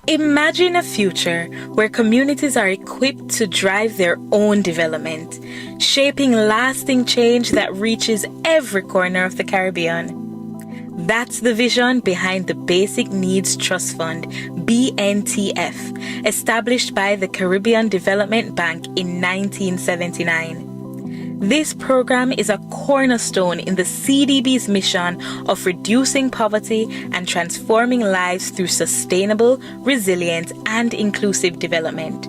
Imagine a future where communities are equipped to drive their own development, shaping lasting change that reaches every corner of the Caribbean. That's the vision behind the Basic Needs Trust Fund, BNTF, established by the Caribbean Development Bank in 1979. This program is a cornerstone in the CDB's mission of reducing poverty and transforming lives through sustainable, resilient, and inclusive development.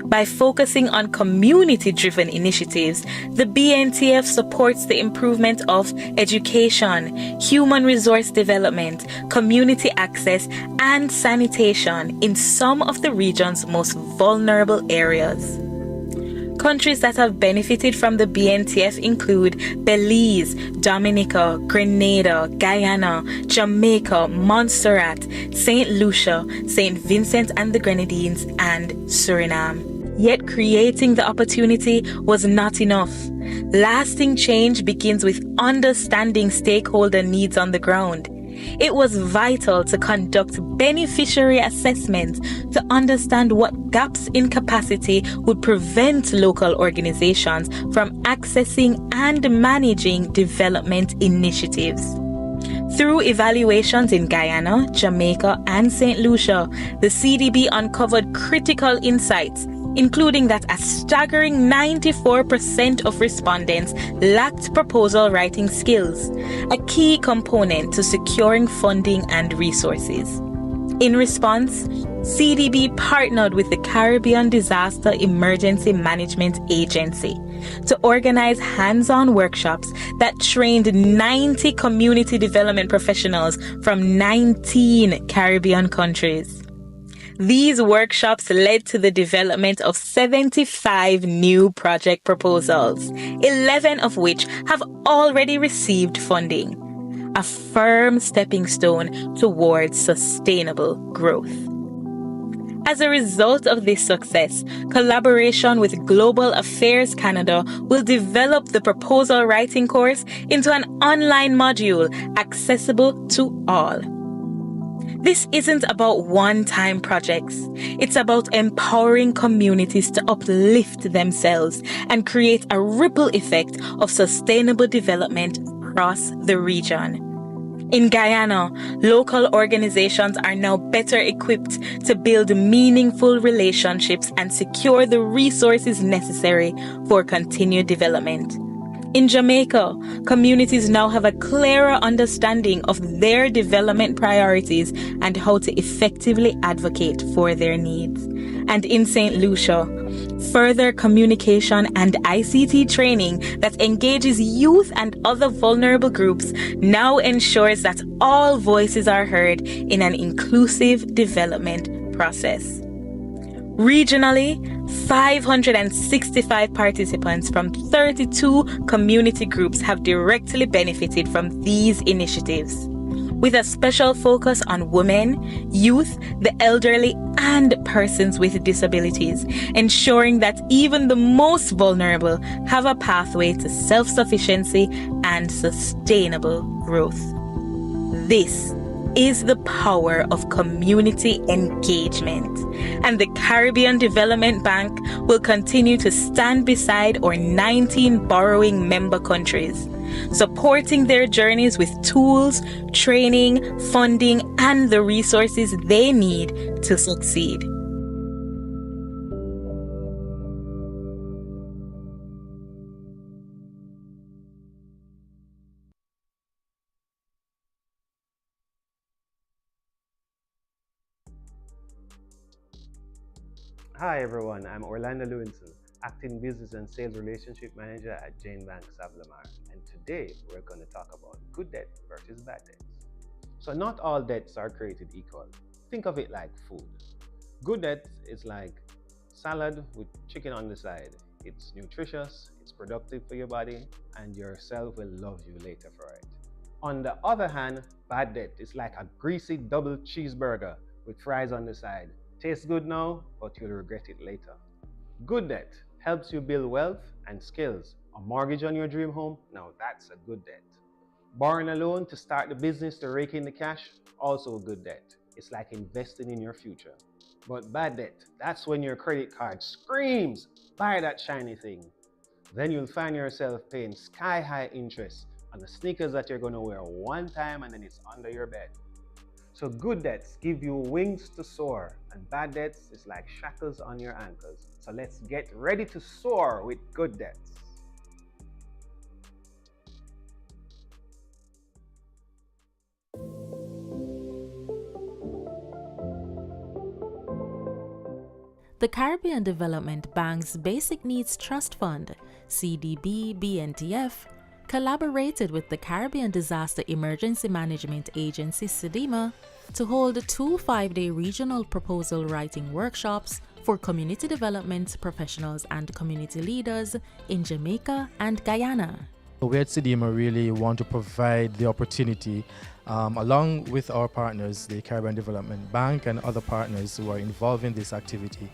By focusing on community-driven initiatives, the BNTF supports the improvement of education, human resource development, community access, and sanitation in some of the region's most vulnerable areas. Countries that have benefited from the BNTF include Belize, Dominica, Grenada, Guyana, Jamaica, Montserrat, St. Lucia, St. Vincent and the Grenadines, and Suriname. Yet creating the opportunity was not enough. Lasting change begins with understanding stakeholder needs on the ground. It was vital to conduct beneficiary assessments to understand what gaps in capacity would prevent local organizations from accessing and managing development initiatives. Through evaluations in Guyana, Jamaica, and St. Lucia, the CDB uncovered critical insights, including that a staggering 94% of respondents lacked proposal writing skills, a key component to securing funding and resources. In response, CDB partnered with the Caribbean Disaster Emergency Management Agency to organize hands-on workshops that trained 90 community development professionals from 19 Caribbean countries. These workshops led to the development of 75 new project proposals, 11 of which have already received funding, a firm stepping stone towards sustainable growth. As a result of this success, collaboration with Global Affairs Canada will develop the proposal writing course into an online module accessible to all. This isn't about one-time projects. It's about empowering communities to uplift themselves and create a ripple effect of sustainable development across the region. In Guyana, local organizations are now better equipped to build meaningful relationships and secure the resources necessary for continued development. In Jamaica, communities now have a clearer understanding of their development priorities and how to effectively advocate for their needs. And in St. Lucia, further communication and ICT training that engages youth and other vulnerable groups now ensures that all voices are heard in an inclusive development process. Regionally, 565 participants from 32 community groups have directly benefited from these initiatives, with a special focus on women, youth, the elderly, and persons with disabilities, ensuring that even the most vulnerable have a pathway to self-sufficiency and sustainable growth. This is the power of community engagement, and the Caribbean Development Bank will continue to stand beside our 19 borrowing member countries, supporting their journeys with tools, training, funding, and the resources they need to succeed. Hi everyone, I'm Orlando Lewinson, Acting Business and Sales Relationship Manager at Jane Bank Savlamar, and today we're going to talk about good debt versus bad debts. So not all debts are created equal. Think of it like food. Good debt is like salad with chicken on the side. It's nutritious, it's productive for your body, and yourself will love you later for it. On the other hand, bad debt is like a greasy double cheeseburger with fries on the side. Tastes good now, but you'll regret it later. Good debt helps you build wealth and skills. A mortgage on your dream home? Now that's a good debt. Borrowing a loan to start the business to rake in the cash? Also a good debt. It's like investing in your future. But bad debt, that's when your credit card screams, buy that shiny thing. Then you'll find yourself paying sky high interest on the sneakers that you're going to wear one time and then it's under your bed. So good debts give you wings to soar, and bad debts is like shackles on your ankles. So let's get ready to soar with good debts. The Caribbean Development Bank's Basic Needs Trust Fund, CDB-BNTF, collaborated with the Caribbean Disaster Emergency Management Agency, CDEMA, to hold 2 5-day regional proposal writing workshops for community development professionals and community leaders in Jamaica and Guyana. We at CDEMA really want to provide the opportunity, along with our partners, the Caribbean Development Bank and other partners who are involved in this activity,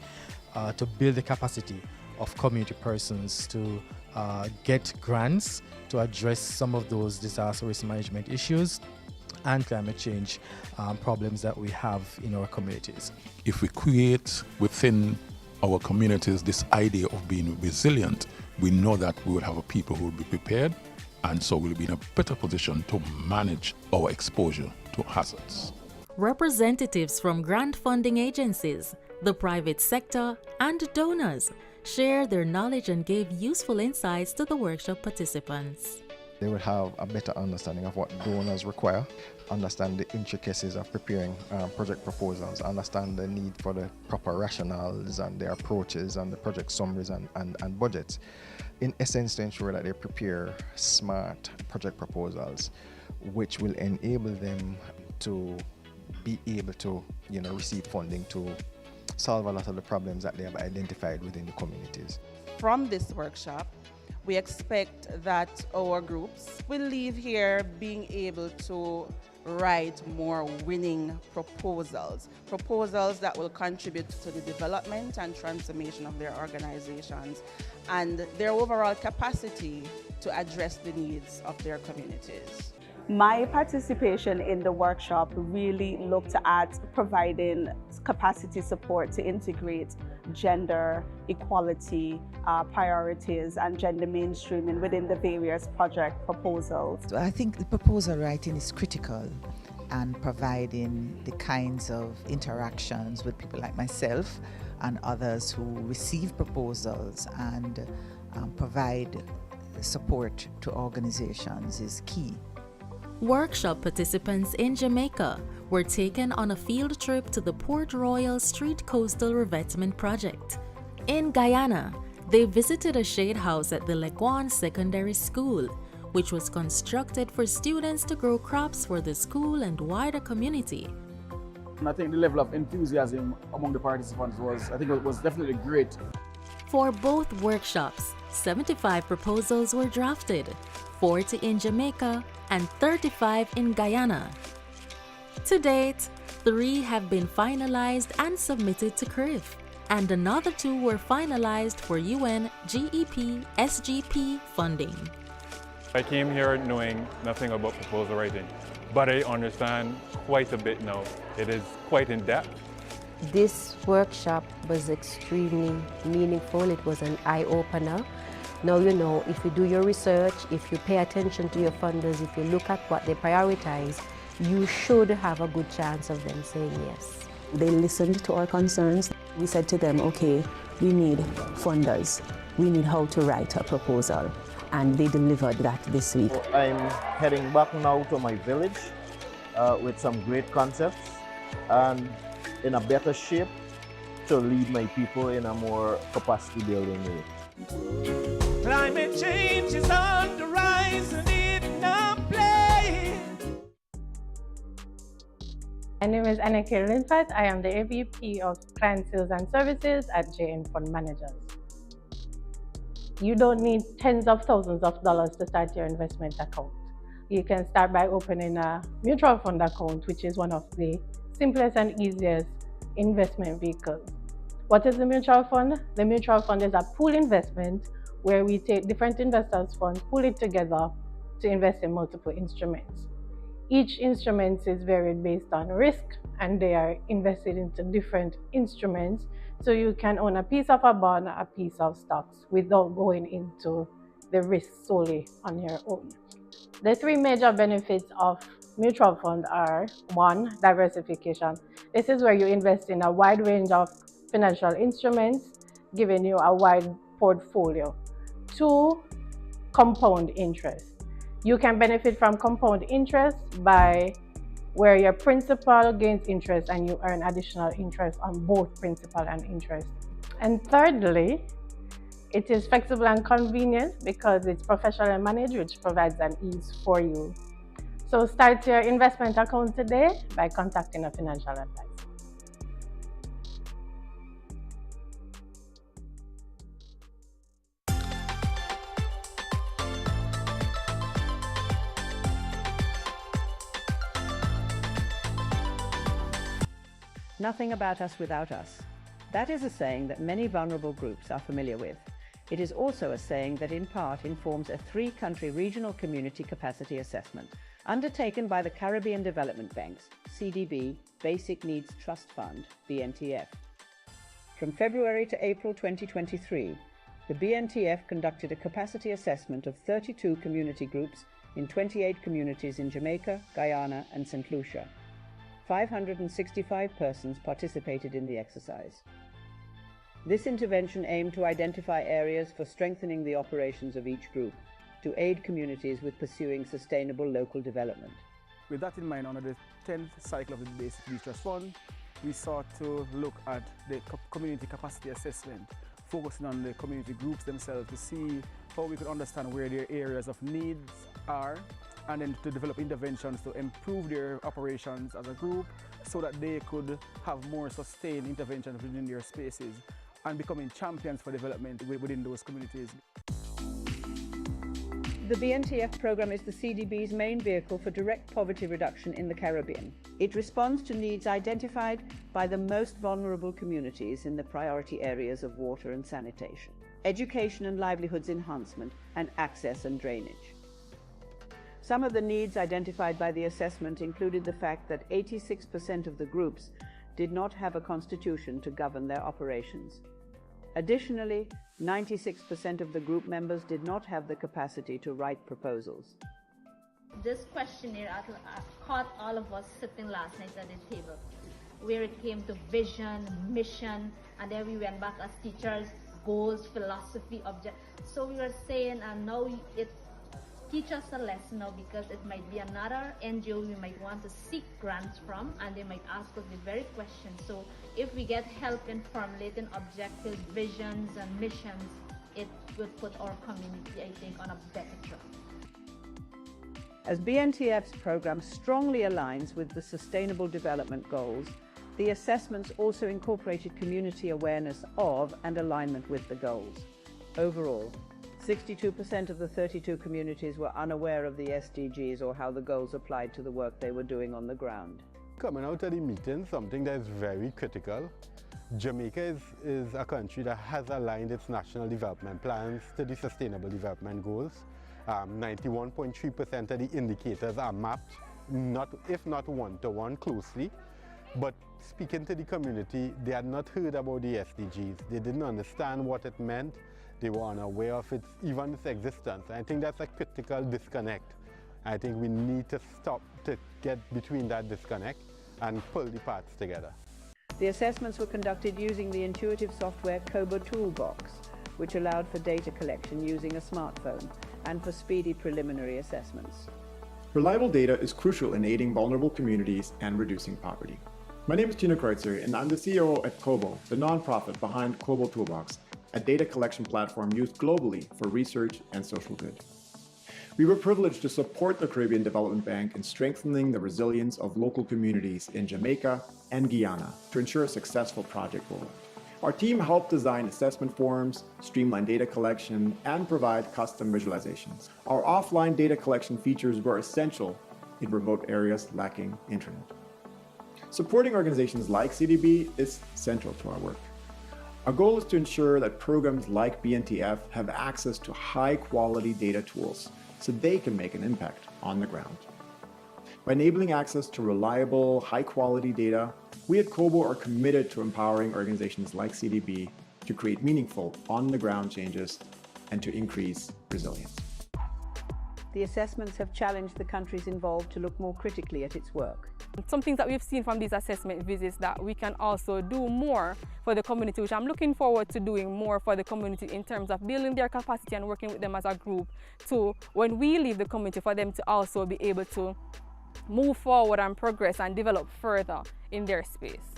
to build the capacity of community persons to get grants to address some of those disaster risk management issues and climate change problems that we have in our communities. If we create within our communities this idea of being resilient, we know that we will have a people who will be prepared, and so we'll be in a better position to manage our exposure to hazards. Representatives from grant funding agencies, the private sector, and donors shared their knowledge and gave useful insights to the workshop participants. They would have a better understanding of what donors require, understand the intricacies of preparing project proposals, understand the need for the proper rationales and their approaches and the project summaries and budgets. In essence, to ensure that they prepare smart project proposals, which will enable them to be able to receive funding to solve a lot of the problems that they have identified within the communities. From this workshop, we expect that our groups will leave here being able to write more winning proposals that will contribute to the development and transformation of their organizations and their overall capacity to address the needs of their communities. My participation in the workshop really looked at providing capacity support to integrate gender equality priorities and gender mainstreaming within the various project proposals. So I think the proposal writing is critical, and providing the kinds of interactions with people like myself and others who receive proposals and provide support to organizations is key. Workshop participants in Jamaica were taken on a field trip to the Port Royal Street Coastal Revetment Project. In Guyana, they visited a shade house at the Leguan Secondary School, which was constructed for students to grow crops for the school and wider community. I think the level of enthusiasm among the participants was definitely great. For both workshops, 75 proposals were drafted, 40 in Jamaica and 35 in Guyana. To date, 3 have been finalized and submitted to CRIF, and another 2 were finalized for UN GEP SGP funding. I came here knowing nothing about proposal writing, but I understand quite a bit now. It is quite in depth. This workshop was extremely meaningful. It was an eye-opener. Now you know, if you do your research, if you pay attention to your funders, if you look at what they prioritize, you should have a good chance of them saying yes. They listened to our concerns. We said to them, okay, we need funders. We need how to write a proposal. And they delivered that this week. I'm heading back now to my village with some great concepts and in a better shape to lead my people in a more capacity building way. Climate change is on the rise and it's not playing. My name is Annika Linfat. I am the AVP of Client Sales and Services at JN Fund Managers. You don't need tens of thousands of dollars to start your investment account. You can start by opening a mutual fund account, which is one of the simplest and easiest investment vehicles. What is the mutual fund? The mutual fund is a pool investment where we take different investors' funds, pool it together to invest in multiple instruments. Each instrument is varied based on risk, and they are invested into different instruments. So you can own a piece of a bond, a piece of stocks without going into the risk solely on your own. The three major benefits of mutual fund are: 1, diversification. This is where you invest in a wide range of financial instruments, giving you a wide portfolio. 2, compound interest. You can benefit from compound interest by where your principal gains interest and you earn additional interest on both principal and interest. And thirdly, it is flexible and convenient because it's professionally managed, which provides an ease for you. So start your investment account today by contacting a financial advisor. Nothing about us without us. That is a saying that many vulnerable groups are familiar with. It is also a saying that in part informs a 3-country regional community capacity assessment undertaken by the Caribbean Development Bank's CDB Basic Needs Trust Fund, BNTF. From February to April 2023, the BNTF conducted a capacity assessment of 32 community groups in 28 communities in Jamaica, Guyana, and St. Lucia. 565 persons participated in the exercise. This intervention aimed to identify areas for strengthening the operations of each group to aid communities with pursuing sustainable local development. With that in mind, under the 10th cycle of the Basic Needs Trust Fund, we sought to look at the community capacity assessment, focusing on the community groups themselves to see how we could understand where their areas of needs are, and then to develop interventions to improve their operations as a group so that they could have more sustained interventions within their spaces and becoming champions for development within those communities. The BNTF program is the CDB's main vehicle for direct poverty reduction in the Caribbean. It responds to needs identified by the most vulnerable communities in the priority areas of water and sanitation, education and livelihoods enhancement, and access and drainage. Some of the needs identified by the assessment included the fact that 86% of the groups did not have a constitution to govern their operations. Additionally, 96% of the group members did not have the capacity to write proposals. This questionnaire caught all of us sitting last night at the table, where it came to vision, mission, and then we went back as teachers, goals, philosophy, object. So we were saying, and now it teach us a lesson now, because it might be another NGO we might want to seek grants from, and they might ask us the very question. So if we get help in formulating objectives, visions, and missions, it would put our community, I think, on a better track. As BNTF's program strongly aligns with the Sustainable Development Goals, the assessments also incorporated community awareness of and alignment with the goals. Overall, 62% of the 32 communities were unaware of the SDGs or how the goals applied to the work they were doing on the ground. Coming out of the meeting, something that is very critical. Jamaica is a country that has aligned its national development plans to the Sustainable Development Goals. 91.3% of the indicators are mapped, if not one-to-one closely. But speaking to the community, they had not heard about the SDGs. They didn't understand what it meant. They were unaware of even its existence. I think that's a critical disconnect. I think we need to stop to get between that disconnect and pull the parts together. The assessments were conducted using the intuitive software Kobo Toolbox, which allowed for data collection using a smartphone and for speedy preliminary assessments. Reliable data is crucial in aiding vulnerable communities and reducing poverty. My name is Tino Kreutzer, and I'm the CEO at Kobo, the nonprofit behind Kobo Toolbox, a data collection platform used globally for research and social good. We were privileged to support the Caribbean Development Bank in strengthening the resilience of local communities in Jamaica and Guyana to ensure a successful project rollout. Our team helped design assessment forms, streamline data collection, and provide custom visualizations. Our offline data collection features were essential in remote areas lacking internet. Supporting organizations like CDB is central to our work. Our goal is to ensure that programs like BNTF have access to high-quality data tools so they can make an impact on the ground. By enabling access to reliable, high-quality data, we at Kobo are committed to empowering organizations like CDB to create meaningful, on-the-ground changes and to increase resilience. The assessments have challenged the countries involved to look more critically at its work. Some things that we've seen from these assessment visits that we can also do more for the community, which I'm looking forward to doing more for the community in terms of building their capacity and working with them as a group to, when we leave the community, for them to also be able to move forward and progress and develop further in their space.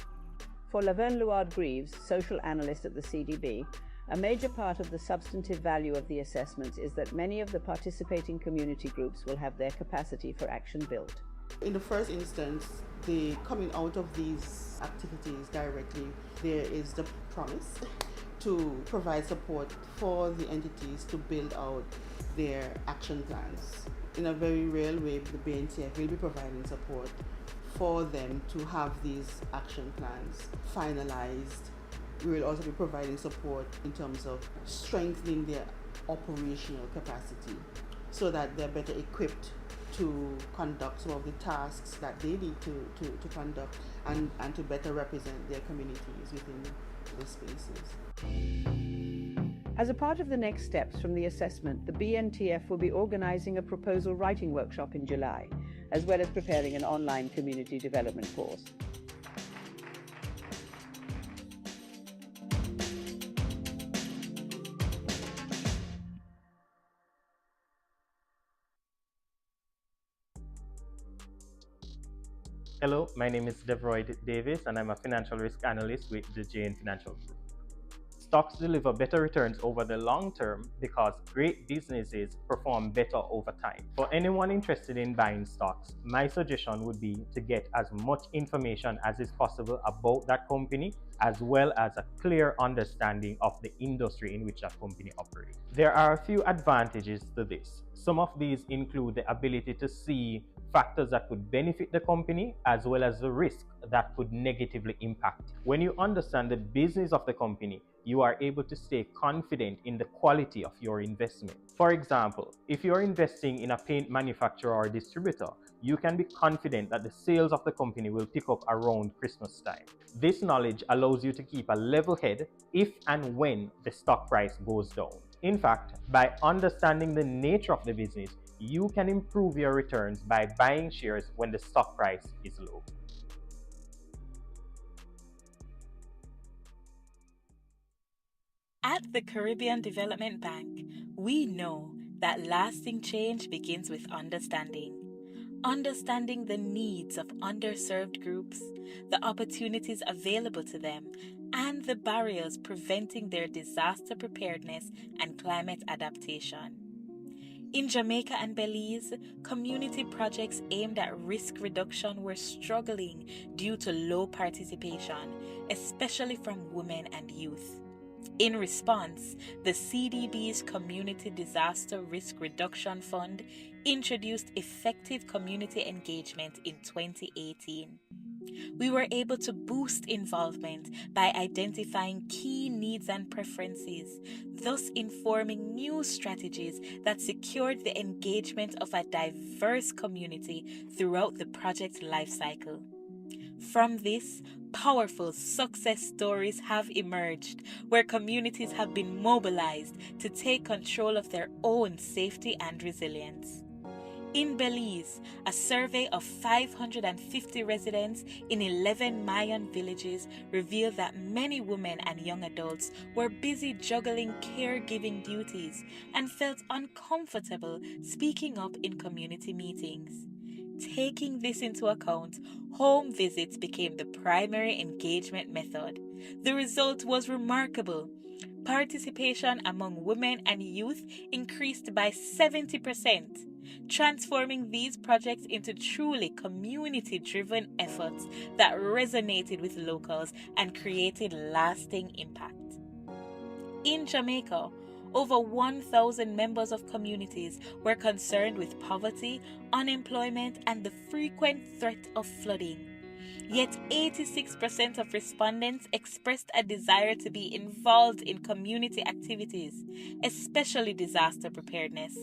For Laverne Luard-Greaves, social analyst at the CDB, a major part of the substantive value of the assessments is that many of the participating community groups will have their capacity for action built. In the first instance, coming out of these activities directly, there is the promise to provide support for the entities to build out their action plans. In a very real way, the BNTF will be providing support for them to have these action plans finalized. We will also be providing support in terms of strengthening their operational capacity so that they're better equipped to conduct some of the tasks that they need to conduct and to better represent their communities within the spaces. As a part of the next steps from the assessment, the BNTF will be organising a proposal writing workshop in July, as well as preparing an online community development course. Hello, my name is Devroy Davis and I'm a financial risk analyst with the Jane Financial Group. Stocks deliver better returns over the long term because great businesses perform better over time. For anyone interested in buying stocks, my suggestion would be to get as much information as is possible about that company, as well as a clear understanding of the industry in which that company operates. There are a few advantages to this. Some of these include the ability to see factors that could benefit the company, as well as the risk that could negatively impact. When you understand the business of the company, you are able to stay confident in the quality of your investment. For example, if you're investing in a paint manufacturer or distributor, you can be confident that the sales of the company will pick up around Christmas time. This knowledge allows you to keep a level head if and when the stock price goes down. In fact, by understanding the nature of the business, you can improve your returns by buying shares when the stock price is low. At the Caribbean Development Bank, we know that lasting change begins with understanding. Understanding the needs of underserved groups, the opportunities available to them, and the barriers preventing their disaster preparedness and climate adaptation. In Jamaica and Belize, community projects aimed at risk reduction were struggling due to low participation, especially from women and youth. In response, the CDB's Community Disaster Risk Reduction Fund introduced effective community engagement in 2018. We were able to boost involvement by identifying key needs and preferences, thus informing new strategies that secured the engagement of a diverse community throughout the project lifecycle. From this, powerful success stories have emerged where communities have been mobilized to take control of their own safety and resilience. In Belize, a survey of 550 residents in 11 Mayan villages revealed that many women and young adults were busy juggling caregiving duties and felt uncomfortable speaking up in community meetings. Taking this into account, home visits became the primary engagement method. The result was remarkable. Participation among women and youth increased by 70%, transforming these projects into truly community-driven efforts that resonated with locals and created lasting impact. In Jamaica, over 1,000 members of communities were concerned with poverty, unemployment, and the frequent threat of flooding. Yet 86% of respondents expressed a desire to be involved in community activities, especially disaster preparedness.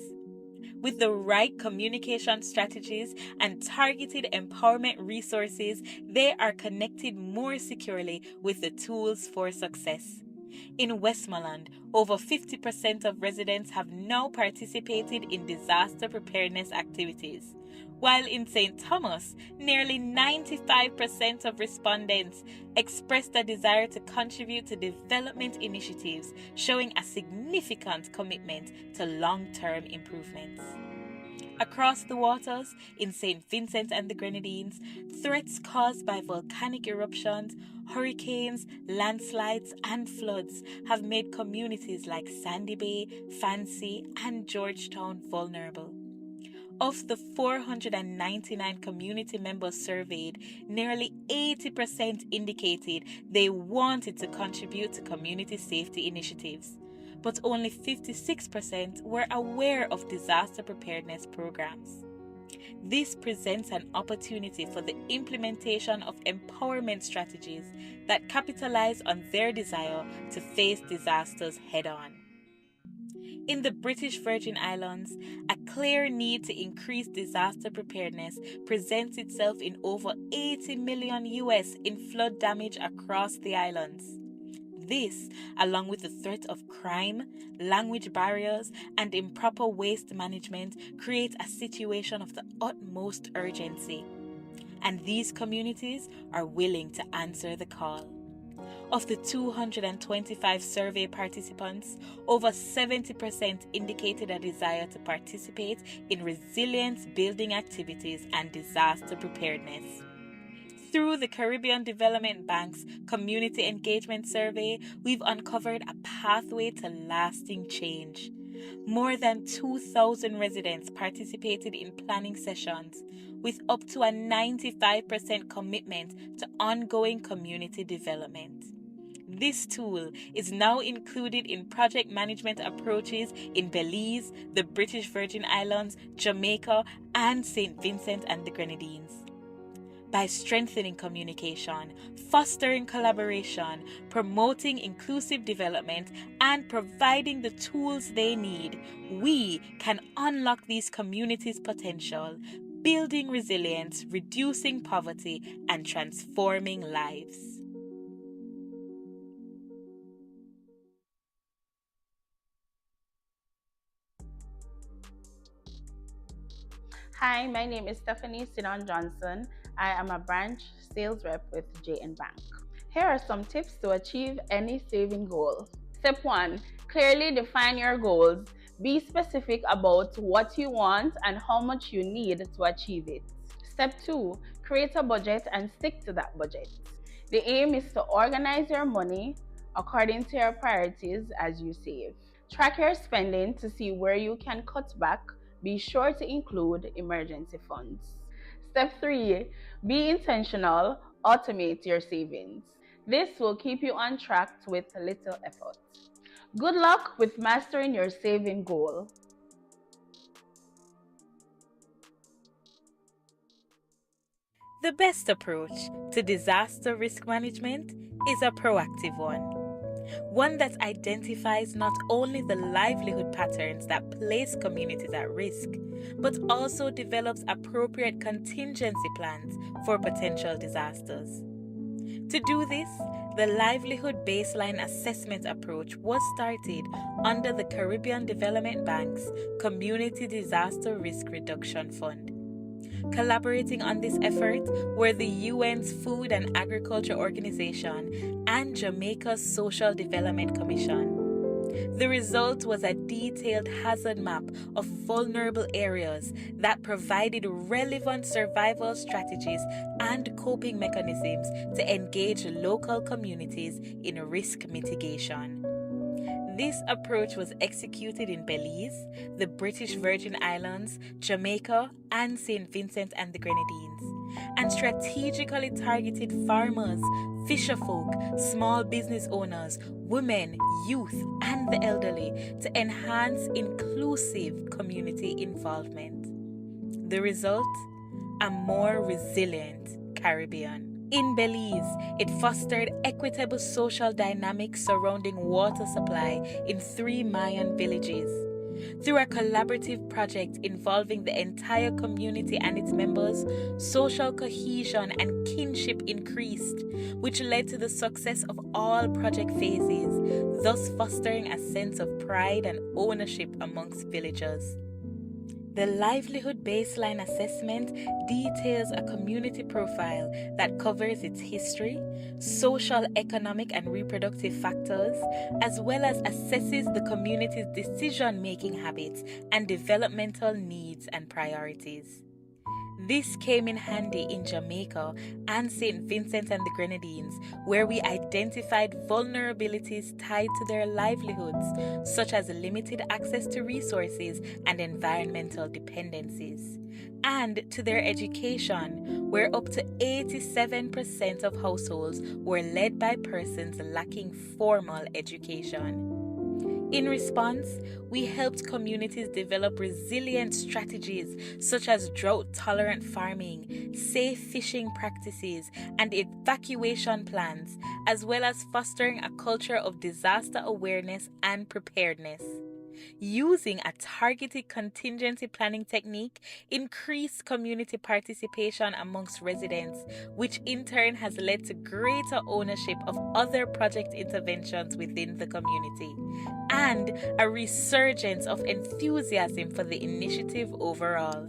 With the right communication strategies and targeted empowerment resources, they are connected more securely with the tools for success. In Westmoreland, over 50% of residents have now participated in disaster preparedness activities, while in St. Thomas, nearly 95% of respondents expressed a desire to contribute to development initiatives, showing a significant commitment to long-term improvements. Across the waters, in St. Vincent and the Grenadines, threats caused by volcanic eruptions, hurricanes, landslides, and floods have made communities like Sandy Bay, Fancy, and Georgetown vulnerable. Of the 499 community members surveyed, nearly 80% indicated they wanted to contribute to community safety initiatives, but only 56% were aware of disaster preparedness programs. This presents an opportunity for the implementation of empowerment strategies that capitalize on their desire to face disasters head-on. In the British Virgin Islands, a clear need to increase disaster preparedness presents itself in over $80 million in flood damage across the islands. This, along with the threat of crime, language barriers, and improper waste management, creates a situation of the utmost urgency. And these communities are willing to answer the call. Of the 225 survey participants, over 70% indicated a desire to participate in resilience building activities and disaster preparedness. Through the Caribbean Development Bank's Community Engagement Survey, we've uncovered a pathway to lasting change. More than 2,000 residents participated in planning sessions, with up to a 95% commitment to ongoing community development. This tool is now included in project management approaches in Belize, the British Virgin Islands, Jamaica, and St. Vincent and the Grenadines. By strengthening communication, fostering collaboration, promoting inclusive development, and providing the tools they need, we can unlock these communities' potential, building resilience, reducing poverty, and transforming lives. Hi, my name is Stephanie Sinon Johnson. I am a branch sales rep with JN Bank. Here are some tips to achieve any saving goal. Step 1. Clearly define your goals. Be specific about what you want and how much you need to achieve it. Step 2. Create a budget and stick to that budget. The aim is to organize your money according to your priorities as you save. Track your spending to see where you can cut back. Be sure to include emergency funds. Step 3. Be intentional. Automate your savings. This will keep you on track with little effort. Good luck with mastering your saving goal. The best approach to disaster risk management is a proactive one that identifies not only the livelihood patterns that place communities at risk, but also develops appropriate contingency plans for potential disasters. To do this, the Livelihood Baseline Assessment approach was started under the Caribbean Development Bank's Community Disaster Risk Reduction Fund. Collaborating on this effort were the UN's Food and Agriculture Organization and Jamaica's Social Development Commission. The result was a detailed hazard map of vulnerable areas that provided relevant survival strategies and coping mechanisms to engage local communities in risk mitigation. This approach was executed in Belize, the British Virgin Islands, Jamaica, and St. Vincent and the Grenadines, and strategically targeted farmers, fisherfolk, small business owners, women, youth, and the elderly to enhance inclusive community involvement. The result? A more resilient Caribbean. In Belize, it fostered equitable social dynamics surrounding water supply in 3 Mayan villages. Through a collaborative project involving the entire community and its members, social cohesion and kinship increased, which led to the success of all project phases, thus fostering a sense of pride and ownership amongst villagers. The Livelihood Baseline Assessment details a community profile that covers its history, social, economic, and reproductive factors, as well as assesses the community's decision-making habits and developmental needs and priorities. This came in handy in Jamaica and St. Vincent and the Grenadines, where we identified vulnerabilities tied to their livelihoods, such as limited access to resources and environmental dependencies, and to their education, where up to 87% of households were led by persons lacking formal education. In response, we helped communities develop resilient strategies such as drought-tolerant farming, safe fishing practices, and evacuation plans, as well as fostering a culture of disaster awareness and preparedness. Using a targeted contingency planning technique increased community participation amongst residents, which in turn has led to greater ownership of other project interventions within the community, and a resurgence of enthusiasm for the initiative overall.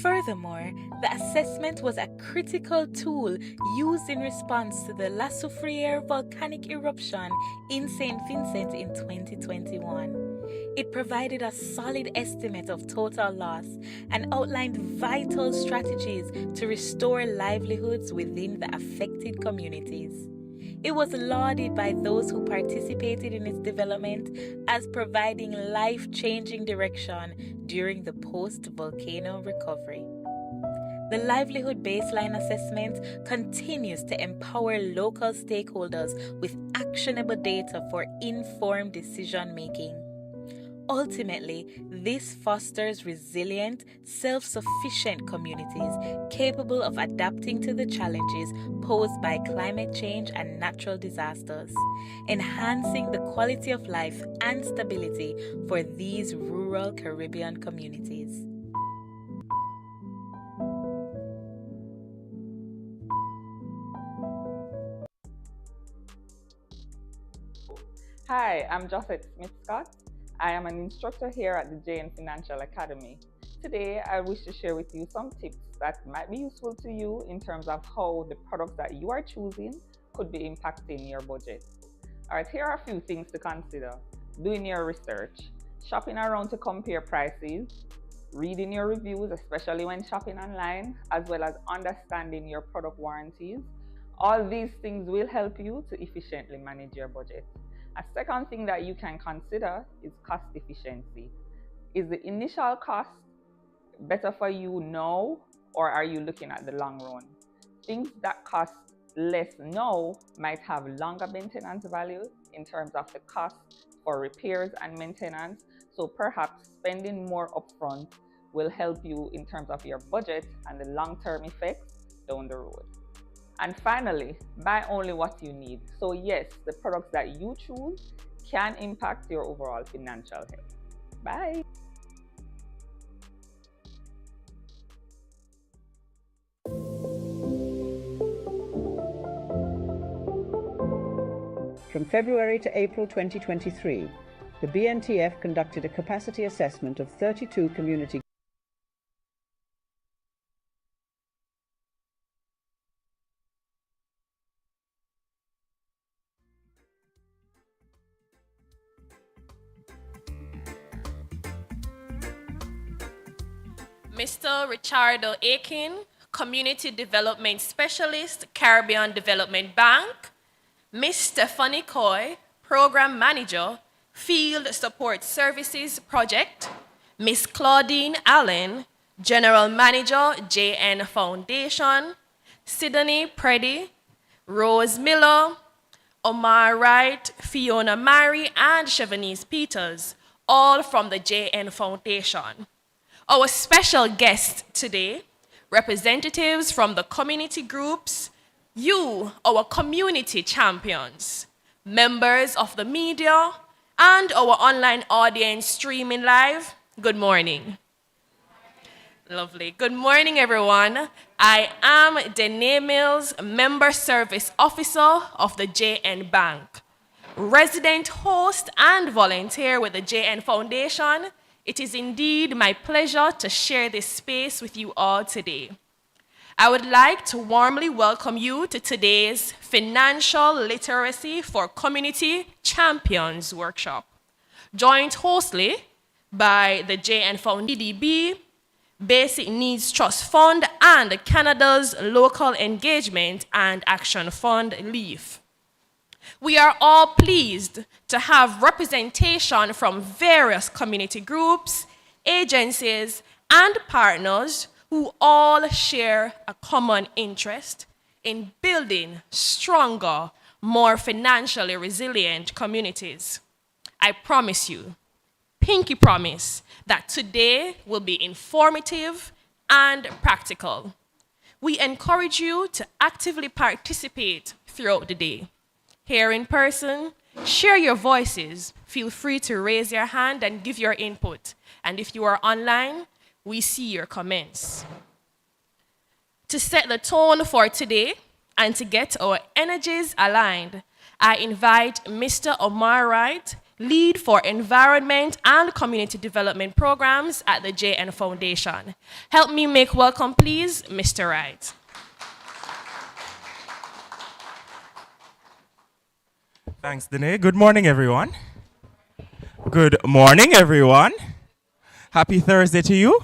Furthermore, the assessment was a critical tool used in response to the La Soufrière volcanic eruption in St. Vincent in 2021. It provided a solid estimate of total loss and outlined vital strategies to restore livelihoods within the affected communities. It was lauded by those who participated in its development as providing life-changing direction during the post-volcano recovery. The Livelihood Baseline Assessment continues to empower local stakeholders with actionable data for informed decision-making. Ultimately, this fosters resilient, self-sufficient communities capable of adapting to the challenges posed by climate change and natural disasters, enhancing the quality of life and stability for these rural Caribbean communities. Hi, I'm Josette Smith-Scott. I am an instructor here at the JN Financial Academy. Today, I wish to share with you some tips that might be useful to you in terms of how the products that you are choosing could be impacting your budget. All right, here are a few things to consider. Doing your research, shopping around to compare prices, reading your reviews, especially when shopping online, as well as understanding your product warranties. All these things will help you to efficiently manage your budget. A second thing that you can consider is cost efficiency. Is the initial cost better for you now, or are you looking at the long run? Things that cost less now might have longer maintenance value in terms of the cost for repairs and maintenance. So perhaps spending more upfront will help you in terms of your budget and the long-term effects down the road. And finally, buy only what you need. So yes, the products that you choose can impact your overall financial health. Bye. From February to April 2023, the BNTF conducted a capacity assessment of 32 community Mr. Richardo Aiken, Community Development Specialist, Caribbean Development Bank. Ms. Stephanie Coy, Program Manager, Field Support Services Project. Ms. Claudine Allen, General Manager, JN Foundation. Sydney Preddy, Rose Miller, Omar Wright, Fiona Mary, and Chevenise Peters, all from the JN Foundation. Our special guests today, representatives from the community groups, you, our community champions, members of the media, and our online audience streaming live, good morning. Lovely. Good morning, everyone. I am Danae Mills, Member Service Officer of the JN Bank. Resident host and volunteer with the JN Foundation, it is indeed my pleasure to share this space with you all today. I would like to warmly welcome you to today's Financial Literacy for Community Champions workshop, joined hostly by the JN Foundation, EDB, Basic Needs Trust Fund, and Canada's Local Engagement and Action Fund, LEAF. We are all pleased to have representation from various community groups, agencies, and partners who all share a common interest in building stronger, more financially resilient communities. I promise you, pinky promise, that today will be informative and practical. We encourage you to actively participate throughout the day. Here in person, share your voices. Feel free to raise your hand and give your input. And if you are online, we see your comments. To set the tone for today and to get our energies aligned, I invite Mr. Omar Wright, Lead for Environment and Community Development Programs at the JN Foundation. Help me make welcome, please, Mr. Wright. Thanks, Danae. Good morning, everyone. Good morning, everyone. Happy Thursday to you.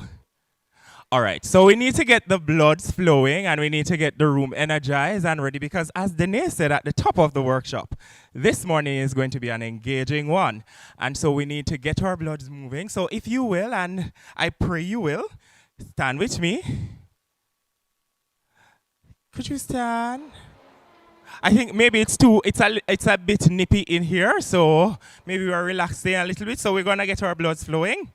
All right, so we need to get the bloods flowing and we need to get the room energized and ready because as Danae said at the top of the workshop, this morning is going to be an engaging one. And so we need to get our bloods moving. So if you will, and I pray you will, stand with me. Could you stand? I think maybe it's a bit nippy in here, so maybe we're relaxing a little bit. So we're gonna get our bloods flowing.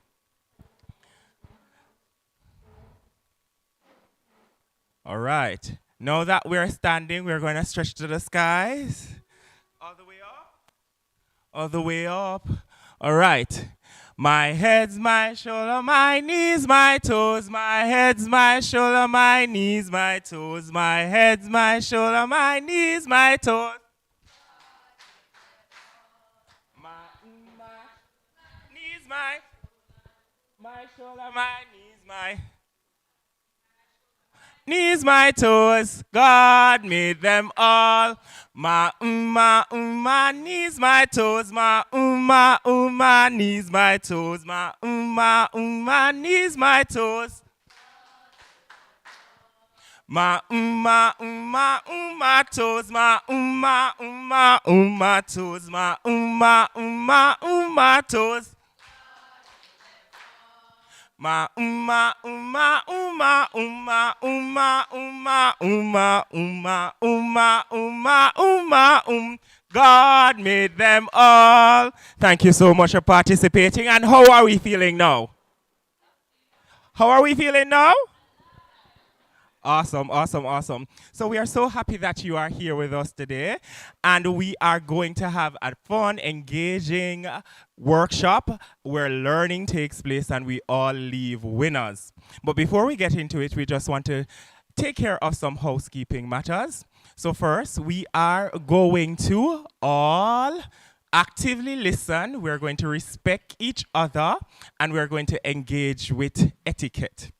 All right, now that we're standing, we're going to stretch to the skies. All the way up. All the way up. All right. My head's my shoulder, my knees, my toes. My head's my shoulder, my knees, my toes. My head's my shoulder, my knees, my toes. My shoulder, my knees, my knees, my toes, God made them all. My knees, my toes, my knees, my toes, my knees, my toes. My toes, my toes, my toes. Ma God made them all. Thank you so much for participating. And how are we feeling now? How are we feeling now? Awesome, awesome, awesome. So we are so happy that you are here with us today. And we are going to have a fun, engaging workshop where learning takes place and we all leave winners. But before we get into it, we just want to take care of some housekeeping matters. So first, we are going to all actively listen. We're going to respect each other and we're going to engage with etiquette.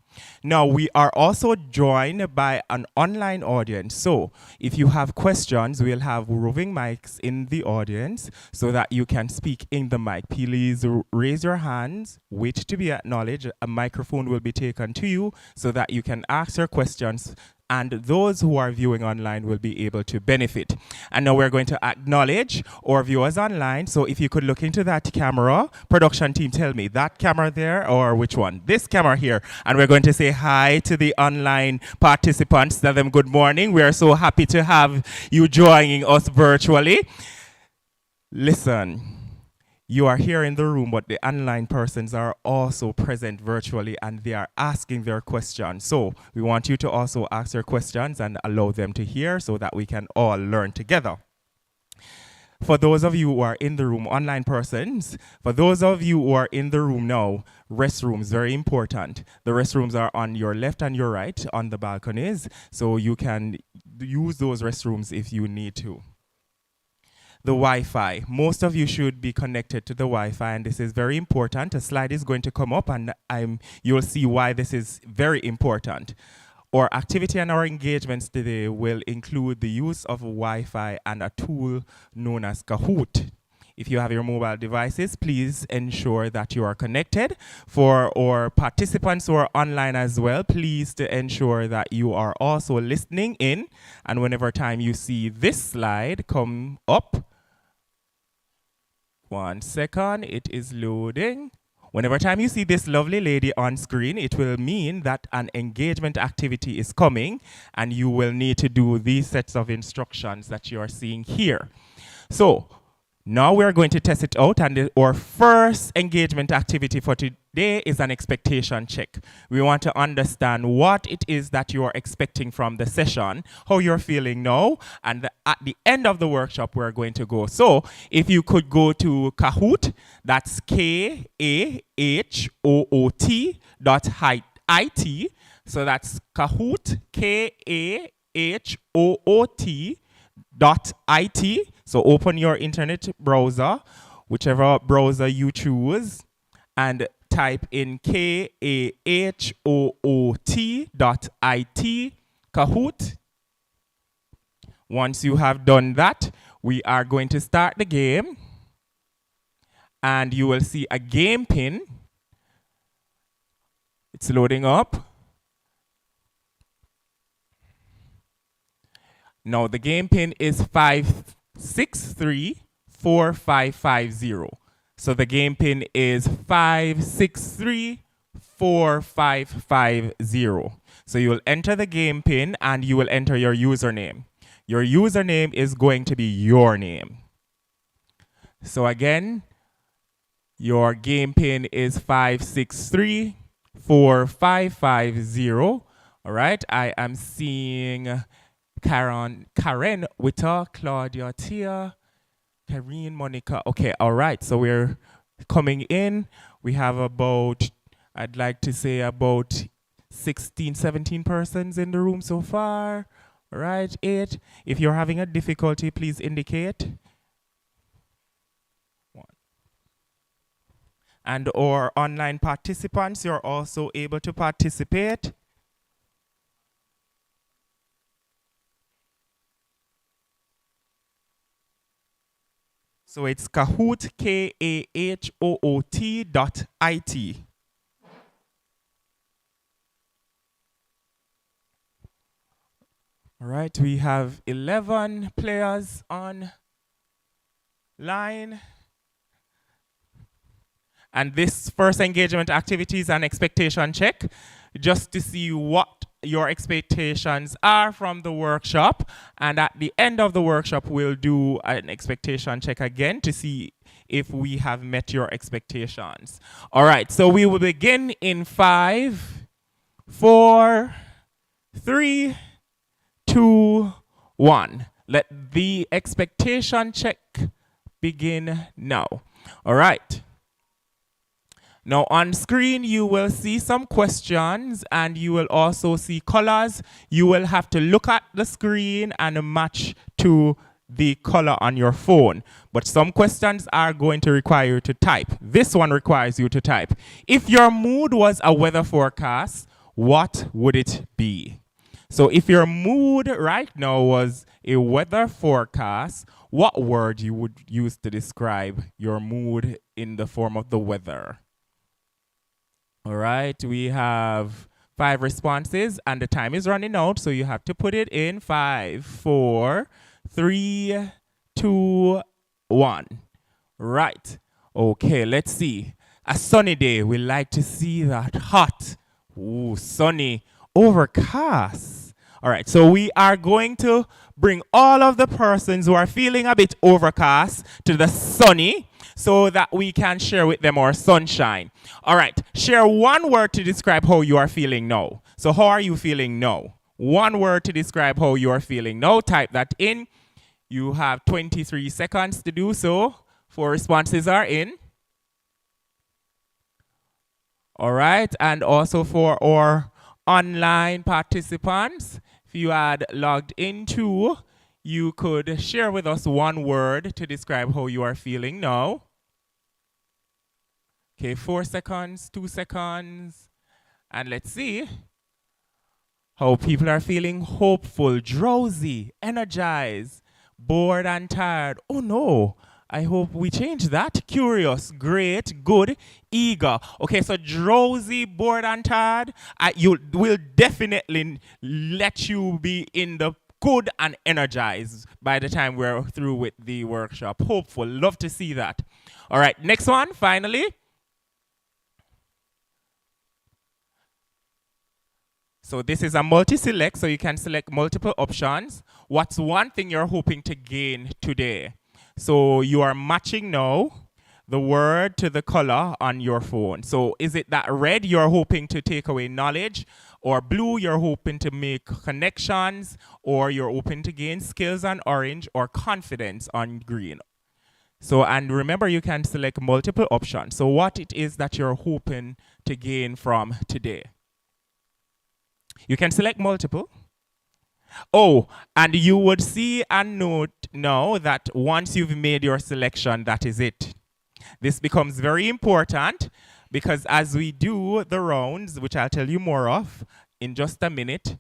Now, we are also joined by an online audience. So if you have questions, we'll have roving mics in the audience so that you can speak in the mic. Please raise your hands, wait to be acknowledged. A microphone will be taken to you so that you can ask your questions and those who are viewing online will be able to benefit. And now we're going to acknowledge our viewers online. So if you could look into that camera, production team, tell me, that camera there or which one? This camera here. And we're going to say hi to the online participants. Tell them good morning. We are so happy to have you joining us virtually. Listen. You are here in the room, but the online persons are also present virtually and they are asking their questions. So we want you to also ask your questions and allow them to hear so that we can all learn together. for those of you who are in the room, online persons, for those of you who are in the room now, restrooms, very important. The restrooms are on your left and your right on the balconies, so you can use those restrooms if you need to. The Wi-Fi. Most of you should be connected to the Wi-Fi, and this is very important. A slide is going to come up, and you'll see why this is very important. Our activity and our engagements today will include the use of Wi-Fi and a tool known as Kahoot. If you have your mobile devices, please ensure that you are connected. For our participants who are online as well, please to ensure that you are also listening in. And whenever time you see this slide come up, 1 second, it is loading. Whenever time you see this lovely lady on screen, it will mean that an engagement activity is coming, and you will need to do these sets of instructions that you are seeing here. So now we're going to test it out, and our first engagement activity for today is an expectation check. We want to understand what it is that you are expecting from the session, how you're feeling now, and at the end of the workshop, we're going to go. So if you could go to Kahoot, that's KAHOOT.IT. So that's Kahoot, KAHOOT.IT. So open your internet browser, whichever browser you choose, and type in KAHOOT.IT, Kahoot. Once you have done that, we are going to start the game, and you will see a game pin. It's loading up. Now the game pin is 5634550. So the game pin is 5634550. So you'll enter the game pin and you will enter your username. Your username is going to be your name. So again, your game pin is 5634550. All right, I am seeing Karen Witter, Claudia Tia, Karine, Monica. Okay, all right. So we're coming in. We have about, I'd like to say about 16, 17 persons in the room so far. All right, 8. If you're having a difficulty, please indicate. 1. And our online participants, you're also able to participate. So it's Kahoot, KAHOOT.IT. All right, we have 11 players online. And this first engagement activity is an expectation check, just to see what your expectations are from the workshop. And at the end of the workshop, we'll do an expectation check again to see if we have met your expectations. All right, so we will begin in 5, 4, 3, 2, 1. Let the expectation check begin now. All right. Now on screen, you will see some questions and you will also see colors. You will have to look at the screen and match to the color on your phone. But some questions are going to require you to type. This one requires you to type. If your mood was a weather forecast, what would it be? So if your mood right now was a weather forecast, what word you would use to describe your mood in the form of the weather? All right, we have 5 responses and the time is running out, so you have to put it in 5, 4, 3, 2, 1. Right. Okay, let's see. A sunny day. We like to see that. Hot. Ooh, sunny. Overcast. All right, so we are going to bring all of the persons who are feeling a bit overcast to the sunny, so that we can share with them our sunshine. All right, share one word to describe how you are feeling now. So how are you feeling now? One word to describe how you are feeling now. Type that in. You have 23 seconds to do so. 4 responses are in. All right, and also for our online participants, if you had logged into, you could share with us one word to describe how you are feeling now. Okay, 4 seconds, 2 seconds, and let's see how people are feeling. Hopeful, drowsy, energized, bored and tired. Oh no, I hope we change that. Curious, great, good, eager. Okay, so drowsy, bored and tired, you will definitely let you be in the good and energized by the time we're through with the workshop. Hopeful, love to see that. All right, next one, finally. So this is a multi-select, so you can select multiple options. What's one thing you're hoping to gain today? So you are matching now the word to the color on your phone. So is it that red you're hoping to take away knowledge, or blue you're hoping to make connections, or you're hoping to gain skills on orange, or confidence on green? So, and remember, you can select multiple options. So what it is that you're hoping to gain from today. You can select multiple. Oh, and you would see and note now that once you've made your selection, that is it. This becomes very important because as we do the rounds, which I'll tell you more of in just a minute,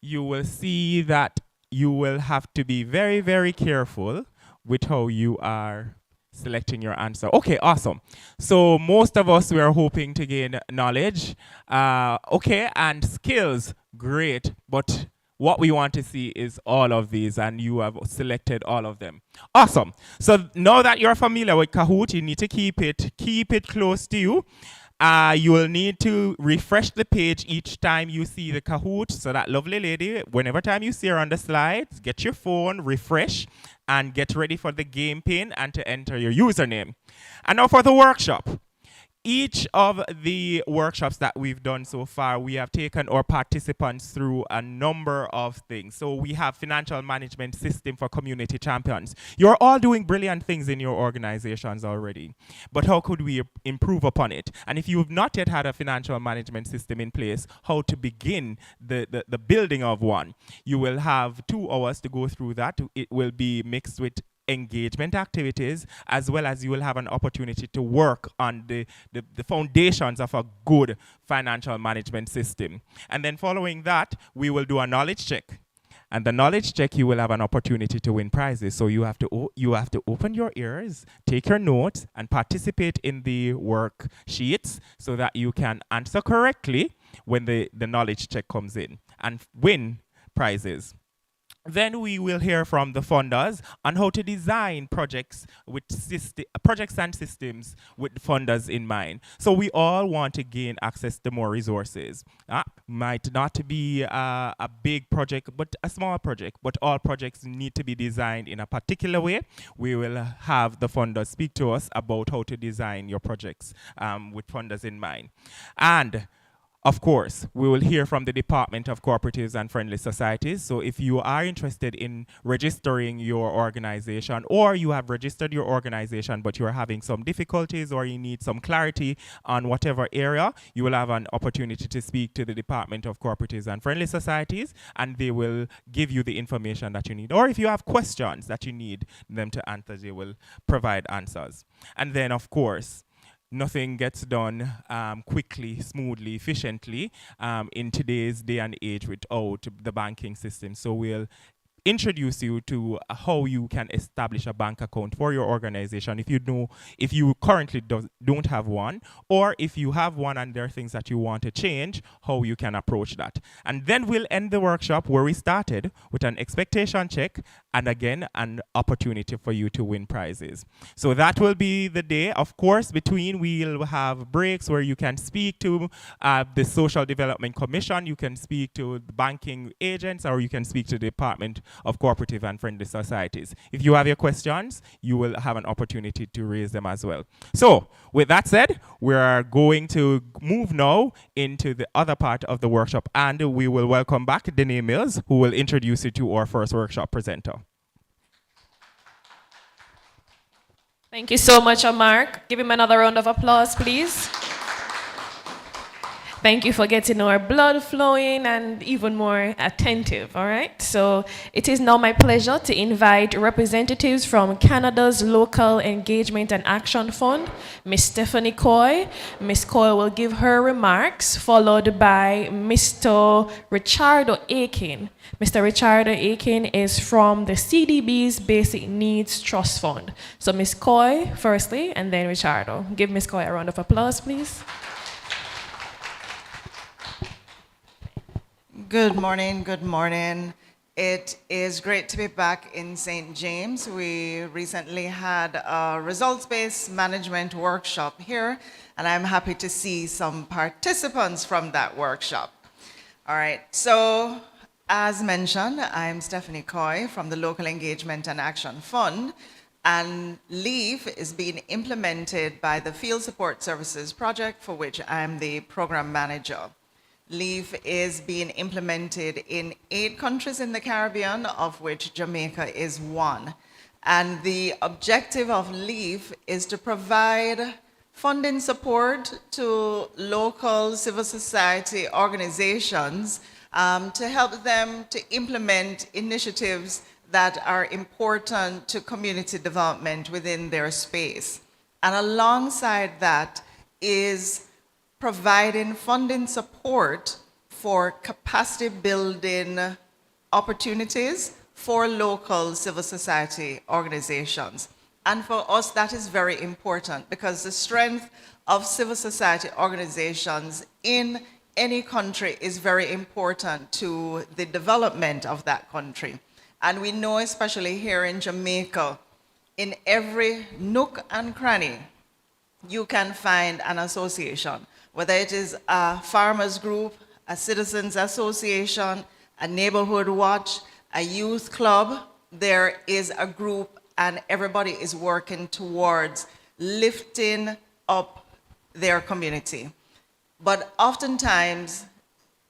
you will see that you will have to be very, very careful with how you are selecting your answer. Okay, awesome. So most of us, we are hoping to gain knowledge. Okay, and skills, great. But what we want to see is all of these, and you have selected all of them. Awesome. So now that you're familiar with Kahoot, you need to keep it close to you. You will need to refresh the page each time you see the Kahoot. So that lovely lady, whenever time you see her on the slides, get your phone, refresh, and get ready for the game pin and to enter your username. And now for the workshop. Each of the workshops that we've done so far, we have taken our participants through a number of things. So we have financial management system for community champions. You're all doing brilliant things in your organizations already, but how could we improve upon it? And if you've not yet had a financial management system in place, how to begin the building of one? You will have 2 hours to go through that. It will be mixed with engagement activities, as well as you will have an opportunity to work on the foundations of a good financial management system. And then following that, we will do a knowledge check. And the knowledge check, you will have an opportunity to win prizes. So you have to open your ears, take your notes, and participate in the worksheets so that you can answer correctly when the knowledge check comes in and win prizes. Then we will hear from the funders on how to design projects and systems with funders in mind. So we all want to gain access to more resources. Might not be a big project, but a small project. But all projects need to be designed in a particular way. We will have the funders speak to us about how to design your projects with funders in mind. And of course, we will hear from the Department of Cooperatives and Friendly Societies. So if you are interested in registering your organization, or you have registered your organization but you're having some difficulties or you need some clarity on whatever area, you will have an opportunity to speak to the Department of Cooperatives and Friendly Societies, and they will give you the information that you need. Or if you have questions that you need them to answer, they will provide answers. And then, of course, nothing gets done quickly, smoothly, efficiently in today's day and age without the banking system. So we'll introduce you to how you can establish a bank account for your organization if you currently don't have one, or if you have one and there are things that you want to change, how you can approach that. And then we'll end the workshop where we started with an expectation check and again an opportunity for you to win prizes. So that will be the day. Of course, between we'll have breaks where you can speak to the Social Development Commission, you can speak to the banking agents, or you can speak to the Department of cooperative and friendly societies. If you have your questions, you will have an opportunity to raise them as well. So, with that said, we are going to move now into the other part of the workshop, and we will welcome back Danae Mills, who will introduce you to our first workshop presenter. Thank you so much, Mark. Give him another round of applause, please. Thank you for getting our blood flowing and even more attentive, all right? So it is now my pleasure to invite representatives from Canada's Local Engagement and Action Fund, Ms. Stephanie Coy. Ms. Coy will give her remarks, followed by Mr. Richardo Aiken. Mr. Richardo Aiken is from the CDB's Basic Needs Trust Fund. So Ms. Coy firstly, and then Richardo. Give Ms. Coy a round of applause, please. Good morning, good morning. It is great to be back in St. James. We recently had a results-based management workshop here, and I'm happy to see some participants from that workshop. All right, so as mentioned, I'm Stephanie Coy from the Local Engagement and Action Fund, and LEAVE is being implemented by the Field Support Services Project, for which I'm the program manager. LEAVE is being implemented in 8 countries in the Caribbean, of which Jamaica is one. And the objective of LEAVE is to provide funding support to local civil society organizations to help them to implement initiatives that are important to community development within their space. And alongside that is providing funding support for capacity building opportunities for local civil society organizations. And for us, that is very important because the strength of civil society organizations in any country is very important to the development of that country. And we know, especially here in Jamaica, in every nook and cranny, you can find an association, whether it is a farmers group, a citizens association, a neighborhood watch, a youth club. There is a group and everybody is working towards lifting up their community. But oftentimes,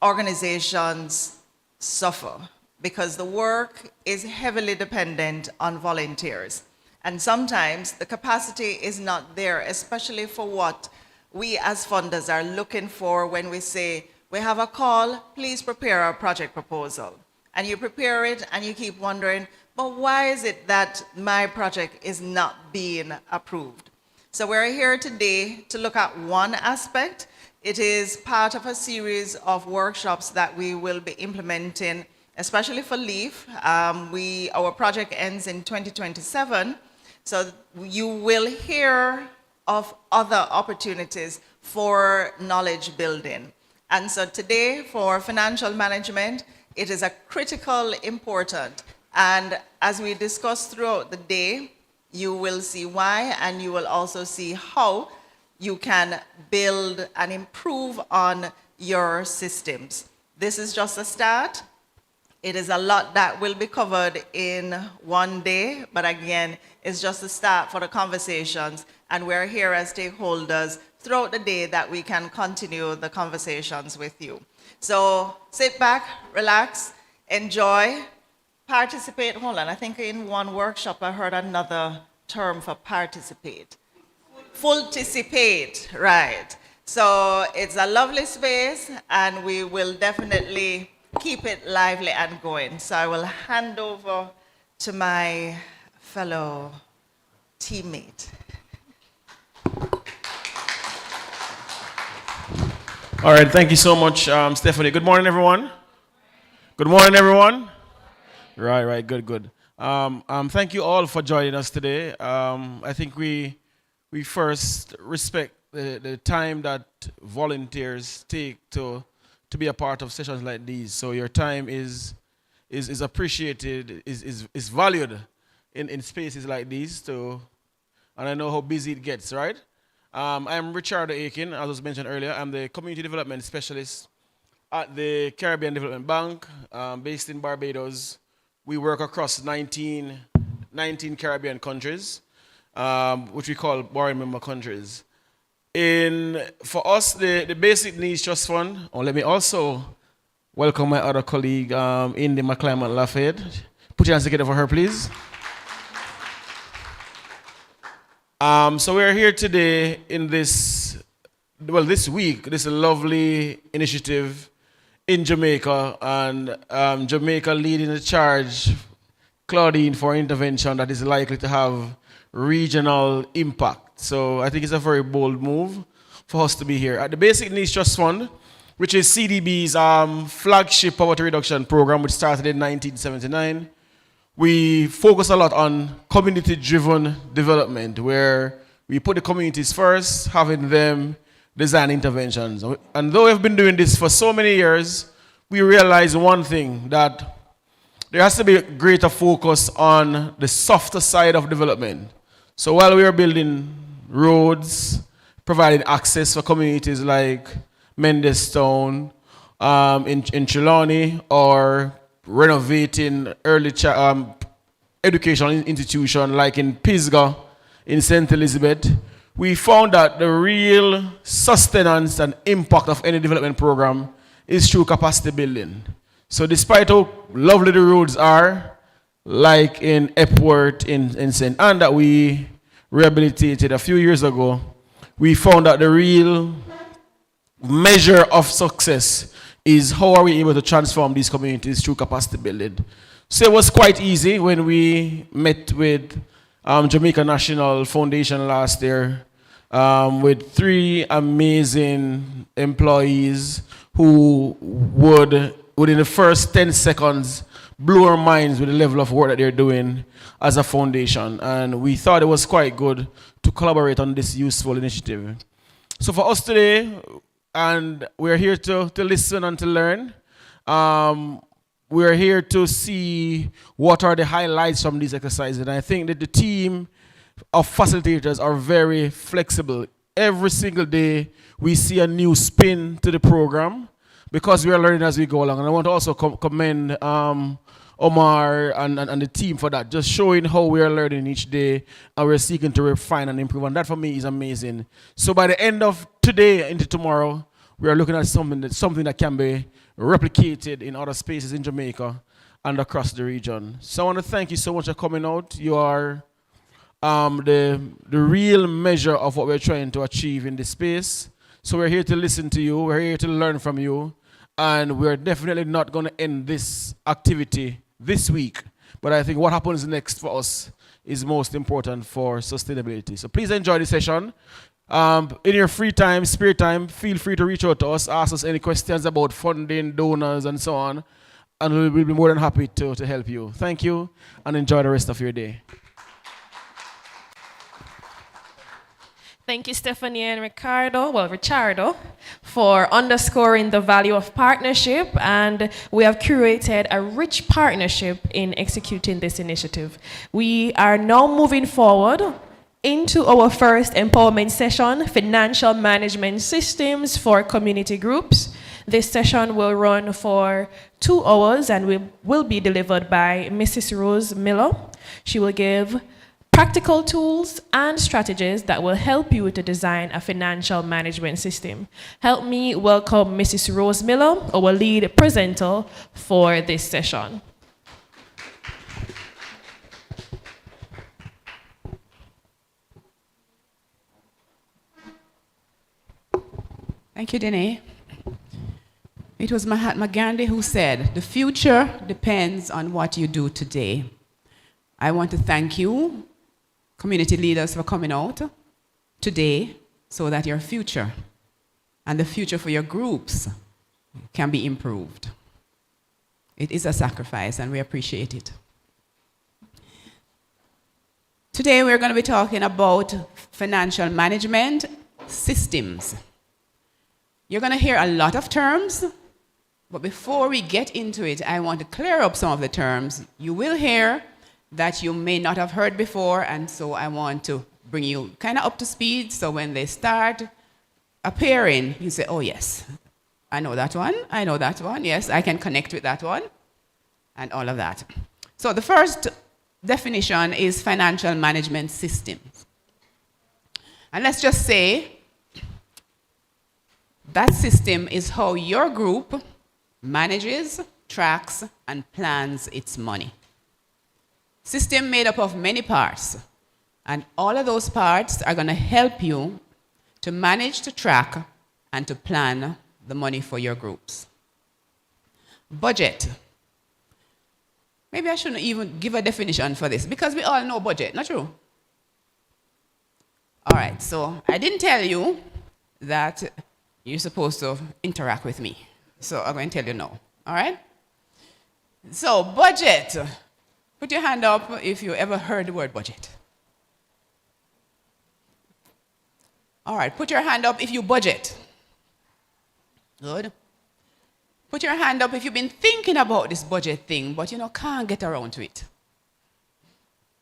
organizations suffer because the work is heavily dependent on volunteers. And sometimes the capacity is not there, especially for what we as funders are looking for when we say, we have a call, please prepare a project proposal. And you prepare it and you keep wondering, but why is it that my project is not being approved? So we're here today to look at one aspect. It is part of a series of workshops that we will be implementing, especially for LEAF. Our project ends in 2027, so you will hear of other opportunities for knowledge building. And so today, for financial management, it is a critical important. And as we discuss throughout the day, you will see why, and you will also see how you can build and improve on your systems. This is just a start. It is a lot that will be covered in one day, but again, it's just a start for the conversations, and we're here as stakeholders throughout the day that we can continue the conversations with you. So sit back, relax, enjoy, participate. Hold on, I think in one workshop I heard another term for participate. Fulticipate, right. So it's a lovely space, and we will definitely keep it lively and going. So I will hand over to my fellow teammate. All right, thank you so much, Stephanie. Good morning, everyone. Good morning, everyone. Right, good. Thank you all for joining us today. I think we first respect the time that volunteers take to be a part of sessions like these. So your time is appreciated, is valued in spaces like these. And I know how busy it gets, right? I'm Richardo Aiken, as was mentioned earlier. I'm the Community Development Specialist at the Caribbean Development Bank, based in Barbados, We work across 19 Caribbean countries, which we call borrowing member countries. For us, the Basic Needs Trust Fund, let me also welcome my other colleague, Indy McClymont Lafayette. Put your hands together for her, please. So we're here today in this week, this lovely initiative in Jamaica, and Jamaica leading the charge, Claudine, for intervention that is likely to have regional impact. So I think it's a very bold move for us to be here. At the Basic Needs Trust Fund, which is CDB's flagship poverty reduction program, which started in 1979, we focus a lot on community-driven development, where we put the communities first, having them design interventions. And though we've been doing this for so many years, we realize one thing, that there has to be a greater focus on the softer side of development. So while we are building roads, providing access for communities like Mendestown in Trelawney, or renovating early educational institution like in Pisgah in St. Elizabeth, we found that the real sustenance and impact of any development program is through capacity building. So despite how lovely the roads are, like in Epworth in St. Anne that we rehabilitated a few years ago, we found that the real measure of success is how are we able to transform these communities through capacity building. So it was quite easy when we met with Jamaica National Foundation last year, with 3 amazing employees who would, within the first 10 seconds, blew our minds with the level of work that they're doing as a foundation. And we thought it was quite good to collaborate on this useful initiative. So for us today, and we're here to listen and to learn. We're here to see what are the highlights from these exercises. And I think that the team of facilitators are very flexible. Every single day, we see a new spin to the program because we are learning as we go along. And I want to also commend Omar and the team for that, just showing how we are learning each day and we're seeking to refine and improve. And that for me is amazing. So by the end of today into tomorrow, we are looking at something that can be replicated in other spaces in Jamaica and across the region. So I want to thank you so much for coming out. You are the real measure of what we're trying to achieve in this space. So we're here to listen to you. We're here to learn from you. And we're definitely not going to end this activity this week. But I think what happens next for us is most important for sustainability. So please enjoy the session. In your free time, spare time, feel free to reach out to us, ask us any questions about funding, donors, and so on. And we'll be more than happy to help you. Thank you, and enjoy the rest of your day. Thank you, Stephanie and Richardo, for underscoring the value of partnership, and we have curated a rich partnership in executing this initiative. We are now moving forward into our first empowerment session, Financial Management Systems for Community Groups. This session will run for 2 hours and will be delivered by Mrs. Rose Miller. She will give practical tools and strategies that will help you to design a financial management system. Help me welcome Mrs. Rose Miller, our lead presenter for this session. Thank you, Dene. It was Mahatma Gandhi who said, "The future depends on what you do today." I want to thank you, community leaders, for coming out today so that your future and the future for your groups can be improved. It is a sacrifice and we appreciate it. Today we're going to be talking about financial management systems. You're going to hear a lot of terms, but before we get into it, I want to clear up some of the terms. You will hear that you may not have heard before, and so I want to bring you kind of up to speed, so when they start appearing, you say, oh yes, I know that one, yes, I can connect with that one, and all of that. So the first definition is financial management systems. And let's just say that system is how your group manages, tracks, and plans its money. System made up of many parts, and all of those parts are going to help you to manage, to track, and to plan the money for your groups. Budget. Maybe I shouldn't even give a definition for this, because we all know budget, not true? All right, so I didn't tell you that you're supposed to interact with me. So I'm going to tell you no, all right? So budget. Put your hand up if you ever heard the word budget. All right, put your hand up if you budget. Good. Put your hand up if you've been thinking about this budget thing, but can't get around to it.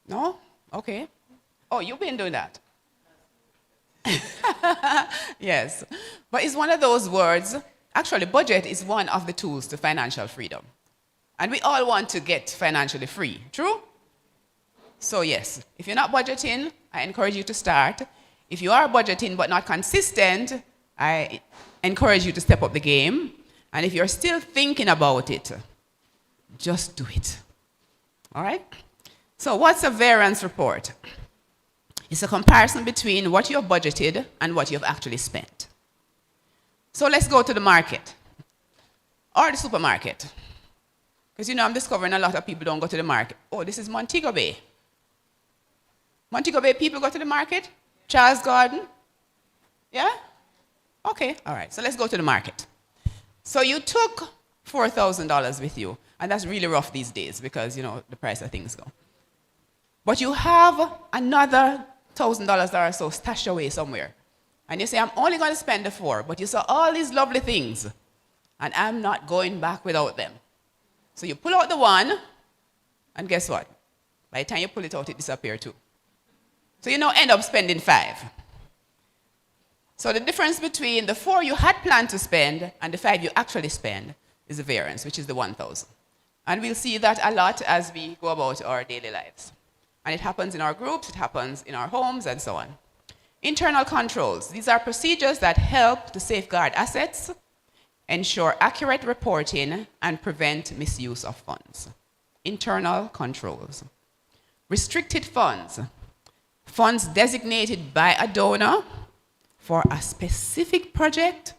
No? Okay. Oh, you've been doing that. Yes. But it's one of those words. Actually, budget is one of the tools to financial freedom. And we all want to get financially free. True? So yes, if you're not budgeting, I encourage you to start. If you are budgeting but not consistent, I encourage you to step up the game. And if you're still thinking about it, just do it. All right? So what's a variance report? It's a comparison between what you have budgeted and what you have actually spent. So let's go to the market or the supermarket. Because I'm discovering a lot of people don't go to the market. Oh, this is Montego Bay. Montego Bay people go to the market? Charles Garden? Yeah? Okay, all right. So let's go to the market. So you took $4,000 with you, and that's really rough these days because, the price of things go. But you have another $1,000 or so stashed away somewhere. And you say, I'm only going to spend the $4,000, but you saw all these lovely things, and I'm not going back without them. So you pull out the one, and guess what? By the time you pull it out, it disappears too. So you now end up spending $5,000. So the difference between the $4,000 you had planned to spend and the $5,000 you actually spend is the variance, which is the $1,000. And we'll see that a lot as we go about our daily lives. And it happens in our groups, it happens in our homes, and so on. Internal controls. These are procedures that help to safeguard assets, ensure accurate reporting, and prevent misuse of funds. Internal controls. Restricted funds. Funds designated by a donor for a specific project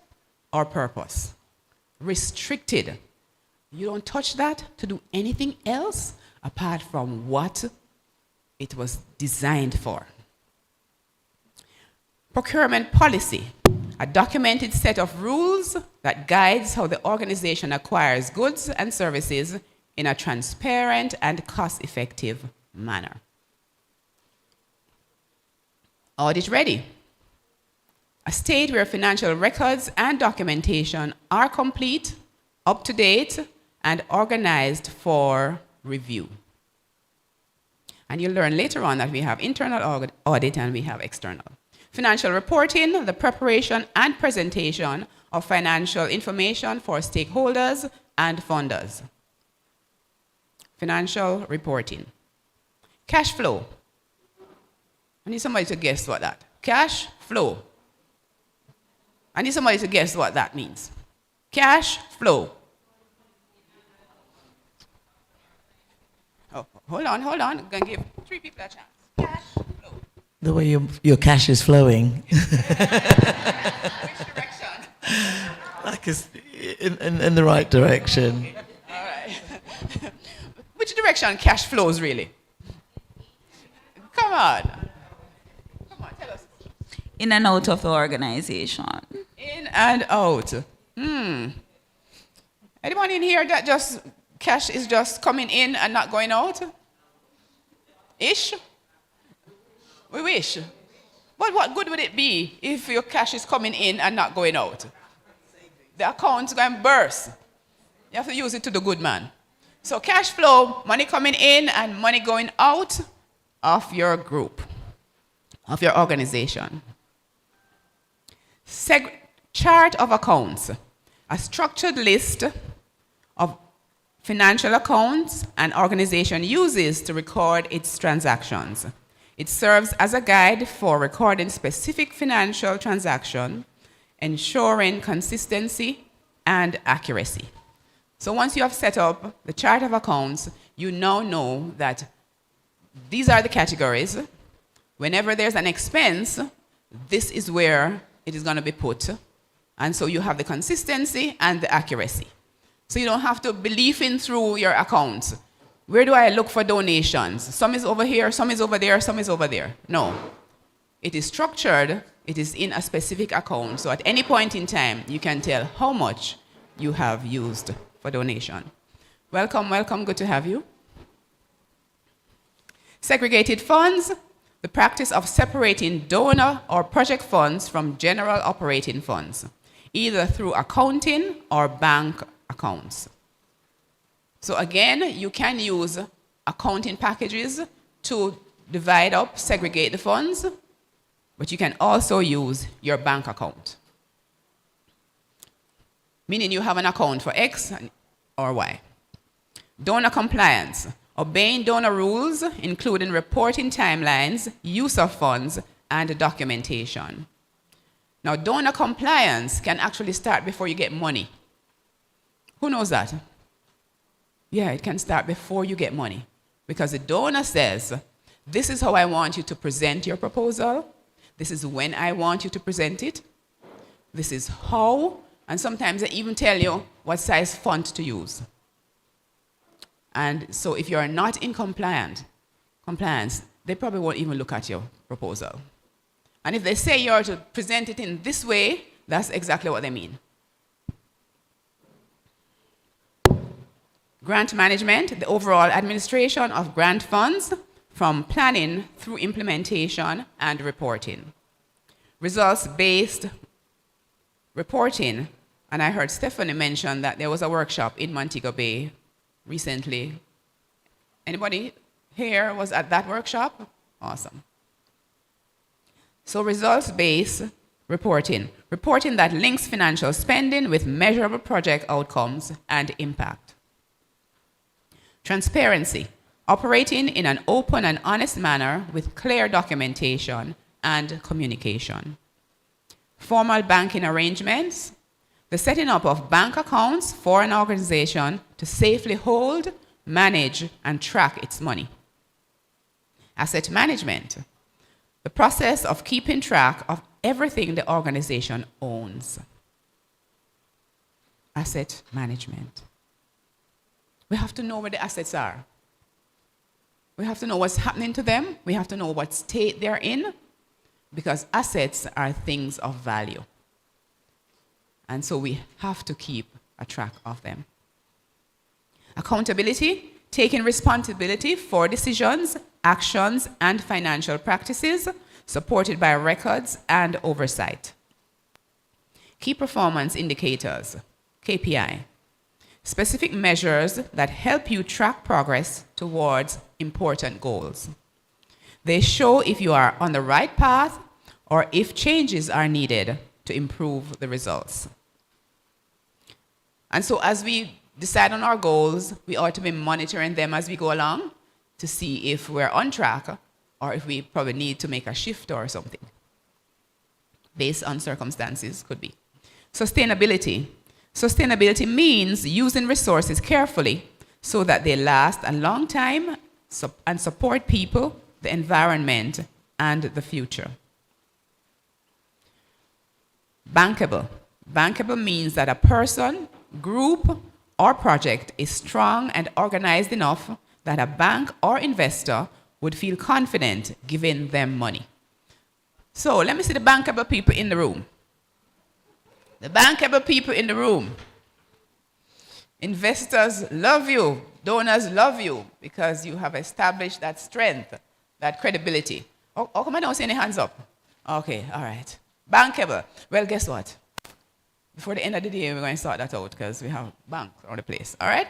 or purpose. Restricted. You don't touch that to do anything else apart from what it was designed for. Procurement policy. A documented set of rules that guides how the organization acquires goods and services in a transparent and cost-effective manner. Audit ready. A state where financial records and documentation are complete, up to date, and organized for review. And you'll learn later on that we have internal audit and we have external. Financial reporting, the preparation and presentation of financial information for stakeholders and funders. Financial reporting. Cash flow. I need somebody to guess what that. Cash flow. I need somebody to guess what that means. Cash flow. Oh, hold on. I'm going to give 3 people a chance. Cash flow. The way your cash is flowing. Which direction? Like it's in the right direction. Okay. All right. Which direction cash flows really? Come on, tell us. In and out of the organization. In and out. Anyone in here that just cash is just coming in and not going out? Ish? We wish. But what good would it be if your cash is coming in and not going out? The account's going to burst. You have to use it to the good man. So cash flow, money coming in and money going out of your group, of your organization. Chart of accounts, a structured list of financial accounts an organization uses to record its transactions. It serves as a guide for recording specific financial transactions, ensuring consistency and accuracy. So once you have set up the chart of accounts, you now know that these are the categories. Whenever there's an expense, this is where it is going to be put. And so you have the consistency and the accuracy. So you don't have to be leafing through your accounts. Where do I look for donations? Some is over here, some is over there, some is over there. No. It is structured, it is in a specific account. So at any point in time, you can tell how much you have used for donation. Welcome, welcome, good to have you. Segregated funds, the practice of separating donor or project funds from general operating funds, either through accounting or bank accounts. So again, you can use accounting packages to divide up, segregate the funds, but you can also use your bank account. Meaning you have an account for X or Y. Donor compliance, obeying donor rules, including reporting timelines, use of funds, and documentation. Now, donor compliance can actually start before you get money. Who knows that? Yeah, it can start before you get money. Because the donor says, this is how I want you to present your proposal. This is when I want you to present it. This is how. And sometimes they even tell you what size font to use. And so if you are not in compliance, they probably won't even look at your proposal. And if they say you're to present it in this way, that's exactly what they mean. Grant management, the overall administration of grant funds from planning through implementation and reporting. Results-based reporting, and I heard Stephanie mention that there was a workshop in Montego Bay recently. Anybody here was at that workshop? Awesome. So results-based reporting. Reporting that links financial spending with measurable project outcomes and impact. Transparency. Operating in an open and honest manner with clear documentation and communication. Formal banking arrangements. The setting up of bank accounts for an organization to safely hold, manage, and track its money. Asset management. The process of keeping track of everything the organization owns. Asset management. We have to know where the assets are. We have to know what's happening to them. We have to know what state they're in, because assets are things of value. And so we have to keep a track of them. Accountability, taking responsibility for decisions, actions, and financial practices, supported by records and oversight. Key performance indicators, KPI. Specific measures that help you track progress towards important goals. They show if you are on the right path or if changes are needed to improve the results. And so as we decide on our goals, we ought to be monitoring them as we go along to see if we're on track or if we probably need to make a shift or something. Based on circumstances, could be. Sustainability. Sustainability means using resources carefully so that they last a long time and support people, the environment, and the future. Bankable. Bankable means that a person, group, or project is strong and organized enough that a bank or investor would feel confident giving them money. So let me see the bankable people in the room. The bankable people in the room. Investors love you. Donors love you because you have established that strength, that credibility. Oh, come on, I don't see any hands up. Okay, all right. Bankable. Well, guess what? Before the end of the day, we're going to sort that out because we have banks around the place. All right?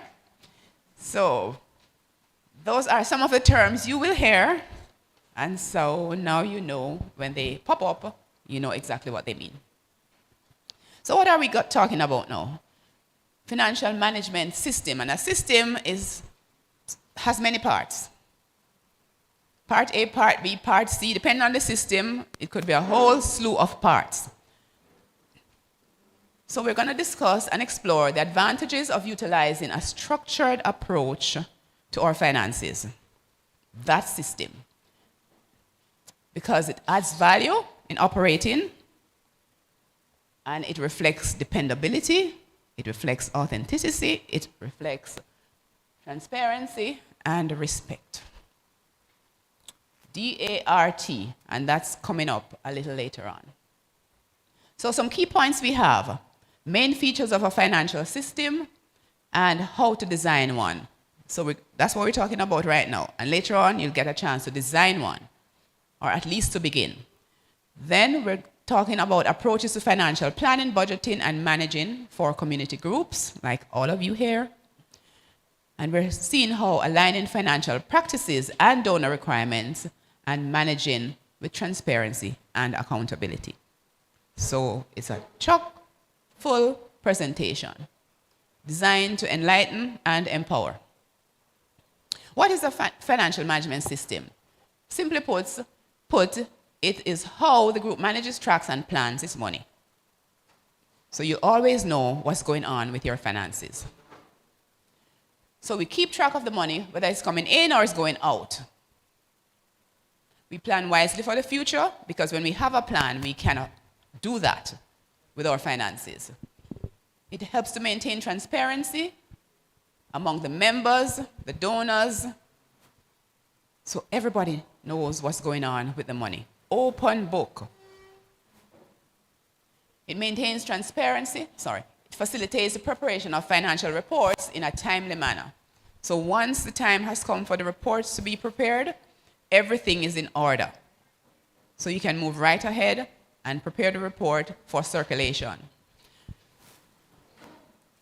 So those are some of the terms you will hear. And so now you know when they pop up, you know exactly what they mean. So what are we talking about now? financial management system. And a system has many parts. Part A, Part B, Part C, depending on the system, it could be a whole slew of parts. So we're going to discuss and explore the advantages of utilizing a structured approach to our finances, that system, because it adds value in operating, and it reflects dependability, it reflects authenticity, it reflects transparency and respect. D-A-R-T, and that's coming up a little later on. So some key points we have: main features of a financial system and how to design one. So that's what we're talking about right now. And later on, you'll get a chance to design one, or at least to begin. Then we're talking about approaches to financial planning, budgeting, and managing for community groups, like all of you here. And we're seeing how aligning financial practices and donor requirements and managing with transparency and accountability. So it's a chock-full presentation designed to enlighten and empower. What is a financial management system? Simply put, it is how the group manages, tracks, and plans its money. So you always know what's going on with your finances. So we keep track of the money, whether it's coming in or it's going out. We plan wisely for the future, because when we have a plan, we cannot do that with our finances. It helps to maintain transparency among the members, the donors, so everybody knows what's going on with the money. Open book. It maintains transparency, it facilitates the preparation of financial reports in a timely manner. So once the time has come for the reports to be prepared, everything is in order. So you can move right ahead and prepare the report for circulation.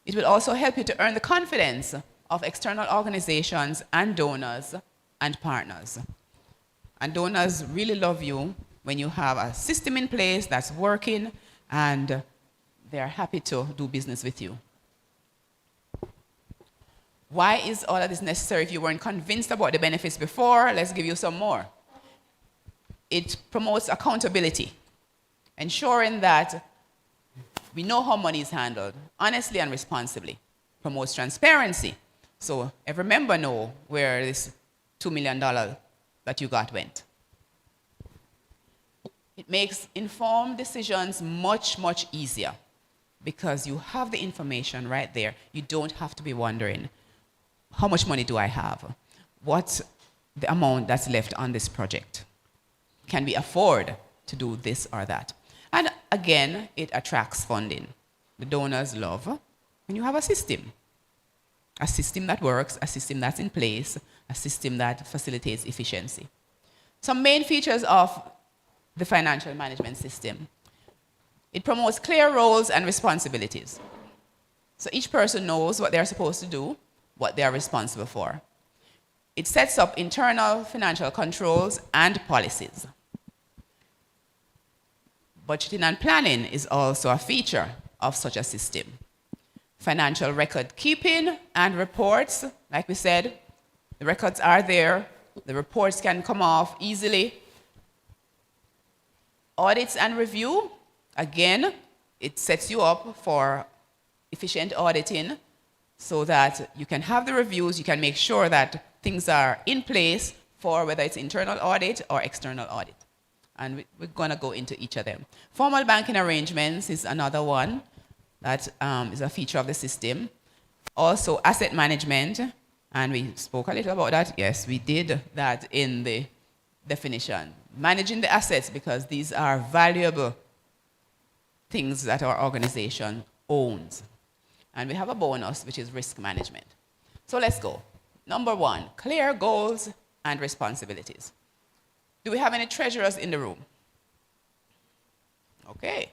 It will also help you to earn the confidence of external organizations and donors and partners. And donors really love you when you have a system in place that's working and they're happy to do business with you. Why is all of this necessary? If you weren't convinced about the benefits before, let's give you some more. It promotes accountability, ensuring that we know how money is handled honestly and responsibly. Promotes transparency, so every member knows where this $2 million that you got went. It makes informed decisions much, much easier because you have the information right there. You don't have to be wondering, how much money do I have? What's the amount that's left on this project? Can we afford to do this or that? And again, it attracts funding. The donors love when you have a system that works, a system that's in place, a system that facilitates efficiency. Some main features of the financial management system. It promotes clear roles and responsibilities. So each person knows what they're supposed to do, what they're responsible for. It sets up internal financial controls and policies. Budgeting and planning is also a feature of such a system. Financial record keeping and reports, like we said, the records are there, the reports can come off easily. Audits and review, again, it sets you up for efficient auditing so that you can have the reviews, you can make sure that things are in place for whether it's internal audit or external audit. And we're going to go into each of them. Formal banking arrangements is another one that is a feature of the system. Also, asset management, and we spoke a little about that. Yes, we did that in the definition. Managing the assets, because these are valuable things that our organization owns. And we have a bonus, which is risk management. So let's go. Number one, clear goals and responsibilities. Do we have any treasurers in the room? Okay.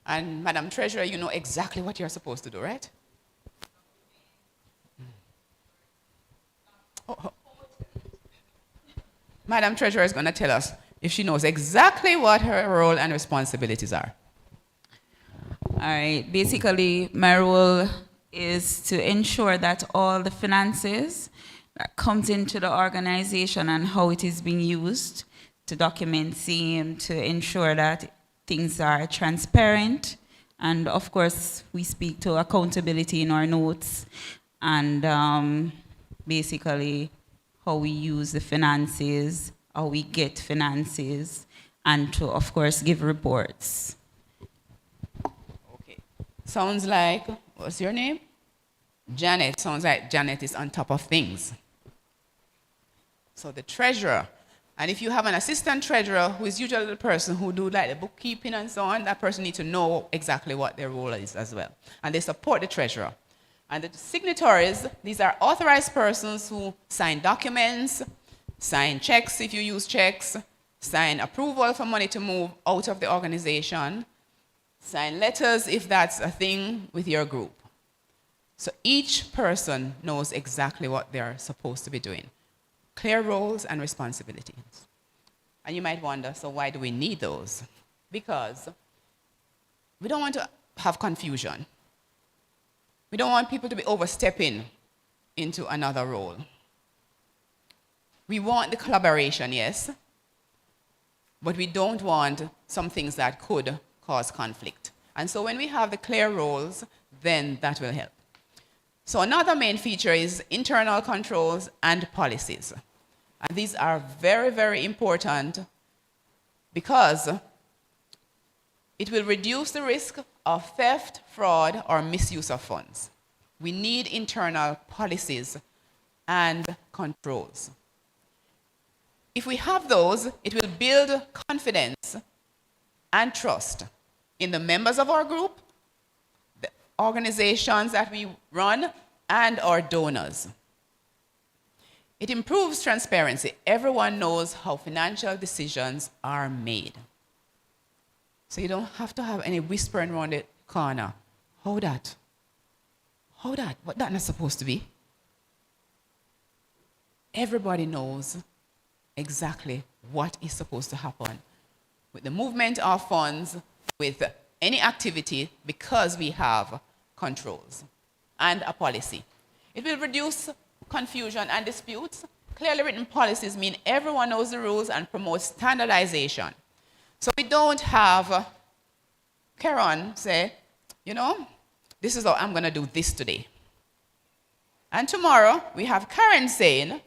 And Madam Treasurer, you know exactly what you're supposed to do, right? Oh. Madam Treasurer is going to tell us if she knows exactly what her role and responsibilities are. All right. Basically, my role is to ensure that all the finances that comes into the organization and how it is being used, to document same, to ensure that things are transparent. And of course, we speak to accountability in our notes and basically how we use the finances, how we get finances, and to, of course, give reports. Okay. Sounds like, what's your name? Janet. Sounds like Janet is on top of things. So the treasurer. And if you have an assistant treasurer who is usually the person who do like the bookkeeping and so on, that person needs to know exactly what their role is as well. And they support the treasurer. And the signatories, these are authorized persons who sign documents, sign checks if you use checks, sign approval for money to move out of the organization, sign letters if that's a thing with your group. So each person knows exactly what they're supposed to be doing. Clear roles and responsibilities. And you might wonder, so why do we need those? Because we don't want to have confusion. We don't want people to be overstepping into another role. We want the collaboration, yes, but we don't want some things that could cause conflict. And so when we have the clear roles, then that will help. So another main feature is internal controls and policies. And these are very, very important because it will reduce the risk of theft, fraud, or misuse of funds. We need internal policies and controls. If we have those, it will build confidence and trust in the members of our group, the organizations that we run, and our donors. It improves transparency. Everyone knows how financial decisions are made. So you don't have to have any whispering around the corner. How that? How that? What that not supposed to be? Everybody knows exactly what is supposed to happen with the movement of funds, with any activity, because we have controls and a policy. It will reduce confusion and disputes. Clearly written policies mean everyone knows the rules and promotes standardization. So we don't have Karen say, you know, this is how I'm going to do this today. And tomorrow we have Karen saying,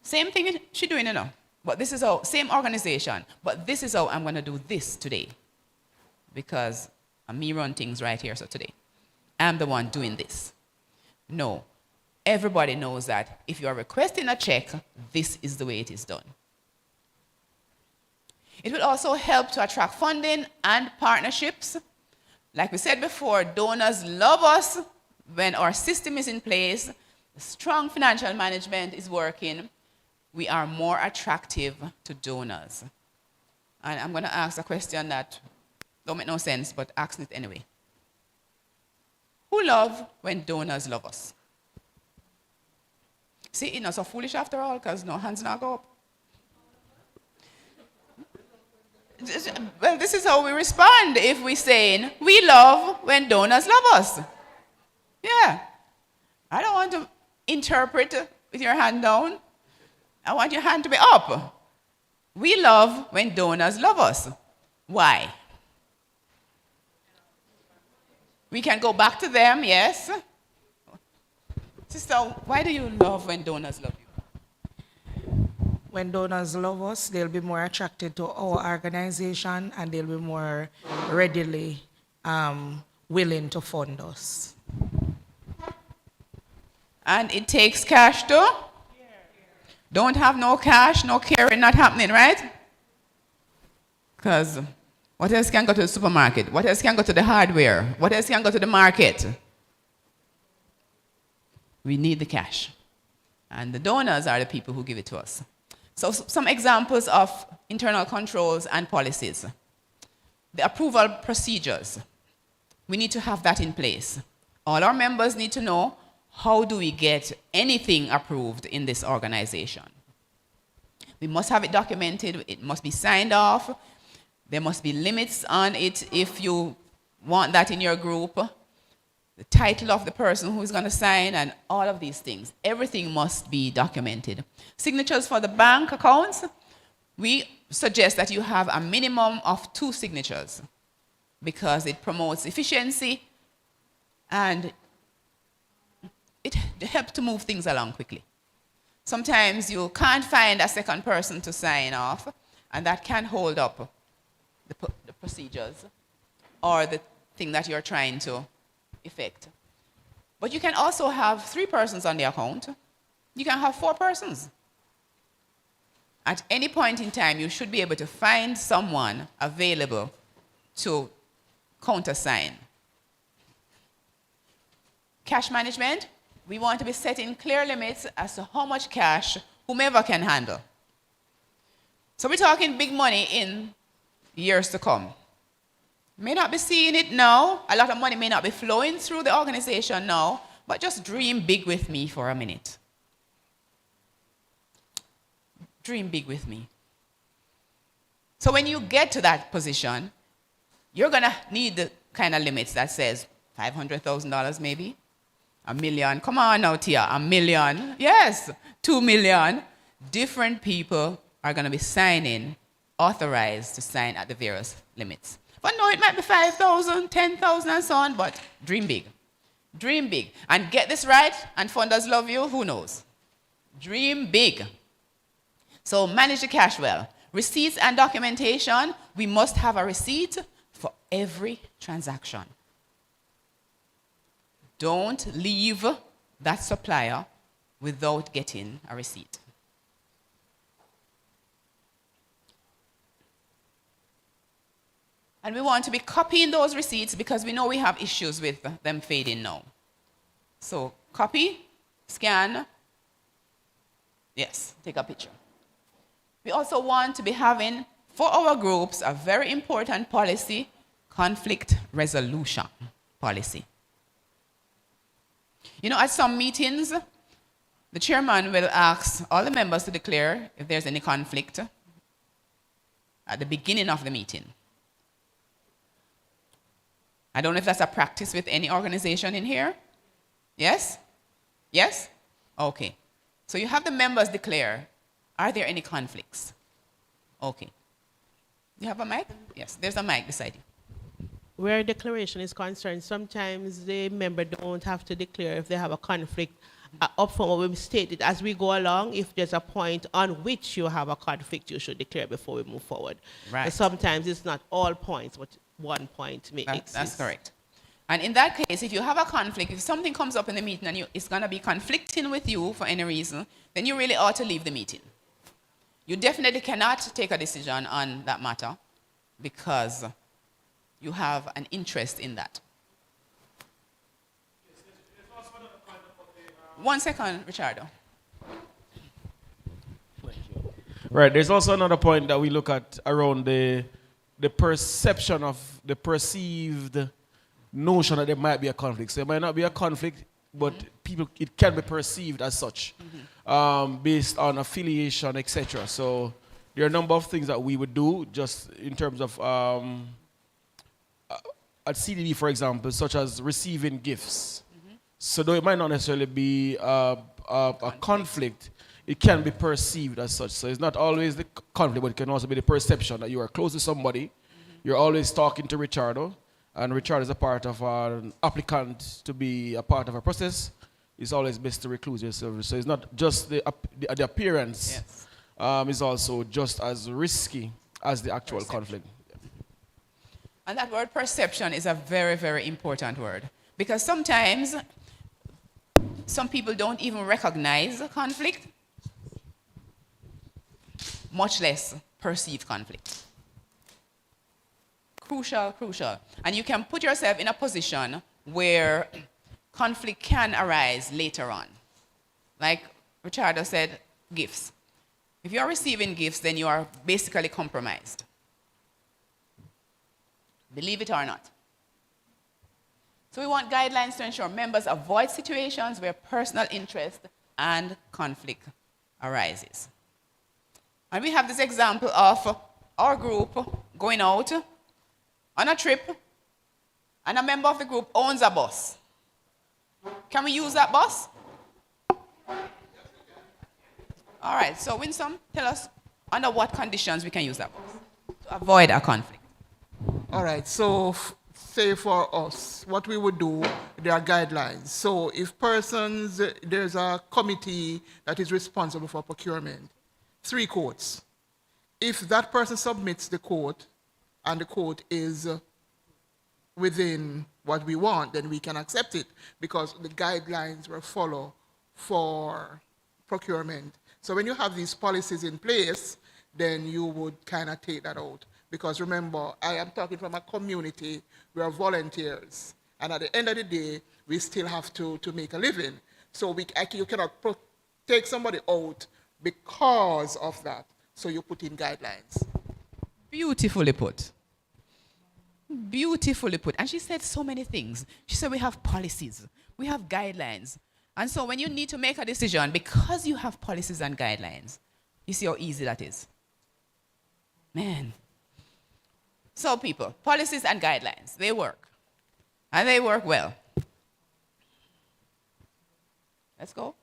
same thing she's doing, you know, but this is how, same organization, but this is how I'm going to do this today. Because me run things right here, so today. I'm the one doing this. No. Everybody knows that if you are requesting a check, this is the way it is done. It will also help to attract funding and partnerships. Like we said before, donors love us when our system is in place, strong financial management is working, we are more attractive to donors. And I'm going to ask a question that don't make no sense, but ask it anyway. Who love when donors love us? See, it's not so foolish after all, because no hands not go up. Well, this is how we respond if we're saying, we love when donors love us. Yeah. I don't want to interpret with your hand down. I want your hand to be up. We love when donors love us. Why? We can go back to them, yes. Sister, why do you love when donors love you? When donors love us, they'll be more attracted to our organization and they'll be more readily willing to fund us. And it takes cash too? Don't have no cash, no caring, not happening, right? Because what else can go to the supermarket? What else can go to the hardware? What else can go to the market? We need the cash. And the donors are the people who give it to us. So some examples of internal controls and policies. The approval procedures. We need to have that in place. All our members need to know, how do we get anything approved in this organization? We must have it documented. It must be signed off. There must be limits on it if you want that in your group. the title of the person who is going to sign, and all of these things. Everything must be documented. Signatures for the bank accounts, we suggest that you have a minimum of 2 signatures because it promotes efficiency and it helps to move things along quickly. Sometimes you can't find a second person to sign off, and that can hold up the procedures or the thing that you're trying to effect. But you can also have 3 persons on the account. You can have 4 persons. At any point in time, you should be able to find someone available to countersign. Cash management, we want to be setting clear limits as to how much cash whomever can handle. So we're talking big money in years to come. May not be seeing it now. A lot of money may not be flowing through the organization now, but just dream big with me for a minute. Dream big with me. So when you get to that position, you're going to need the kind of limits that says $500,000 maybe, $1 million. Come on now, Tia, $1 million. Yes, $2 million. Different people are going to be signing, authorized to sign at the various limits. But no, it might be 5,000, 10,000 and so on, but dream big. Dream big. And get this right, and funders love you, who knows? Dream big. So manage the cash well. Receipts and documentation, we must have a receipt for every transaction. Don't leave that supplier without getting a receipt. And we want to be copying those receipts because we know we have issues with them fading now. So copy, scan, yes, take a picture. We also want to be having, for our groups, a very important policy, conflict resolution policy. You know, at some meetings, the chairman will ask all the members to declare if there's any conflict at the beginning of the meeting. I don't know if that's a practice with any organization in here. Yes? Yes? Okay. So you have the members declare, are there any conflicts? Okay. You have a mic? Yes, there's a mic beside you. Where declaration is concerned, sometimes the member don't have to declare if they have a conflict up from what we stated. As we go along, if there's a point on which you have a conflict, you should declare before we move forward. Right. But sometimes it's not all points, but one point may exist. That's correct. And in that case, if you have a conflict, if something comes up in the meeting and it's going to be conflicting with you for any reason, then you really ought to leave the meeting. You definitely cannot take a decision on that matter because you have an interest in that. 1 second, Richardo. Right, there's also another point that we look at around the perception of the perceived notion that there might be a conflict. So there might not be a conflict, but people, it can be perceived as such, based on affiliation, etc. So there are a number of things that we would do just in terms of at CDB, for example, such as receiving gifts. So though it might not necessarily be a conflict, it can be perceived as such. So it's not always the conflict, but it can also be the perception that you are close to somebody. You're always talking to Richardo, and Richardo is a part of an applicant to be a part of a process. It's always best to recluse yourself. So it's not just the appearance. Yes. It's also just as risky as the actual conflict. And that word perception is a very, very important word. Because sometimes some people don't even recognize conflict, much less perceive conflict. Crucial, crucial. And you can put yourself in a position where conflict can arise later on. Like Richardo said, gifts. If you're receiving gifts, then you are basically compromised. Believe it or not. So we want guidelines to ensure members avoid situations where personal interest and conflict arises. And we have this example of our group going out on a trip, and a member of the group owns a bus. Can we use that bus? All right, so Winsome, tell us under what conditions we can use that bus to avoid a conflict. All right, so say for us, what we would do, there are guidelines. So if there's a committee that is responsible for procurement, 3 quotes. If that person submits the quote and the quote is within what we want, then we can accept it because the guidelines were followed for procurement. So when you have these policies in place, then you would kind of take that out. Because remember, I am talking from a community, we are volunteers. And at the end of the day, we still have to make a living. So you cannot take somebody out because of that. So you put in guidelines. Beautifully put. Beautifully put. And she said so many things. She said we have policies, we have guidelines. And so when you need to make a decision, because you have policies and guidelines, you see how easy that is. Man. So people, policies and guidelines, they work. And they work well. Let's go.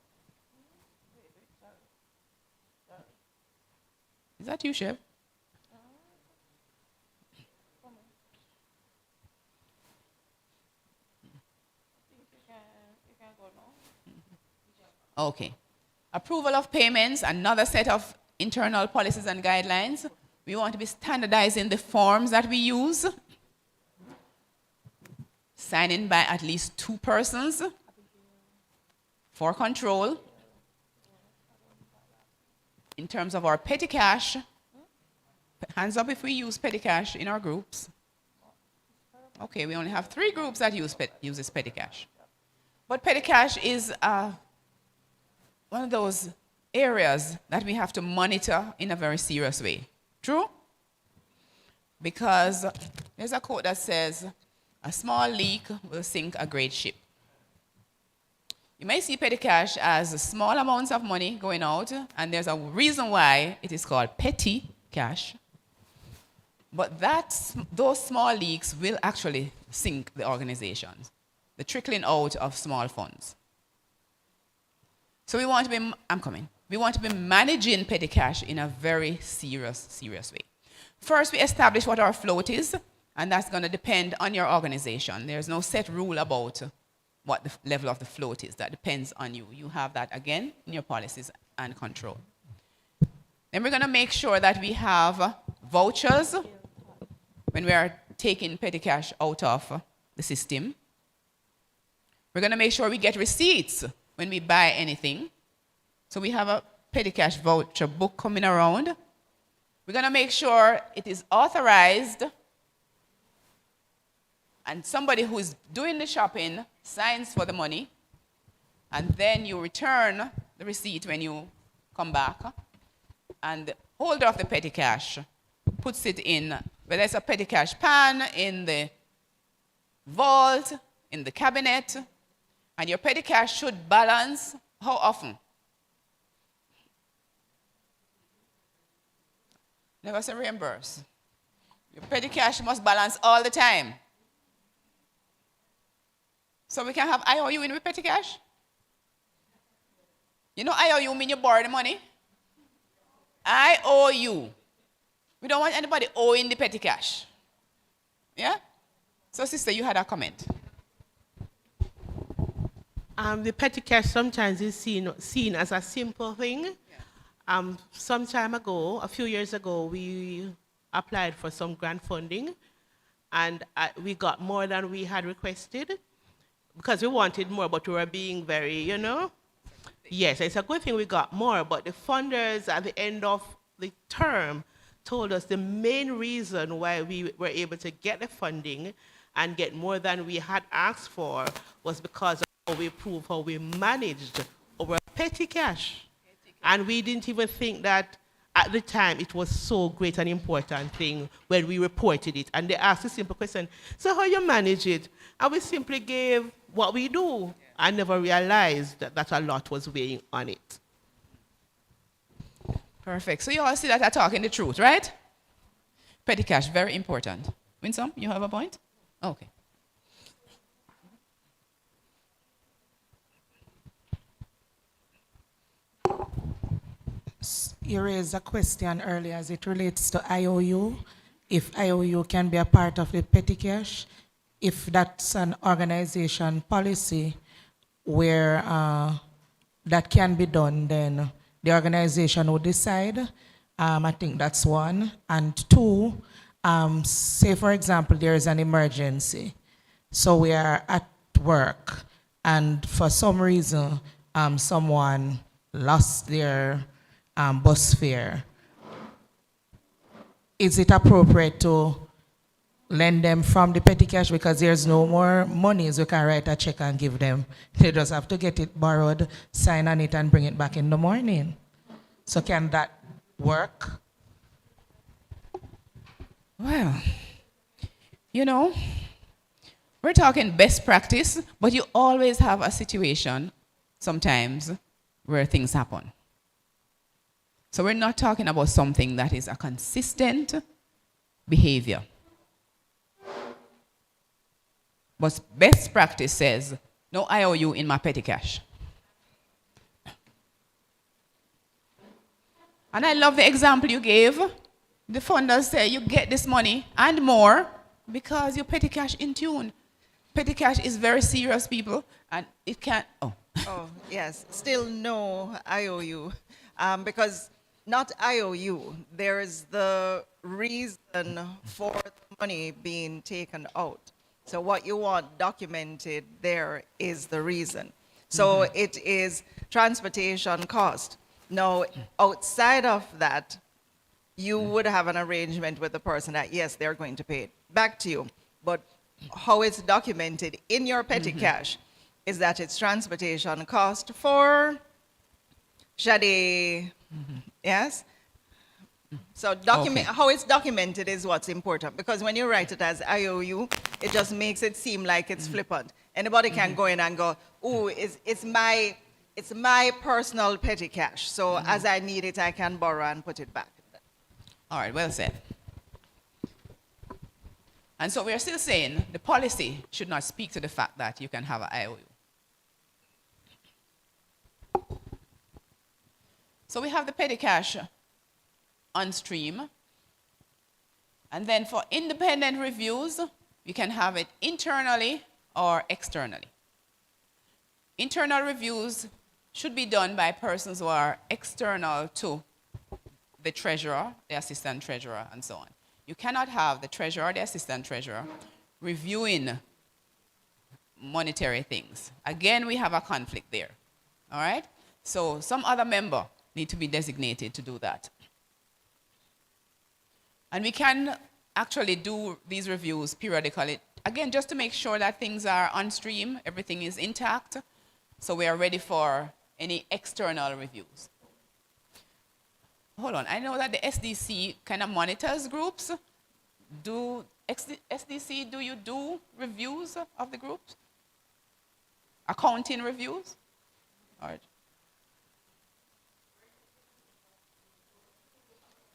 Is that you, Chef? Okay. Approval of payments, another set of internal policies and guidelines. We want to be standardizing the forms that we use. Signing by at least 2 persons for control. In terms of our petty cash, hands up if we use petty cash in our groups. Okay, we only have 3 groups that uses petty cash. But petty cash is one of those areas that we have to monitor in a very serious way. True? Because there's a quote that says, a small leak will sink a great ship. You may see petty cash as small amounts of money going out, and there's a reason why it is called petty cash. But those small leaks will actually sink the organizations, the trickling out of small funds. So we want to be, we want to be managing petty cash in a very serious way. First, we establish what our float is, and that's going to depend on your organization. There's no set rule about what the level of the float is. That depends on you. You have that, again, in your policies and control. Then we're going to make sure that we have vouchers when we are taking petty cash out of the system. We're going to make sure we get receipts when we buy anything. So we have a petty cash voucher book coming around. We're going to make sure it is authorized and somebody who is doing the shopping signs for the money, and then you return the receipt when you come back, and the holder of the petty cash puts it in, whether it's a petty cash pan, in the vault, in the cabinet, and your petty cash should balance how often? Never say reimburse. Your petty cash must balance all the time. So we can have IOU in with petty cash? You know IOU mean you borrow the money? IOU. We don't want anybody owing the petty cash. Yeah? So sister, you had a comment. The petty cash sometimes is seen as a simple thing. Some time ago, a few years ago, we applied for some grant funding, and we got more than we had requested because we wanted more, but we were being very, Yes, it's a good thing we got more, but the funders at the end of the term told us the main reason why we were able to get the funding and get more than we had asked for was because of how we proved how we managed our petty cash. And we didn't even think that at the time it was so great an important thing when we reported it. And they asked a simple question, so how you manage it? And we simply gave what we do. I never realized that a lot was weighing on it. Perfect. So you all see that I'm talking the truth, right? Petty cash, very important. Winsome, you have a point? Okay. you raised a question earlier as it relates to IOU. If IOU can be a part of the petty cash, if that's an organization policy where that can be done, then the organization will decide. I think that's one. And two, say for example, there is an emergency. So we are at work and for some reason, someone lost their bus fare. Is it appropriate to lend them from the petty cash because there's no more money, so you can write a check and give them? They just have to get it borrowed, sign on it, and bring it back in the morning. So can that work? Well, you know, we're talking best practice, but you always have a situation sometimes where things happen. So we're not talking about something that is a consistent behavior. But best practice says, no IOU in my petty cash. And I love the example you gave. The funders say you get this money and more because your petty cash in tune. Petty cash is very serious, people, and it can't, Oh, yes, still no IOU, because not IOU, there is the reason for the money being taken out. So what you want documented there is the reason. So it is transportation cost. Now, outside of that, you would have an arrangement with the person that, yes, they're going to pay it back to you. But how it's documented in your petty cash is that it's transportation cost for Shadi, yes? So how it's documented is what's important, because when you write it as IOU, it just makes it seem like it's flippant. Anybody can go in and go, "Ooh, it's my personal petty cash, so as I need it, I can borrow and put it back." All right, well said. And so we are still saying the policy should not speak to the fact that you can have an IOU. So we have the petty cash on stream. And then for independent reviews, you can have it internally or externally. Internal reviews should be done by persons who are external to the treasurer, the assistant treasurer, and so on. You cannot have the treasurer or the assistant treasurer reviewing monetary things. Again, we have a conflict there. All right? So some other member need to be designated to do that. And we can actually do these reviews periodically, again, just to make sure that things are on stream, everything is intact, so we are ready for any external reviews. Hold on, I know that the SDC kind of monitors groups. SDC, do you do reviews of the groups? Accounting reviews? All right.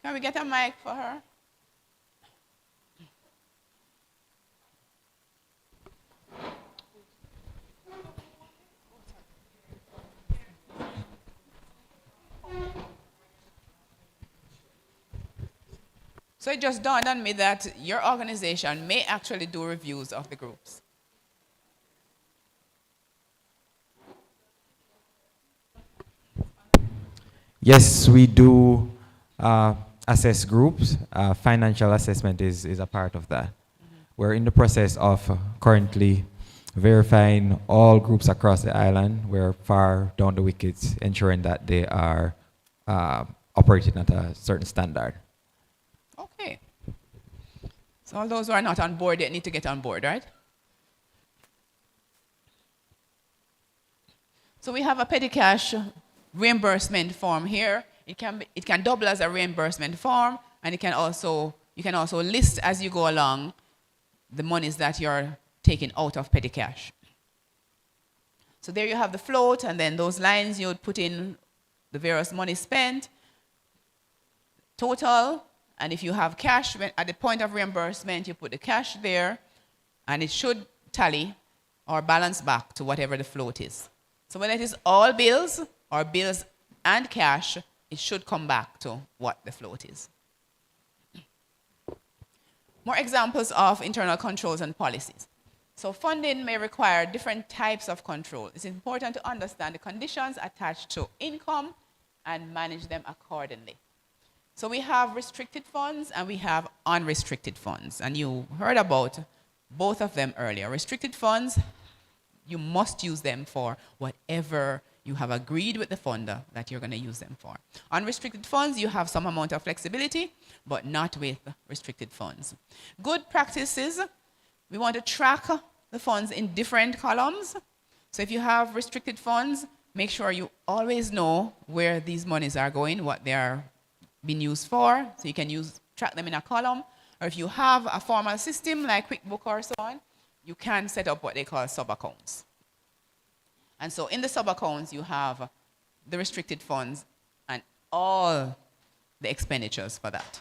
Can we get a mic for her? So it just dawned on me that your organization may actually do reviews of the groups. Yes, we do assess groups. Financial assessment is a part of that. We're in the process of currently verifying all groups across the island. We're far down the wickets, ensuring that they are operating at a certain standard. Okay. So all those who are not on board yet need to get on board, right? So we have a petty cash reimbursement form here. It can double as a reimbursement form, and you can also list as you go along the monies that you're taking out of petty cash. So there you have the float, and then those lines you would put in the various money spent, total, and if you have cash at the point of reimbursement, you put the cash there, and it should tally or balance back to whatever the float is. So whether it is all bills or bills and cash, it should come back to what the float is. More examples of internal controls and policies. So funding may require different types of control. It's important to understand the conditions attached to income and manage them accordingly. So we have restricted funds and we have unrestricted funds. And you heard about both of them earlier. Restricted funds, you must use them for whatever you have agreed with the funder that you're going to use them for. Unrestricted funds, you have some amount of flexibility, but not with restricted funds. Good practices, we want to track the funds in different columns. So if you have restricted funds, make sure you always know where these monies are going, what they are being used for, so you can track them in a column. Or if you have a formal system like QuickBook or so on, you can set up what they call sub-accounts. And so in the sub-accounts, you have the restricted funds and all the expenditures for that.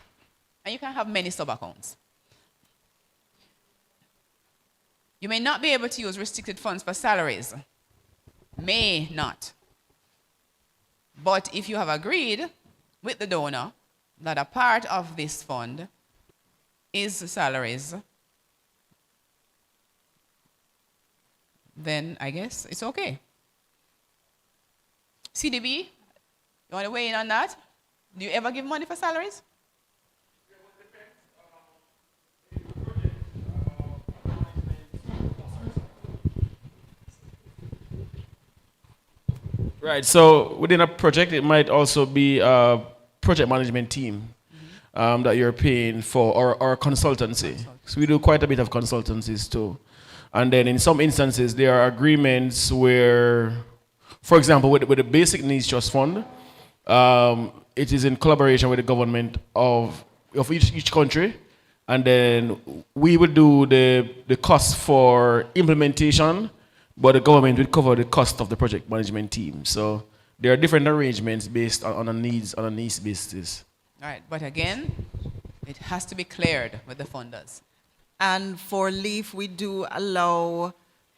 And you can have many sub-accounts. You may not be able to use restricted funds for salaries. May not. But if you have agreed with the donor that a part of this fund is salaries, then I guess it's okay. CDB, you want to weigh in on that? Do you ever give money for salaries? Right, so within a project, it might also be a project management team that you're paying for, or consultancy. So we do quite a bit of consultancies too. And then in some instances, there are agreements where, for example, with the Basic Needs Trust Fund, it is in collaboration with the government of each country. And then we would do the cost for implementation, but the government would cover the cost of the project management team. So there are different arrangements based on a needs basis. All right, but again, it has to be cleared with the funders. And for LEAF, we do allow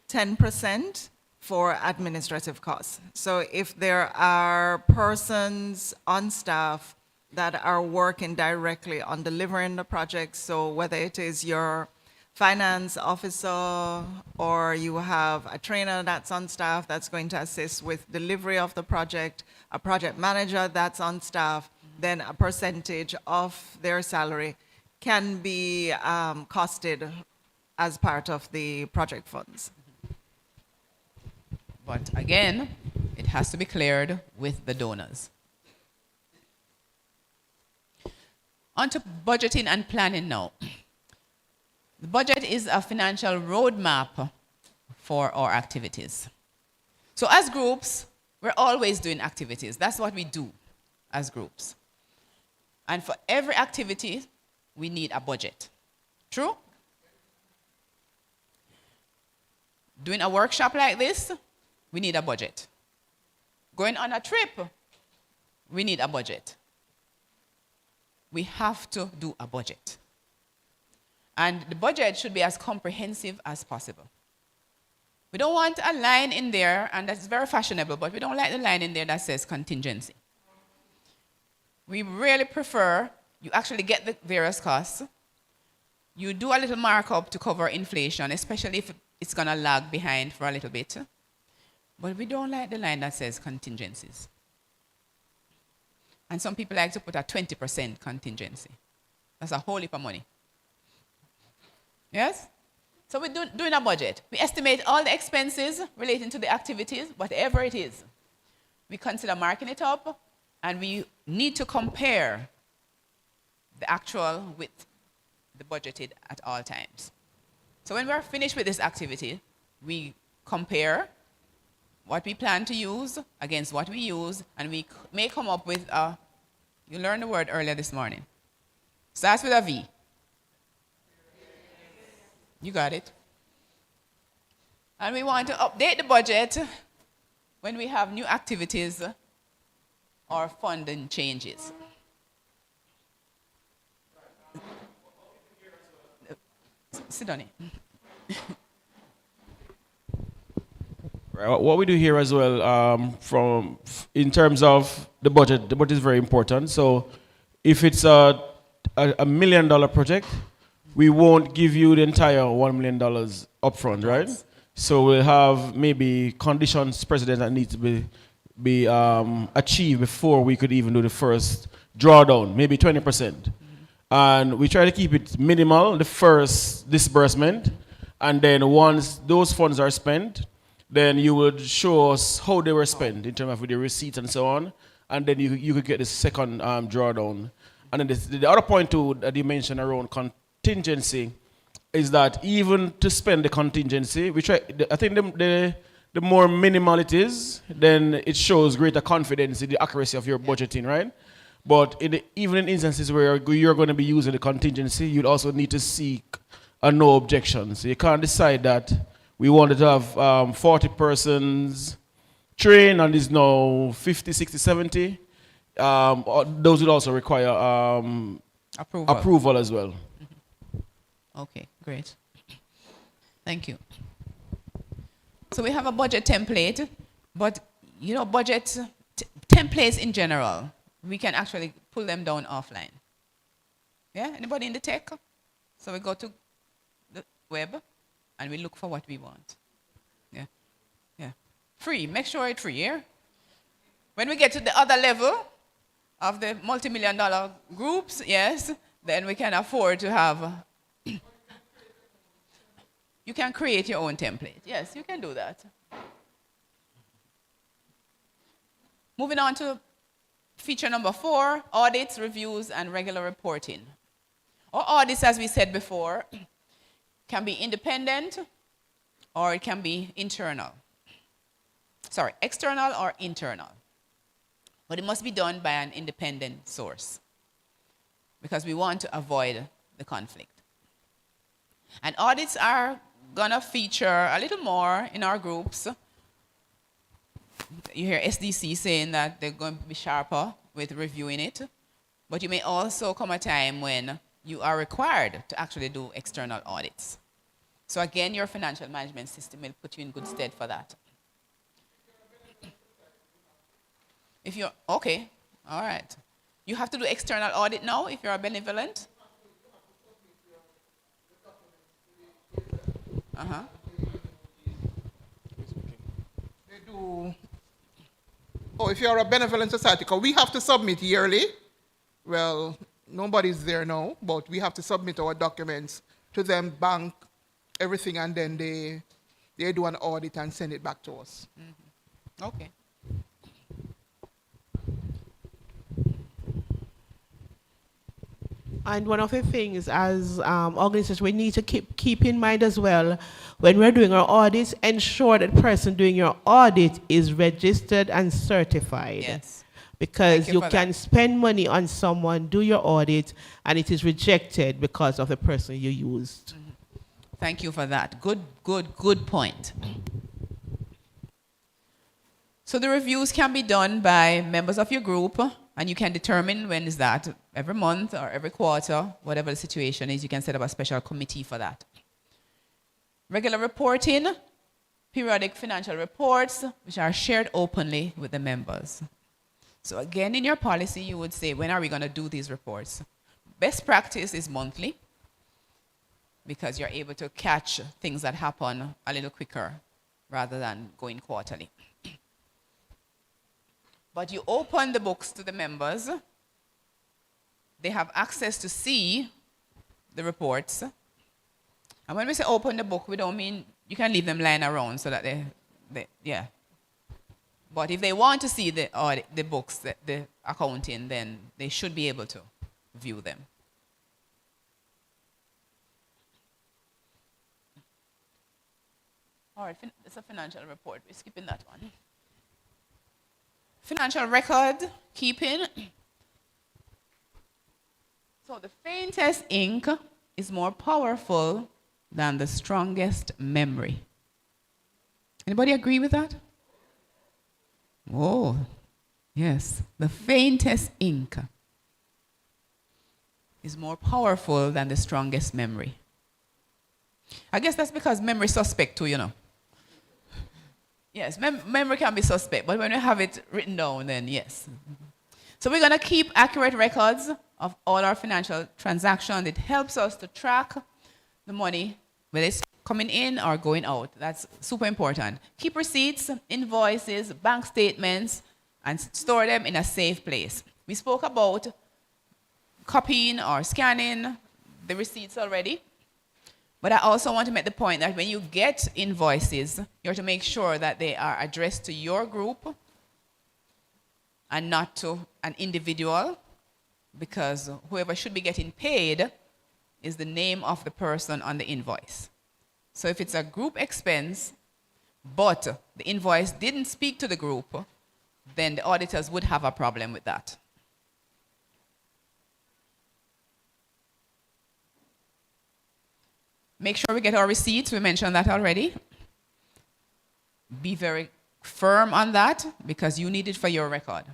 10% for administrative costs. So if there are persons on staff that are working directly on delivering the project, so whether it is your finance officer or you have a trainer that's on staff that's going to assist with delivery of the project, a project manager that's on staff, then a percentage of their salary can be costed as part of the project funds. But again, it has to be cleared with the donors. On to budgeting and planning now. The budget is a financial roadmap for our activities. So as groups, we're always doing activities. That's what we do as groups. And for every activity, we need a budget. True? Doing a workshop like this, we need a budget. Going on a trip, we need a budget. We have to do a budget. And the budget should be as comprehensive as possible. We don't want a line in there, and that's very fashionable, but we don't like the line in there that says contingency. We really prefer you actually get the various costs. You do a little markup to cover inflation, especially if it's going to lag behind for a little bit. But we don't like the line that says contingencies. And some people like to put a 20% contingency. That's a whole heap of money. Yes? So we're doing a budget. We estimate all the expenses relating to the activities, whatever it is. We consider marking it up, and we need to compare the actual with the budgeted at all times. So when we're finished with this activity, we compare what we plan to use against what we use, and we may come up with a, you learned the word earlier this morning. Starts with a V. You got it. And we want to update the budget when we have new activities or funding changes. Sit down here. Right, what we do here as well, in terms of the budget is very important. So if it's a $1 million project, we won't give you the entire $1 million upfront, right? So we'll have maybe conditions precedent that need to be achieved before we could even do the first drawdown, maybe 20%. And we try to keep it minimal, the first disbursement, and then once those funds are spent, then you would show us how they were spent in terms of with the receipts and so on, and then you could get the second drawdown. And then the other point too that you mentioned around contingency is that even to spend the contingency, we try. I think the more minimal it is, then it shows greater confidence in the accuracy of your budgeting, right? But even in instances where you're going to be using the contingency, you'd also need to seek a no objection. So you can't decide that we wanted to have 40 persons trained and there's now 50, 60, 70. Those would also require approval as well. Okay, great. Thank you. So we have a budget template, but you know, budget templates in general, we can actually pull them down offline. Yeah, anybody in the tech? So we go to the web and we look for what we want. Yeah, yeah. Free, make sure it's free, yeah? When we get to the other level of the multi-million-dollar groups, yes, then we can afford to have, you can create your own template. Yes, you can do that. Moving on to feature number 4, audits, reviews, and regular reporting. Our audits, as we said before, can be independent or it can be internal. Sorry, external or internal. But it must be done by an independent source because we want to avoid the conflict. And audits are going to feature a little more in our groups. You hear SDC saying that they're going to be sharper with reviewing it. But you may also come a time when you are required to actually do external audits. So again, your financial management system will put you in good stead for that. If you're, okay, all right. You have to do external audit now if you're a benevolent? Uh-huh. They do. Oh, if you're a benevolent society, because we have to submit yearly. Well, nobody's there now, but we have to submit our documents to them, bank, everything, and then they do an audit and send it back to us. Mm-hmm. Okay. And one of the things as organizations we need to keep in mind as well, when we're doing our audits, ensure that the person doing your audit is registered and certified. Yes. Because you can spend money on someone, do your audit, and it is rejected because of the person you used. Mm-hmm. Thank you for that. Good point. So the reviews can be done by members of your group, and you can determine when is that, every month or every quarter, whatever the situation is, you can set up a special committee for that. Regular reporting, periodic financial reports, which are shared openly with the members. So again, in your policy, you would say, when are we going to do these reports? Best practice is monthly, because you're able to catch things that happen a little quicker rather than going quarterly. But you open the books to the members. They have access to see the reports. And when we say open the book, we don't mean you can leave them lying around so that yeah. But if they want to see the books, the accounting, then they should be able to view them. All right, it's a financial report. We're skipping that one. Financial record keeping. So the faintest ink is more powerful than the strongest memory. Anybody agree with that? Oh, yes. The faintest ink is more powerful than the strongest memory. I guess that's because memory is suspect too, you know. Yes, memory can be suspect, but when you have it written down, then yes. So we're going to keep accurate records of all our financial transactions. It helps us to track the money, whether it's coming in or going out. That's super important. Keep receipts, invoices, bank statements, and store them in a safe place. We spoke about copying or scanning the receipts already. But I also want to make the point that when you get invoices, you have to make sure that they are addressed to your group and not to an individual, because whoever should be getting paid is the name of the person on the invoice. So if it's a group expense, but the invoice didn't speak to the group, then the auditors would have a problem with that. Make sure we get our receipts. We mentioned that already. Be very firm on that because you need it for your record.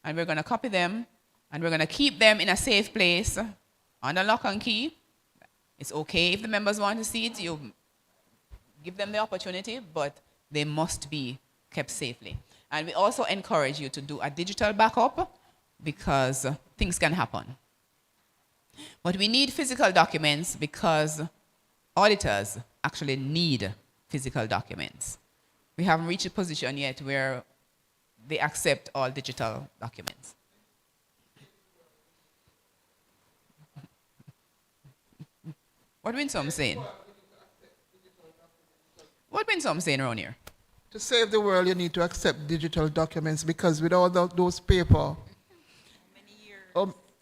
And we're going to copy them and we're going to keep them in a safe place under lock and key. It's okay if the members want to see it, you give them the opportunity, but they must be kept safely. And we also encourage you to do a digital backup because things can happen. But we need physical documents because auditors actually need physical documents. We haven't reached a position yet where they accept all digital documents. What Winsome saying? What Winsome saying around here? To save the world, you need to accept digital documents because without those paper,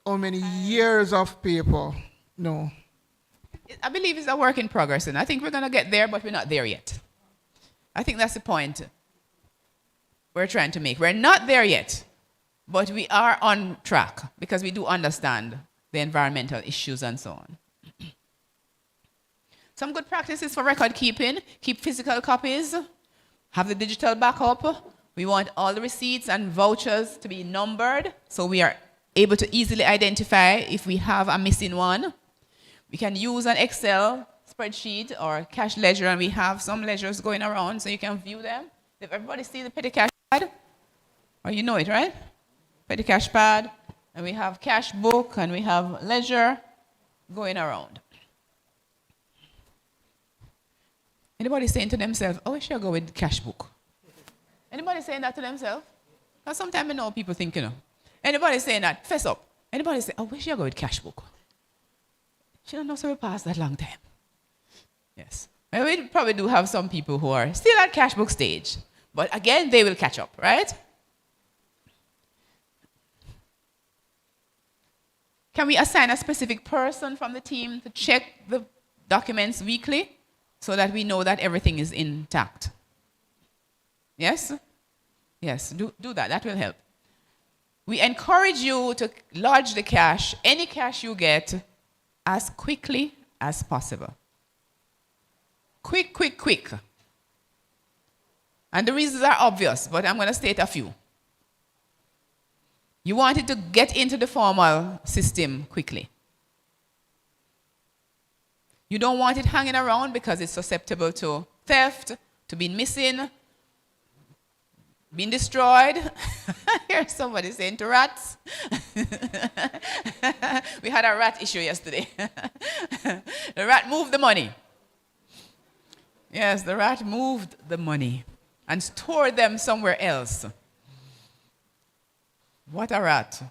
how many years of paper? No. I believe it's a work in progress, and I think we're going to get there, but we're not there yet. I think that's the point we're trying to make. We're not there yet, but we are on track because we do understand the environmental issues and so on. Some good practices for record keeping: keep physical copies, have the digital backup. We want all the receipts and vouchers to be numbered so we are able to easily identify if we have a missing one. We can use an Excel spreadsheet or cash ledger, and we have some ledgers going around so you can view them. If everybody see the petty cash pad, or you know it, right? Petty cash pad, and we have cash book, and we have ledger going around. Anybody saying to themselves, oh, I should go with cash book? Anybody saying that to themselves? Because sometimes I know people think, you know. Anybody saying that? Fess up. Anybody say, oh, where should I go with cash book? She don't know so we passed that long time. Yes. And we probably do have some people who are still at cash book stage. But again, they will catch up, right? Can we assign a specific person from the team to check the documents weekly so that we know that everything is intact? Yes? Yes, do that. That will help. We encourage you to lodge the cash, any cash you get, as quickly as possible. Quick, quick, quick. And the reasons are obvious, but I'm going to state a few. You want it to get into the formal system quickly. You don't want it hanging around because it's susceptible to theft, to being missing, being destroyed. Here's somebody saying to rats. We had a rat issue yesterday. The rat moved the money. Yes, the rat moved the money and stored them somewhere else. What a rat.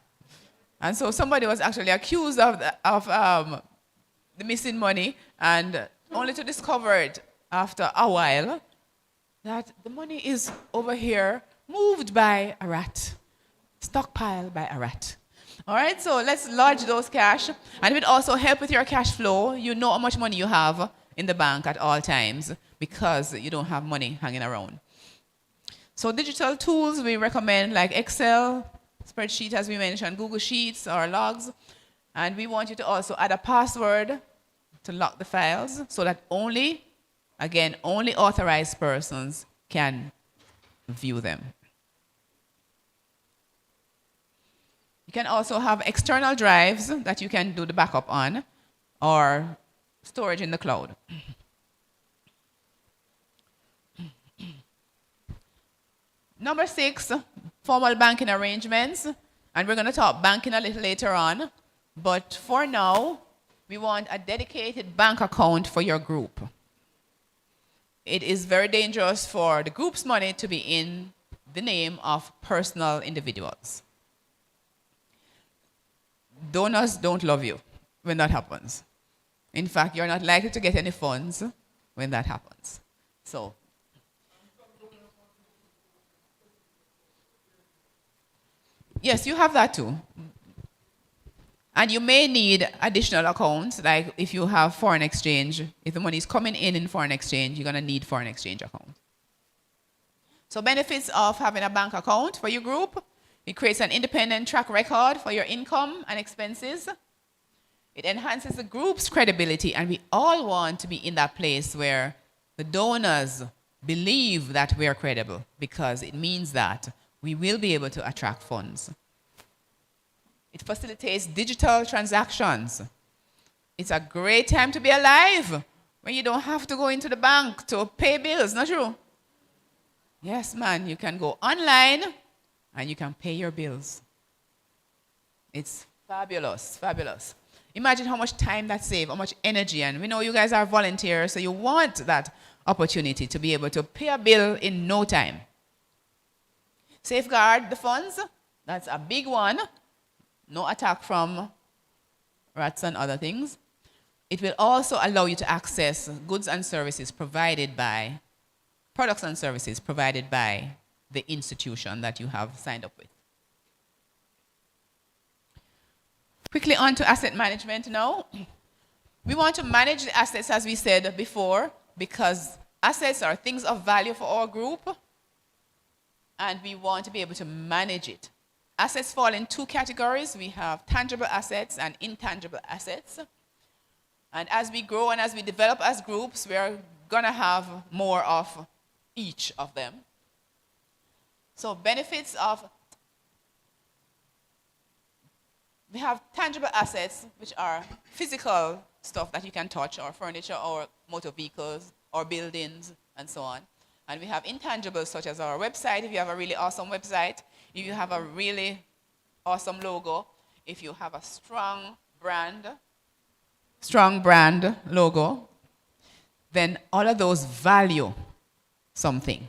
And so somebody was actually accused of the missing money, and only to discover it after a while that the money is over here, moved by a rat, stockpiled by a rat. All right, so let's lodge those cash. And it will also help with your cash flow. You know how much money you have in the bank at all times because you don't have money hanging around. So digital tools we recommend like Excel, spreadsheet as we mentioned, Google Sheets or logs. And we want you to also add a password to lock the files so that only authorized persons can view them. You can also have external drives that you can do the backup on or storage in the cloud. Number 6, formal banking arrangements. And we're going to talk banking a little later on. But for now, we want a dedicated bank account for your group. It is very dangerous for the group's money to be in the name of personal individuals. Donors don't love you when that happens. In fact, you're not likely to get any funds when that happens. So, yes, you have that too. And you may need additional accounts, like if you have foreign exchange, if the money is coming in foreign exchange, you're going to need foreign exchange accounts. So benefits of having a bank account for your group: it creates an independent track record for your income and expenses. It enhances the group's credibility, and we all want to be in that place where the donors believe that we are credible, because it means that we will be able to attract funds. It facilitates digital transactions. It's a great time to be alive when you don't have to go into the bank to pay bills, not true? Yes, man, you can go online and you can pay your bills. It's fabulous, fabulous. Imagine how much time that saves, how much energy, and we know you guys are volunteers, so you want that opportunity to be able to pay a bill in no time. Safeguard the funds, that's a big one. No attack from rats and other things. It will also allow you to access goods and services provided by, products and services provided by the institution that you have signed up with. Quickly on to asset management now. We want to manage the assets, as we said before, because assets are things of value for our group, and we want to be able to manage it. Assets fall in 2 categories. We have tangible assets and intangible assets. And as we grow and as we develop as groups, we are going to have more of each of them. So benefits of, we have tangible assets, which are physical stuff that you can touch, or furniture, or motor vehicles, or buildings, and so on. And we have intangibles, such as our website. If you have a really awesome website, if you have a really awesome logo, if you have a strong brand logo, then all of those value something.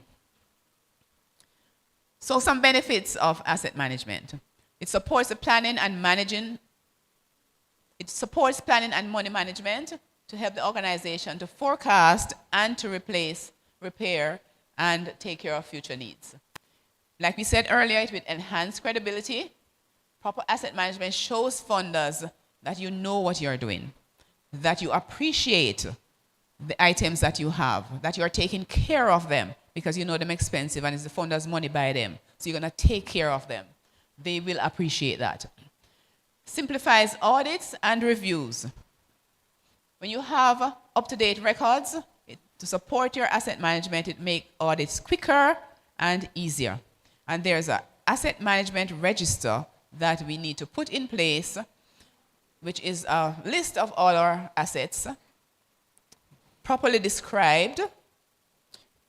So some benefits of asset management. It supports the planning and managing. It supports planning and money management to help the organization to forecast and to replace, repair, and take care of future needs. Like we said earlier, it will enhance credibility. Proper asset management shows funders that you know what you're doing, that you appreciate the items that you have, that you are taking care of them because you know them expensive and it's the funders' money by them. So you're going to take care of them. They will appreciate that. Simplifies audits and reviews. When you have up-to-date records, to support your asset management, it makes audits quicker and easier. And there's an asset management register that we need to put in place, which is a list of all our assets, properly described.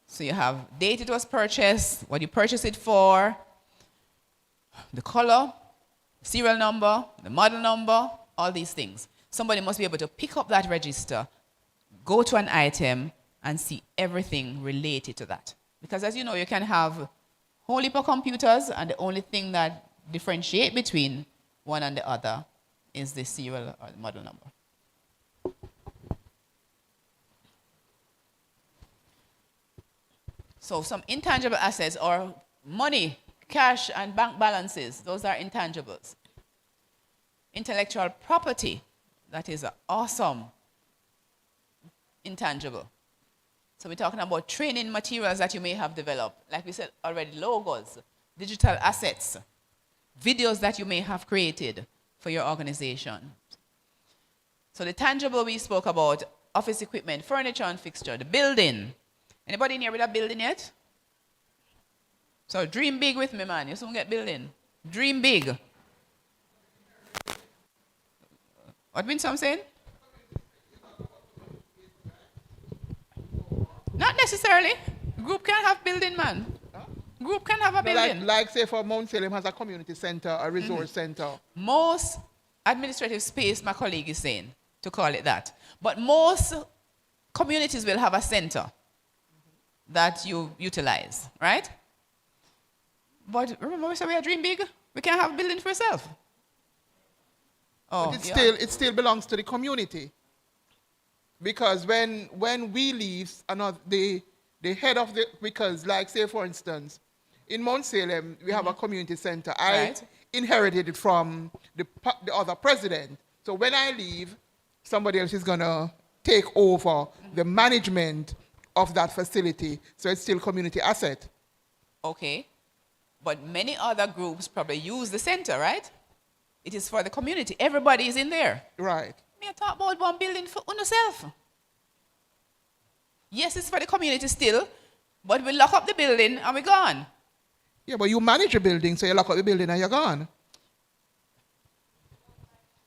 So you have date it was purchased, what you purchased it for, the color, serial number, the model number, all these things. Somebody must be able to pick up that register, go to an item, and see everything related to that. Because as you know, you can have whole heap of computers, and the only thing that differentiate between one and the other is the serial or the model number. So some intangible assets or money, cash and bank balances, those are intangibles. Intellectual property, that is an awesome intangible. So we're talking about training materials that you may have developed. Like we said already, logos, digital assets, videos that you may have created for your organization. So the tangible we spoke about, office equipment, furniture and fixture, the building. Anybody in here with a building yet? So dream big with me, man. You soon get building. Dream big. What means I'm saying? Not necessarily. Group can have building, man. Group can have a No, building. like say for Mount Salem has a community center, a resource center. Most administrative space, my colleague is saying, to call it that. But most communities will have a center that you utilize, right? But remember we said we are dream big? We can't have a building for ourselves. Oh, But it still belongs to the community. Because when we leave, the head of the, because like say for instance, in Mount Salem, we have a community center. I inherited it from the other president. So when I leave, somebody else is gonna take over the management of that facility. So it's still community asset. Okay. But many other groups probably use the center, right? It is for the community. Everybody is in there. Right. Me talk about one building for yourself. Yes, it's for the community still, but we lock up the building and we're gone. Yeah, but you manage a building, so you lock up the building and you're gone.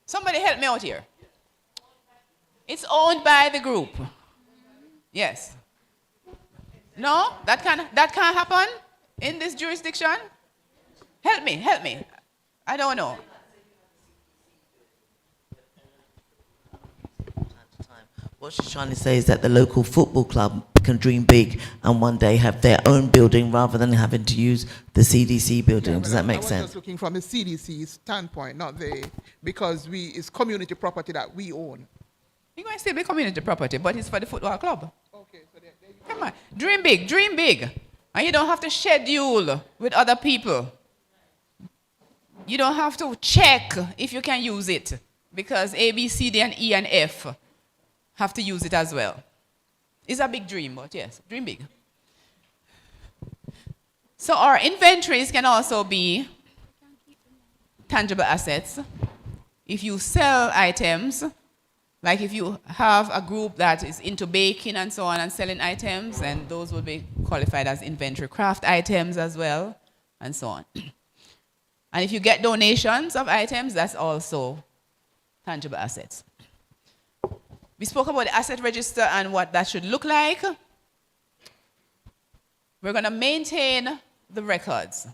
Somebody help me out here. It's owned by the group. Yes. No? That can't happen in this jurisdiction? Help me. I don't know. What she's trying to say is that the local football club can dream big and one day have their own building rather than having to use the CDC building. Yeah, Does that make I was sense? just looking from the CDC standpoint, not because it's community property that we own. It's going to still be community property, but it's for the football club. Okay, so come on. Dream big. And you don't have to schedule with other people. You don't have to check if you can use it, because A, B, C, D, and E, and F have to use it as well. It's a big dream, but yes, dream big. So our inventories can also be tangible assets. If you sell items, like if you have a group that is into baking and so on and selling items, and those will be qualified as inventory. Craft items as well, and so on. And if you get donations of items, that's also tangible assets. We spoke about the asset register and what that should look like. We're going to maintain the records,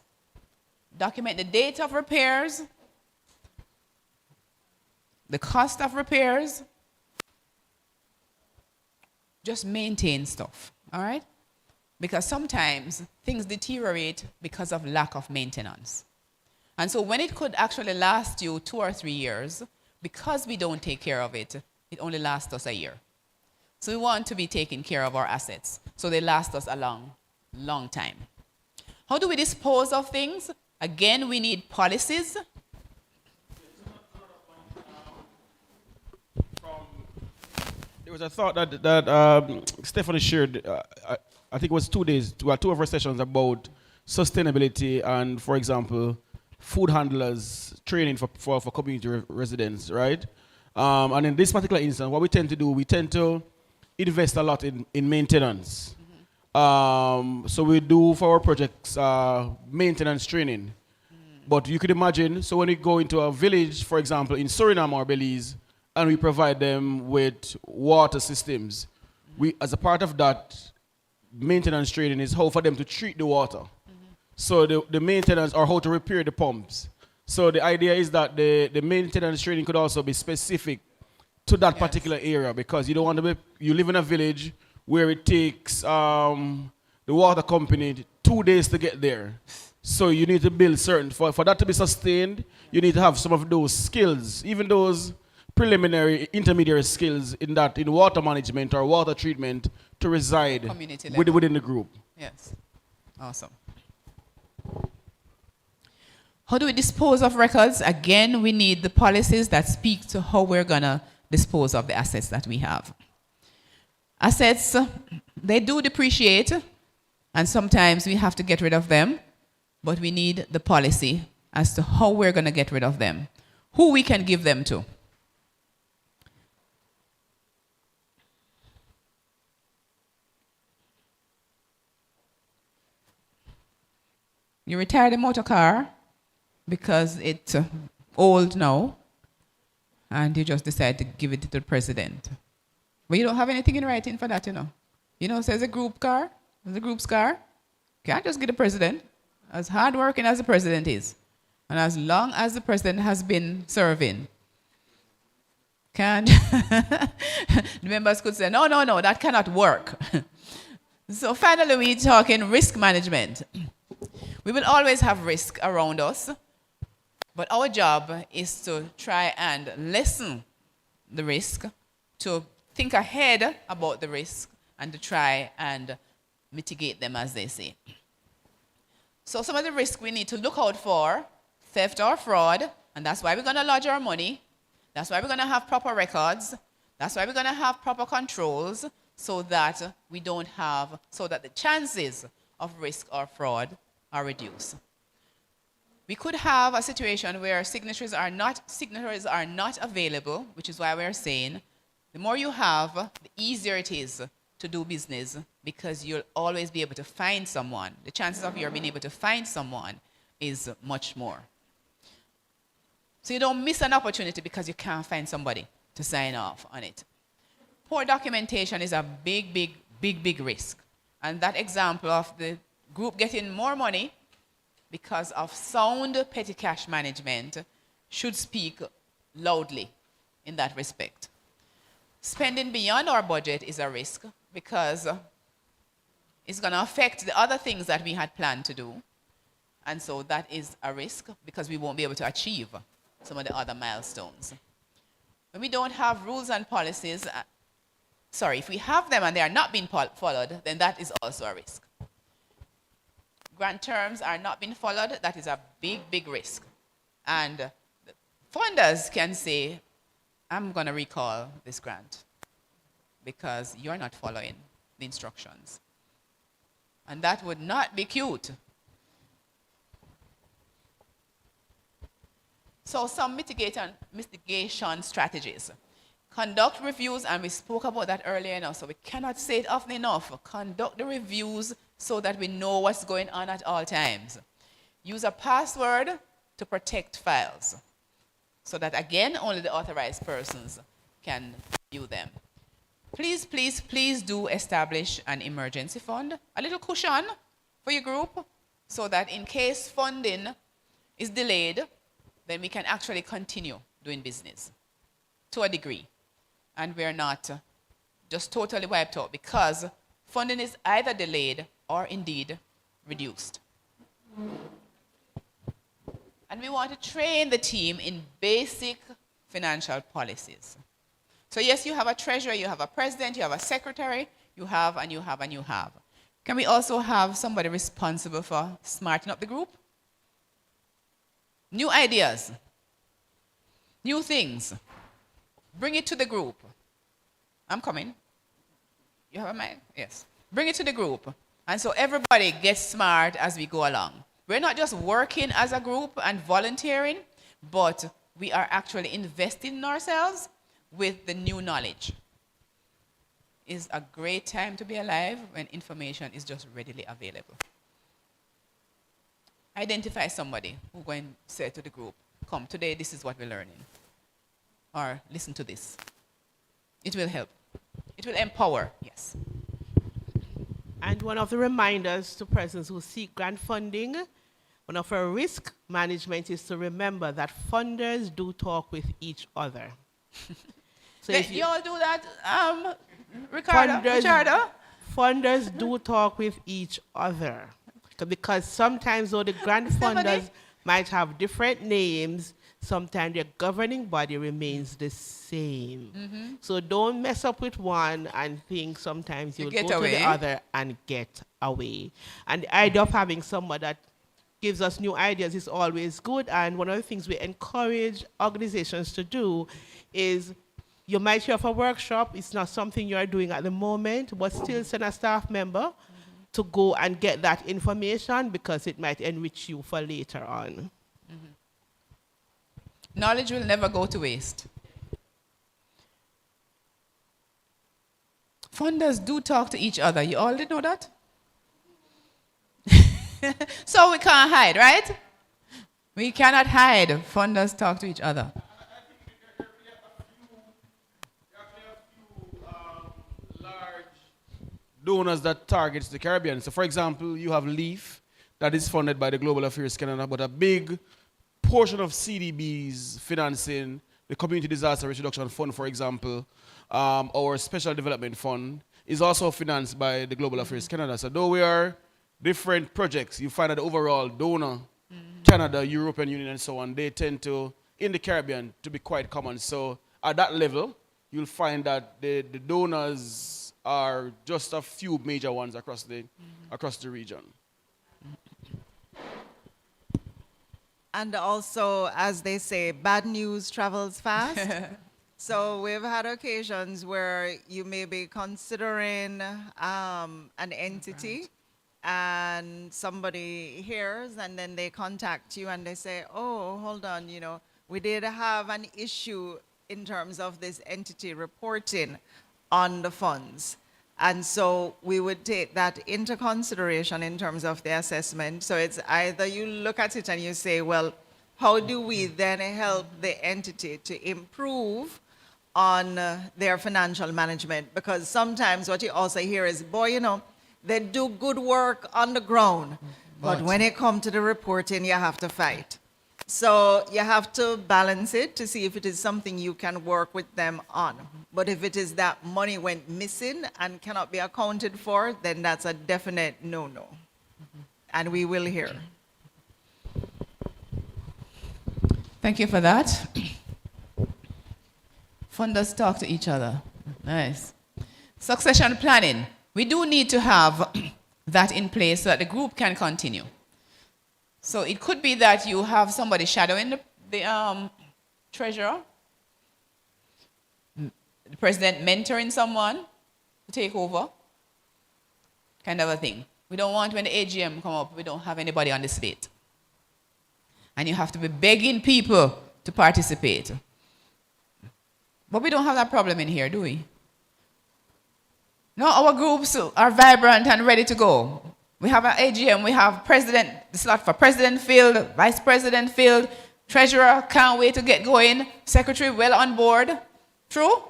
document the date of repairs, the cost of repairs. Just maintain stuff, all right? Because sometimes things deteriorate because of lack of maintenance. And so when it could actually last you 2 or 3 years, because we don't take care of it, it only lasts us a year. So we want to be taking care of our assets so they last us a long time. How do we dispose of things? Again, we need policies. There was a thought that Stephanie shared, I think it was 2 days, two of our sessions about sustainability and, for example, food handlers training for community residents, right? And in this particular instance, what we tend to do, we tend to invest a lot in maintenance. So we do for our projects maintenance training. But you could imagine, so when we go into a village, for example, in Suriname or Belize, and we provide them with water systems, we, as a part of that maintenance training, is how for them to treat the water. So the maintenance, or how to repair the pumps. So the idea is that the maintenance training could also be specific to that particular area, because you don't want to be, you live in a village where it takes the water company 2 days to get there. So you need to build certain, for that to be sustained, you need to have some of those skills, even those preliminary, intermediate skills in water management or water treatment to reside within the group. Yes, awesome. How do we dispose of records? Again, we need the policies that speak to how we're gonna dispose of the assets that we have. Assets, they do depreciate, and sometimes we have to get rid of them, but we need the policy as to how we're gonna get rid of them, who we can give them to. You retire the motor car because it's old now, and you just decide to give it to the president. But you don't have anything in writing for that, you know. You know, it says a group car, it's a group's car. Can't just give the president. as hardworking as the president is, and as long as the president has been serving, can't the members could say, no, no, no, that cannot work. So finally, we're talking risk management. We will always have risk around us, but our job is to try and lessen the risk, to think ahead about the risk, and to try and mitigate them, as they say. So some of the risks we need to look out for, theft or fraud, and that's why we're going to lodge our money. That's why we're going to have proper records. That's why we're going to have proper controls, so that we don't have, so that the chances of risk or fraud are reduced. We could have a situation where signatories are not available, which is why we're saying the more you have, the easier it is to do business, because you'll always be able to find someone. The chances of your being able to find someone is much more. So you don't miss an opportunity because you can't find somebody to sign off on it. Poor documentation is a big, big, big, big risk. And that example of the group getting more money because of sound petty cash management should speak loudly in that respect. Spending beyond our budget is a risk because it's going to affect the other things that we had planned to do. And so that is a risk because we won't be able to achieve some of the other milestones. When we don't have rules and policies, if we have them and they are not being followed, then that is also a risk. Grant terms are not being followed, that is a big, big risk. And funders can say, I'm going to recall this grant because you're not following the instructions. And that would not be cute. So some mitigation strategies. Conduct reviews, and we spoke about that earlier now, so we cannot say it often enough. Conduct the reviews so that we know what's going on at all times. Use a password to protect files, so that again, only the authorized persons can view them. Please, please, please do establish an emergency fund, a little cushion for your group, so that in case funding is delayed, then we can actually continue doing business to a degree. And we're not just totally wiped out because funding is either delayed or indeed reduced. And we want to train the team in basic financial policies. So yes, you have a treasurer, you have a president, you have a secretary, you have, and you have, and you have. Can we also have somebody responsible for smartening up the group? New ideas, new things. Bring it to the group. I'm coming. You have a mic? Yes. Bring it to the group. And so everybody gets smart as we go along. We're not just working as a group and volunteering, but we are actually investing in ourselves with the new knowledge. It's a great time to be alive when information is just readily available. Identify somebody who's going to say to the group, come, today this is what we're learning. Or listen to this. It will help. It will empower, yes. And one of the reminders to persons who seek grant funding, one of our risk management is to remember that funders do talk with each other. So if you all do that, Ricardo? Funders do talk with each other. Because sometimes though the grant funders might have different names, sometimes their governing body remains the same. Mm-hmm. So don't mess up with one and think sometimes you'll go away. to the other and get away. And the idea of having someone that gives us new ideas is always good. And one of the things we encourage organizations to do is you might hear of a workshop, it's not something you're doing at the moment, but still send a staff member to go and get that information because it might enrich you for later on. Mm-hmm. Knowledge will never go to waste. Funders do talk to each other. You all did know that? So we can't hide, right? We cannot hide. Funders talk to each other. Donors that targets the Caribbean. So for example, you have LEAF that is funded by the Global Affairs Canada, but a big portion of CDB's financing, the Community Disaster Risk Reduction Fund, for example, our Special Development Fund, is also financed by the Global Affairs Canada. So though we are different projects, you find that the overall donor, Canada, European Union, and so on, they tend to, in the Caribbean, to be quite common. So at that level, you'll find that the donors are just a few major ones across the region. And also, as they say, bad news travels fast. So we've had occasions where you may be considering an entity and somebody hears and then they contact you and they say, oh, hold on, you know, we did have an issue in terms of this entity reporting on the funds. And so we would take that into consideration in terms of the assessment. So it's either you look at it and you say, well, how do we then help the entity to improve on their financial management? Because sometimes what you also hear is, boy, you know, they do good work on the ground, but when it comes to the reporting, you have to fight. So you have to balance it to see if it is something you can work with them on. But if it is that money went missing and cannot be accounted for, then that's a definite no-no. And we will hear. Thank you for that. Funders talk to each other. Nice. Succession planning. We do need to have that in place so that the group can continue. So it could be that you have somebody shadowing the treasurer, the president mentoring someone to take over, kind of a thing. We don't want when the AGM come up, we don't have anybody on the slate. And you have to be begging people to participate. But we don't have that problem in here, do we? No, our groups are vibrant and ready to go. We have an AGM, we have president, the slot for president filled, vice president filled, treasurer can't wait to get going, secretary well on board. True?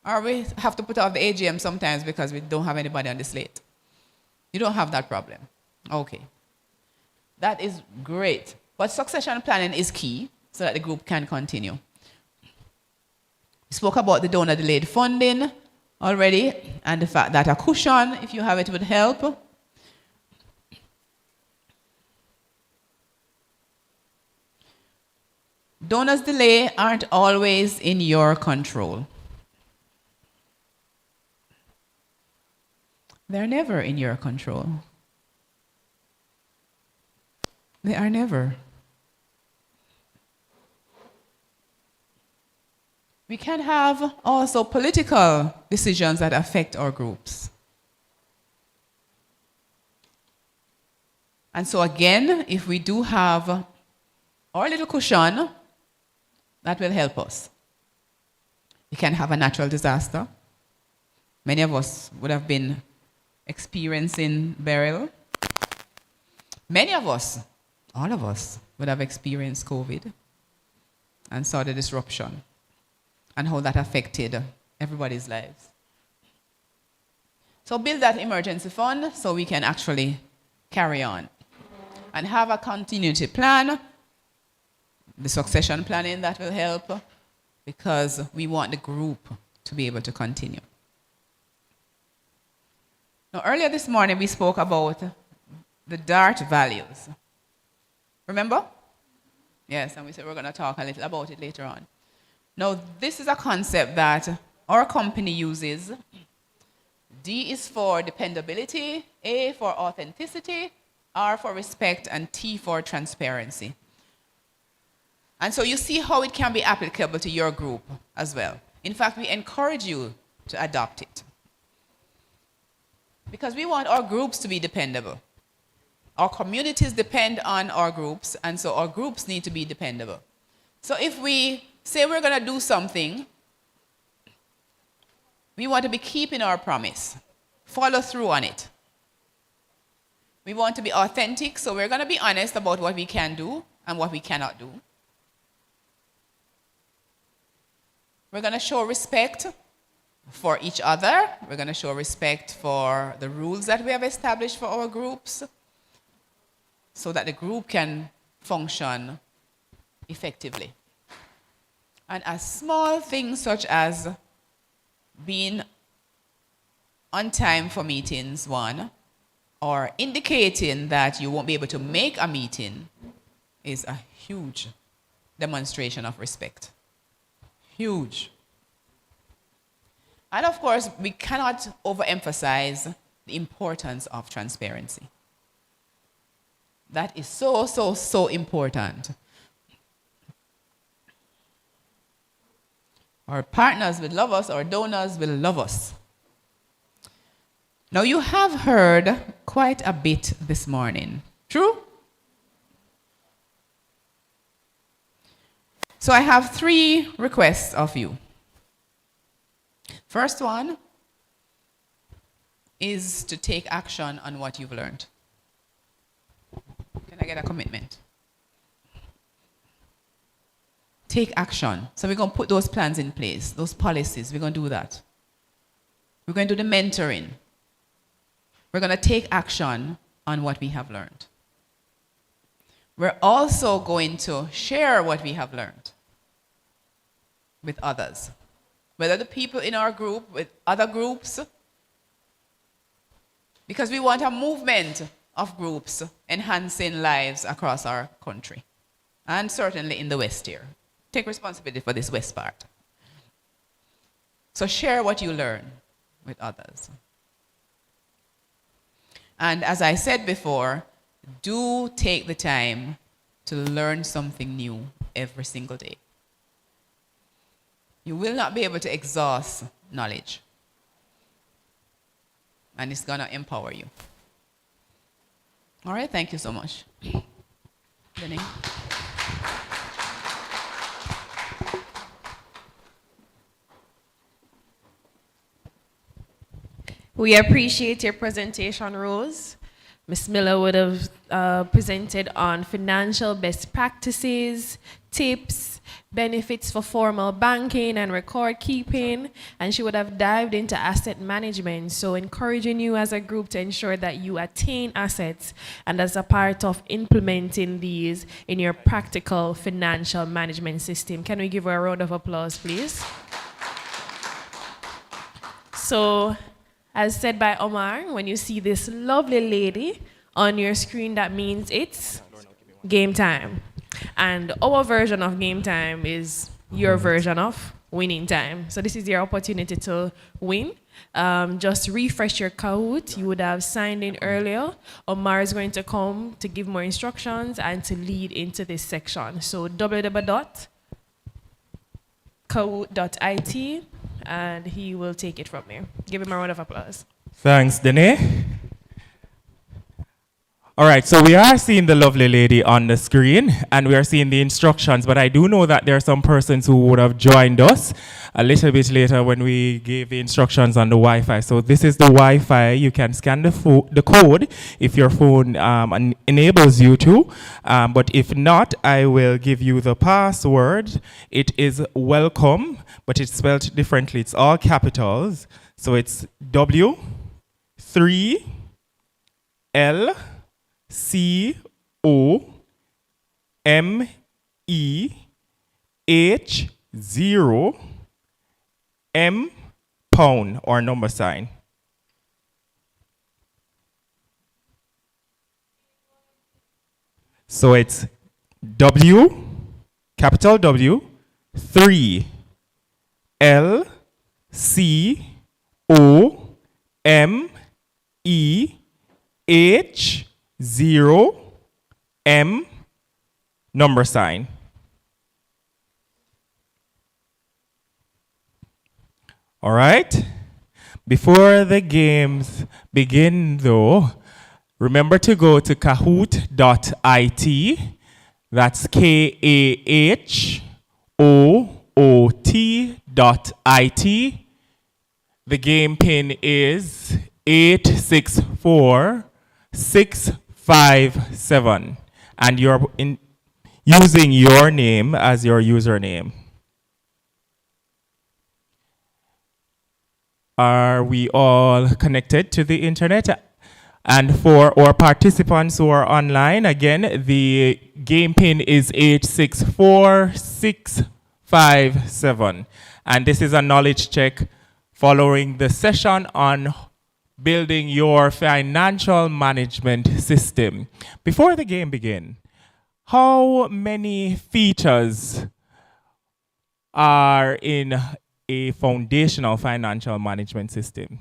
Or we have to put off the AGM sometimes because we don't have anybody on the slate. You don't have that problem. Okay. That is great. But succession planning is key so that the group can continue. We spoke about the donor delayed funding already and the fact that a cushion, if you have it, would help. Donors' delay aren't always in your control. They're never in your control. They are never. We can have also political decisions that affect our groups. And so again, if we do have our little cushion, that will help us. We can have a natural disaster. Many of us would have been experiencing burial. Many of us, all of us, would have experienced COVID and saw the disruption and how that affected everybody's lives. So build that emergency fund so we can actually carry on and have a continuity plan. The succession planning that will help because we want the group to be able to continue. Now, earlier this morning, we spoke about the DART values. Remember? Yes, and we said we're going to talk a little about it later on. Now, this is a concept that our company uses. D is for dependability, A for authenticity, R for respect, and T for transparency. And so you see how it can be applicable to your group as well. In fact, we encourage you to adopt it. Because we want our groups to be dependable. Our communities depend on our groups, and so our groups need to be dependable. So if we say we're going to do something, we want to be keeping our promise, follow through on it. We want to be authentic, so we're going to be honest about what we can do and what we cannot do. We're going to show respect for each other. We're going to show respect for the rules that we have established for our groups. so that the group can function effectively. And a small thing such as being on time for meetings, one, or indicating that you won't be able to make a meeting is a huge demonstration of respect. Huge. And of course, we cannot overemphasize the importance of transparency. That is so, so, so important. Our partners will love us, our donors will love us. Now, you have heard quite a bit this morning. True? So I have 3 requests of you. First one is to take action on what you've learned. Can I get a commitment? Take action. So we're going to put those plans in place, those policies. We're going to do that. We're going to do the mentoring. We're going to take action on what we have learned. We're also going to share what we have learned with others, whether the people in our group, with other groups, because we want a movement of groups enhancing lives across our country, and certainly in the West here. Take responsibility for this West part. So share what you learn with others. And as I said before, do take the time to learn something new every single day. You will not be able to exhaust knowledge. And it's going to empower you. All right, thank you so much. Denny? We appreciate your presentation, Rose. Ms. Miller would have presented on financial best practices, tips, benefits for formal banking and record keeping, and she would have dived into asset management, so encouraging you as a group to ensure that you attain assets and as a part of implementing these in your practical financial management system. Can we give her a round of applause, please? So, as said by Omar, when you see this lovely lady on your screen, that means it's game time. And our version of game time is your version of winning time. So this is your opportunity to win. Just refresh your Kahoot. You would have signed in earlier. Omar is going to come to give more instructions and to lead into this section. So www.kahoot.it, and he will take it from there. Give him a round of applause. Thanks, Danae. All right, so we are seeing the lovely lady on the screen, and we are seeing the instructions, but I do know that there are some persons who would have joined us a little bit later when we gave the instructions on the Wi-Fi. So this is the Wi-Fi. You can scan the code if your phone enables you to, but if not, I will give you the password. It is welcome, but it's spelled differently. It's all capitals. So it's W3LCOMEH0M pound or number sign. So it's W, capital W, 3 L C O M E H 0 M number sign. All right. Before the games begin, though, remember to go to kahoot.it. That's KAHOOT.it. The game pin is 864657, and you're using your name as your username. Are we all connected to the internet? And for our participants who are online, again, the game pin is 864657. And this is a knowledge check following the session on building your financial management system. Before the game begins, how many features are in a foundational financial management system?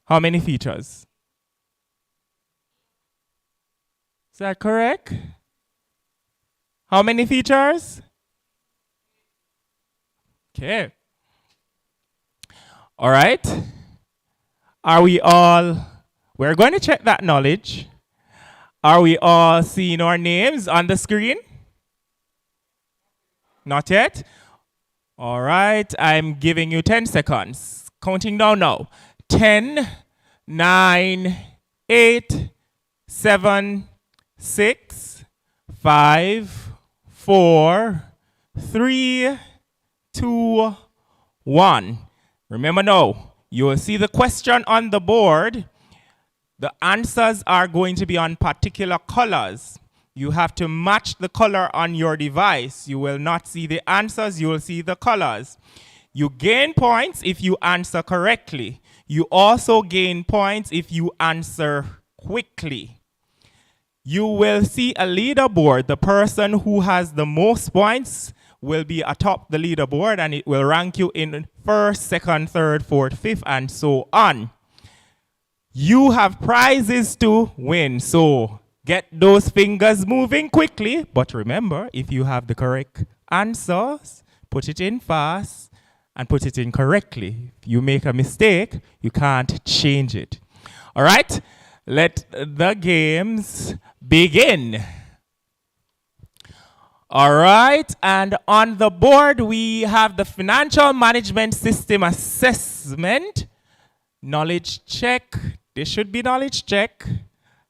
How many features? Is that correct? How many features? Okay. All right. Are we all, we're going to check that knowledge. Are we all seeing our names on the screen? Not yet? All right, I'm giving you 10 seconds. Counting down now. 10, 9, 8, 7, 6, 5, 4, 3, 2, 1. Remember now, you will see the question on the board. The answers are going to be on particular colors. You have to match the color on your device. You will not see the answers, you will see the colors. You gain points if you answer correctly. You also gain points if you answer quickly. You will see a leaderboard. The person who has the most points will be atop the leaderboard, and it will rank you in first, second, third, fourth, fifth, and so on. You have prizes to win, so get those fingers moving quickly. But remember, if you have the correct answers, put it in fast and put it in correctly. If you make a mistake, you can't change it. All right, let the games begin. All right, and on the board we have the Financial Management System Assessment, knowledge check. This should be knowledge check.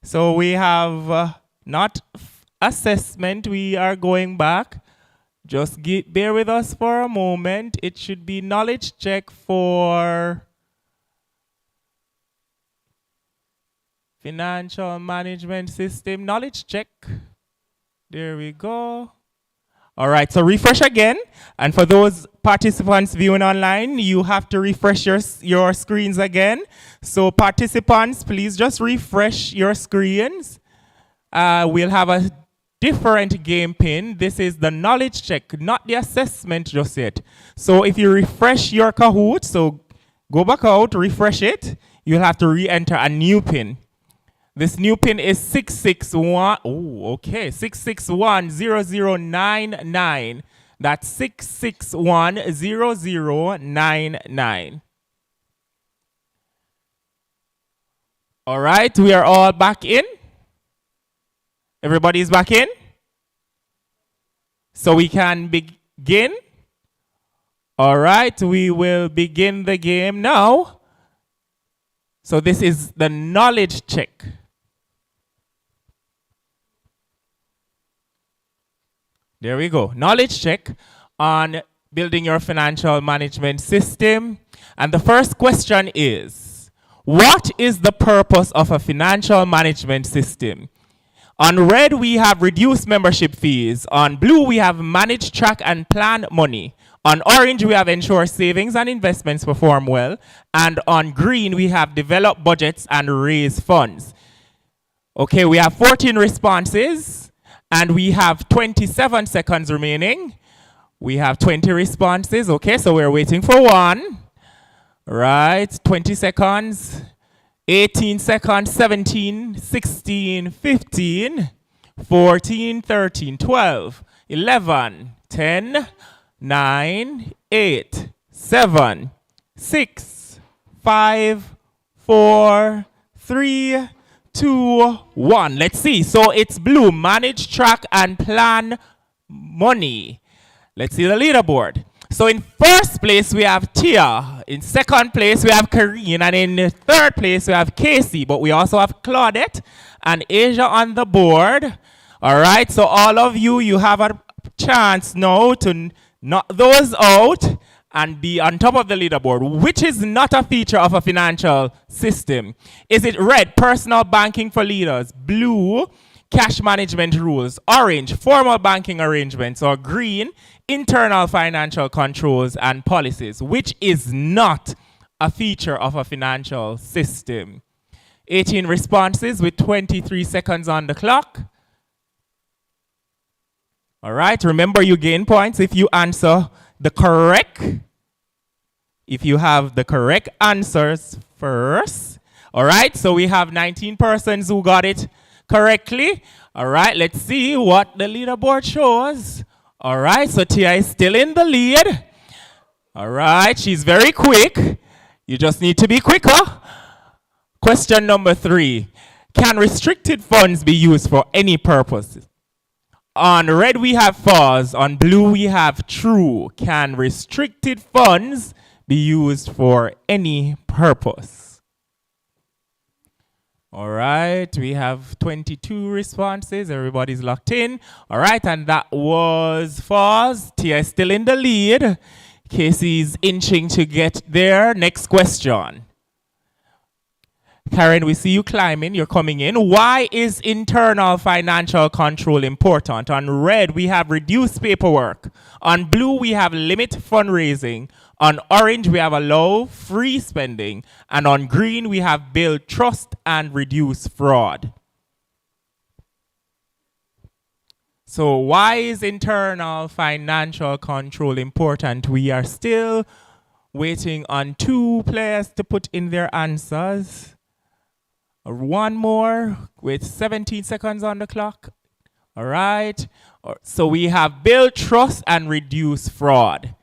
So we have not assessment, we are going back. Just bear with us for a moment. It should be knowledge check for Financial Management System, knowledge check. There we go. All right, so refresh again. And for those participants viewing online, you have to refresh your screens again. So participants, please just refresh your screens. We'll have a different game pin. This is the knowledge check, not the assessment just yet. So if you refresh your Kahoot, so go back out, refresh it, you'll have to re-enter a new pin. This new pin is 661. Oh, okay. 6610099. That's 6610099. All right, we are all back in. Everybody's back in. So we can begin. All right, we will begin the game now. So this is the knowledge check. There we go. Knowledge check on building your financial management system. And the first question is, what is the purpose of a financial management system? On red, we have reduced membership fees. On blue, we have manage, track, and plan money. On orange, we have ensure savings and investments perform well. And on green, we have develop budgets and raise funds. Okay, we have 14 responses. And we have 27 seconds remaining. We have 20 responses. Okay, so we're waiting for one. Right, 20 seconds. 18 seconds, 17, 16, 15, 14, 13, 12, 11, 10, 9, 8, 7, 6, 5, 4, 3, 2, 1. Let's see. So it's blue, manage, track, and plan money. Let's see the leaderboard. So in first place, we have Tia. In second place, we have Karine. And in third place, we have Casey. But we also have Claudette and Asia on the board. All right. So all of you, you have a chance now to knock those out and be on top of the leaderboard. Which is not a feature of a financial system? Is it red, personal banking for leaders, blue, cash management rules, orange, formal banking arrangements, or green, internal financial controls and policies? Which is not a feature of a financial system? 18 responses with 23 seconds on the clock. All right, remember you gain points if you answer if you have the correct answers first. All right, so we have 19 persons who got it correctly. All right, let's see what the leaderboard shows. All right, so Tia is still in the lead. All right, she's very quick. You just need to be quicker. Question number 3. Can restricted funds be used for any purpose? On red, we have false. On blue, we have true. Can restricted funds be used for any purpose? All right, we have 22 responses. Everybody's locked in. All right, and that was false. Tia is still in the lead. Casey's inching to get there. Next question. Karen, we see you climbing. You're coming in. Why is internal financial control important? On red, we have reduced paperwork. On blue, we have limit fundraising. On orange, we have allow free spending. And on green, we have build trust and reduce fraud. So why is internal financial control important? We are still waiting on 2 players to put in their answers. One more with 17 seconds on the clock. All right. So we have build trust and reduce fraud.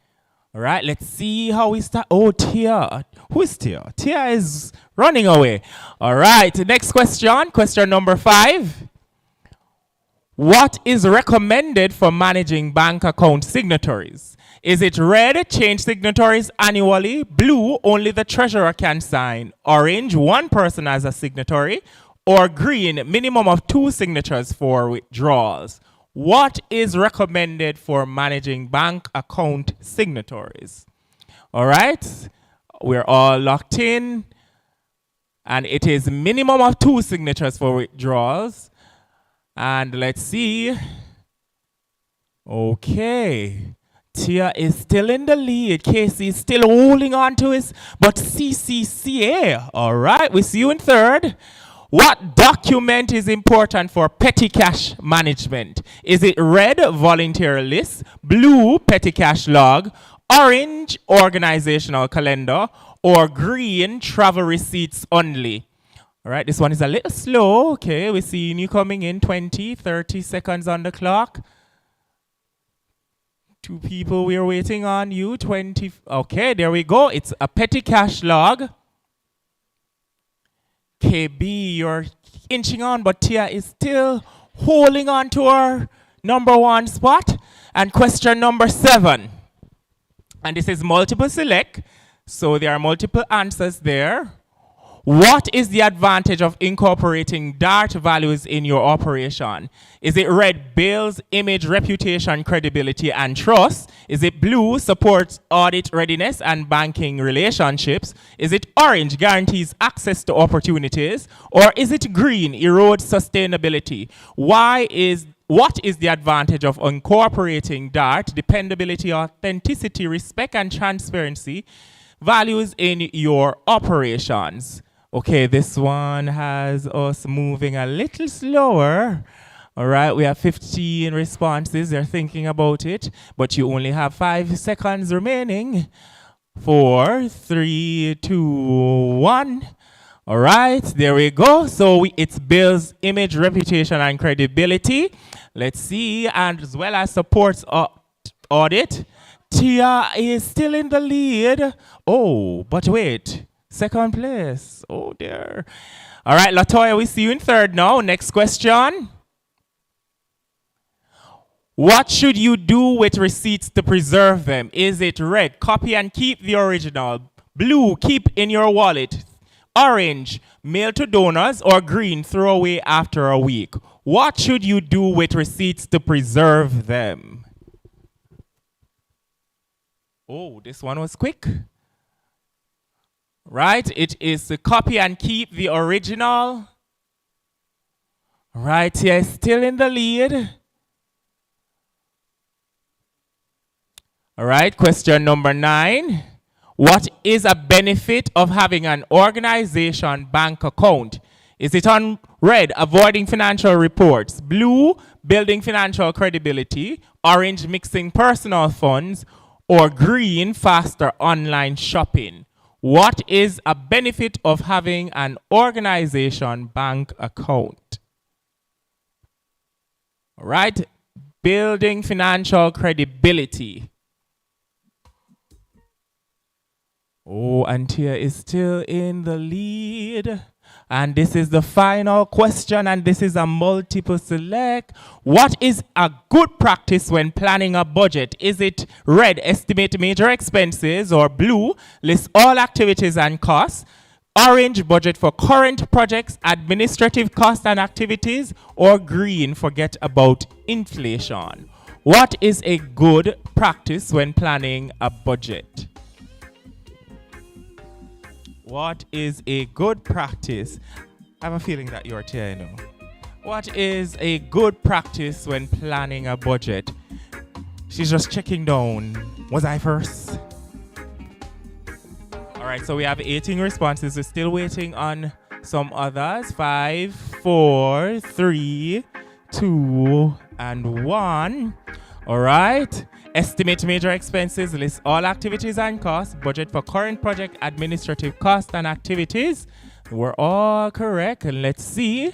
All right. Let's see how we start. Oh, Tia. Who is Tia? Tia is running away. All right. Next question. Question number 5. What is recommended for managing bank account signatories? Is it red, change signatories annually? Blue, only the treasurer can sign. Orange, 1 person as a signatory. Or green, minimum of 2 signatures for withdrawals. What is recommended for managing bank account signatories? All right, we're all locked in. And it is minimum of 2 signatures for withdrawals. And let's see. Okay. Tia is still in the lead. Casey is still holding on to his, but CCCA. All right, we see you in third. What document is important for petty cash management? Is it red, volunteer list, blue, petty cash log, orange, organizational calendar, or green, travel receipts only? All right, this one is a little slow. Okay, we're seeing you coming in. 20, 30 seconds on the clock. 2 people we are waiting on you. 20. Okay, there we go. It's a petty cash log. KB, you're inching on, but Tia is still holding on to her number 1 spot. And question number 7. And this is multiple select. So there are multiple answers there. What is the advantage of incorporating DART values in your operation? Is it red, bills, image, reputation, credibility, and trust? Is it blue, supports audit readiness and banking relationships? Is it orange, guarantees access to opportunities? Or is it green, erodes sustainability? What is the advantage of incorporating DART, dependability, authenticity, respect, and transparency values in your operations? Okay, this one has us moving a little slower. All right, we have 15 responses. They're thinking about it, but you only have 5 seconds remaining. 4, 3, 2, 1. All right, there we go. So it's bills, image, reputation, and credibility. Let's see, and as well as supports audit. Tia is still in the lead. Oh, but wait. 2nd place. Oh, dear. All right, Latoya, we see you in 3rd now. Next question. What should you do with receipts to preserve them? Is it red, copy and keep the original? Blue, keep in your wallet? Orange, mail to donors? Or green, throw away after a week? What should you do with receipts to preserve them? Oh, this one was quick. Right, it is the copy and keep the original. Right here, still in the lead. All right, question number 9. What is a benefit of having an organization bank account? Is it on red, avoiding financial reports, blue, building financial credibility, orange, mixing personal funds, or green, faster online shopping? What is a benefit of having an organization bank account? All right, building financial credibility. Oh, Antia is still in the lead. And this is the final question, and this is a multiple select. What is a good practice when planning a budget? Is it red, estimate major expenses, or blue, list all activities and costs, orange, budget for current projects, administrative costs and activities, or green, forget about inflation? What is a good practice when planning a budget? What is a good practice? I have a feeling that you're here, you know. What is a good practice when planning a budget? She's just checking down. Was I first? All right, so we have 18 responses. We're still waiting on some others. 5, 4, 3, 2, and 1. All right. Estimate major expenses, list all activities and costs, budget for current project, administrative costs and activities. We're all correct. And let's see.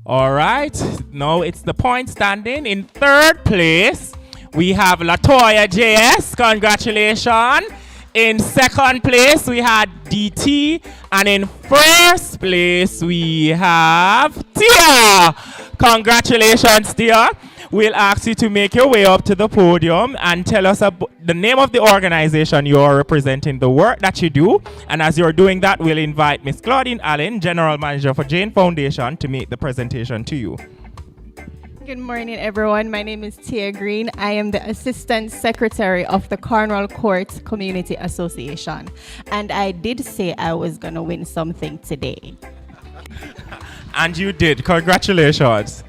All right. Now it's the point standing. In third place, we have Latoya JS. Congratulations. In second place, we had DT. And in first place, we have Tia. Congratulations, Tia. We'll ask you to make your way up to the podium and tell us the name of the organization you're representing, the work that you do. And as you're doing that, we'll invite Ms. Claudine Allen, General Manager for Jane Foundation, to make the presentation to you. Good morning, everyone. My name is Tia Green. I am the Assistant Secretary of the Cornwall Courts Community Association. And I did say I was going to win something today. And you did. Congratulations.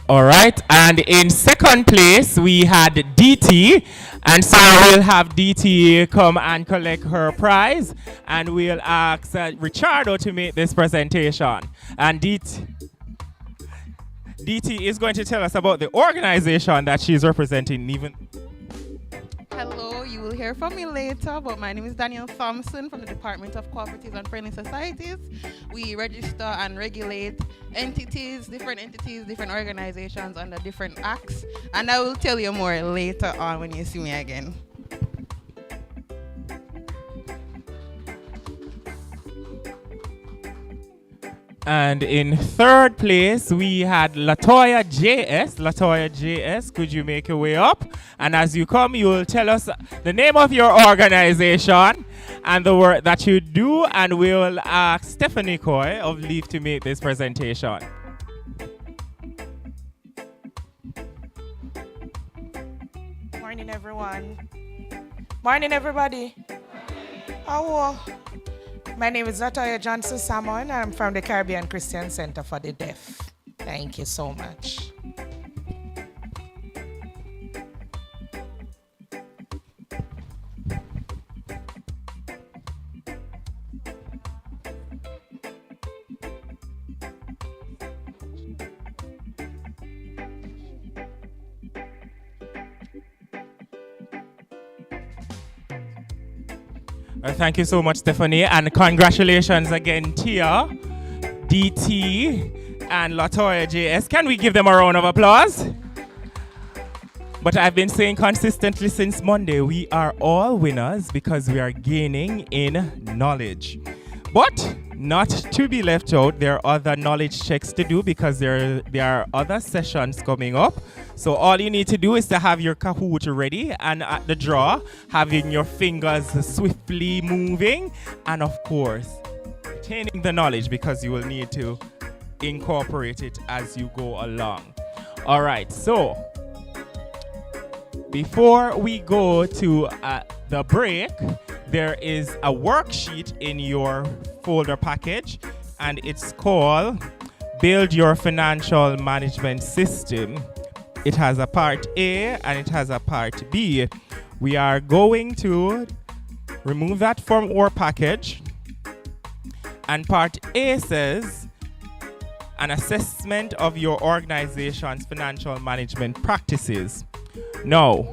All right, and in second place, we had DT. And so we'll have DT come and collect her prize. And we'll ask Richardo to make this presentation. And DT is going to tell us about the organization that she's representing. Hello, you will hear from me later, but my name is Danielle Thompson from the Department of Cooperatives and Friendly Societies. We register and regulate different entities, different organizations under different acts, and I will tell you more later on when you see me again. And in third place, we had Latoya JS. Latoya JS, could you make your way up? And as you come, you will tell us the name of your organization and the work that you do, and we will ask Stephanie Coy of Leaf to make this presentation. Morning, everyone. Morning, everybody. How My name is Latoya Johnson Salmon, and I'm from the Caribbean Christian Center for the Deaf. Thank you so much. Thank you so much, Stephanie, and congratulations again, Tia, DT, and Latoya JS. Can we give them a round of applause? But I've been saying consistently since Monday, we are all winners because we are gaining in knowledge. But not to be left out, there are other knowledge checks to do because there are other sessions coming up. So all you need to do is to have your Kahoot ready, and at the draw, having your fingers swiftly moving, and of course, retaining the knowledge because you will need to incorporate it as you go along. All right, so before we go to the break, there is a worksheet in your folder package, and it's called Build Your Financial Management System. It has a part A and it has a part B. We are going to remove that from our package. And part A says, an assessment of your organization's financial management practices. Now,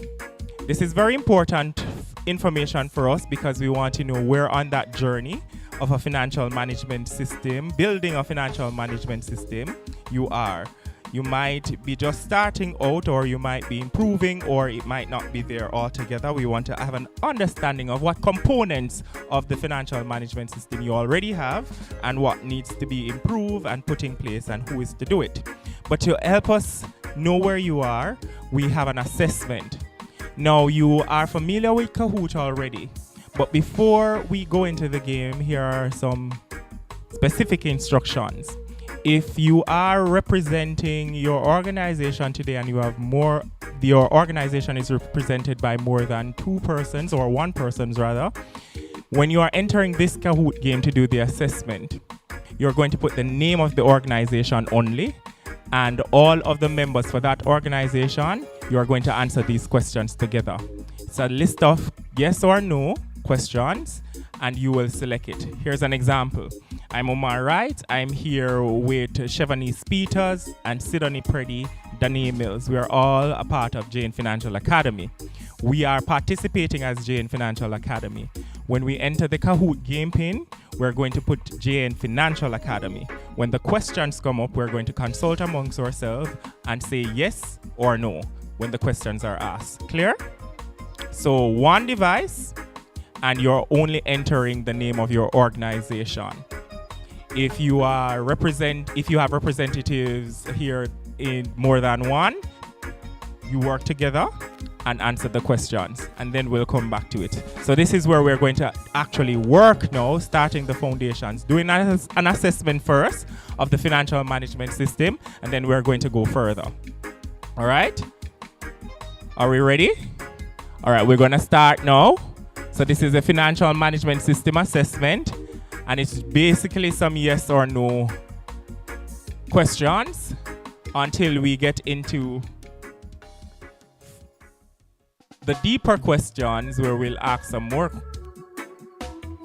this is very important information for us because we want to know where on that journey of a financial management system, building a financial management system, you are. You might be just starting out, or you might be improving, or it might not be there altogether. We want to have an understanding of what components of the financial management system you already have and what needs to be improved and put in place and who is to do it. But to help us know where you are, we have an assessment. Now, you are familiar with Kahoot already, but before we go into the game, here are some specific instructions. If you are representing your organization today and you have your organization is represented by more than 2 persons, or 1 person rather, when you are entering this Kahoot game to do the assessment, you're going to put the name of the organization only, and all of the members for that organization, you are going to answer these questions together. It's a list of yes or no questions, and you will select it. Here's an example. I'm Omar Wright. I'm here with Chevanice Peters and Sidonie Preddy, Danae Mills. We are all a part of Jane Financial Academy. We are participating as Jane Financial Academy. When we enter the Kahoot game pin, we're going to put Jane Financial Academy. When the questions come up, we're going to consult amongst ourselves and say yes or no when the questions are asked. Clear? So 1 device, and you're only entering the name of your organization. If you have representatives here in more than 1, you work together and answer the questions, and then we'll come back to it. So this is where we're going to actually work now, starting the foundations, doing an assessment first of the financial management system, and then we're going to go further. All right? Are we ready? All right, we're going to start now. So this is a financial management system assessment, and it's basically some yes or no questions until we get into the deeper questions where we'll ask some more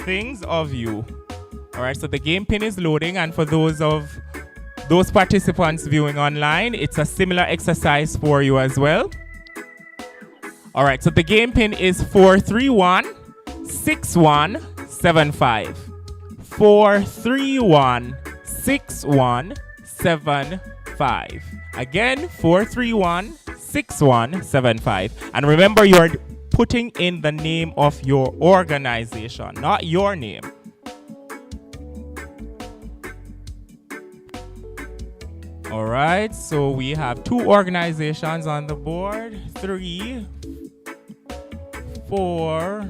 things of you. All right, so the game pin is loading, and for those participants viewing online, it's a similar exercise for you as well. All right, so the game pin is 431-6175. 431-6175. Again, 431-6175. And remember, you're putting in the name of your organization, not your name. All right, so we have 2 organizations on the board. 3, 4,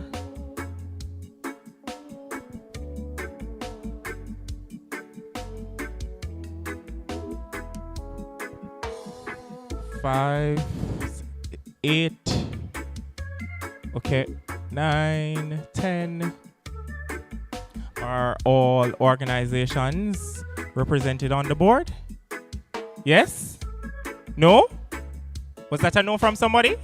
5, 8, okay, 9, 10 are all organizations represented on the board. Yes? No? Was that a no from somebody?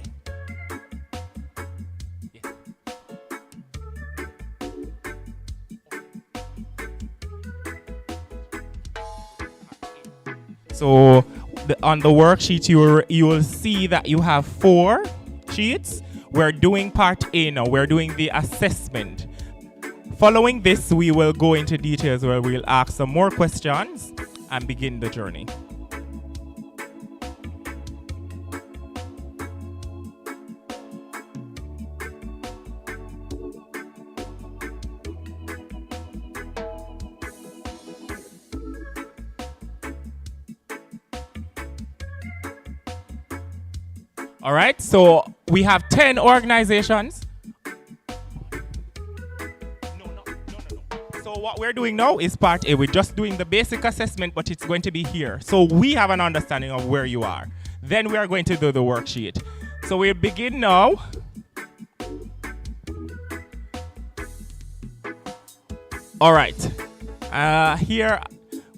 So on the worksheet, you will see that you have 4 sheets. We're doing part A now. We're doing the assessment. Following this, we will go into details where we'll ask some more questions and begin the journey. All right, so we have 10 organizations. So what we're doing now is part A. We're just doing the basic assessment, but it's going to be here. So we have an understanding of where you are. Then we are going to do the worksheet. So we'll begin now. All right. Here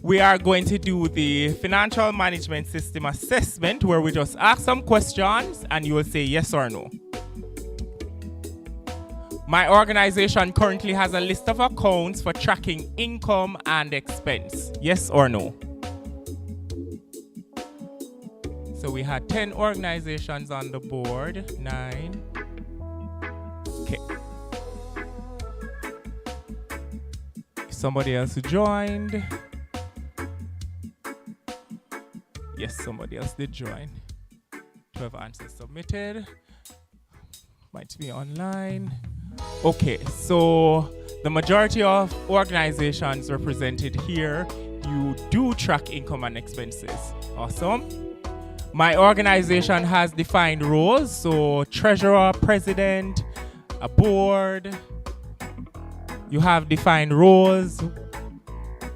we are going to do the financial management system assessment, where we just ask some questions and you will say yes or no. My organization currently has a list of accounts for tracking income and expense. Yes or no? So we had 10 organizations on the board, 9. Okay. Somebody else joined. Yes, somebody else did join. 12 answers submitted. Might be online. Okay, so the majority of organizations represented here, you do track income and expenses. Awesome. My organization has defined roles, so treasurer, president, a board. You have defined roles.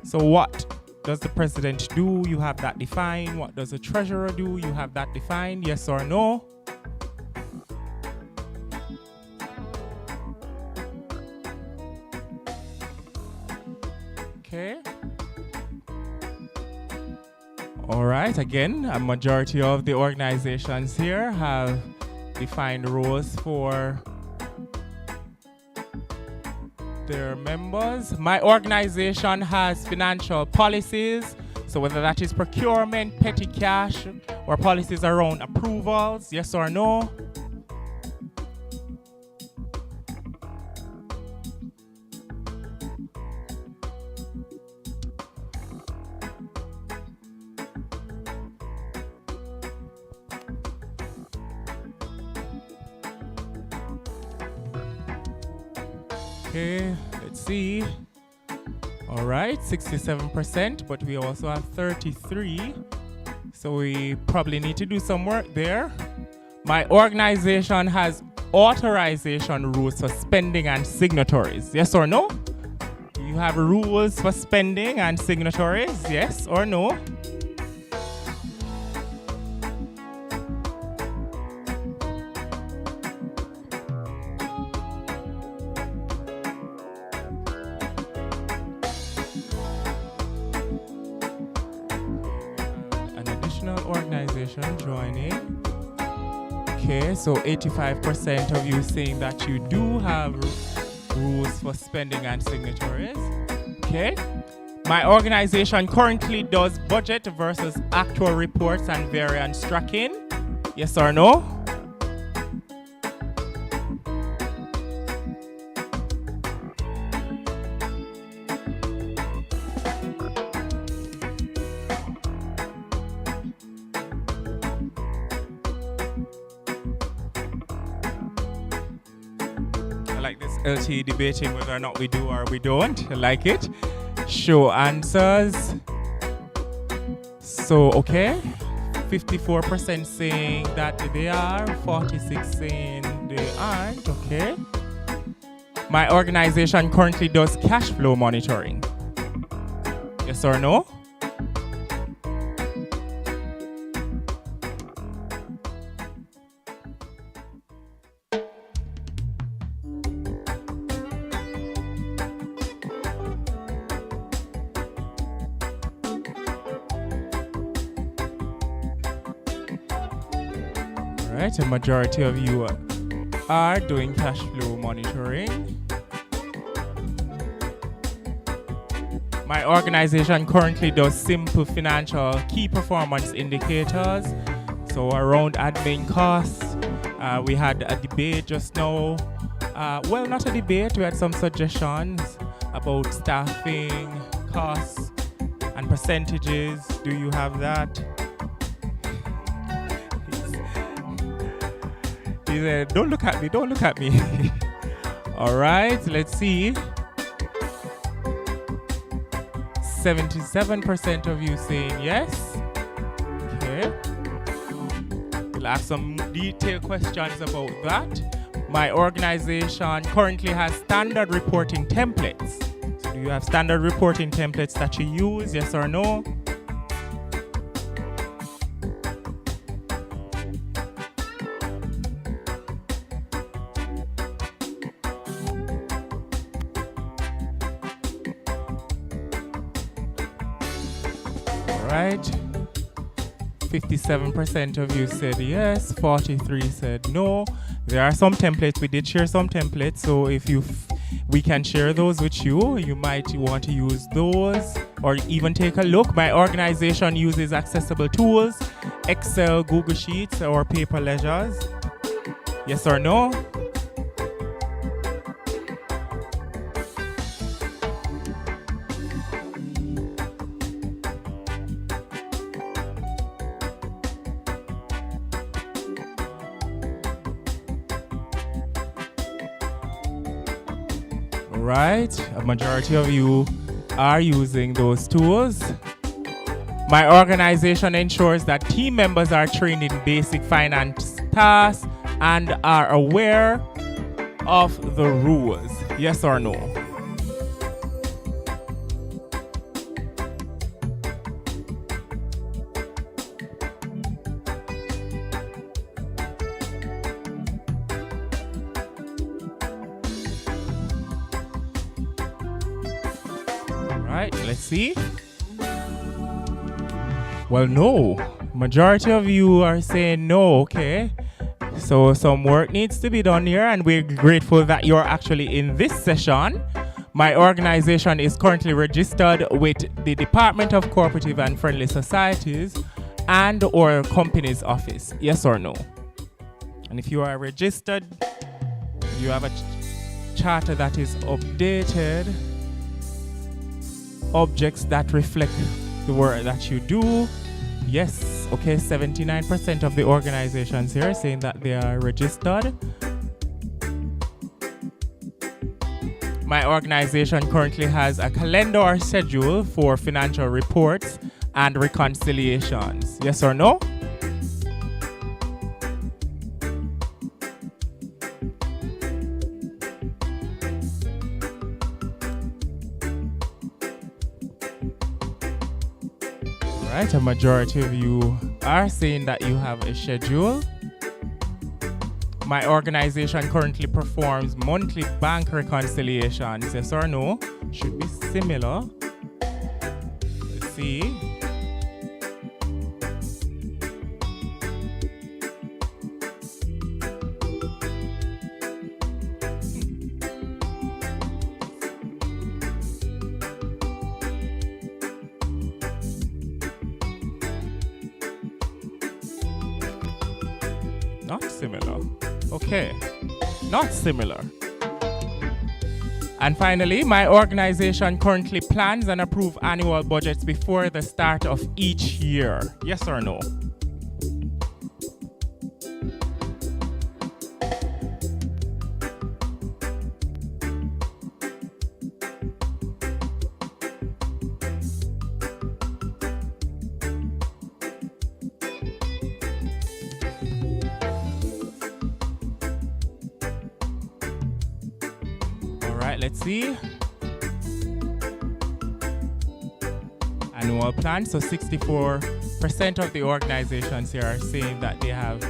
So what does the president do? You have that defined. What does the treasurer do? You have that defined. Yes or no? Okay. All right. Again, a majority of the organizations here have defined roles for their members. My organization has financial policies, so whether that is procurement, petty cash, or policies around approvals, yes or no? Okay, let's see. All right, 67%, but we also have 33. So we probably need to do some work there. My organization has authorization rules for spending and signatories. Yes or no? You have rules for spending and signatories. Yes or no? Organization joining. Okay, so 85% of you saying that you do have rules for spending and signatories. Okay. My organization currently does budget versus actual reports and variance tracking. Yes or no? LT debating whether or not we do or we don't. I like it. Show answers. So, okay. 54% saying that they are, 46% saying they aren't. Okay. My organization currently does cash flow monitoring. Yes or no? Right, a majority of you are doing cash flow monitoring. My organization currently does simple financial key performance indicators. So around admin costs, we had a debate just now. Well, not a debate, we had some suggestions about staffing, costs, and percentages. Do you have that? He said, don't look at me, don't look at me. All right, let's see. 77% of you saying yes. Okay. We'll ask some detailed questions about that. My organization currently has standard reporting templates. So do Do you have standard reporting templates that you use? Yes or no? All right. 57% of you said yes, 43 said no. There are some templates. We did share some templates, so if we can share those with you. You might want to use those or even take a look. My organization uses accessible tools, Excel, Google Sheets, or paper ledgers. Yes or no? Right, a majority of you are using those tools. My organization ensures that team members are trained in basic finance tasks and are aware of the rules. Yes or no? Right, let's see. Well, no. Majority of you are saying no, okay. So some work needs to be done here, and we're grateful that you're actually in this session. My organization is currently registered with the Department of Cooperative and Friendly Societies and or company's office. Yes or no? And if you are registered, you have a charter that is updated, objects that reflect the work that you do. Yes, okay, 79% of the organizations here are saying that they are registered. My organization currently has a calendar or schedule for financial reports and reconciliations. Yes or no? Right, a majority of you are saying that you have a schedule. My organization currently performs monthly bank reconciliations. Yes or no? Should be similar. Let's see. Not similar. Okay, not similar. And finally, my organization currently plans and approves annual budgets before the start of each year. Yes or no? Let's see. Annual plan. So 64% of the organizations here are saying that they have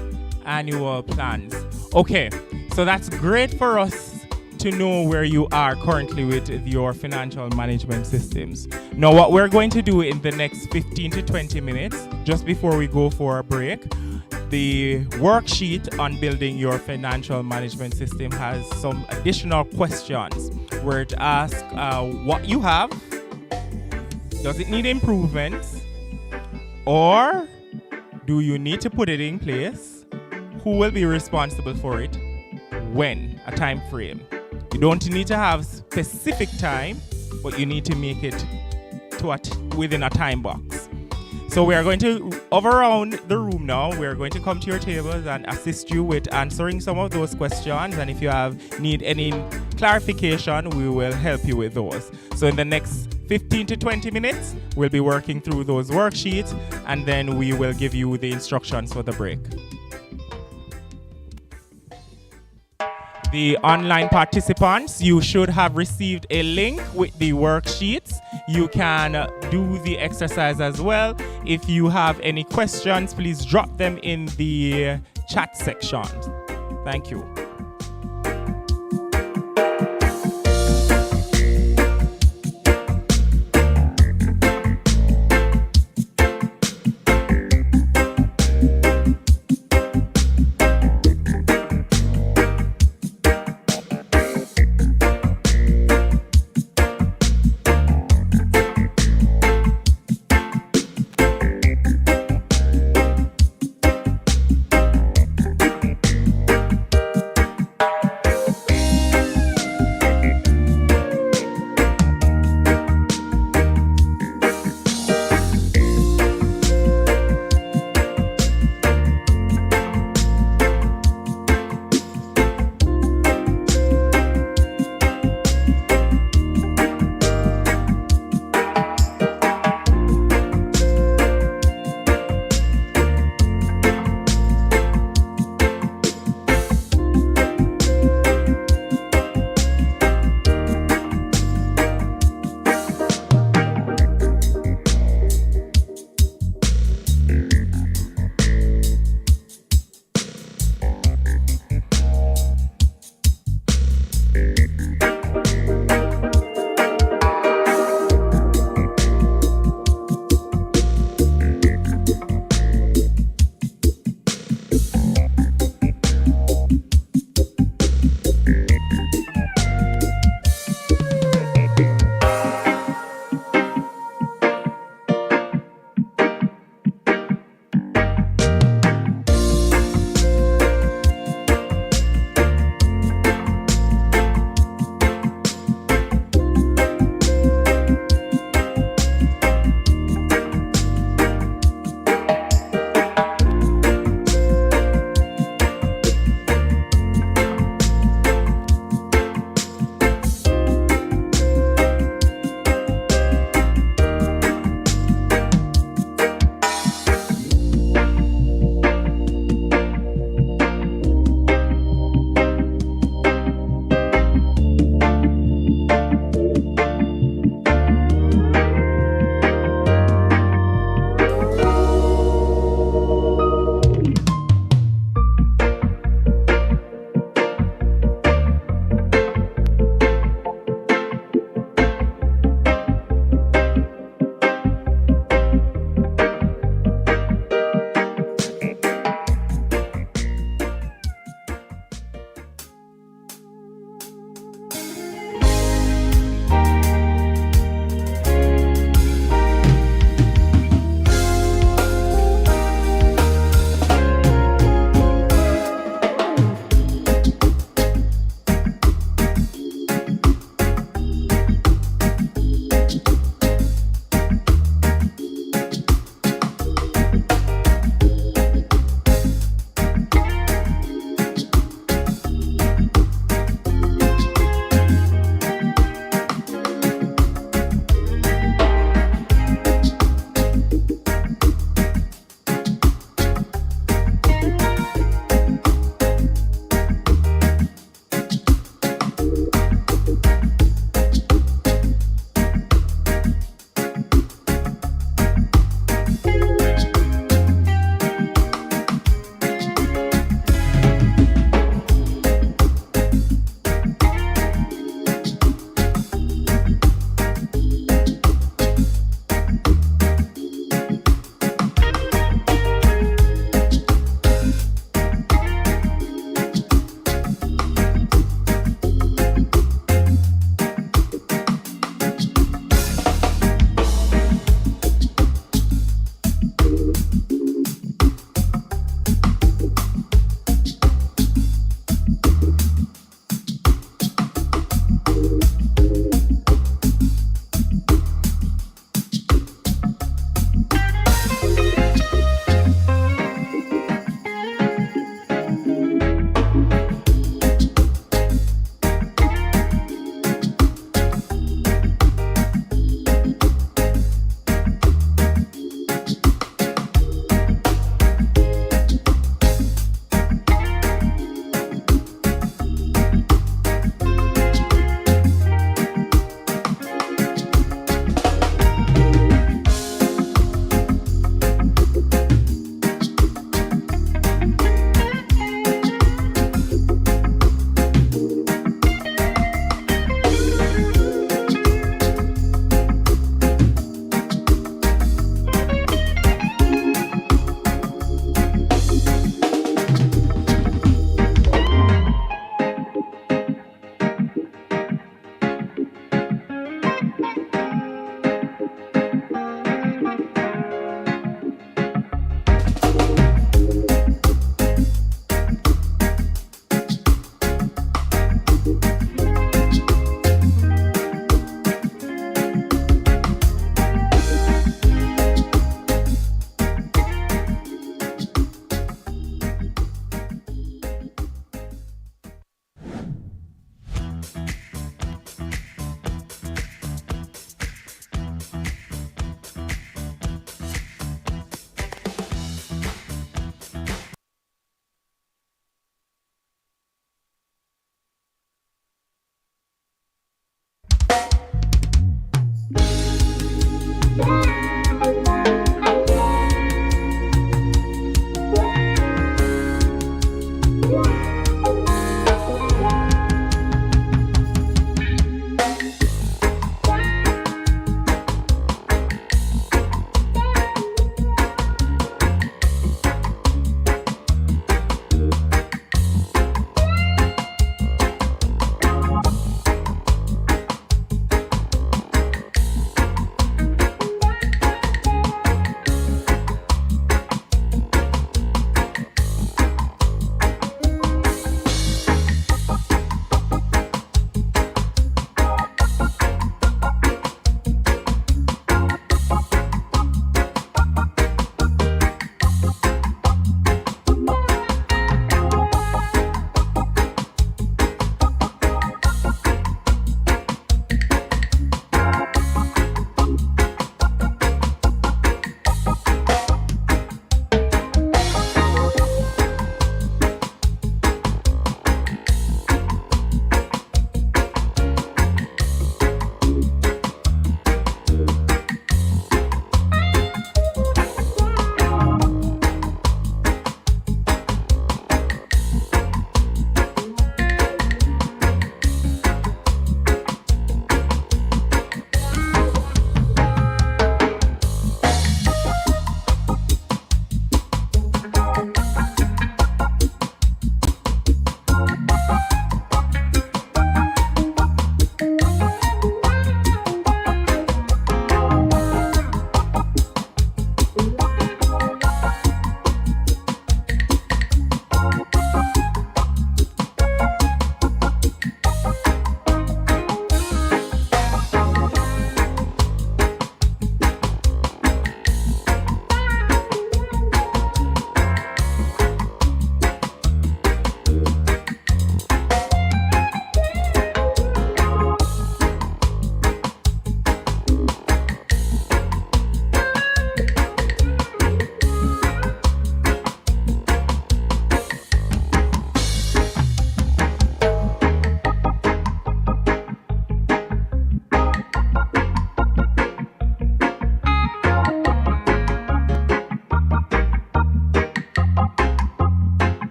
annual plans. Okay, so that's great for us to know where you are currently with your financial management systems. Now, what we're going to do in the next 15 to 20 minutes, just before we go for a break, the worksheet on building your financial management system has some additional questions where it asks what you have, does it need improvements, or do you need to put it in place, who will be responsible for it, when, a time frame. You don't need to have specific time, but you need to make it to within a time box. So we are going to hover around the room now. We are going to come to your tables and assist you with answering some of those questions. And if you need any clarification, we will help you with those. So in the next 15 to 20 minutes, we'll be working through those worksheets, and then we will give you the instructions for the break. The online participants, you should have received a link with the worksheets. You can do the exercise as well. If you have any questions, please drop them in the chat section. Thank you.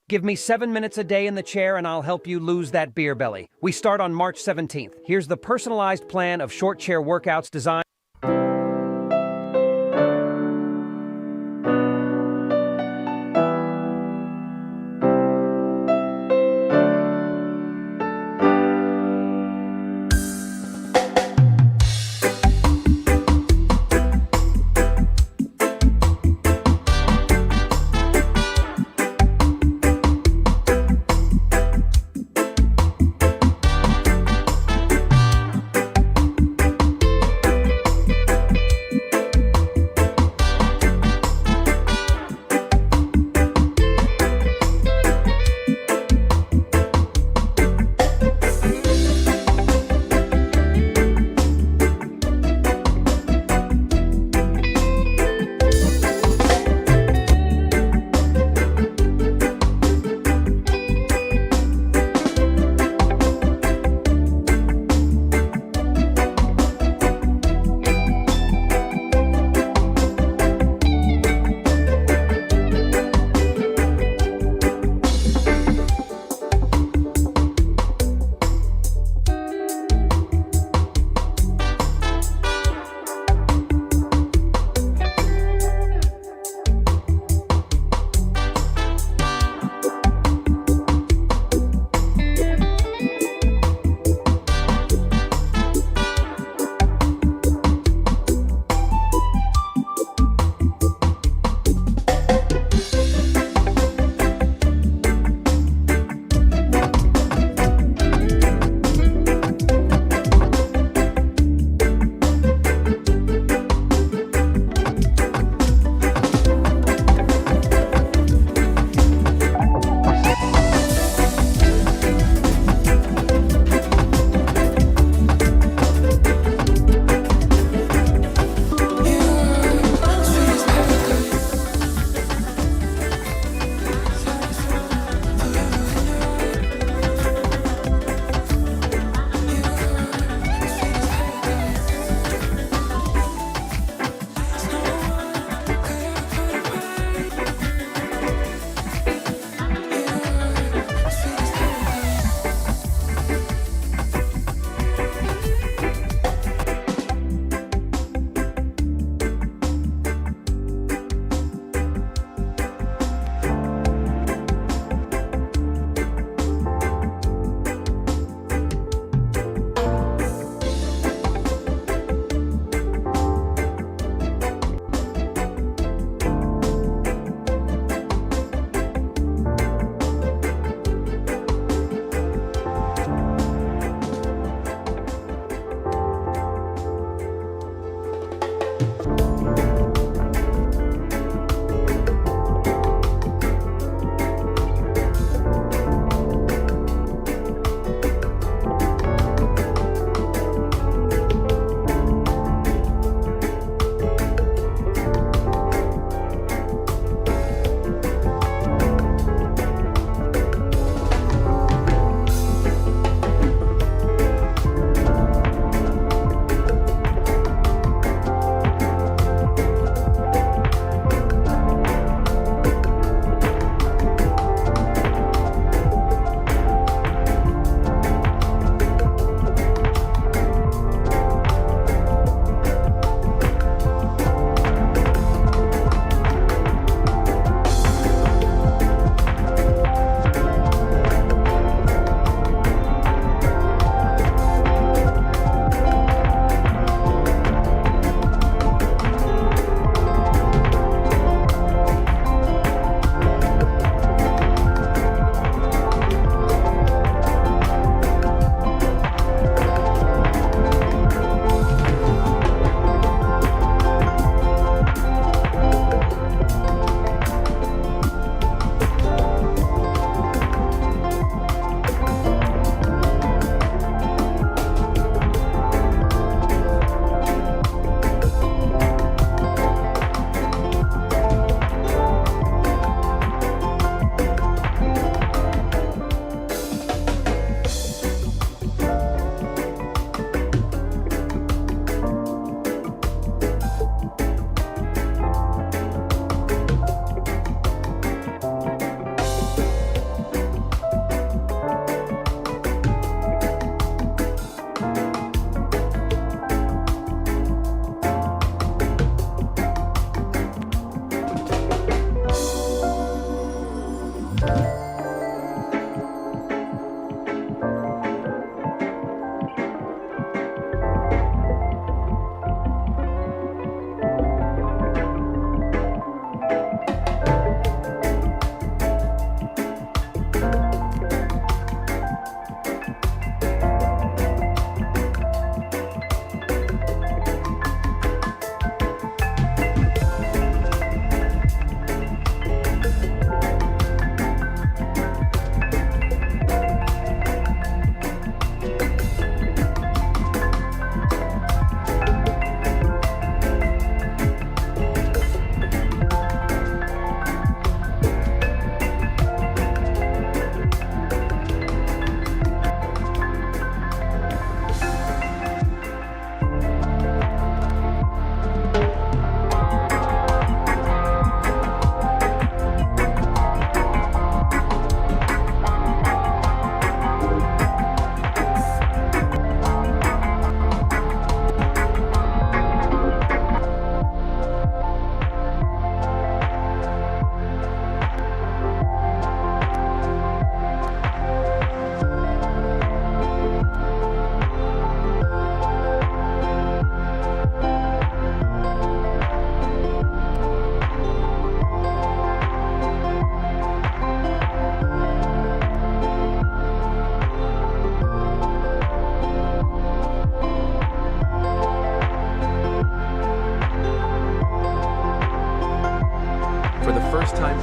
Give me 7 minutes a day in the chair and I'll help you lose that beer belly. We start on March 17th. Here's the personalized plan of short chair workouts designed.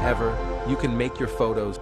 ever, you can make your photos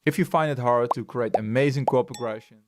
If you find it hard to create amazing co-progressions,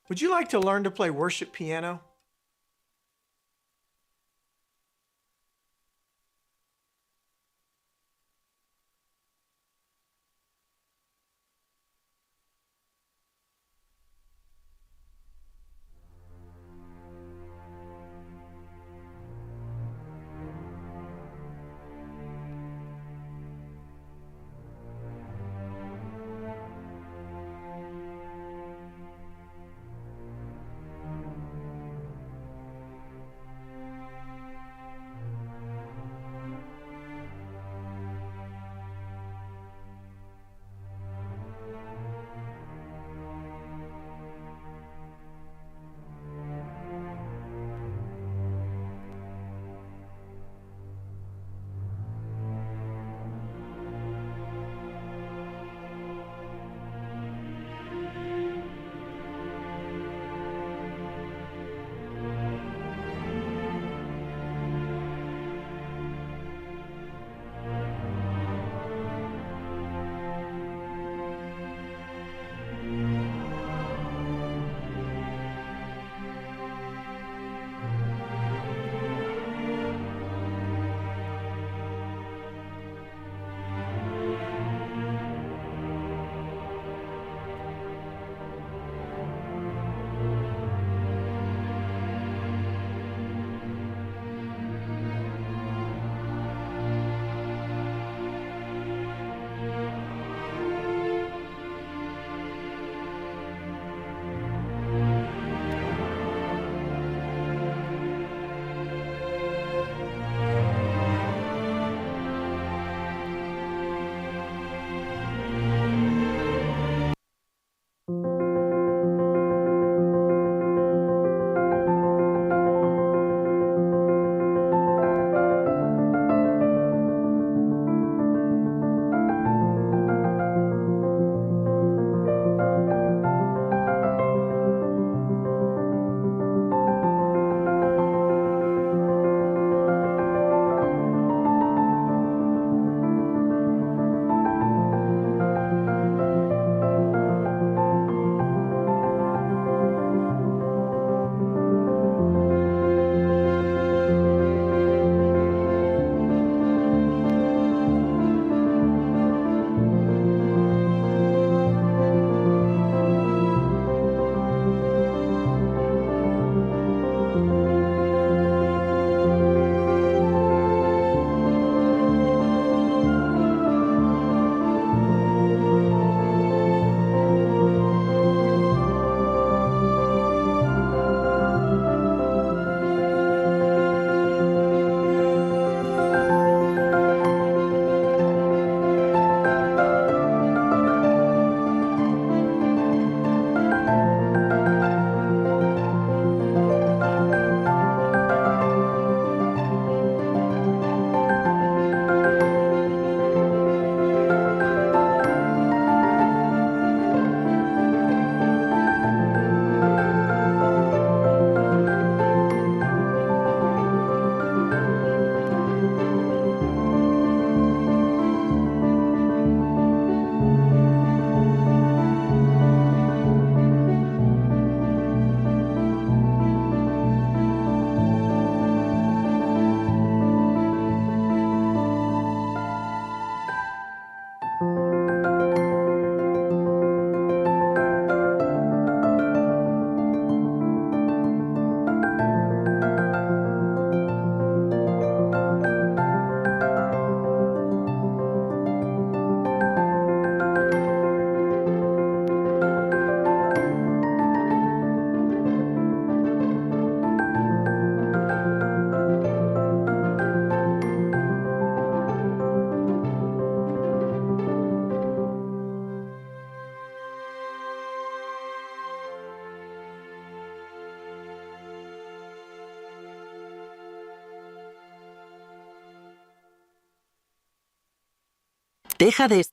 Would you like to learn to play worship piano? Deja de...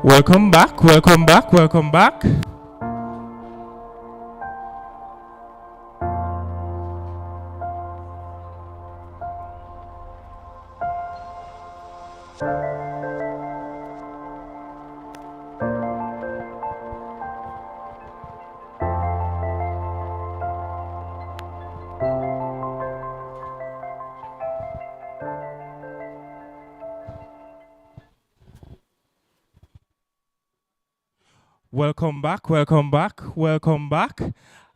Welcome back, welcome back, welcome back. Welcome back, welcome back, welcome back.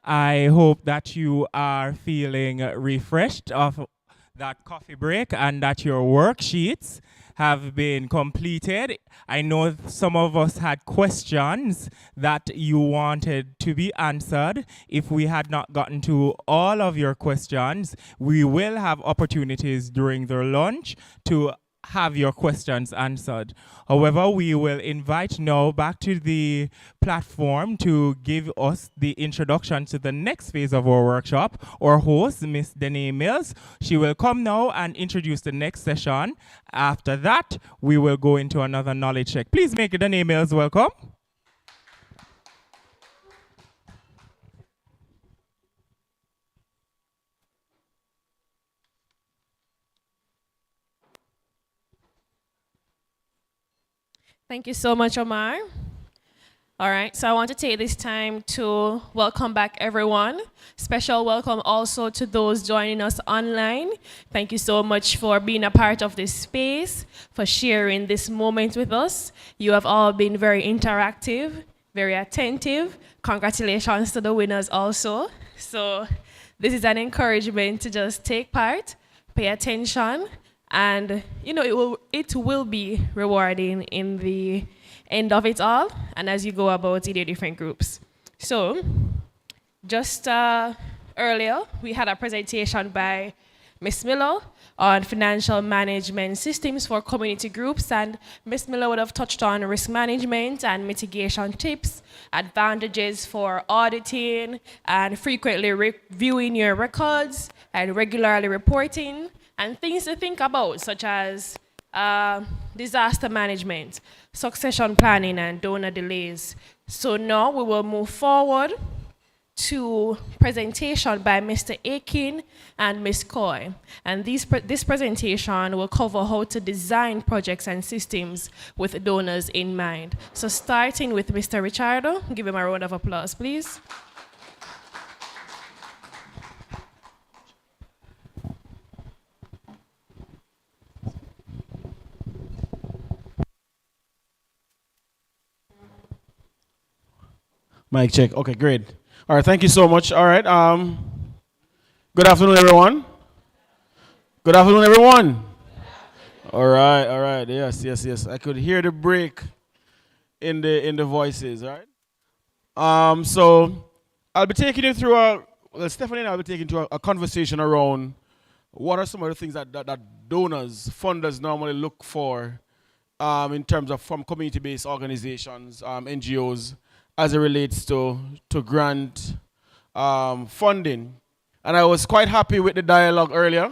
I hope that you are feeling refreshed of that coffee break and that your worksheets have been completed. I know some of us had questions that you wanted to be answered. If we had not gotten to all of your questions, we will have opportunities during the lunch to have your questions answered. However, we will invite now back to the platform to give us the introduction to the next phase of our workshop. Our host, Miss Danae Mills, she will come now and introduce the next session. After that, we will go into another knowledge check. Please make Danae Mills welcome. Thank you so much, Omar. All right, so I want to take this time to welcome back everyone. Special welcome also to those joining us online. Thank you so much for being a part of this space, for sharing this moment with us. You have all been very interactive, very attentive. Congratulations to the winners also. So this is an encouragement to just take part, pay attention, and it will be rewarding in the end of it all, and as you go about in your different groups. So, just earlier, we had a presentation by Ms. Miller on financial management systems for community groups, and Ms. Miller would have touched on risk management and mitigation tips, advantages for auditing and frequently reviewing your records and regularly reporting, and things to think about, such as disaster management, succession planning, and donor delays. So now we will move forward to presentation by Mr. Akin and Ms. Coy. And this presentation will cover how to design projects and systems with donors in mind. So starting with Mr. Richardo, give him a round of applause, please. Mic check. Okay, great. All right, thank you so much. All right. Good afternoon, everyone. Good afternoon, everyone. All right, all right. Yes, yes, yes. I could hear the break in the voices. All right. So I'll be taking you through Stephanie and I'll be taking you through a conversation around what are some of the things that donors, funders normally look for in terms of from community-based organizations, NGOs, as it relates to grant funding. And I was quite happy with the dialogue earlier.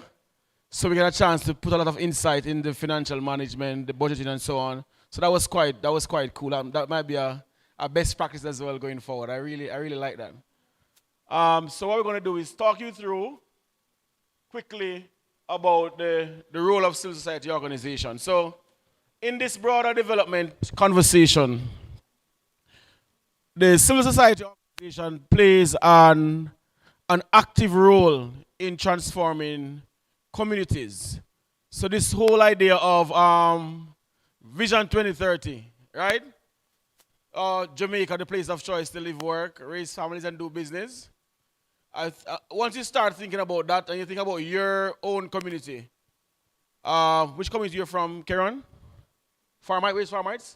So we got a chance to put a lot of insight in the financial management, the budgeting and so on. So that was quite cool. That might be a best practice as well going forward. I really like that. So what we're going to do is talk you through quickly about the role of civil society organization. So in this broader development conversation, the civil society organization plays an active role in transforming communities. So this whole idea of Vision 2030, right? Jamaica, the place of choice to live, work, raise families, and do business. Once you start thinking about that and you think about your own community, which community you're from, Karen? Farmite, where's Farmites?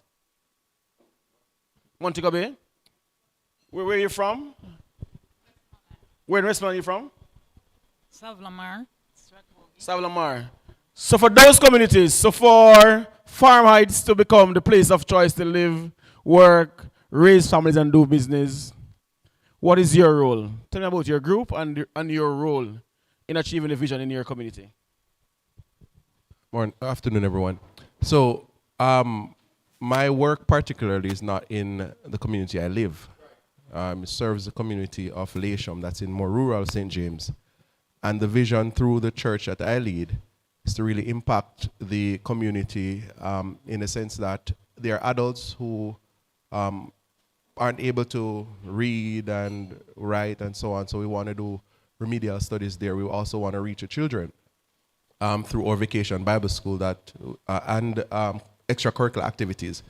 Montego Bay? Where are you from? Where in Westmoreland are you from? Savlamar. Savlamar. So for those communities, so for Farm Heights to become the place of choice to live, work, raise families, and do business, what is your role? Tell me about your group and your role in achieving the vision in your community. Afternoon, everyone. So my my work particularly is not in the community I live. It serves the community of Lewisham that's in more rural St. James. And the vision through the church that I lead is to really impact the community in the sense that there are adults who aren't able to read and write and so on. So we want to do remedial studies there. We also want to reach the children through our vacation Bible school and extracurricular activities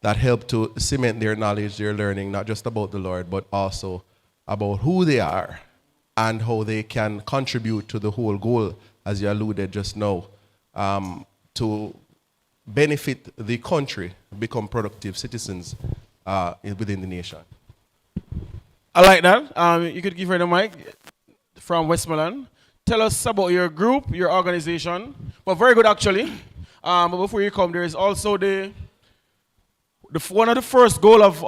that help to cement their knowledge, their learning, not just about the Lord, but also about who they are and how they can contribute to the whole goal, as you alluded just now, to benefit the country, become productive citizens within the nation. I like that. You could give her the mic from Westmoreland. Tell us about your group, your organization. Well, very good actually. But before you come, there is also one of the first goal of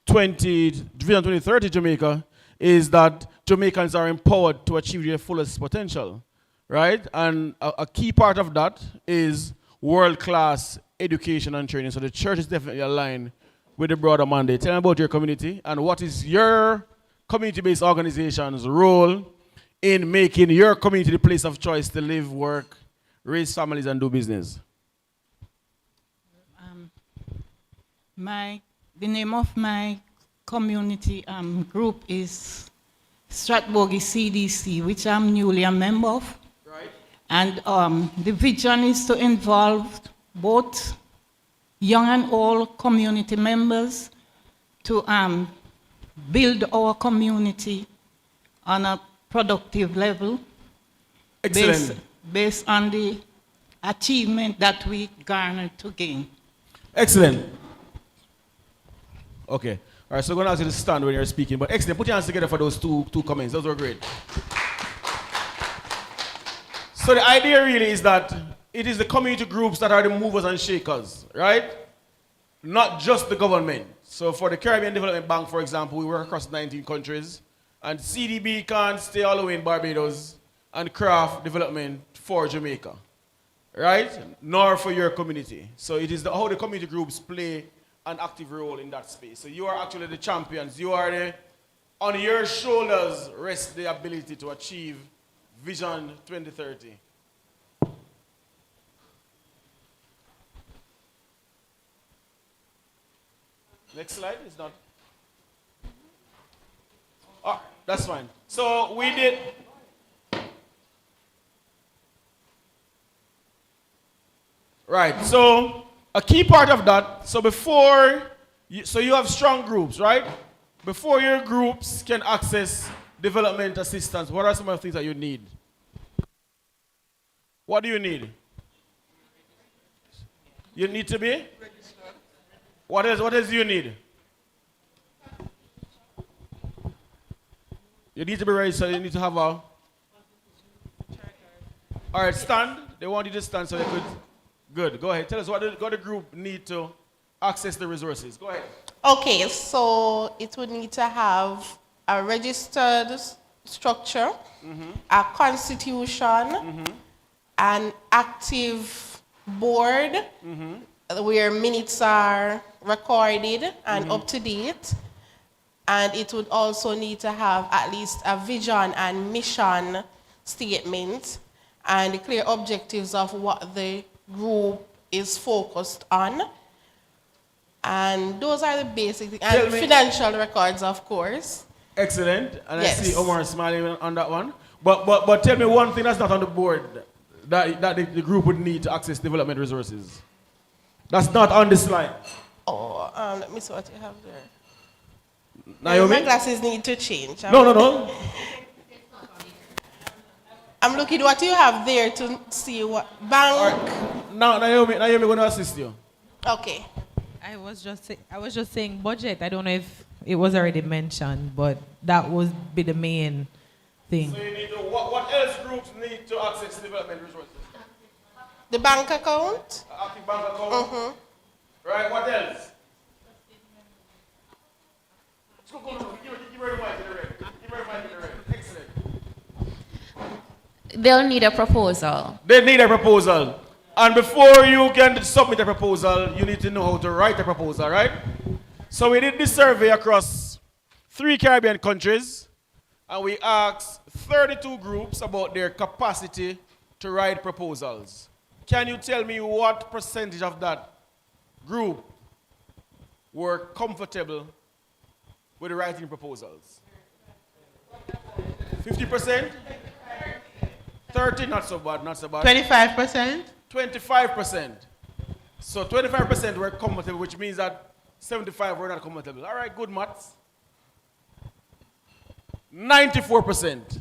Vision 2030 Jamaica is that Jamaicans are empowered to achieve their fullest potential, right? And a key part of that is world-class education and training. So the church is definitely aligned with the broader mandate. Tell me about your community and what is your community-based organization's role in making your community the place of choice to live, work, raise families, and do business. The name of my community group is Stratbogie CDC, which I'm newly a member of. Right. And the vision is to involve both young and old community members to build our community on a productive level. Excellent. Based on the achievement that we garnered to gain. Excellent. Okay. All right, so I'm going to ask you to stand when you're speaking, but excellent. Put your hands together for those two comments. Those were great. So the idea really is that it is the community groups that are the movers and shakers, right? Not just the government. So for the Caribbean Development Bank, for example, we work across 19 countries, and CDB can't stay all the way in Barbados and craft development for Jamaica, right? Nor for your community. So it is how the community groups play an active role in that space. So you are actually the champions. You are on your shoulders rests the ability to achieve Vision 2030. Next slide is not. Oh, that's fine. So we did. Right, so a key part of that, so you have strong groups, right? Before your groups can access development assistance, what are some of the things that you need? What do you need? You need to be? What else do you need? You need to be registered, you need to have a... All right, stand. They want you to stand so they could... Good, go ahead. Tell us what the group need to access the resources. Go ahead. Okay, so it would need to have a registered structure, a constitution, an active board where minutes are recorded and up to date. And it would also need to have at least a vision and mission statement and clear objectives of what the group is focused on. And those are the basic things. And financial records, of course. Excellent. And yes. I see Omar smiling on that one. But tell me one thing that's not on the board that the group would need to access development resources. That's not on the slide. Oh, let me see what you have there. Naomi? My glasses need to change. No. I'm looking at what you have there to see what bank. Right. Now, Naomi going to assist you. Okay. I was just saying budget. I don't know if it was already mentioned, but that would be the main thing. So you need to, what else groups need to access development resources? The bank account. Active bank account. Right, what else? Give her the mic in the red. Give her the mic in the red. Excellent. They'll need a proposal. They need a proposal. And before you can submit a proposal, you need to know how to write a proposal, right? So we did this survey across 3 Caribbean countries, and we asked 32 groups about their capacity to write proposals. Can you tell me what percentage of that group were comfortable with writing proposals? 50%? 30, not so bad, not so bad. 25%? 25%. So 25% were comfortable, which means that 75 were not comfortable. All right, good maths. 94%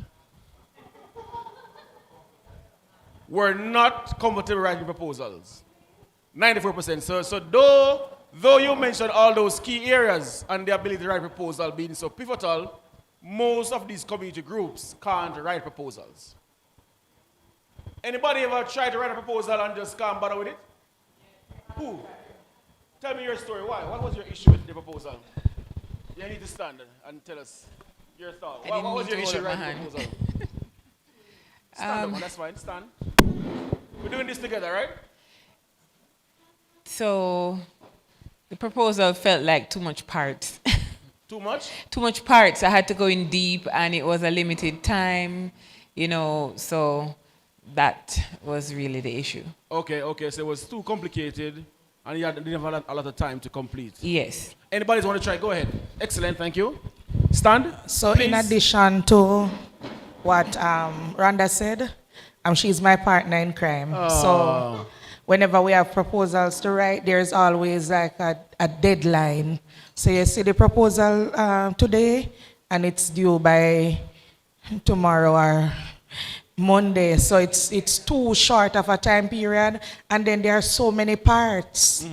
were not comfortable writing proposals. 94%. So though you mentioned all those key areas and the ability to write proposal being so pivotal, most of these community groups can't write proposals. Anybody ever tried to write a proposal and just can't bother with it? Who? Tell me your story. Why? What was your issue with the proposal? You need to stand and tell us your thought. What was your issue with writing the proposal? Stand up, that's fine. Stand. We're doing this together, right? So the proposal felt like too much parts. Too much? Too much parts. I had to go in deep, and it was a limited time, so that was really the issue. Okay, so it was too complicated, and you didn't have a lot of time to complete. Yes. Anybody want to try? Go ahead. Excellent, thank you. Stand. So please. in addition to what Rhonda said, she's my partner in crime. So whenever we have proposals to write, there's always like a deadline. So you see the proposal today, and it's due by tomorrow or Monday. So it's too short of a time period, and then there are so many parts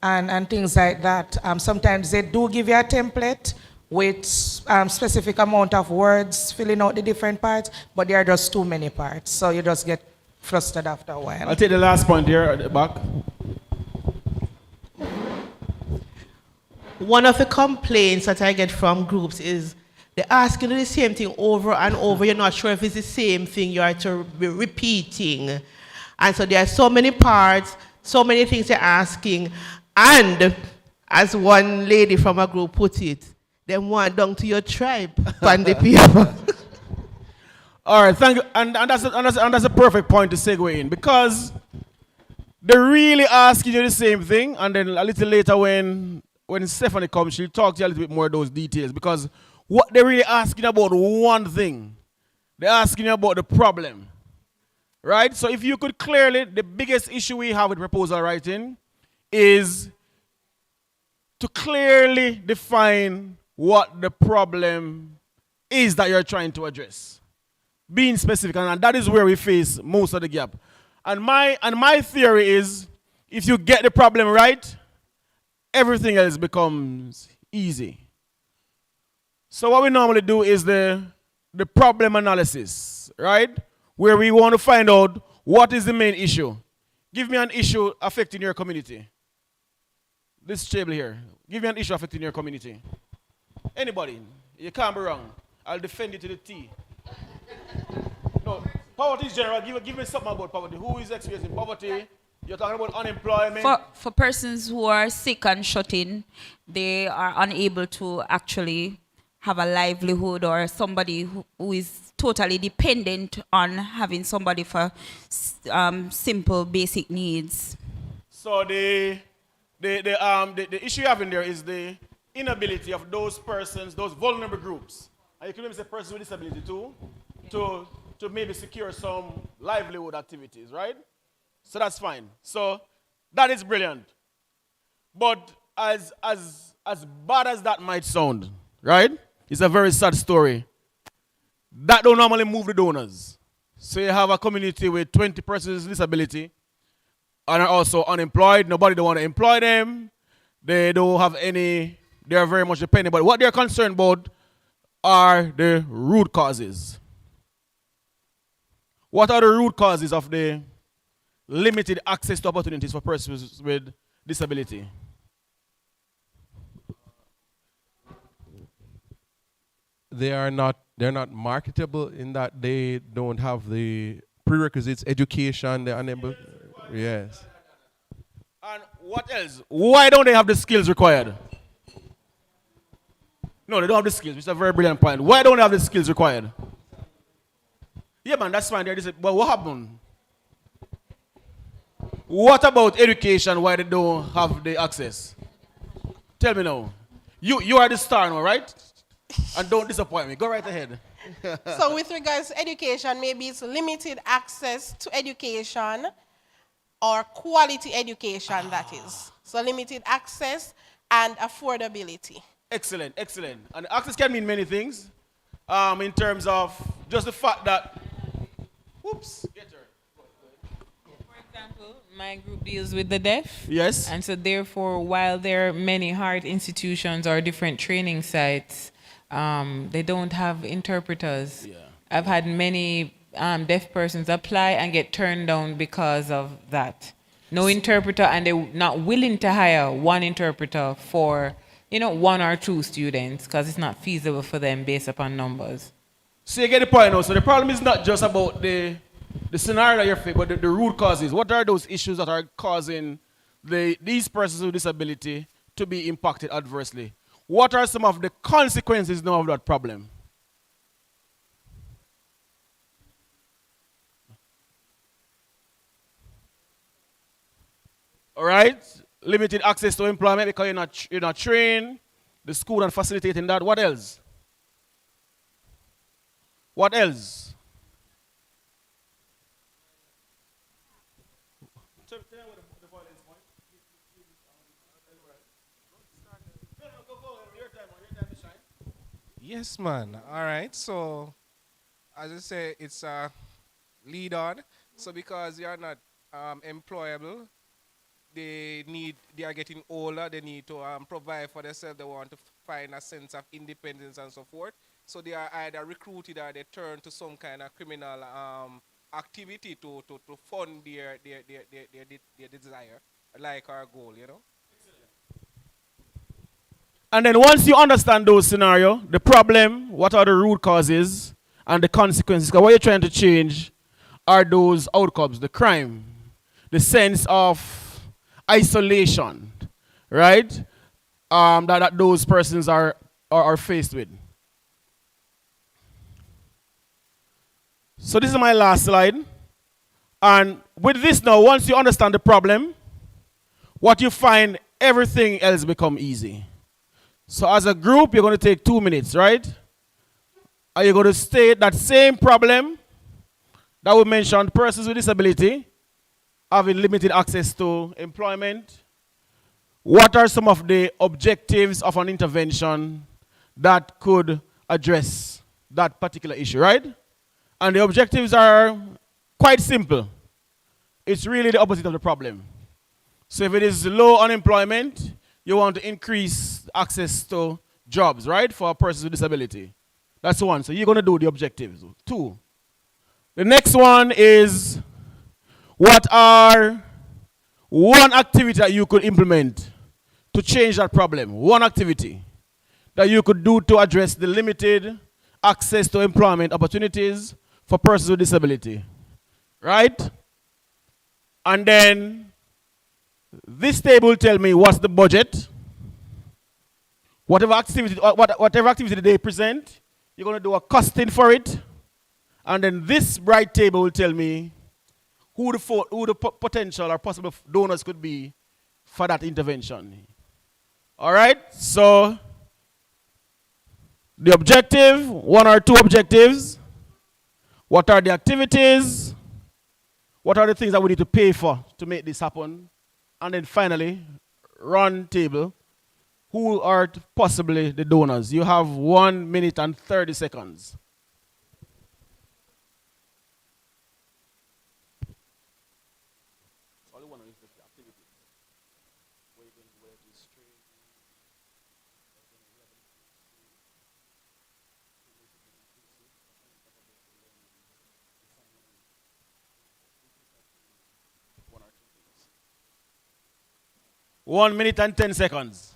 and things like that. Sometimes they do give you a template with specific amount of words filling out the different parts, but there are just too many parts. So you just get frustrated after a while. I'll take the last point here at the back. One of the complaints that I get from groups is they're asking the same thing over and over. You're not sure if it's the same thing you are to be repeating. And so there are so many parts, so many things they're asking. And as one lady from a group put it, they want down to your tribe on the paper. All right, thank you. And that's a perfect point to segue in, because they're really asking you the same thing, and then a little later when Stephanie comes, she'll talk to you a little bit more of those details, because what they're really asking about one thing. They're asking you about the problem, right? So if you could clearly, the biggest issue we have with proposal writing is to clearly define what the problem is that you're trying to address. Being specific, and that is where we face most of the gap. And my theory is, if you get the problem right, everything else becomes easy. So what we normally do is the problem analysis, right? Where we want to find out what is the main issue. Give me an issue affecting your community. This table here. Give me an issue affecting your community. Anybody. You can't be wrong. I'll defend you to the T. No, poverty is general. Give me something about poverty. Who is experiencing poverty? You're talking about unemployment. For persons who are sick and shut in, they are unable to actually have a livelihood, or somebody who is totally dependent on having somebody for simple basic needs. So the issue you have in there is the inability of those persons, those vulnerable groups, and you can maybe say persons with disability too, to maybe secure some livelihood activities, right? So that's fine. So that is brilliant. But as bad as that might sound, right? It's a very sad story. That don't normally move the donors. So you have a community with 20 persons with disability and are also unemployed. Nobody don't want to employ them. They don't have any, they are very much dependent. But what they're concerned about are the root causes. What are the root causes of the limited access to opportunities for persons with disability? They're not marketable in that they don't have the prerequisites, education, they're unable. Yes. And what else? Why don't they have the skills required? No, they don't have the skills, which is a very brilliant point. Why don't they have the skills required? Yeah, man, that's fine. But what happened? What about education? Why they don't have the access? Tell me now. You are the star now, right? And don't disappoint me. Go right ahead. So with regards to education, maybe it's limited access to education or quality education, that is. So limited access and affordability. Excellent, excellent. And access can mean many things. In terms of just the fact that, whoops, get her. My group deals with the deaf. Yes. And so therefore, while there are many heart institutions or different training sites, they don't have interpreters. Yeah. I've had many deaf persons apply and get turned down because of that. No interpreter, and they're not willing to hire one interpreter for, one or two students because it's not feasible for them based upon numbers. So you get the point now. So the problem is not just about the scenario that you're facing, but the root causes. What are those issues that are causing these persons with disability to be impacted adversely? What are some of the consequences now of that problem? All right, limited access to employment because you're not trained. The school not facilitating that. What else? What else? Yes, man. All right. So, as I say, it's a lead on. So, because you're not employable, they are getting older. They need to provide for themselves. They want to find a sense of independence and so forth. So, they are either recruited or they turn to some kind of criminal activity to fund their desire, like our goal, And then once you understand those scenarios, the problem, what are the root causes, and the consequences, because what you're trying to change are those outcomes, the crime, the sense of isolation, right? That those persons are faced with. So this is my last slide. And with this now, once you understand the problem, what you find, everything else become easy. So as a group, you're going to take 2 minutes, right? Are you going to state that same problem that we mentioned, persons with disability, having limited access to employment? What are some of the objectives of an intervention that could address that particular issue, right? And the objectives are quite simple. It's really the opposite of the problem. So if it is low unemployment, you want to increase access to jobs, right, for persons with disability. That's one. So you're going to do the objectives. 2. The next one is, what are one activity that you could implement to change that problem? One activity that you could do to address the limited access to employment opportunities for persons with disability, right? And then this table will tell me what's the budget. Whatever activity they present, you're going to do a costing for it. And then this bright table will tell me who the potential or possible donors could be for that intervention. All right? So the objective, 1 or 2 objectives. What are the activities? What are the things that we need to pay for to make this happen? And then finally, round table. Who are possibly the donors? You have 1 minute and 30 seconds. One minute and 10 seconds.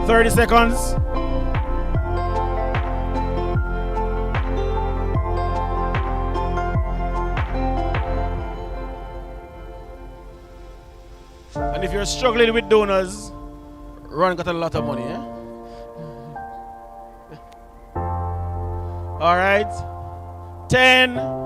30 seconds. And if you're struggling with donors, Ron got a lot of money, eh? All right. 10.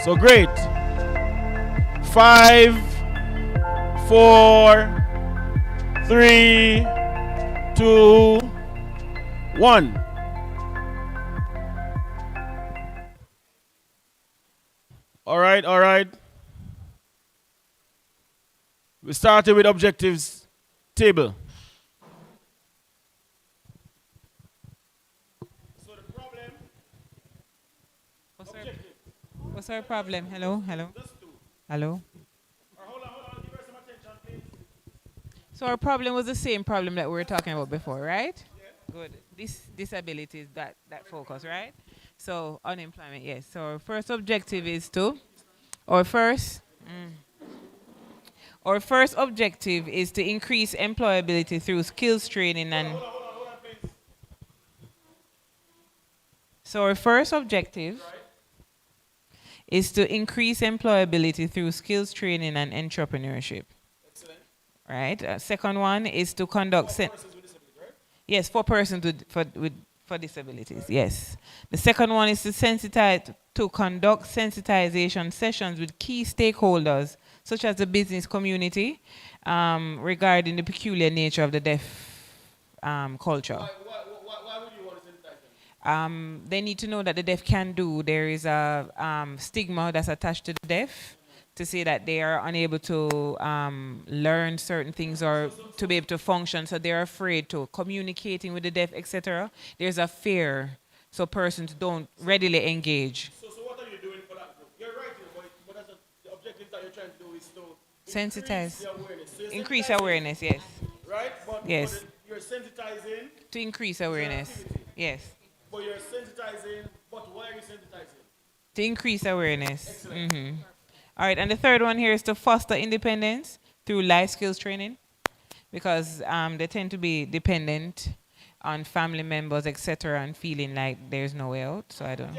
So great. 5, 4, 3, 2, 1. All right, all right. We started with objectives table. What's our problem? Hello, hello, hello. So our problem was the same problem that we were talking about before, right? Good. Disabilities, that focus, right? So unemployment, yes. So our first objective is to, our first objective is to increase employability through skills training and. So our first objective is to increase employability through skills training and entrepreneurship. Excellent. Right. Second one is to conduct. Yes, for persons with disabilities. Yes. The second one is to conduct sensitization sessions with key stakeholders, such as the business community, regarding the peculiar nature of the deaf culture. Why would you want to sensitize them? They need to know that the deaf can do. There is a stigma that's attached to the deaf to say that they are unable to learn certain things or to be able to function. So they're afraid to communicating with the deaf, etc. There's a fear, so persons don't readily engage. So what are you doing for that group? You're right, but that's the objective that you're trying to do is to sensitize, increase the awareness. So increase awareness, yes. Right? But you're sensitizing. To increase awareness, yes. But you're sensitizing, but why are you sensitizing? To increase awareness. Excellent. All right, and the third one here is to foster independence through life skills training, because they tend to be dependent on family members, etc., and feeling like there's no way out. So I don't.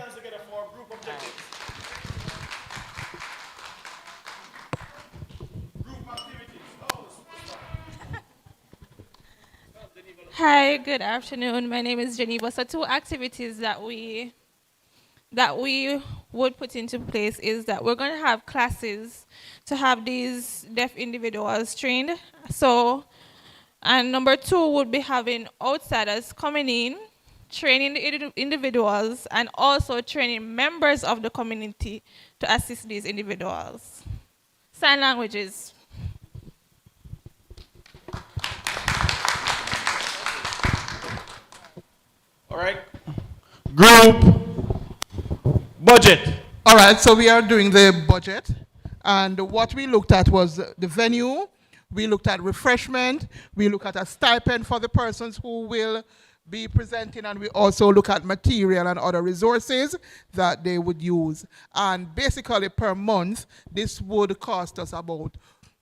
Hi, good afternoon. My name is Geneva. So two activities that we would put into place is that we're going to have classes to have these deaf individuals trained. So, and number two would be having outsiders coming in, training the individuals, and also training members of the community to assist these individuals. Sign languages. All right. Group budget. All right, so we are doing the budget. And what we looked at was the venue. We looked at refreshment. We look at a stipend for the persons who will be presenting. And we also look at material and other resources that they would use. And basically per month, this would cost us about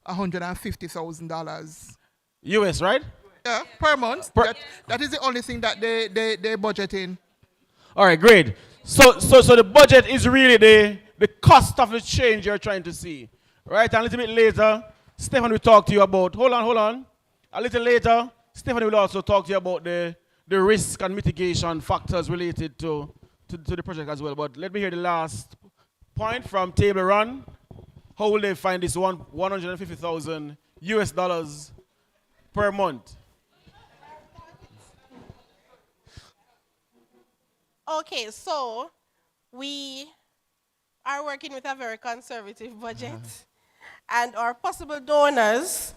$150,000. US, right? Yeah, per month. That is the only thing that they budget in. All right, great. So the budget is really the cost of the change you're trying to see, right? And a little bit later, Stephanie will talk to you about, hold on. A little later, Stephanie will also talk to you about the risk and mitigation factors related to the project as well. But let me hear the last point from Table Run. How will they find this $150,000 US per month? Okay, so we are working with a very conservative budget. And our possible donors,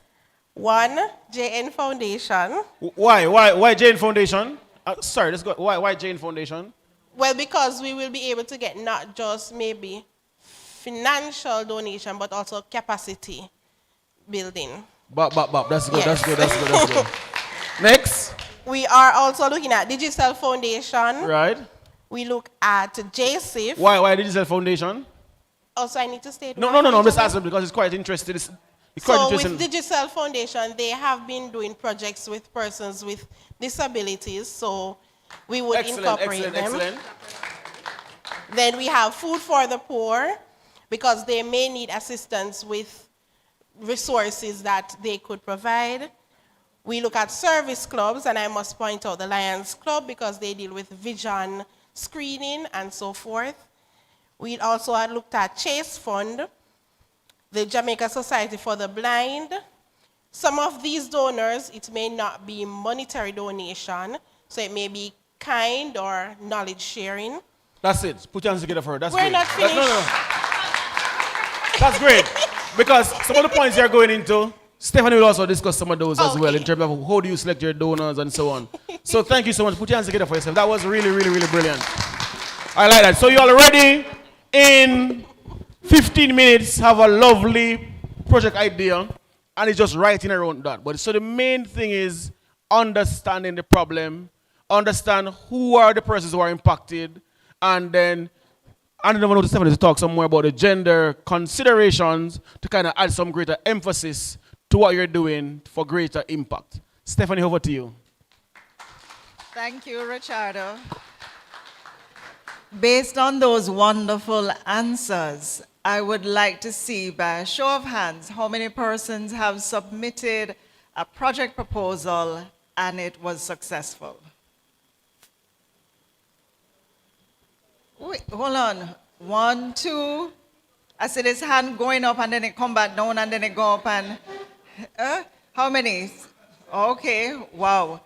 one, JN Foundation. Why Jane Foundation? Sorry, let's go. Why Jane Foundation? Well, because we will be able to get not just maybe financial donation, but also capacity building. That's good, Yes. that's good. Next. We are also looking at Digital Foundation. Right. We look at JSIF. Why Digital Foundation? Also, I need to state. No, I'm just asking because it's quite interesting. It's quite So interesting. with Digital Foundation, they have been doing projects with persons with disabilities, so we would incorporate them. Excellent. Then we have Food for the Poor, because they may need assistance with resources that they could provide. We look at service clubs, and I must point out the Lions Club because they deal with vision screening and so forth. We also had looked at Chase Fund, the Jamaica Society for the Blind. Some of these donors, it may not be monetary donation, so it may be kind or knowledge sharing. That's it. Put your hands together for her. That's We're great. not finished. No. That's great. Because some of the points you're going into, Stephanie will also discuss some of those as well in terms of how do you select your donors and so on. So thank you so much. Put your hands together for yourself. That was really, really, really brilliant. I like that. So you all ready? In 15 minutes, have a lovely project idea, and it's just writing around that. But so the main thing is understanding the problem, understand who are the persons who are impacted, and then I don't know to Stephanie to talk some more about the gender considerations to kind of add some greater emphasis to what you're doing for greater impact. Stephanie, over to you. Thank you, Richardo. Based on those wonderful answers, I would like to see, by a show of hands, how many persons have submitted a project proposal and it was successful. Wait, hold on. 1, 2. I see this hand going up and then it come back down and then it go up and... how many? Okay, wow.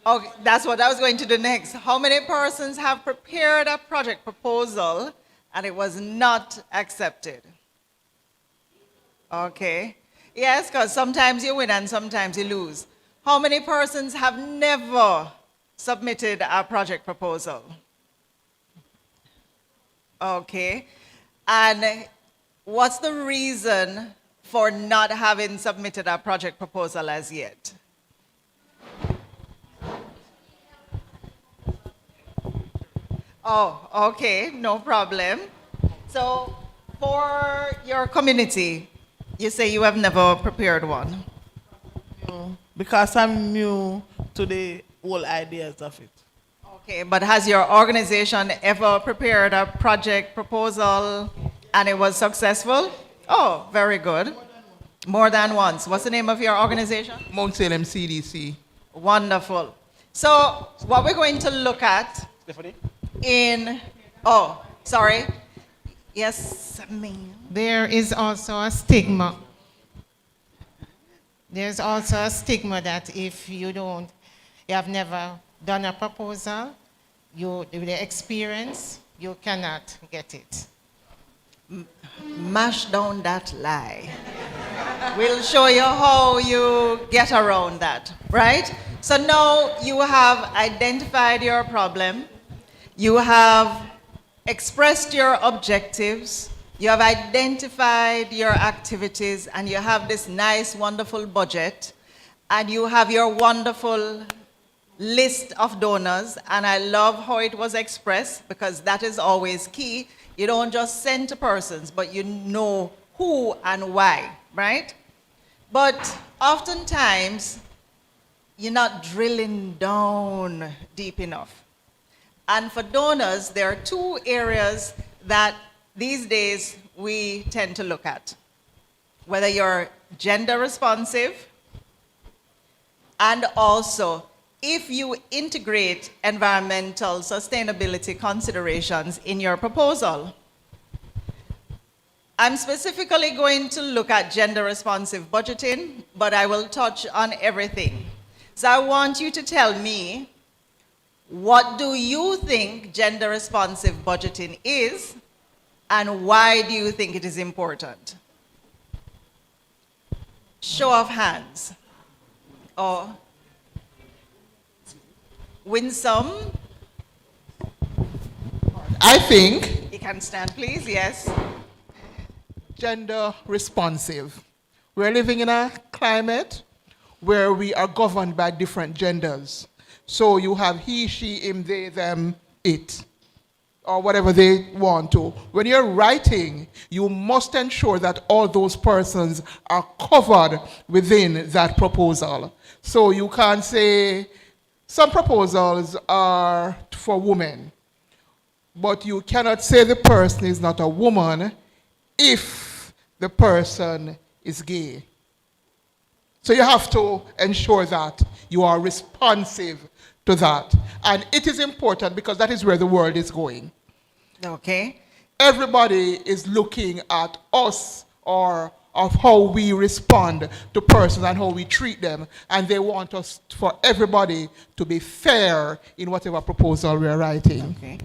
Okay, that's what I was going to do next. How many persons have prepared a project proposal and it was not accepted? Okay. Yes, because sometimes you win and sometimes you lose. How many persons have never submitted a project proposal? Okay. And what's the reason for not having submitted a project proposal as yet? Oh, okay, no problem. So for your community, you say you have never prepared one. Because I'm new to the whole ideas of it. Okay, but has your organization ever prepared a project proposal and it was successful? Oh, very good. More than once. What's the name of your organization? Mount Salem CDC. Wonderful. So what we're going to look at Yes, ma'am. There is also a stigma. There's also a stigma that if you have never done a proposal, with the experience, you cannot get it. Mash down that lie. We'll show you how you get around that, right? So now you have identified your problem, you have expressed your objectives, you have identified your activities, and you have this nice, wonderful budget, and you have your wonderful list of donors, and I love how it was expressed because that is always key. You don't just send to persons, but you know who and why, right? But oftentimes, you're not drilling down deep enough. And for donors, there are two areas that these days we tend to look at. Whether you're gender responsive, and also if you integrate environmental sustainability considerations in your proposal. I'm specifically going to look at gender responsive budgeting, but I will touch on everything. So I want you to tell me What do you think gender responsive budgeting is, and why do you think it is important? Show of hands. Oh, Winsome. I think You can stand, please. Yes. gender responsive. We're living in a climate where we are governed by different genders. So you have he, she, him, they, them, it, or whatever they want to. When you're writing, you must ensure that all those persons are covered within that proposal. So you can't say some proposals are for women, but you cannot say the person is not a woman if the person is gay. So you have to ensure that you are responsive to that. And it is important because that is where the world is going. Okay. Everybody is looking at us or of how we respond to persons and how we treat them. And they want us, for everybody, to be fair in whatever proposal we are writing. Okay.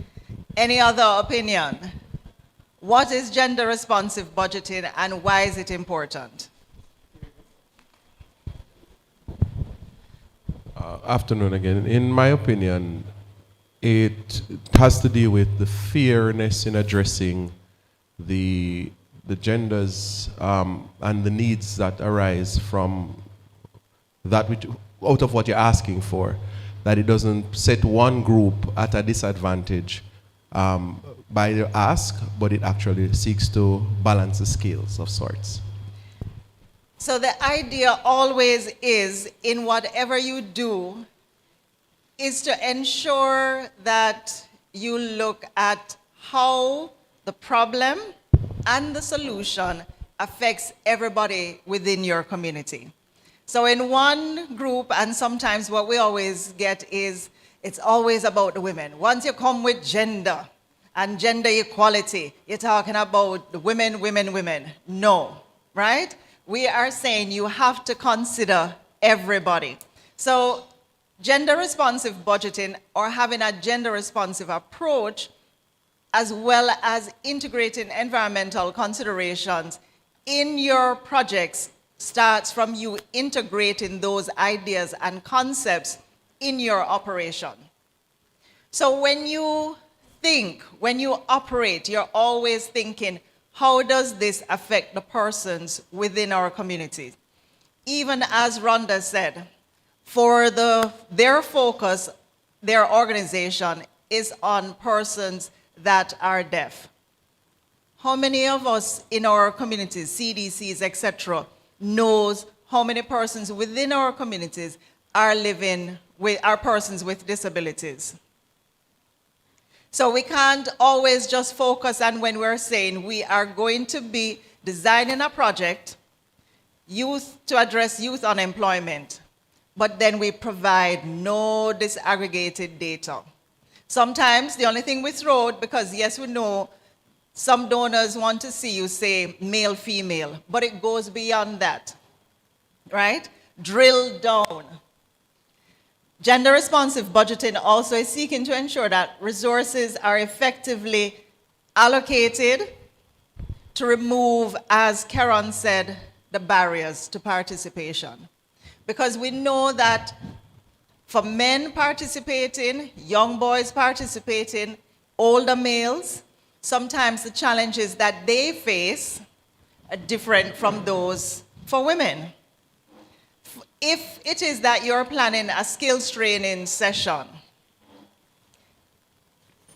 Any other opinion? What is gender responsive budgeting and why is it important? Afternoon again. In my opinion, it has to deal with the fairness in addressing the genders and the needs that arise from that which, out of what you're asking for, that it doesn't set one group at a disadvantage by the ask, but it actually seeks to balance the scales of sorts. So the idea always is, in whatever you do, is to ensure that you look at how the problem and the solution affects everybody within your community. So in one group, and sometimes what we always get is, it's always about the women. Once you come with gender and gender equality, you're talking about the women, women, women. No, right? We are saying you have to consider everybody. So gender responsive budgeting, or having a gender responsive approach, as well as integrating environmental considerations in your projects, starts from you integrating those ideas and concepts in your operation. So when you think, when you operate, you're always thinking, how does this affect the persons within our community? Even as Rhonda said, for their focus, their organization is on persons that are deaf. How many of us in our communities, CDCs, etc., knows how many persons within our communities are living with, are persons with disabilities? So we can't always just focus on when we're saying we are going to be designing a project to address youth unemployment, but then we provide no disaggregated data. Sometimes the only thing we throw out, because yes, we know some donors want to see you say male, female, but it goes beyond that, right? Drill down. Gender responsive budgeting also is seeking to ensure that resources are effectively allocated to remove, as Karen said, the barriers to participation. Because we know that for men participating, young boys participating, older males, sometimes the challenges that they face are different from those for women. If it is that you're planning a skills training session,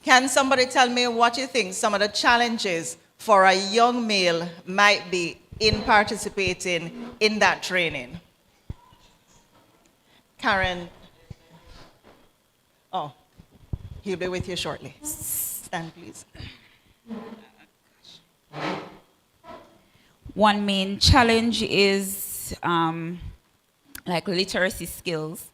can somebody tell me what you think some of the challenges for a young male might be in participating in that training? Karen. Oh, he'll be with you shortly. Stand, please. One main challenge is like literacy skills.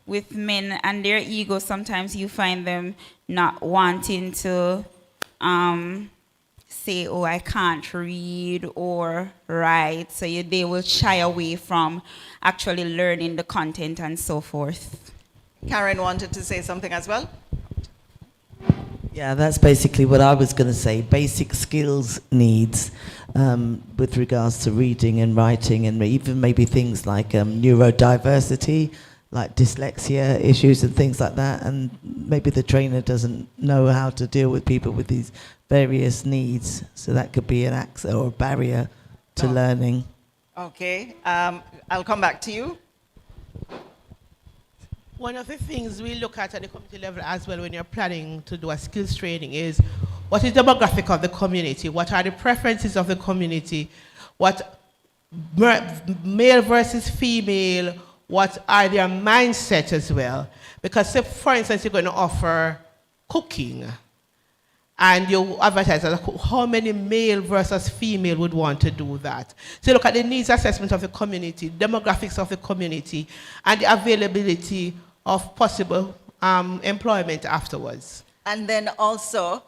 With men and their ego, sometimes you find them not wanting to say, oh, I can't read or write, so they will shy away from actually learning the content and so forth. Karen wanted to say something as well. Yeah, that's basically what I was going to say. Basic skills needs with regards to reading and writing, and even maybe things like neurodiversity, like dyslexia issues and things like that. And maybe the trainer doesn't know how to deal with people with these various needs. So that could be an access or a barrier to learning. Okay, I'll come back to you. One of the things we look at the community level as well when you're planning to do a skills training is what is the demographic of the community? What are the preferences of the community? What male versus female? What are their mindsets as well? Because say, for instance, you're going to offer cooking and you advertise how many male versus female would want to do that. So look at the needs assessment of the community, demographics of the community, and the availability of possible employment afterwards. And then also,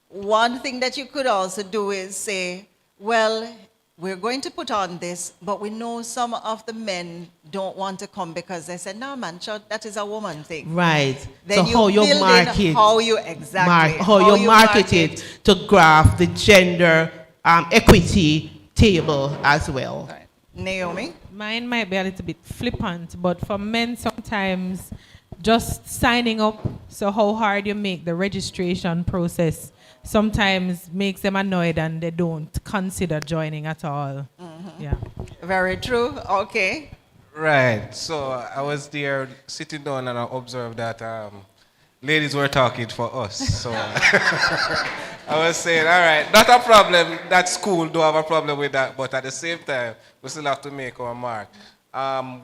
one thing that you could also do is say, well, we're going to put on this, but we know some of the men don't want to come because they said, no, man, that is a woman thing. Right. Then so how you market, how you exactly, how you market it to graph the gender equity table as well. Right. Naomi? Mine might be a little bit flippant, but for men sometimes just signing up, so how hard you make the registration process sometimes makes them annoyed and they don't consider joining at all. Mm-hmm. Yeah. Very true. Okay. Right. So I was there sitting down and I observed that ladies were talking for us. So I was saying, all right, not a problem. That's cool. Don't have a problem with that. But at the same time, we still have to make our mark.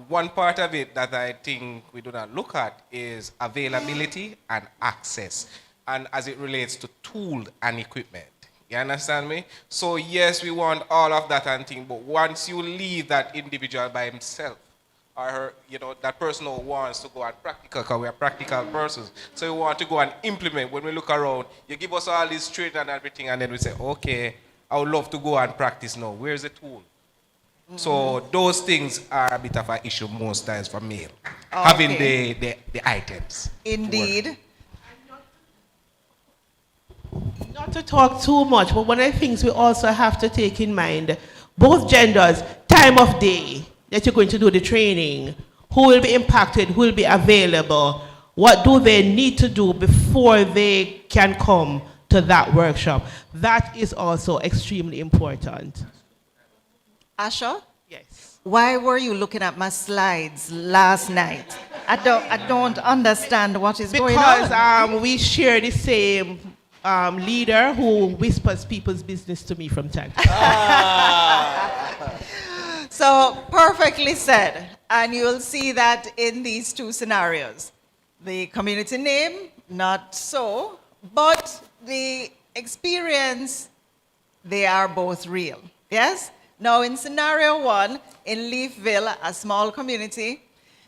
One part of it that I think we do not look at is availability and access, and as it relates to tool and equipment. You understand me? So yes, we want all of that and thing, but once you leave that individual by himself, or her, that person who wants to go and practical, because we are practical persons, so we want to go and implement. When we look around, you give us all this training and everything, and then we say, okay, I would love to go and practice now. Where's the tool? Mm-hmm. So those things are a bit of an issue most times for male, having the items. Indeed. Not to talk too much, but one of the things we also have to take in mind, both genders, time of day that you're going to do the training, who will be impacted, who will be available, what do they need to do before they can come to that workshop. That is also extremely important. Asha? Yes. Why were you looking at my slides last night? I don't understand what is going on. Because we share the same leader who whispers people's business to me from time to time. So perfectly said. And you'll see that in these two scenarios. The community name, not so, but the experience, they are both real. Yes? Now in scenario one, in Leafville, a small community,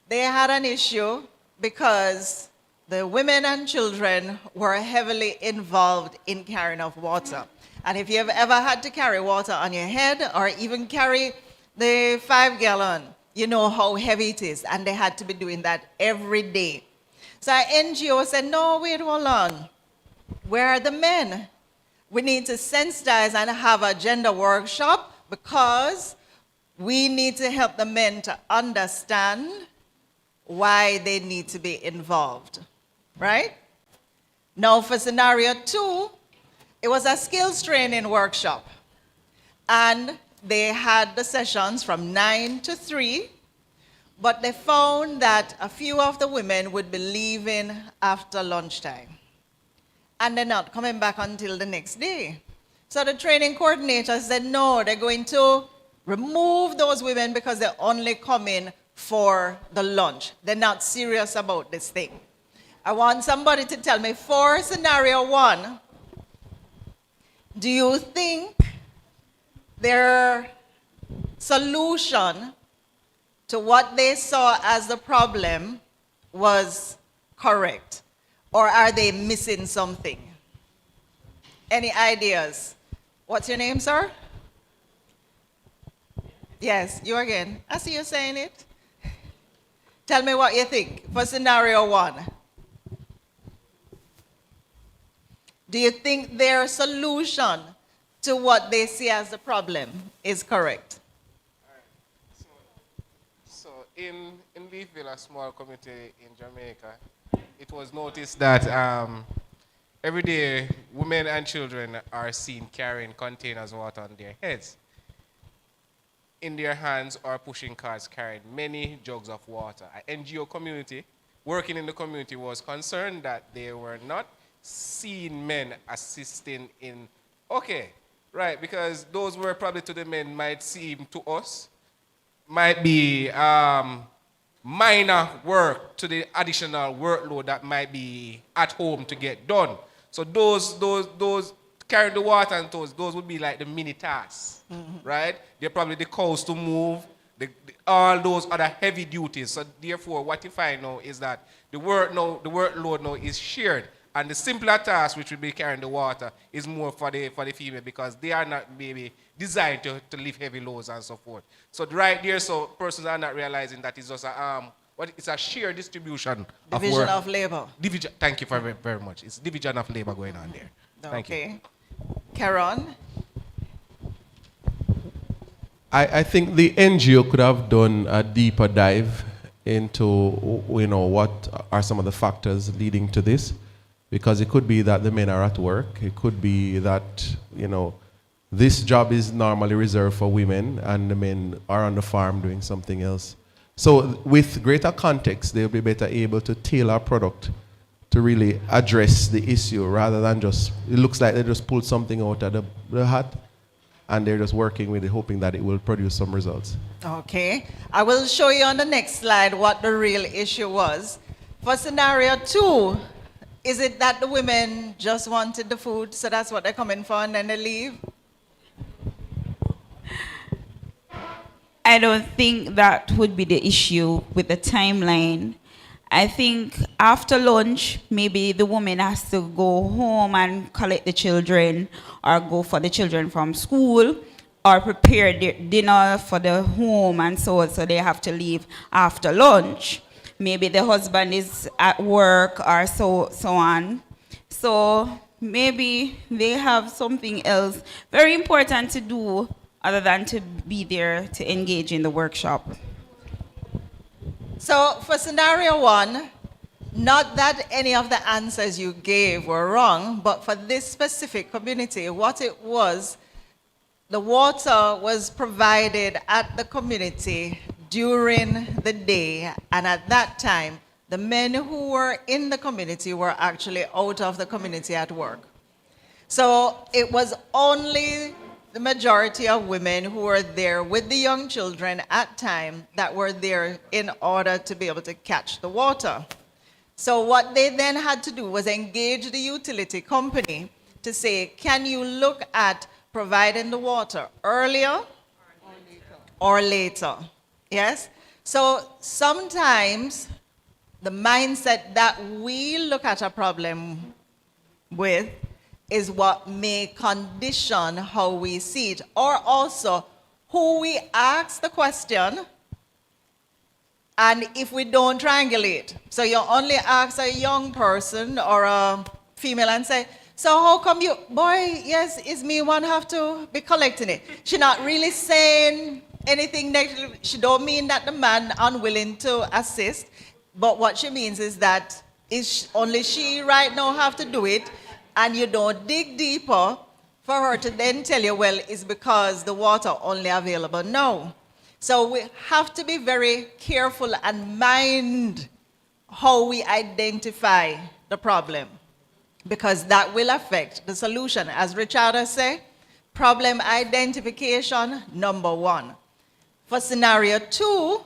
they had an issue because the women and children were heavily involved in carrying of water. And if you've ever had to carry water on your head or even carry the 5-gallon, you know how heavy it is. And they had to be doing that every day. So our NGO said, no, wait, hold on. Where are the men? We need to sensitize and have a gender workshop because we need to help the men to understand why they need to be involved. Right? Now for scenario two, it was a skills training workshop. And they had the sessions from 9 to 3, but they found that a few of the women would be leaving after lunchtime. And they're not coming back until the next day. So the training coordinator said, no, they're going to remove those women because they're only coming for the lunch. They're not serious about this thing. I want somebody to tell me, for scenario one, do you think their solution to what they saw as the problem was correct? Or are they missing something? Any ideas? What's your name, sir? Yes, you again. I see you saying it. Tell me what you think for scenario 1. Do you think their solution to what they see as the problem is correct? So in Leafville, a small community in Jamaica, it was noticed that every day women and children are seen carrying containers of water on their heads, in their hands, or pushing carts carrying many jugs of water. An NGO community working in the community was concerned that they were not seeing men assisting in, okay, right, because those were probably to the men might seem to us, might be minor work to the additional workload that might be at home to get done. So those carrying the water and those would be like the mini tasks, right? They're probably the cows to move, all those other heavy duties. So therefore, what you find now is that the workload now is shared. And the simpler task, which would be carrying the water, is more for the female because they are not maybe designed to lift heavy loads and so forth. So right there, so persons are not realizing that it's just it's a shared distribution Division of work. of labor. Thank you very, very much. It's division of labor going on there. Thank you. Karen? I think the NGO could have done a deeper dive into what are some of the factors leading to this. Because it could be that the men are at work. It could be that, this job is normally reserved for women and the men are on the farm doing something else. So with greater context, they'll be better able to tailor a product to really address the issue rather than it looks like they just pulled something out of the hat and they're just working with it, hoping that it will produce some results. Okay. I will show you on the next slide what the real issue was. For scenario 2, is it that the women just wanted the food, so that's what they're coming for, and then they leave? I don't think that would be the issue with the timeline. I think after lunch, maybe the woman has to go home and collect the children, or go for the children from school, or prepare dinner for the home and so on, so they have to leave after lunch. Maybe the husband is at work or so on. So maybe they have something else very important to do other than to be there to engage in the workshop. So for scenario 1, not that any of the answers you gave were wrong, but for this specific community, what it was, the water was provided at the community during the day, and at that time, the men who were in the community were actually out of the community at work. So it was only the majority of women who were there with the young children at time that were there in order to be able to catch the water. So what they then had to do was engage the utility company to say, can you look at providing the water earlier or later? Yes? So sometimes the mindset that we look at a problem with is what may condition how we see it, or also who we ask the question, and if we don't triangulate. So you only ask a young person or a female and say, so how come you, boy, yes, it's me, one have to be collecting it. She not really saying anything negative. She don't mean that the man unwilling to assist, but what she means is that only she right now have to do it, and you don't dig deeper for her to then tell you, well, it's because the water only available now. So we have to be very careful and mind how we identify the problem, because that will affect the solution. As Richard has said, problem identification, number 1. For scenario 2,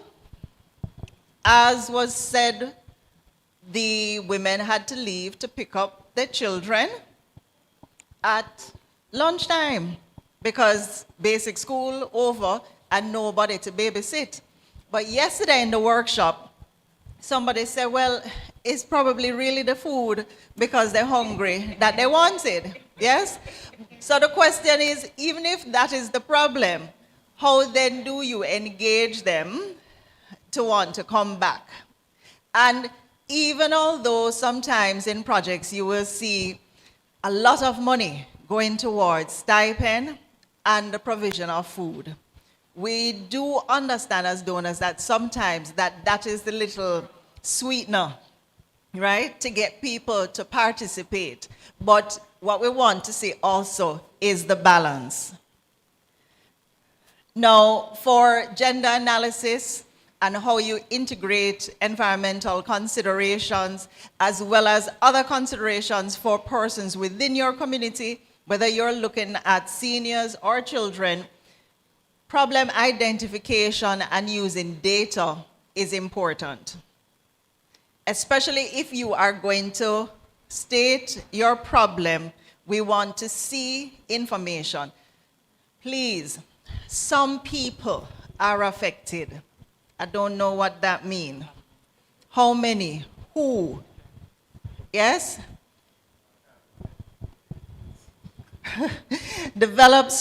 as was said, the women had to leave to pick up their children at lunchtime because basic school over and nobody to babysit. But yesterday in the workshop, somebody said, well, it's probably really the food because they're hungry that they wanted. Yes? So the question is, even if that is the problem, how then do you engage them to want to come back? And even although sometimes in projects you will see a lot of money going towards stipend and the provision of food, we do understand as donors that sometimes that is the little sweetener, right, to get people to participate. But what we want to see also is the balance. Now, for gender analysis and how you integrate environmental considerations as well as other considerations for persons within your community, whether you're looking at seniors or children, problem identification and using data is important. Especially if you are going to state your problem, we want to see information. Please, some people are affected. I don't know what that means. How many? Who? Yes? Develop a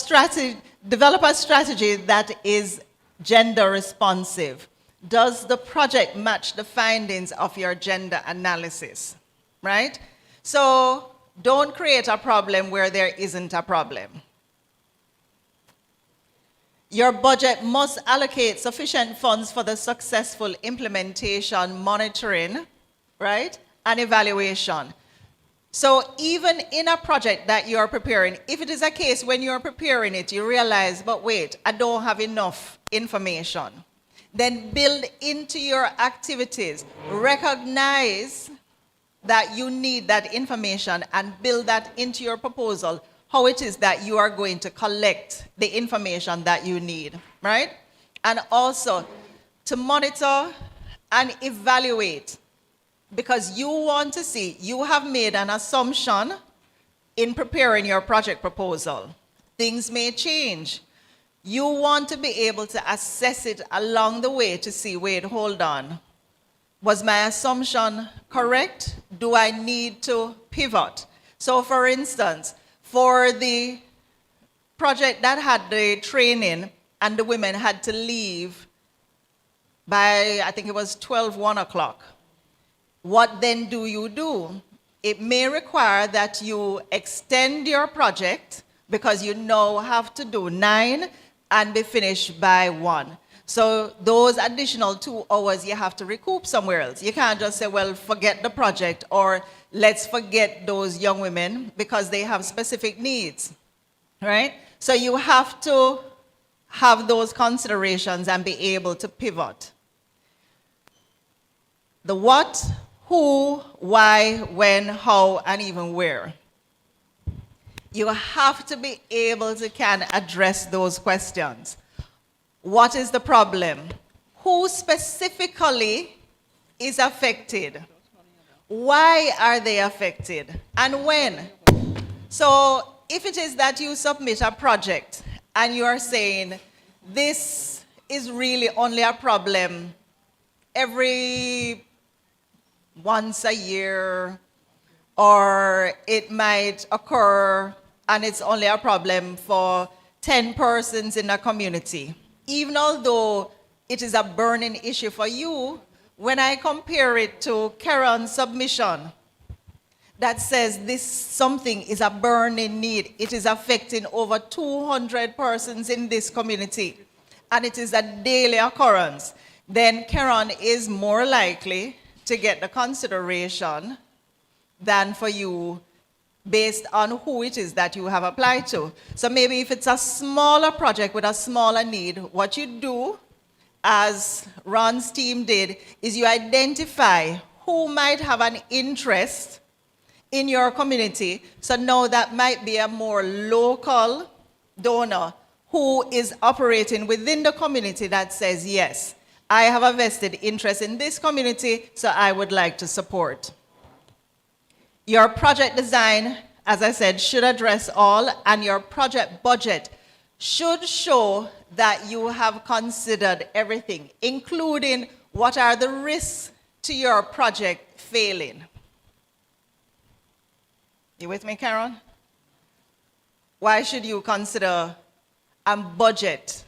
strategy that is gender responsive. Does the project match the findings of your gender analysis? Right? So don't create a problem where there isn't a problem. Your budget must allocate sufficient funds for the successful implementation, monitoring, right, and evaluation. So even in a project that you're preparing, if it is a case when you're preparing it, you realize, but wait, I don't have enough information, then build into your activities. Recognize that you need that information and build that into your proposal, how it is that you are going to collect the information that you need, right? And also to monitor and evaluate, because you want to see, you have made an assumption in preparing your project proposal. Things may change. You want to be able to assess it along the way to see, wait, hold on. Was my assumption correct? Do I need to pivot? So for instance, for the project that had the training and the women had to leave by, I think it was 1 o'clock. What then do you do? It may require that you extend your project because you now have to do 9 and be finished by 1. So those additional 2 hours you have to recoup somewhere else. You can't just say, well, forget the project, or let's forget those young women because they have specific needs, right? So you have to have those considerations and be able to pivot. The what, who, why, when, how, and even where. You have to be able to can address those questions. What is the problem? Who specifically is affected? Why are they affected? And when? So if it is that you submit a project and you are saying, this is really only a problem every once a year, or it might occur and it's only a problem for 10 persons in a community. Even although it is a burning issue for you, when I compare it to Karen's submission that says this something is a burning need, it is affecting over 200 persons in this community, and it is a daily occurrence, then Karen is more likely to get the consideration than for you based on who it is that you have applied to. So maybe if it's a smaller project with a smaller need, what you do, as Ron's team did, is you identify who might have an interest in your community. So now that might be a more local donor who is operating within the community that says, yes, I have a vested interest in this community, so I would like to support. Your project design, as I said, should address all, and your project budget should show that you have considered everything, including what are the risks to your project failing. You with me, Karen? Why should you consider and budget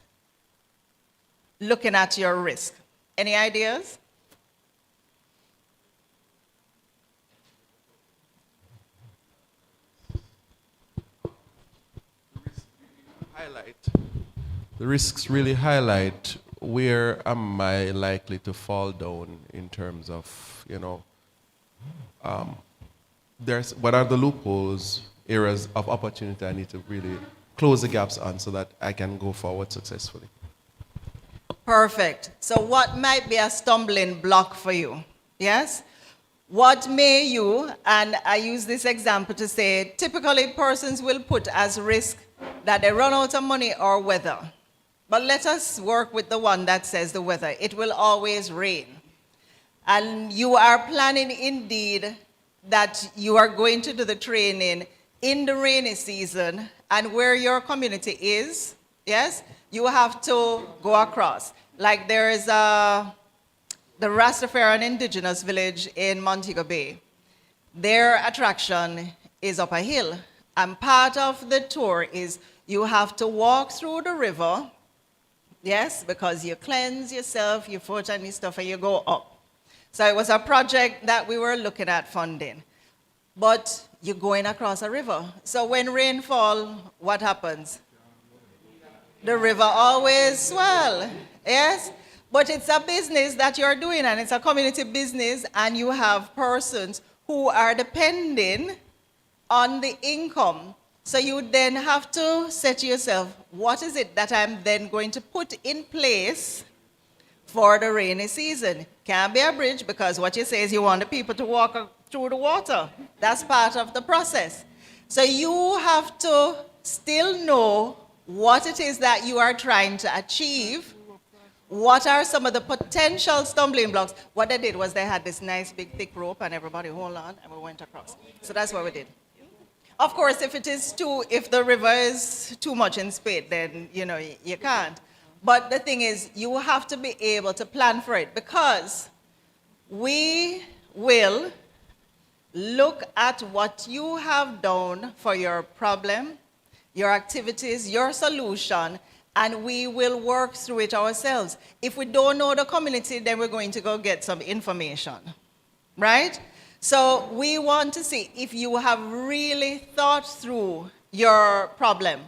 looking at your risk? Any ideas? The risks really highlight where am I likely to fall down in terms of, what are the loopholes, areas of opportunity I need to really close the gaps on so that I can go forward successfully. Perfect. So what might be a stumbling block for you? Yes? What may you, and I use this example to say, typically persons will put as risk that they run out of money or weather. But let us work with the one that says the weather. It will always rain. And you are planning indeed that you are going to do the training in the rainy season, and where your community is, yes, you have to go across. Like there is the Rastafarian indigenous village in Montego Bay. Their attraction is up a hill, and part of the tour is you have to walk through the river, yes, because you cleanse yourself, your foot and your stuff, and you go up. So it was a project that we were looking at funding. But you're going across a river. So when rainfall, what happens? The river always swell, yes? But it's a business that you're doing, and it's a community business, and you have persons who are depending on the income. So you then have to say to yourself, what is it that I'm then going to put in place for the rainy season? Can't be a bridge, because what you say is you want the people to walk through the water. That's part of the process. So you have to still know what it is that you are trying to achieve. What are some of the potential stumbling blocks? What they did was they had this nice big thick rope and everybody hold on and we went across. So that's what we did. Of course, if the river is too much in speed, then you can't. But the thing is, you have to be able to plan for it, because we will look at what you have done for your problem, your activities, your solution, and we will work through it ourselves. If we don't know the community, then we're going to go get some information, right? So we want to see if you have really thought through your problem.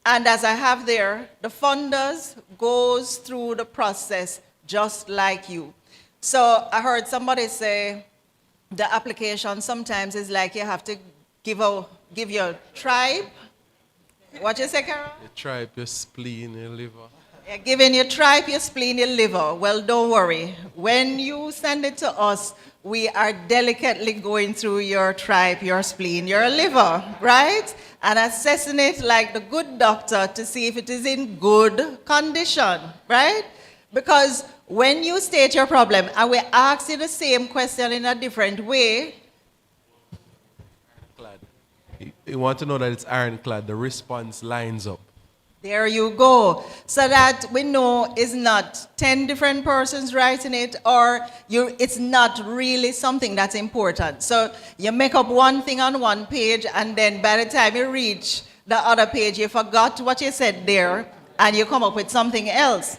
And as I have there, the funders goes through the process just like you. So I heard somebody say the application sometimes is like you have to give your tribe. What you say, Carol? Your tribe, your spleen, your liver. Yeah, giving your tribe, your spleen, your liver. Well, don't worry. When you send it to us, we are delicately going through your tribe, your spleen, your liver, right? And assessing it like the good doctor to see if it is in good condition, right? Because when you state your problem and we ask you the same question in a different way, You want to know that it's ironclad, the response lines up. there you go. So that we know it's not 10 different persons writing it, or it's not really something that's important. So you make up one thing on one page, and then by the time you reach the other page, you forgot what you said there, and you come up with something else,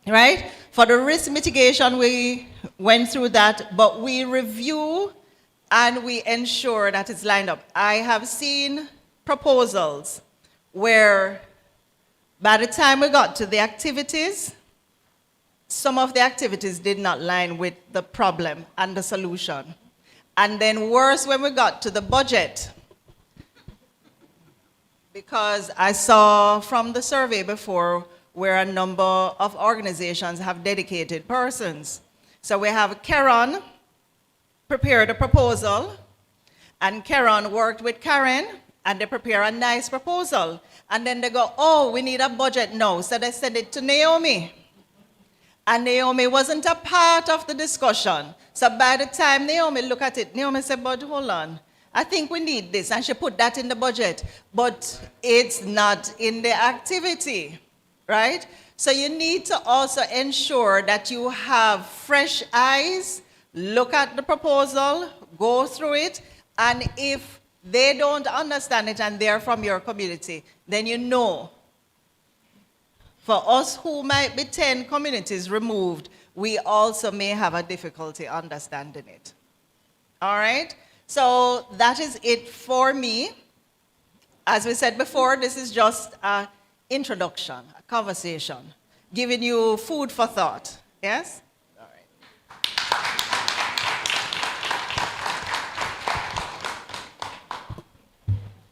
right? For the risk mitigation, we went through that, but we review and we ensure that it's lined up. I have seen proposals where by the time we got to the activities, some of the activities did not line with the problem and the solution. And then worse when we got to the budget, because I saw from the survey before where a number of organizations have dedicated persons. So we have Karen prepared a proposal, and Karen worked with Karen, and they prepare a nice proposal. And then they go, oh, we need a budget now. So they send it to Naomi. And Naomi wasn't a part of the discussion. So by the time Naomi looked at it, Naomi said, but hold on, I think we need this. And she put that in the budget. But it's not in the activity, right? So you need to also ensure that you have fresh eyes, look at the proposal, go through it, and if they don't understand it and they're from your community, then you know. For us who might be 10 communities removed, we also may have a difficulty understanding it. All right? So that is it for me. As we said before, this is just an introduction, a conversation, giving you food for thought. Yes? All right.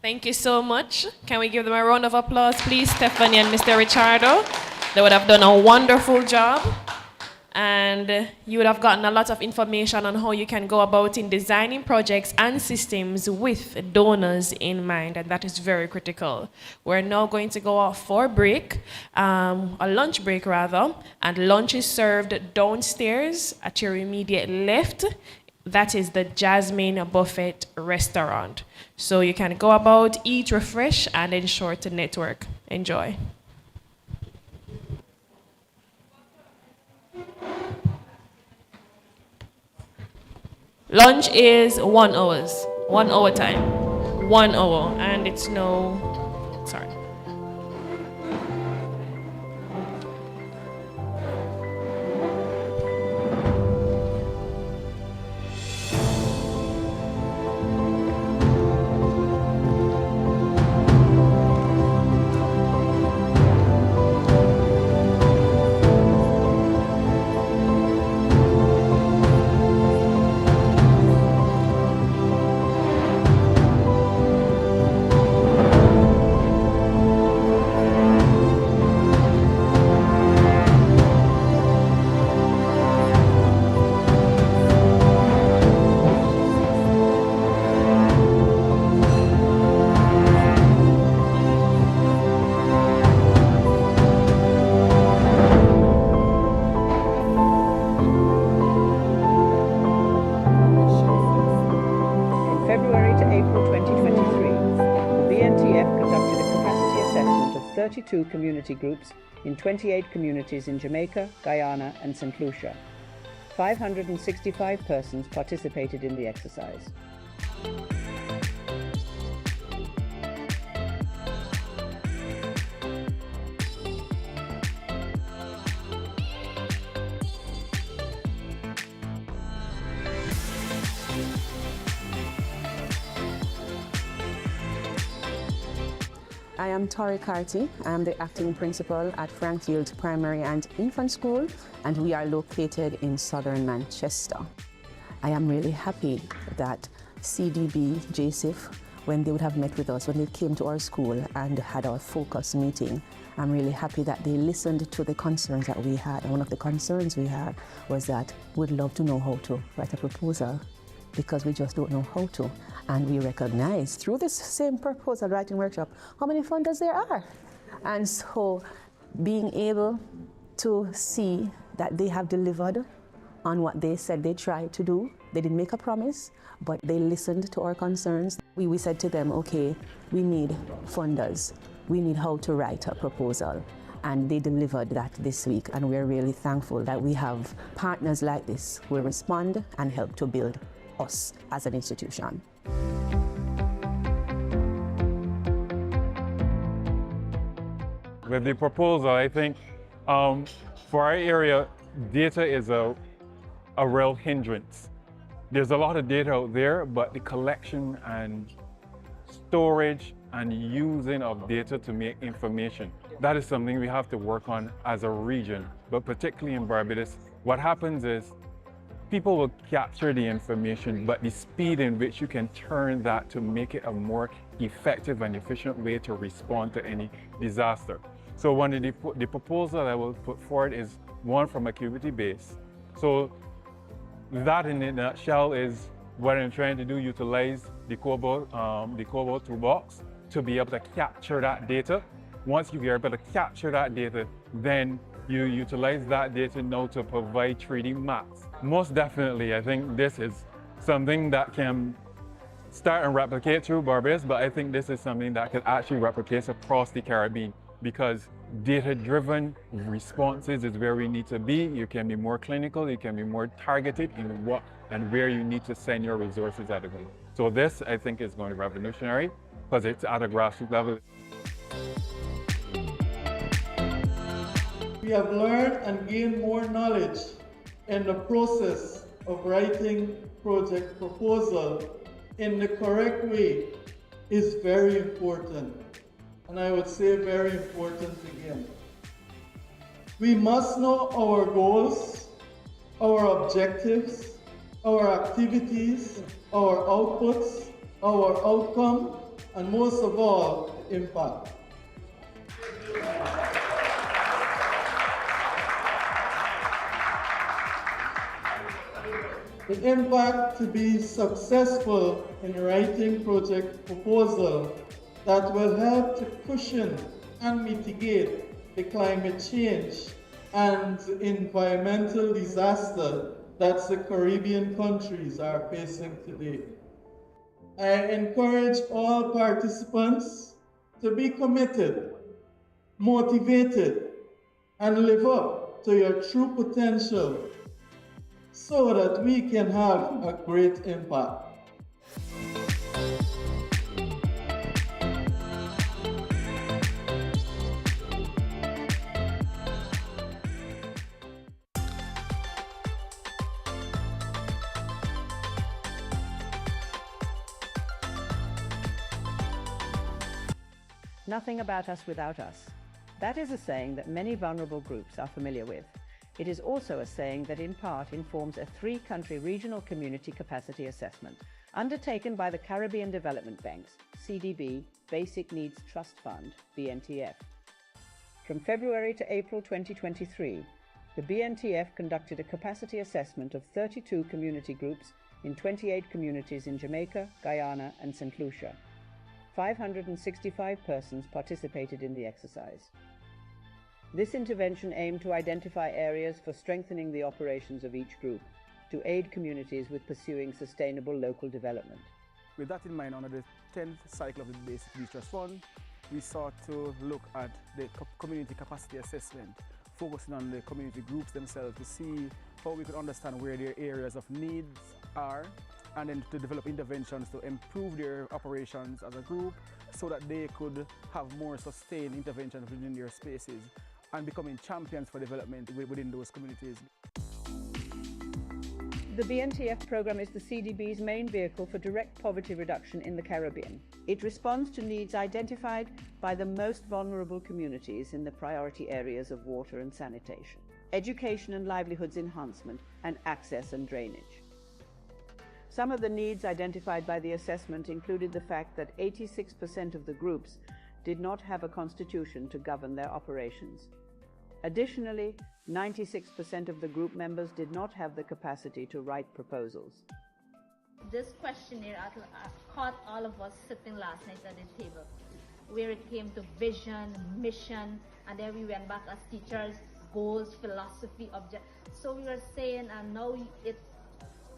Thank you so much. Can we give them a round of applause, please, Stephanie and Mr. Richardo? They would have done a wonderful job. And you would have gotten a lot of information on how you can go about in designing projects and systems with donors in mind, and that is very critical. We're now going to go off for a break, a lunch break rather, and lunch is served downstairs at your immediate left. That is the Jasmine Buffet restaurant. So you can go about, eat, refresh, and ensure to network. Enjoy. Lunch is 1 hour. 1 hour time. 1 hour. And it's no, sorry. February to April 2023, the BNTF conducted a capacity assessment of 32 community groups in 28 communities in Jamaica, Guyana, and St. Lucia. 565 persons participated in the exercise. I am Tori Carty. I am the acting principal at Frankfield Primary and Infant School, and we are located in southern Manchester. I am really happy that CDB, JSIF, when they would have met with us, when they came to our school and had our focus meeting, I'm really happy that they listened to the concerns that we had. And one of the concerns we had was that we'd love to know how to write a proposal, because we just don't know how to. And we recognize through this same proposal writing workshop how many funders there are. And so being able to see that they have delivered on what they said they tried to do. They didn't make a promise, but they listened to our concerns. We said to them, okay, we need funders. We need how to write a proposal. And they delivered that this week. And we're really thankful that we have partners like this who will respond and help to build us as an institution. With the proposal, I think for our area, data is a real hindrance. There's a lot of data out there, but the collection and storage and using of data to make information, that is something we have to work on as a region, but particularly in Barbados. What happens is people will capture the information, but the speed in which you can turn that to make it a more effective and efficient way to respond to any disaster. So one of the proposal I will put forward is one from a community base. So that in a nutshell is what I'm trying to do, utilize the Cobalt toolbox to be able to capture that data. Once you are able to capture that data, then you utilize that data now to provide 3D maps. Most definitely, I think this is something that can start and replicate through Barbados, but I think this is something that can actually replicate across the Caribbean, because data-driven responses is where we need to be. You can be more clinical, you can be more targeted in what and where you need to send your resources at a go. So this, I think, is going to be revolutionary because it's at a grassroots level. We have learned and gained more knowledge in the process of writing project proposal in the correct way is very important. and I would say very important again. We must know our goals, our objectives, our activities, our outputs, our outcome, and most of all, impact. The impact to be successful in writing project proposal that will help to cushion and mitigate the climate change and environmental disaster that the Caribbean countries are facing today. I encourage all participants to be committed, motivated, and live up to your true potential so that we can have a great impact. Nothing about us without us. That is a saying that many vulnerable groups are familiar with. It is also a saying that in part informs a 3-country regional community capacity assessment undertaken by the Caribbean Development Bank's CDB Basic Needs Trust Fund, BNTF. From February to April 2023, the BNTF conducted a capacity assessment of 32 community groups in 28 communities in Jamaica, Guyana, and St. Lucia. 565 persons participated in the exercise. This intervention aimed to identify areas for strengthening the operations of each group to aid communities with pursuing sustainable local development. With that in mind, under the 10th cycle of the Basic Needs Trust Fund, we sought to look at the community capacity assessment, focusing on the community groups themselves to see how we could understand where their areas of needs are, and then to develop interventions to improve their operations as a group so that they could have more sustained interventions within their spaces and becoming champions for development within those communities. The BNTF program is the CDB's main vehicle for direct poverty reduction in the Caribbean. It responds to needs identified by the most vulnerable communities in the priority areas of water and sanitation, education and livelihoods enhancement, and access and drainage. Some of the needs identified by the assessment included the fact that 86% of the groups did not have a constitution to govern their operations. Additionally, 96% of the group members did not have the capacity to write proposals. This questionnaire caught all of us sitting last night at the table, where it came to vision, mission, and then we went back as teachers, goals, philosophy, object. So we were saying, now it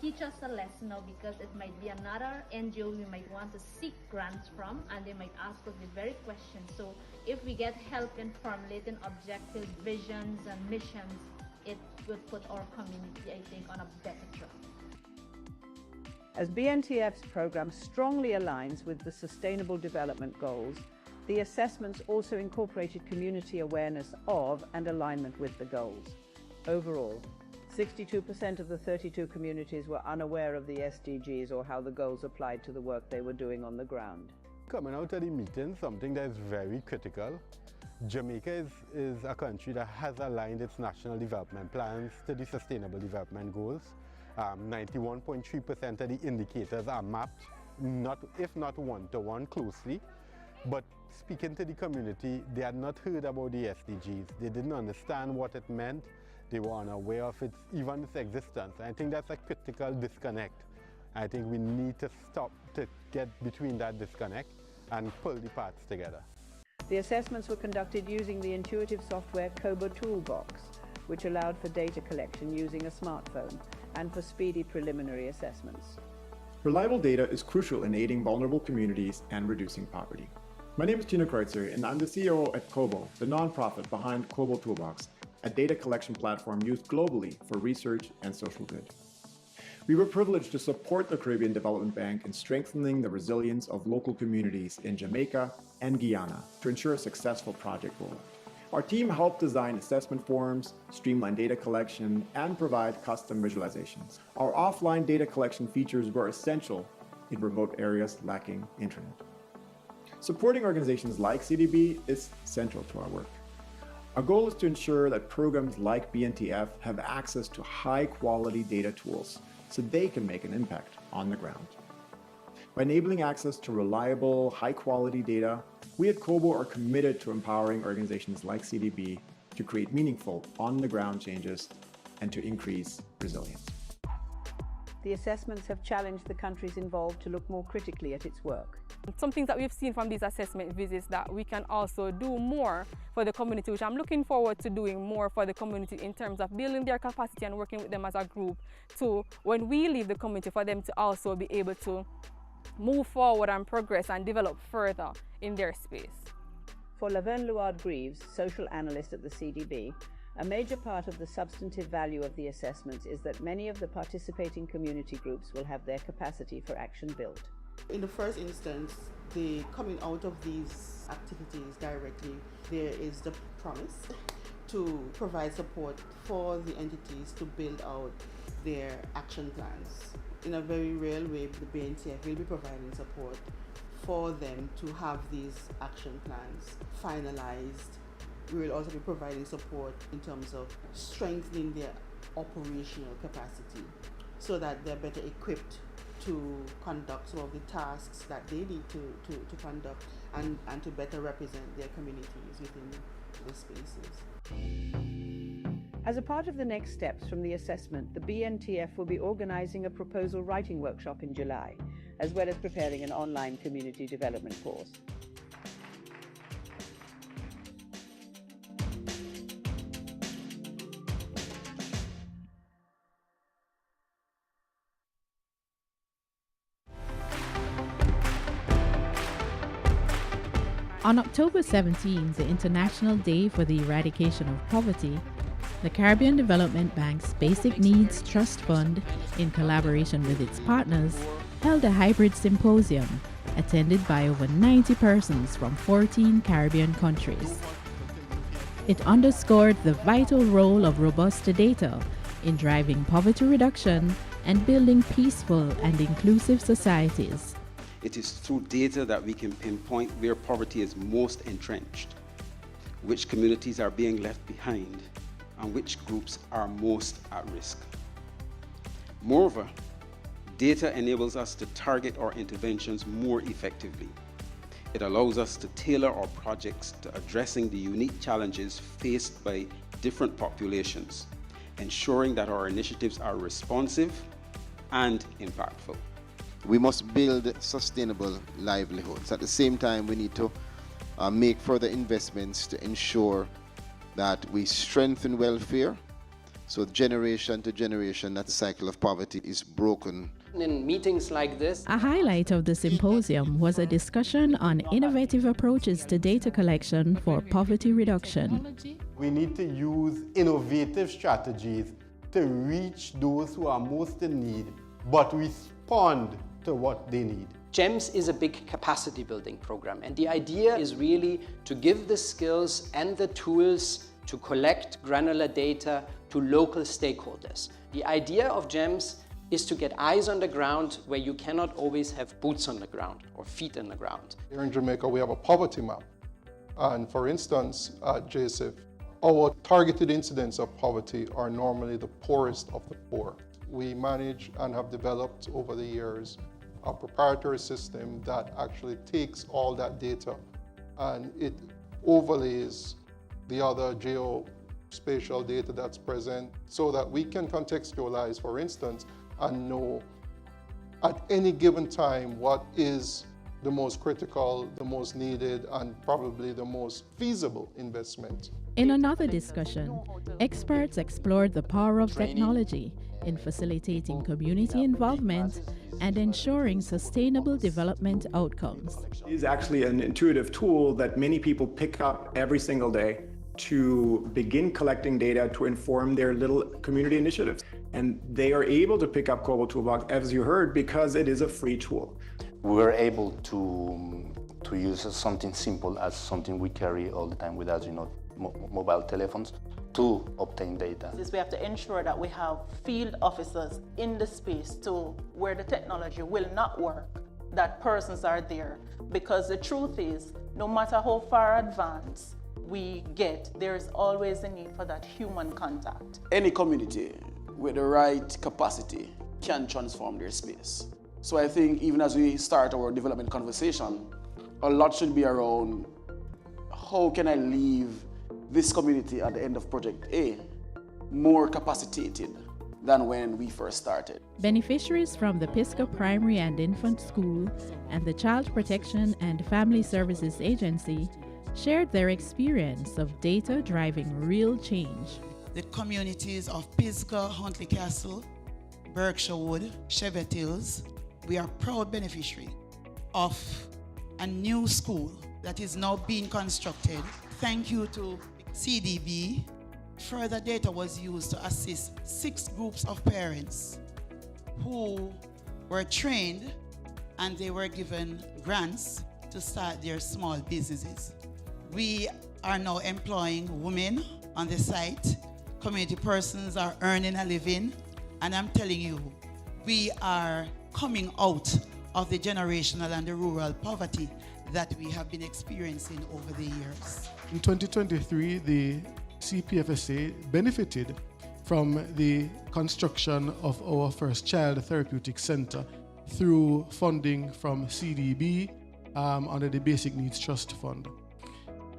teach us a lesson now, because it might be another NGO we might want to seek grants from, and they might ask us the very question. So if we get help in formulating objectives, visions, and missions, it would put our community, I think, on a better track. As BNTF's program strongly aligns with the Sustainable Development Goals, the assessments also incorporated community awareness of and alignment with the goals. Overall, 62% of the 32 communities were unaware of the SDGs or how the goals applied to the work they were doing on the ground. Coming out of the meeting, something that is very critical. Jamaica is a country that has aligned its national development plans to the Sustainable Development Goals. 91.3% of the indicators are mapped, if not one-to-one closely. But speaking to the community, they had not heard about the SDGs. They didn't understand what it meant. They were unaware of even its existence. I think that's a critical disconnect. I think we need to stop to get between that disconnect and pull the parts together. The assessments were conducted using the intuitive software Kobo Toolbox, which allowed for data collection using a smartphone and for speedy preliminary assessments. Reliable data is crucial in aiding vulnerable communities and reducing poverty. My name is Tino Kreutzer, and I'm the CEO at Kobo, the nonprofit behind Kobo Toolbox, a data collection platform used globally for research and social good. We were privileged to support the Caribbean Development Bank in strengthening the resilience of local communities in Jamaica and Guyana to ensure a successful project rollout. Our team helped design assessment forms, streamline data collection, and provide custom visualizations. Our offline data collection features were essential in remote areas lacking internet. Supporting organizations like CDB is central to our work. Our goal is to ensure that programs like BNTF have access to high-quality data tools so they can make an impact on the ground. By enabling access to reliable, high-quality data, we at COBO are committed to empowering organizations like CDB to create meaningful, on-the-ground changes and to increase resilience. The assessments have challenged the countries involved to look more critically at its work. Some things that we've seen from these assessment visits that we can also do more for the community, which I'm looking forward to doing more for the community in terms of building their capacity and working with them as a group to, when we leave the community, for them to also be able to move forward and progress and develop further in their space. For Laverne Luard-Greaves, social analyst at the CDB, a major part of the substantive value of the assessments is that many of the participating community groups will have their capacity for action built. In the first instance, coming out of these activities directly, there is the promise to provide support for the entities to build out their action plans. In a very real way, the BNTF will be providing support for them to have these action plans finalized. We will also be providing support in terms of strengthening their operational capacity so that they're better equipped to conduct some of the tasks that they need to conduct and to better represent their communities within the spaces. As a part of the next steps from the assessment, the BNTF will be organising a proposal writing workshop in July, as well as preparing an online community development course. On October 17, the International Day for the Eradication of Poverty, the Caribbean Development Bank's Basic Needs Trust Fund, in collaboration with its partners, held a hybrid symposium attended by over 90 persons from 14 Caribbean countries. It underscored the vital role of robust data in driving poverty reduction and building peaceful and inclusive societies. It is through data that we can pinpoint where poverty is most entrenched, which communities are being left behind, and which groups are most at risk. Moreover, data enables us to target our interventions more effectively. It allows us to tailor our projects to addressing the unique challenges faced by different populations, ensuring that our initiatives are responsive and impactful. We must build sustainable livelihoods. At the same time, we need to make further investments to ensure that we strengthen welfare, so generation to generation that cycle of poverty is broken. In meetings like this, A highlight of the symposium was a discussion on innovative approaches to data collection for poverty reduction. We need to use innovative strategies to reach those who are most in need, but respond to what they need. GEMS is a big capacity building program, and the idea is really to give the skills and the tools to collect granular data to local stakeholders. The idea of GEMS is to get eyes on the ground where you cannot always have boots on the ground or feet on the ground. Here in Jamaica, we have a poverty map. And for instance, at JSIF, our targeted incidents of poverty are normally the poorest of the poor. We manage and have developed over the years a proprietary system that actually takes all that data and it overlays the other geospatial data that's present so that we can contextualize, for instance, and know at any given time what is the most critical, the most needed, and probably the most feasible investment. In another discussion, experts explored the power of technology in facilitating community involvement and ensuring sustainable development outcomes. It is actually an intuitive tool that many people pick up every single day to begin collecting data to inform their little community initiatives. And they are able to pick up COBO Toolbox, as you heard, because it is a free tool. We were able to use something simple as something we carry all the time with us, mobile telephones, to obtain data. We have to ensure that we have field officers in the space to where the technology will not work. that persons are there, because the truth is, no matter how far advanced we get, there is always a need for that human contact. Any community with the right capacity can transform their space. So I think even as we start our development conversation, a lot should be around how can I leave this community at the end of Project A more capacitated than when we first started. Beneficiaries from the Pisgah Primary and Infant School and the Child Protection and Family Services Agency shared their experience of data driving real change. The communities of Pisgah, Huntley Castle, Berkshire Wood, Chevet Hills, we are proud beneficiary of a new school that is now being constructed. Thank you to CDB. Further data was used to assist 6 groups of parents who were trained and they were given grants to start their small businesses. We are now employing women on the site. Community persons are earning a living. And I'm telling you, we are coming out of the generational and the rural poverty that we have been experiencing over the years. In 2023, the CPFSA benefited from the construction of our first child therapeutic center through funding from CDB under the Basic Needs Trust Fund.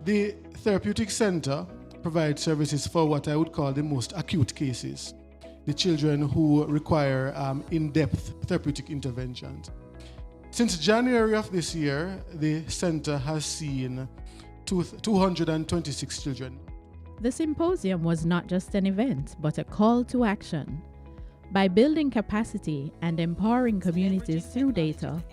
The therapeutic center provides services for what I would call the most acute cases, the children who require in-depth therapeutic interventions. Since January of this year, the center has seen 226 children. The symposium was not just an event, but a call to action. By building capacity and empowering communities through data,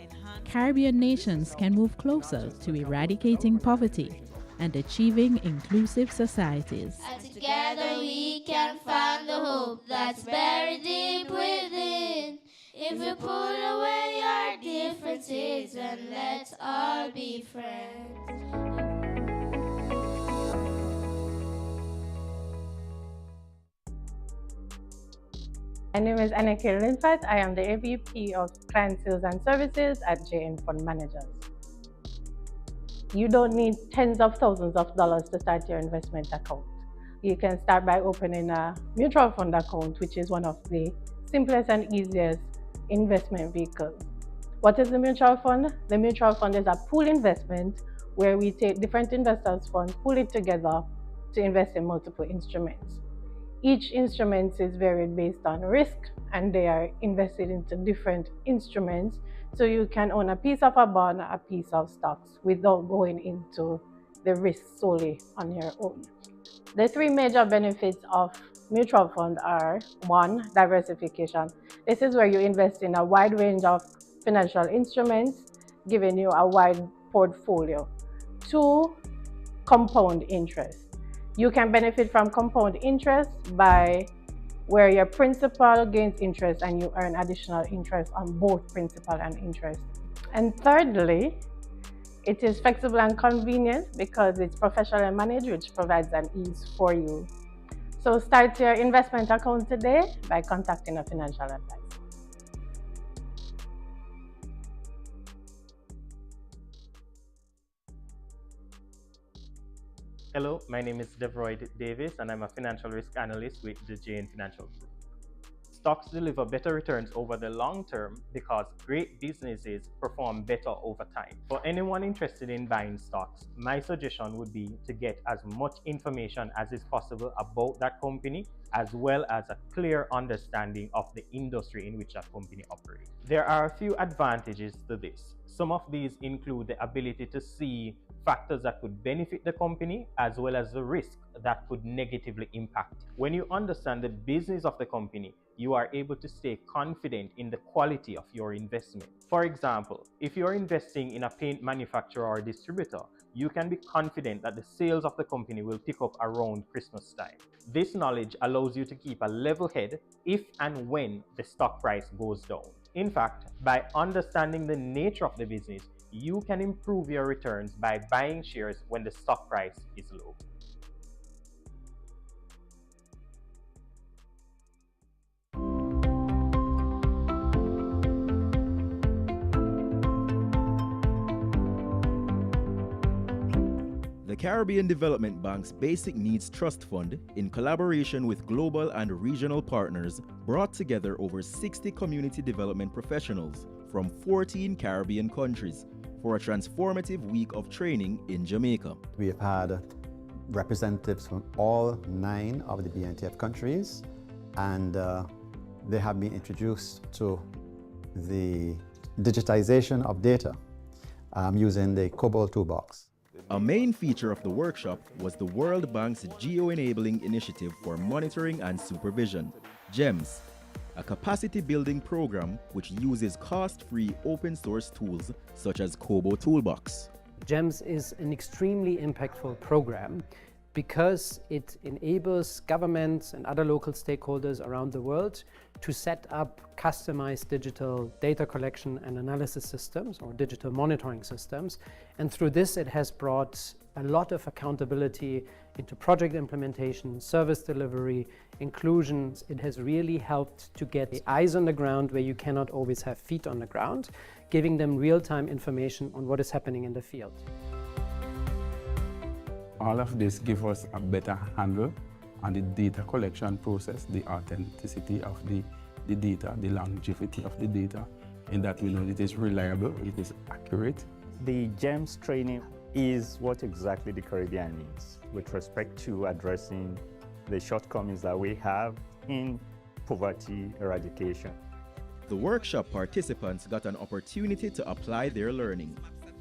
Caribbean nations can move closer to eradicating poverty and achieving inclusive societies. And together we can find the hope that's buried deep within. If we put away our differences and let's all be friends. My name is Anneke Linfat. I am the AVP of Client Sales and Services at JN Fund Managers. You don't need tens of thousands of dollars to start your investment account. You can start by opening a mutual fund account, which is one of the simplest and easiest investment vehicles. What is the mutual fund? The mutual fund is a pool investment where we take different investors' funds, pull it together to invest in multiple instruments. Each instrument is varied based on risk, and they are invested into different instruments. So you can own a piece of a bond, a piece of stocks without going into the risk solely on your own. The 3 major benefits of mutual fund are: 1, diversification. This is where you invest in a wide range of financial instruments, giving you a wide portfolio. 2, compound interest. You can benefit from compound interest by where your principal gains interest and you earn additional interest on both principal and interest. And thirdly, it is flexible and convenient because it's professionally managed, which provides an ease for you. So start your investment account today by contacting a financial advisor. Hello, my name is Devroy Davis and I'm a financial risk analyst with the JN Financial Group. Stocks deliver better returns over the long term because great businesses perform better over time. For anyone interested in buying stocks, my suggestion would be to get as much information as is possible about that company, as well as a clear understanding of the industry in which that company operates. There are a few advantages to this. Some of these include the ability to see factors that could benefit the company, as well as the risk that could negatively impact. When you understand the business of the company, you are able to stay confident in the quality of your investment. For example, if you're investing in a paint manufacturer or distributor, you can be confident that the sales of the company will pick up around Christmas time. This knowledge allows you to keep a level head if and when the stock price goes down. In fact, by understanding the nature of the business, you can improve your returns by buying shares when the stock price is low. Caribbean Development Bank's Basic Needs Trust Fund, in collaboration with global and regional partners, brought together over 60 community development professionals from 14 Caribbean countries for a transformative week of training in Jamaica. We have had representatives from all 9 of the BNTF countries, and they have been introduced to the digitization of data using the COBOL toolbox. A main feature of the workshop was the World Bank's Geo-Enabling Initiative for Monitoring and Supervision, GEMS, a capacity-building program which uses cost-free open-source tools such as COBOL Toolbox. GEMS is an extremely impactful program because it enables governments and other local stakeholders around the world to set up customized digital data collection and analysis systems or digital monitoring systems. And through this, it has brought a lot of accountability into project implementation, service delivery, inclusion. It has really helped to get eyes on the ground where you cannot always have feet on the ground, giving them real-time information on what is happening in the field. All of this gives us a better handle on the data collection process, the authenticity of the data, the longevity of the data, in that we know it is reliable, it is accurate. The GEMS training is what exactly the Caribbean needs with respect to addressing the shortcomings that we have in poverty eradication. The workshop participants got an opportunity to apply their learning,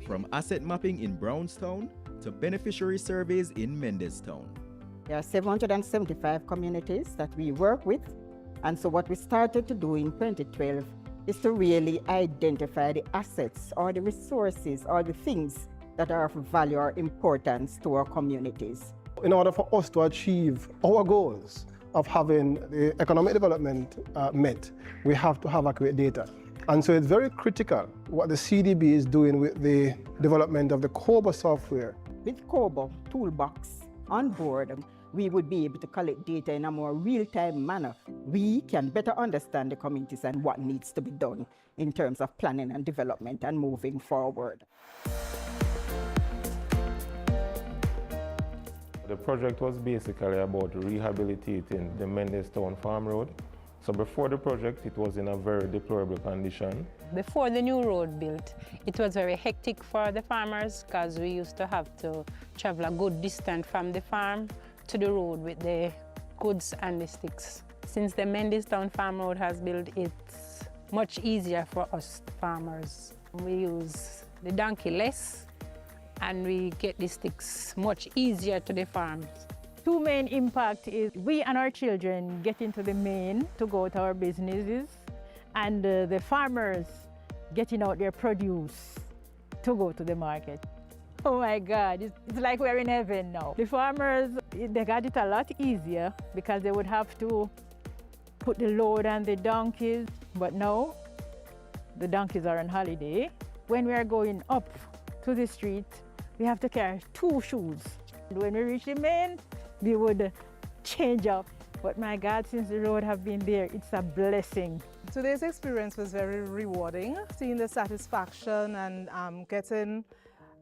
from asset mapping in Brownstown to beneficiary surveys in Mendestown. There are 775 communities that we work with, and so what we started to do in 2012 is to really identify the assets or the resources or the things that are of value or importance to our communities. In order for us to achieve our goals of having the economic development met, we have to have accurate data. And so it's very critical what the CDB is doing with the development of the COBOL software. With COBOL Toolbox on board, we would be able to collect data in a more real-time manner. We can better understand the communities and what needs to be done in terms of planning and development and moving forward. The project was basically about rehabilitating the Mendestown Farm Road. So before the project, it was in a very deplorable condition. Before the new road built, it was very hectic for the farmers because we used to have to travel a good distance from the farm to the road with the goods and the sticks. Since the Mendestown Farm Road has built, it's much easier for us farmers. We use the donkey less and we get the sticks much easier to the farms. Two main impacts is we and our children get into the main to go to our businesses, and the farmers getting out their produce to go to the market. Oh my God, it's like we're in heaven now. The farmers, they got it a lot easier because they would have to put the load on the donkeys, but now the donkeys are on holiday. When we are going up to the street, we have to carry 2 shoes. When we reach the main, we would change up. But my God, since the road have been there, it's a blessing. Today's experience was very rewarding, seeing the satisfaction and getting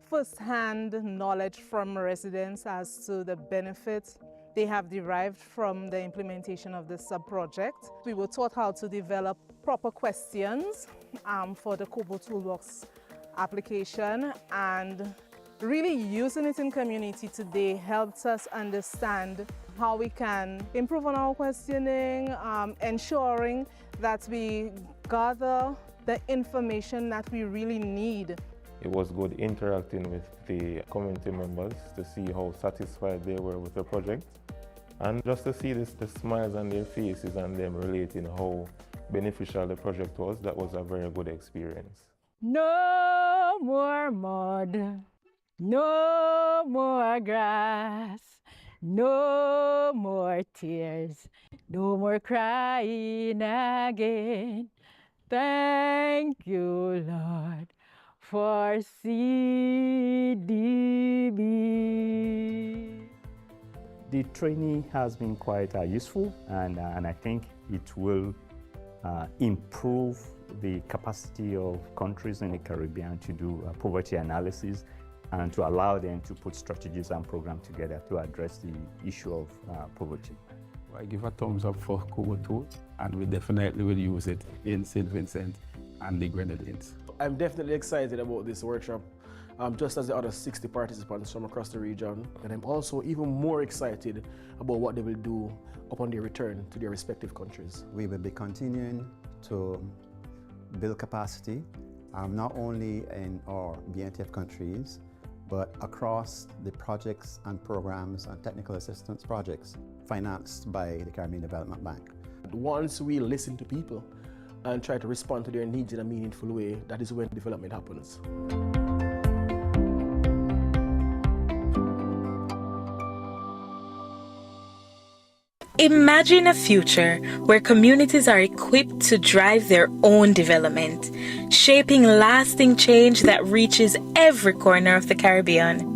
first-hand knowledge from residents as to the benefits they have derived from the implementation of this sub-project. We were taught how to develop proper questions for the COBOL Toolbox application, and really using it in community today helps us understand how we can improve on our questioning, ensuring that we gather the information that we really need. It was good interacting with the community members to see how satisfied they were with the project, and just to see the smiles on their faces and them relating how beneficial the project was. That was a very good experience. No more mud, no more grass, no more tears, no more crying again. Thank you, Lord, for CDB. The training has been quite useful, and I think it will improve the capacity of countries in the Caribbean to do poverty analysis and to allow them to put strategies and programs together to address the issue of poverty. I give a thumbs up for Kobo 2, and we definitely will use it in St. Vincent and the Grenadines. I'm definitely excited about this workshop, just as the other 60 participants from across the region, and I'm also even more excited about what they will do upon their return to their respective countries. We will be continuing to build capacity, not only in our BNTF countries, but across the projects and programs and technical assistance projects financed by the Caribbean Development Bank. Once we listen to people and try to respond to their needs in a meaningful way, that is when development happens. Imagine a future where communities are equipped to drive their own development, shaping lasting change that reaches every corner of the Caribbean.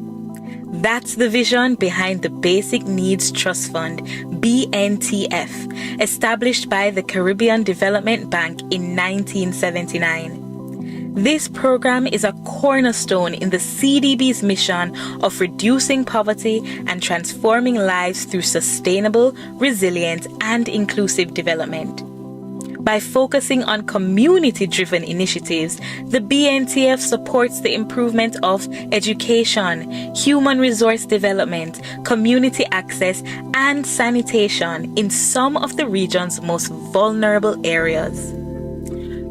That's the vision behind the Basic Needs Trust Fund, BNTF, established by the Caribbean Development Bank in 1979. This program is a cornerstone in the CDB's mission of reducing poverty and transforming lives through sustainable, resilient, and inclusive development. By focusing on community-driven initiatives, the BNTF supports the improvement of education, human resource development, community access, and sanitation in some of the region's most vulnerable areas.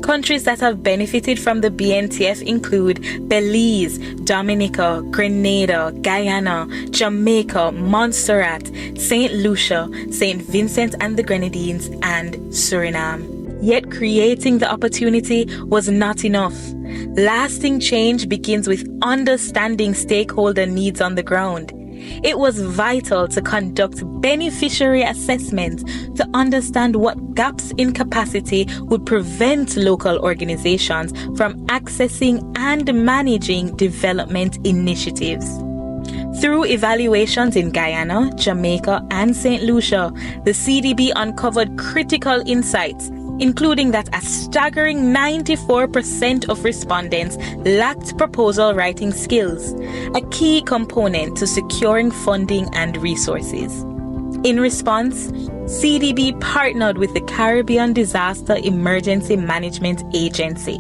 Countries that have benefited from the BNTF include Belize, Dominica, Grenada, Guyana, Jamaica, Montserrat, St. Lucia, St. Vincent and the Grenadines, and Suriname. Yet creating the opportunity was not enough. Lasting change begins with understanding stakeholder needs on the ground. It was vital to conduct beneficiary assessments to understand what gaps in capacity would prevent local organizations from accessing and managing development initiatives. Through evaluations in Guyana, Jamaica, and St. Lucia, the CDB uncovered critical insights, including that a staggering 94% of respondents lacked proposal writing skills, a key component to securing funding and resources. In response, CDB partnered with the Caribbean Disaster Emergency Management Agency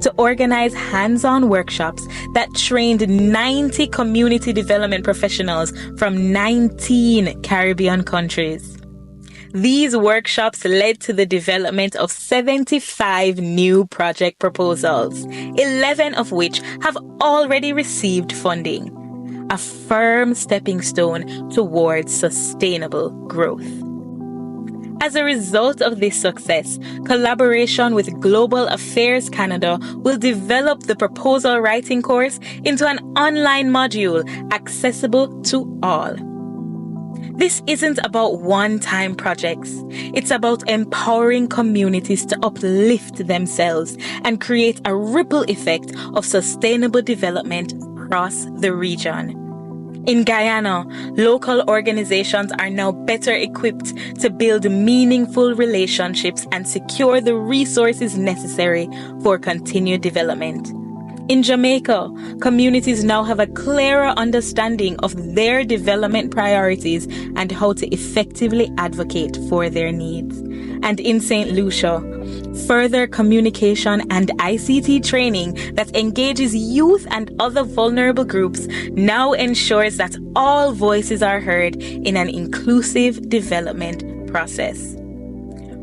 to organize hands-on workshops that trained 90 community development professionals from 19 Caribbean countries. These workshops led to the development of 75 new project proposals, 11 of which have already received funding, a firm stepping stone towards sustainable growth. As a result of this success, collaboration with Global Affairs Canada will develop the proposal writing course into an online module accessible to all. This isn't about one-time projects. It's about empowering communities to uplift themselves and create a ripple effect of sustainable development across the region. In Guyana, local organizations are now better equipped to build meaningful relationships and secure the resources necessary for continued development. In Jamaica, communities now have a clearer understanding of their development priorities and how to effectively advocate for their needs. And in St. Lucia, further communication and ICT training that engages youth and other vulnerable groups now ensures that all voices are heard in an inclusive development process.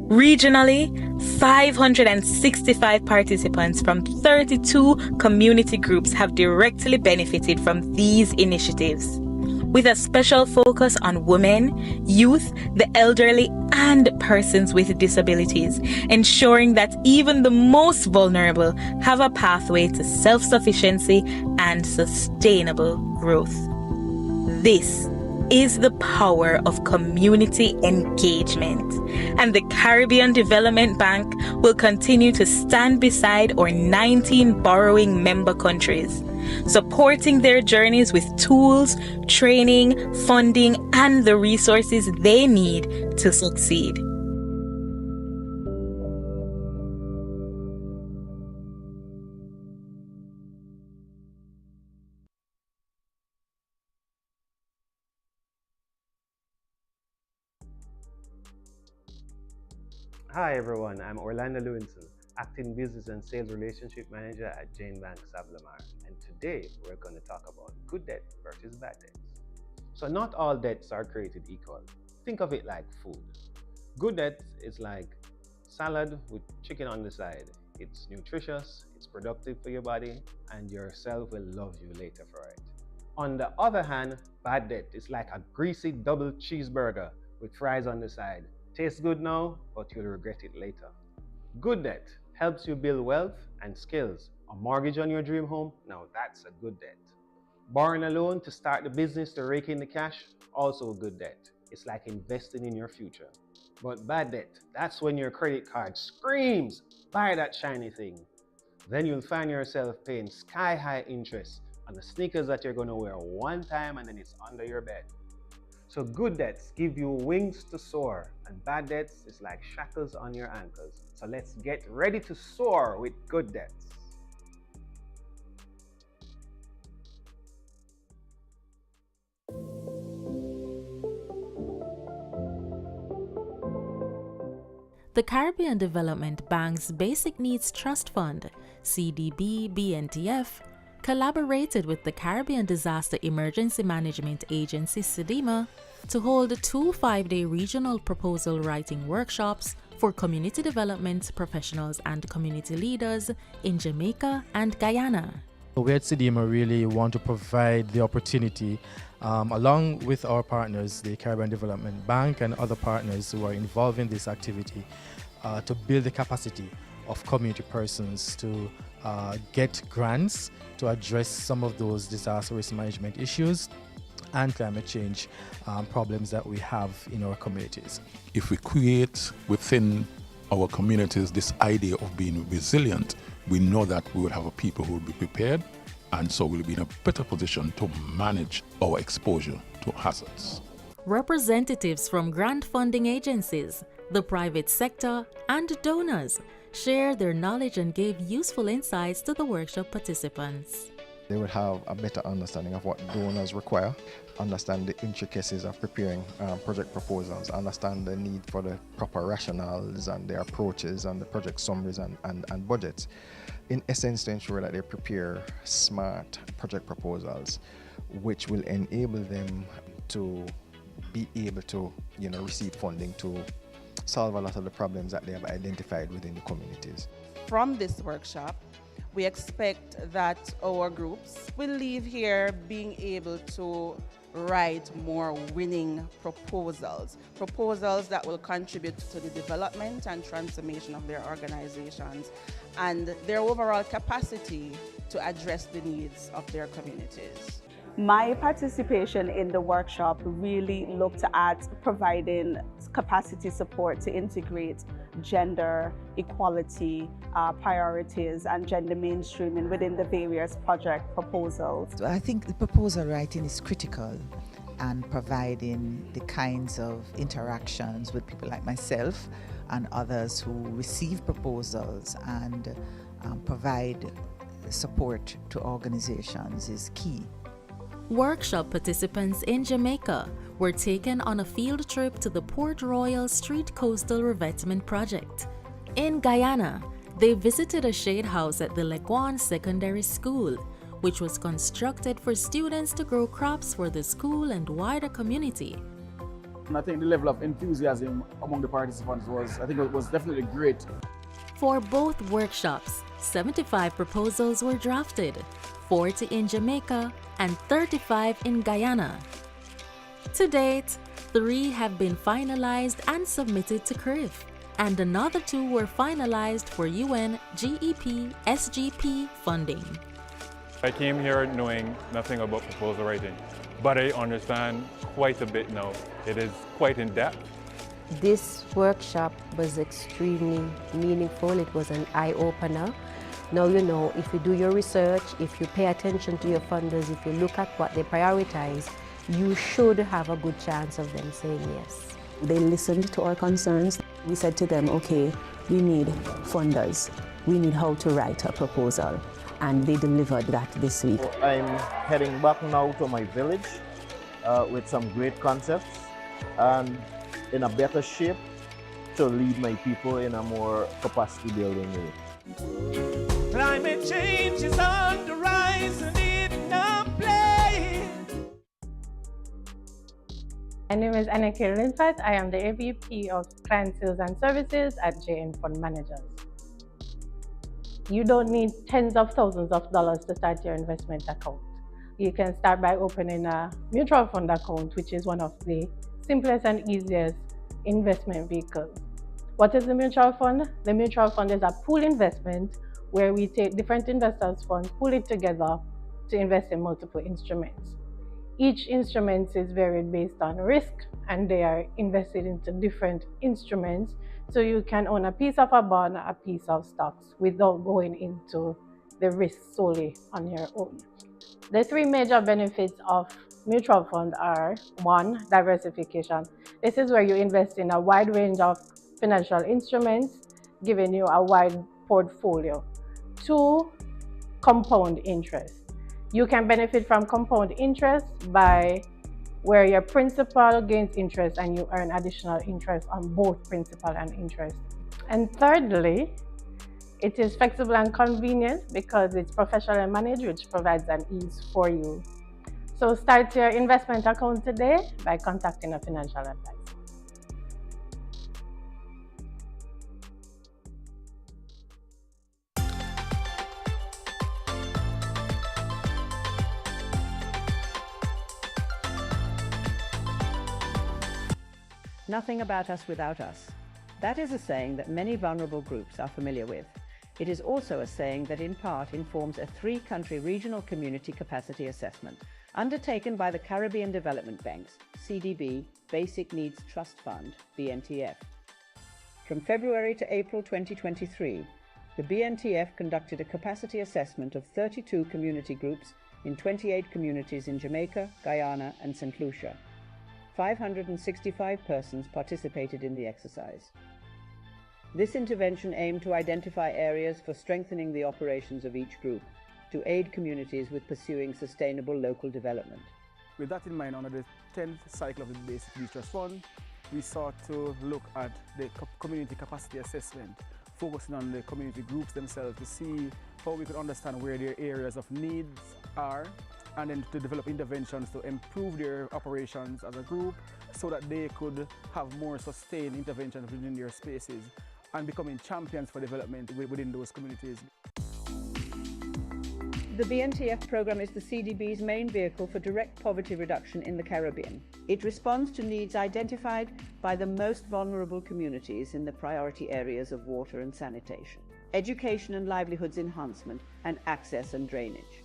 Regionally, 565 participants from 32 community groups have directly benefited from these initiatives, with a special focus on women, youth, the elderly, and persons with disabilities, ensuring that even the most vulnerable have a pathway to self-sufficiency and sustainable growth. This is the power of community engagement, and the Caribbean Development Bank will continue to stand beside our 19 borrowing member countries, supporting their journeys with tools, training, funding, and the resources they need to succeed. Hi everyone, I'm Orlando Lewinson, Acting Business and Sales Relationship Manager at Jane Bank Savlamar, and today we're going to talk about good debt versus bad debts. So not all debts are created equal. Think of it like food. Good debt is like salad with chicken on the side. It's nutritious, it's productive for your body, and yourself will love you later for it. On the other hand, bad debt is like a greasy double cheeseburger with fries on the side. Tastes good now, but you'll regret it later. Good debt helps you build wealth and skills. A mortgage on your dream home, now that's a good debt. Borrowing a loan to start the business to rake in the cash, also a good debt. It's like investing in your future. But bad debt, that's when your credit card screams, buy that shiny thing. Then you'll find yourself paying sky-high interest on the sneakers that you're going to wear one time and then it's under your bed. So good debts give you wings to soar, and bad debts is like shackles on your ankles. So let's get ready to soar with good debts. The Caribbean Development Bank's Basic Needs Trust Fund, CDB-BNTF, collaborated with the Caribbean Disaster Emergency Management Agency, CDEMA, to hold 2 5-day regional proposal writing workshops for community development professionals and community leaders in Jamaica and Guyana. We at CDEMA really want to provide the opportunity, along with our partners, the Caribbean Development Bank and other partners who are involved in this activity, to build the capacity of community persons to get grants to address some of those disaster risk management issues and climate change problems that we have in our communities. If we create within our communities this idea of being resilient, we know that we will have a people who will be prepared, and so we'll be in a better position to manage our exposure to hazards. Representatives from grant funding agencies, the private sector, and donors shared their knowledge and gave useful insights to the workshop participants. They would have a better understanding of what donors require, understand the intricacies of preparing project proposals, understand the need for the proper rationales and their approaches and the project summaries and budgets. In essence, to ensure that they prepare smart project proposals, which will enable them to be able to receive funding to solve a lot of the problems that they have identified within the communities. From this workshop, we expect that our groups will leave here being able to write more winning proposals that will contribute to the development and transformation of their organizations and their overall capacity to address the needs of their communities. My participation in the workshop really looked at providing capacity support to integrate gender equality priorities and gender mainstreaming within the various project proposals. So I think the proposal writing is critical, and providing the kinds of interactions with people like myself and others who receive proposals and provide support to organizations is key. Workshop participants in Jamaica were taken on a field trip to the Port Royal Street Coastal Revetment Project. In Guyana, they visited a shade house at the Leguan Secondary School, which was constructed for students to grow crops for the school and wider community. And I think the level of enthusiasm among the participants was definitely great. For both workshops, 75 proposals were drafted, 40 in Jamaica and 35 in Guyana. To date, 3 have been finalized and submitted to CRIF, and another 2 were finalized for UN GEP SGP funding. I came here knowing nothing about proposal writing, but I understand quite a bit now. It is quite in depth. This workshop was extremely meaningful. It was an eye-opener. Now you know, if you do your research, if you pay attention to your funders, if you look at what they prioritize, you should have a good chance of them saying yes. They listened to our concerns. We said to them, okay, we need funders. We need how to write a proposal. And they delivered that this week. I'm heading back now to my village with some great concepts and in a better shape to lead my people in a more capacity building way. Climate change is on the rise and it's not playing. My name is Anneke Linfat. I am the AVP of Client Sales and Services at JN Fund Managers. You don't need tens of thousands of dollars to start your investment account. You can start by opening a mutual fund account, which is one of the simplest and easiest investment vehicles. What is the mutual fund? The mutual fund is a pool investment where we take different investors' funds, pool it together to invest in multiple instruments. Each instrument is varied based on risk, and they are invested into different instruments. So you can own a piece of a bond, a piece of stocks without going into the risk solely on your own. The three major benefits of mutual fund are: one, diversification. This is where you invest in a wide range of financial instruments, giving you a wide portfolio. Two, compound interest. You can benefit from compound interest by where your principal gains interest and you earn additional interest on both principal and interest. And thirdly, it is flexible and convenient because it's professionally managed, which provides an ease for you. So start your investment account today by contacting a financial advisor. Nothing about us without us. That is a saying that many vulnerable groups are familiar with. It is also a saying that in part informs a 3-country regional community capacity assessment undertaken by the Caribbean Development Bank's CDB Basic Needs Trust Fund, BNTF. From February to April 2023, the BNTF conducted a capacity assessment of 32 community groups in 28 communities in Jamaica, Guyana, and St. Lucia. 565 persons participated in the exercise. This intervention aimed to identify areas for strengthening the operations of each group to aid communities with pursuing sustainable local development. With that in mind, under the 10th cycle of the Basic Needs Trust Fund, we sought to look at the community capacity assessment, focusing on the community groups themselves to see how we could understand where their areas of needs are, and then to develop interventions to improve their operations as a group so that they could have more sustained interventions within their spaces and becoming champions for development within those communities. The BNTF program is the CDB's main vehicle for direct poverty reduction in the Caribbean. It responds to needs identified by the most vulnerable communities in the priority areas of water and sanitation, education and livelihoods enhancement, and access and drainage.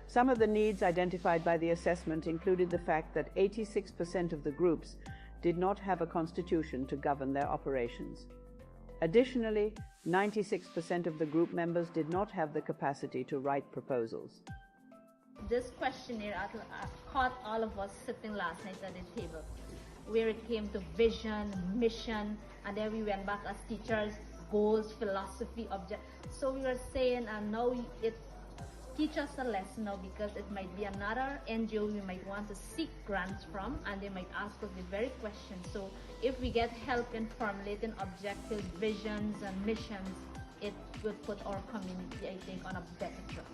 Some of the needs identified by the assessment included the fact that 86% of the groups did not have a constitution to govern their operations. Additionally, 96% of the group members did not have the capacity to write proposals. This questionnaire caught all of us sitting last night at the table, where it came to vision, mission, and then we went back as teachers, goals, philosophy, object. So we were saying, now it teach us a lesson now, because it might be another NGO we might want to seek grants from, and they might ask us the very question. So if we get help in formulating objectives, visions, and missions, it will put our community, I think, on a better track.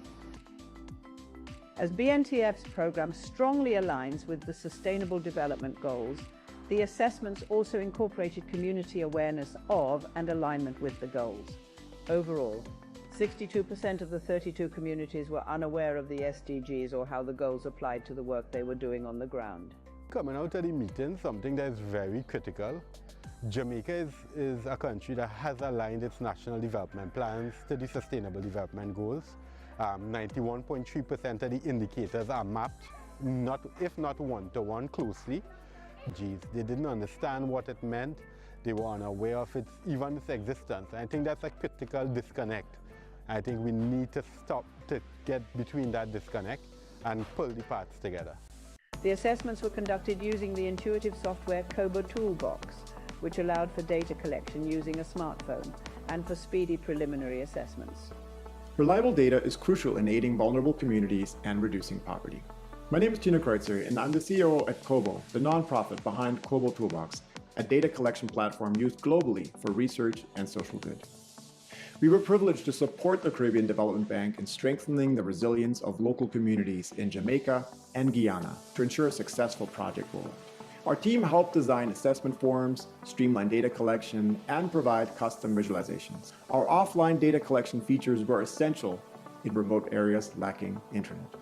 As BNTF's program strongly aligns with the Sustainable Development Goals, the assessments also incorporated community awareness of and alignment with the goals. Overall, 62% of the 32 communities were unaware of the SDGs or how the goals applied to the work they were doing on the ground. Coming out of the meeting, something that is very critical. Jamaica is a country that has aligned its national development plans to the Sustainable Development Goals. 91.3% of the indicators are mapped, if not one-to-one, closely. They didn't understand what it meant. They were unaware of even its existence. I think that's a critical disconnect. I think we need to stop to get between that disconnect and pull the parts together. The assessments were conducted using the intuitive software Kobo Toolbox, which allowed for data collection using a smartphone and for speedy preliminary assessments. Reliable data is crucial in aiding vulnerable communities and reducing poverty. My name is Tino Kreutzer, and I'm the CEO at Kobo, the nonprofit behind Kobo Toolbox, a data collection platform used globally for research and social good. We were privileged to support the Caribbean Development Bank in strengthening the resilience of local communities in Jamaica and Guyana to ensure a successful project rollout. Our team helped design assessment forms, streamline data collection, and provide custom visualizations. Our offline data collection features were essential in remote areas lacking internet.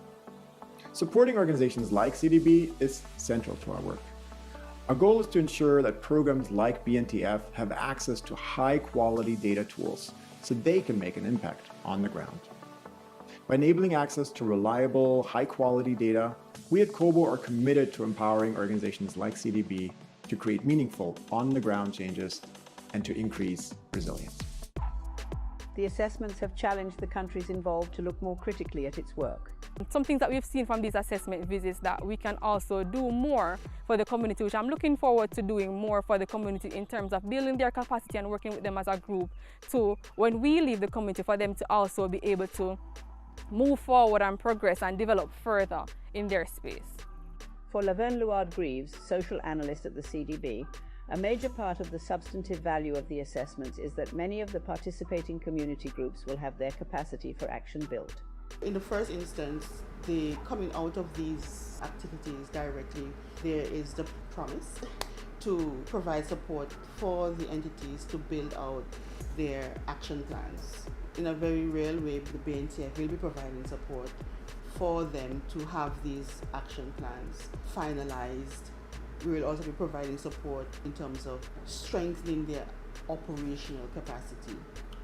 Supporting organizations like CDB is central to our work. Our goal is to ensure that programs like BNTF have access to high-quality data tools so they can make an impact on the ground. By enabling access to reliable, high-quality data, we at COBO are committed to empowering organizations like CDB to create meaningful, on-the-ground changes and to increase resilience. The assessments have challenged the countries involved to look more critically at its work. Some things that we've seen from these assessment visits that we can also do more for the community, which I'm looking forward to doing more for the community in terms of building their capacity and working with them as a group to, when we leave the community, for them to also be able to move forward and progress and develop further in their space. For Laverne Luard-Greaves, social analyst at the CDB, a major part of the substantive value of the assessments is that many of the participating community groups will have their capacity for action built. In the first instance, coming out of these activities directly, there is the promise to provide support for the entities to build out their action plans. In a very real way, the BNTF will be providing support for them to have these action plans finalized. We will also be providing support in terms of strengthening their operational capacity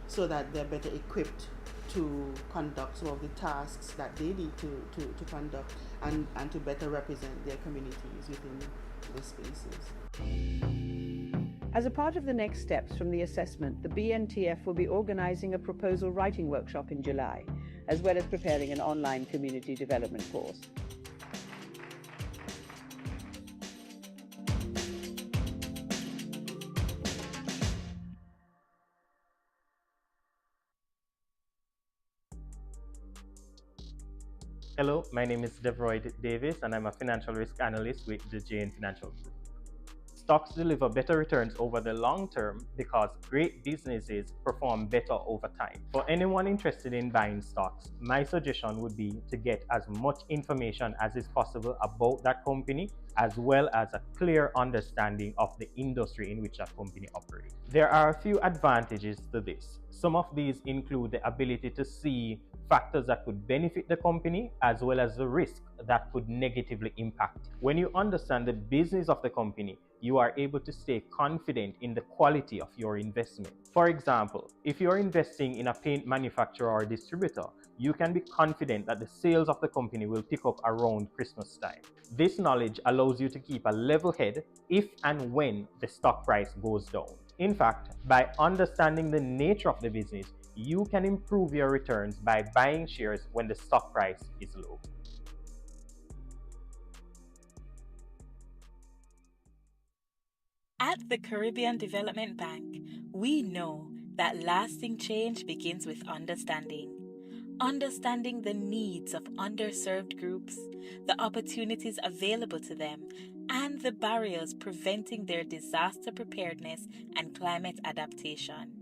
so that they're better equipped to conduct some of the tasks that they need to conduct and to better represent their communities within the spaces. As a part of the next steps from the assessment, the BNTF will be organizing a proposal writing workshop in July, as well as preparing an online community development course. Hello, my name is Devroy Davis and I'm a financial risk analyst with the JN Financial Group. Stocks deliver better returns over the long term because great businesses perform better over time. For anyone interested in buying stocks, my suggestion would be to get as much information as is possible about that company, as well as a clear understanding of the industry in which that company operates. There are a few advantages to this. Some of these include the ability to see factors that could benefit the company, as well as the risk that could negatively impact it. When you understand the business of the company, you are able to stay confident in the quality of your investment. For example, if you're investing in a paint manufacturer or distributor, you can be confident that the sales of the company will pick up around Christmas time. This knowledge allows you to keep a level head if and when the stock price goes down. In fact, by understanding the nature of the business, you can improve your returns by buying shares when the stock price is low. At the Caribbean Development Bank, we know that lasting change begins with understanding. Understanding the needs of underserved groups, the opportunities available to them, and the barriers preventing their disaster preparedness and climate adaptation.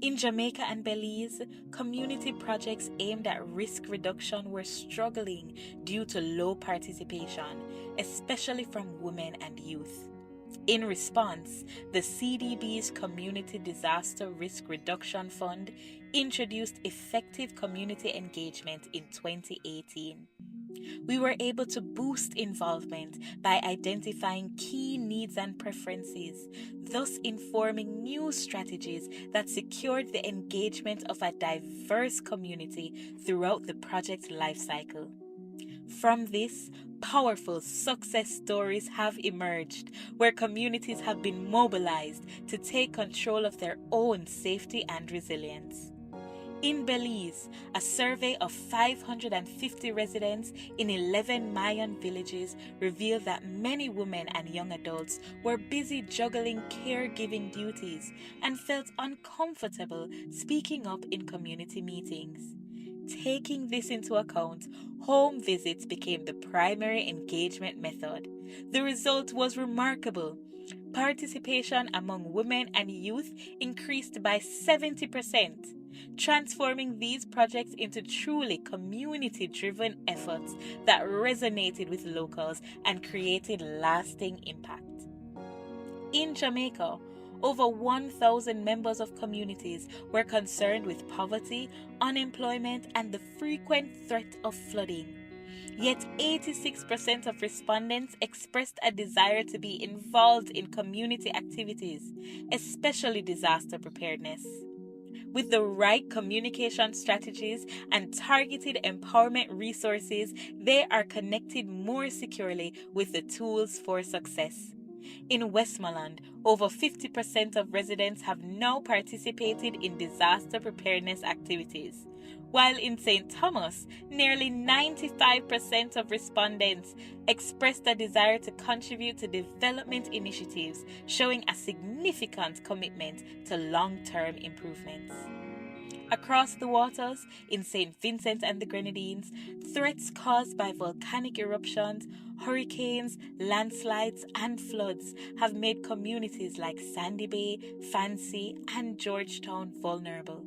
In Jamaica and Belize, community projects aimed at risk reduction were struggling due to low participation, especially from women and youth. In response, the CDB's Community Disaster Risk Reduction Fund introduced effective community engagement in 2018. We were able to boost involvement by identifying key needs and preferences, thus informing new strategies that secured the engagement of a diverse community throughout the project lifecycle. From this, powerful success stories have emerged where communities have been mobilized to take control of their own safety and resilience. In Belize, a survey of 550 residents in 11 Mayan villages revealed that many women and young adults were busy juggling caregiving duties and felt uncomfortable speaking up in community meetings. Taking this into account, home visits became the primary engagement method. The result was remarkable. Participation among women and youth increased by 70%, transforming these projects into truly community-driven efforts that resonated with locals and created lasting impact. In Jamaica, over 1,000 members of communities were concerned with poverty, unemployment, and the frequent threat of flooding. Yet 86% of respondents expressed a desire to be involved in community activities, especially disaster preparedness. With the right communication strategies and targeted empowerment resources, they are connected more securely with the tools for success. In Westmoreland, over 50% of residents have now participated in disaster preparedness activities, while in St. Thomas, nearly 95% of respondents expressed a desire to contribute to development initiatives, showing a significant commitment to long-term improvements. Across the waters, in St. Vincent and the Grenadines, threats caused by volcanic eruptions, hurricanes, landslides, and floods have made communities like Sandy Bay, Fancy, and Georgetown vulnerable.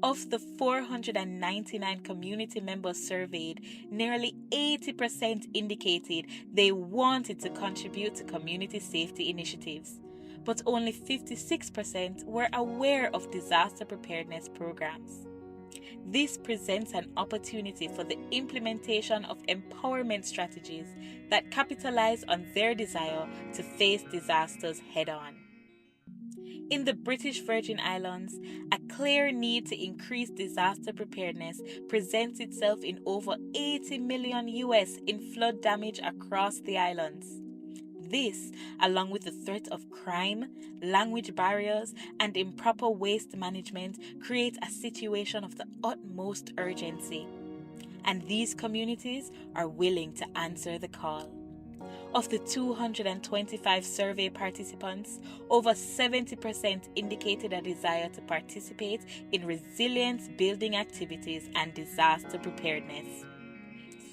Of the 499 community members surveyed, nearly 80% indicated they wanted to contribute to community safety initiatives, but only 56% were aware of disaster preparedness programs. This presents an opportunity for the implementation of empowerment strategies that capitalize on their desire to face disasters head-on. In the British Virgin Islands, a clear need to increase disaster preparedness presents itself in over $80 million in flood damage across the islands. This, along with the threat of crime, language barriers, and improper waste management, creates a situation of the utmost urgency. And these communities are willing to answer the call. Of the 225 survey participants, over 70% indicated a desire to participate in resilience building activities and disaster preparedness.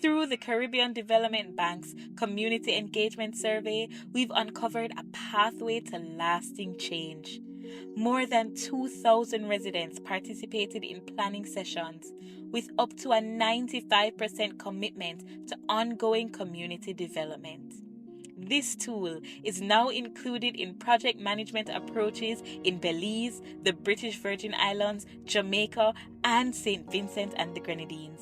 Through the Caribbean Development Bank's Community Engagement Survey, we've uncovered a pathway to lasting change. More than 2,000 residents participated in planning sessions, with up to a 95% commitment to ongoing community development. This tool is now included in project management approaches in Belize, the British Virgin Islands, Jamaica, and St. Vincent and the Grenadines.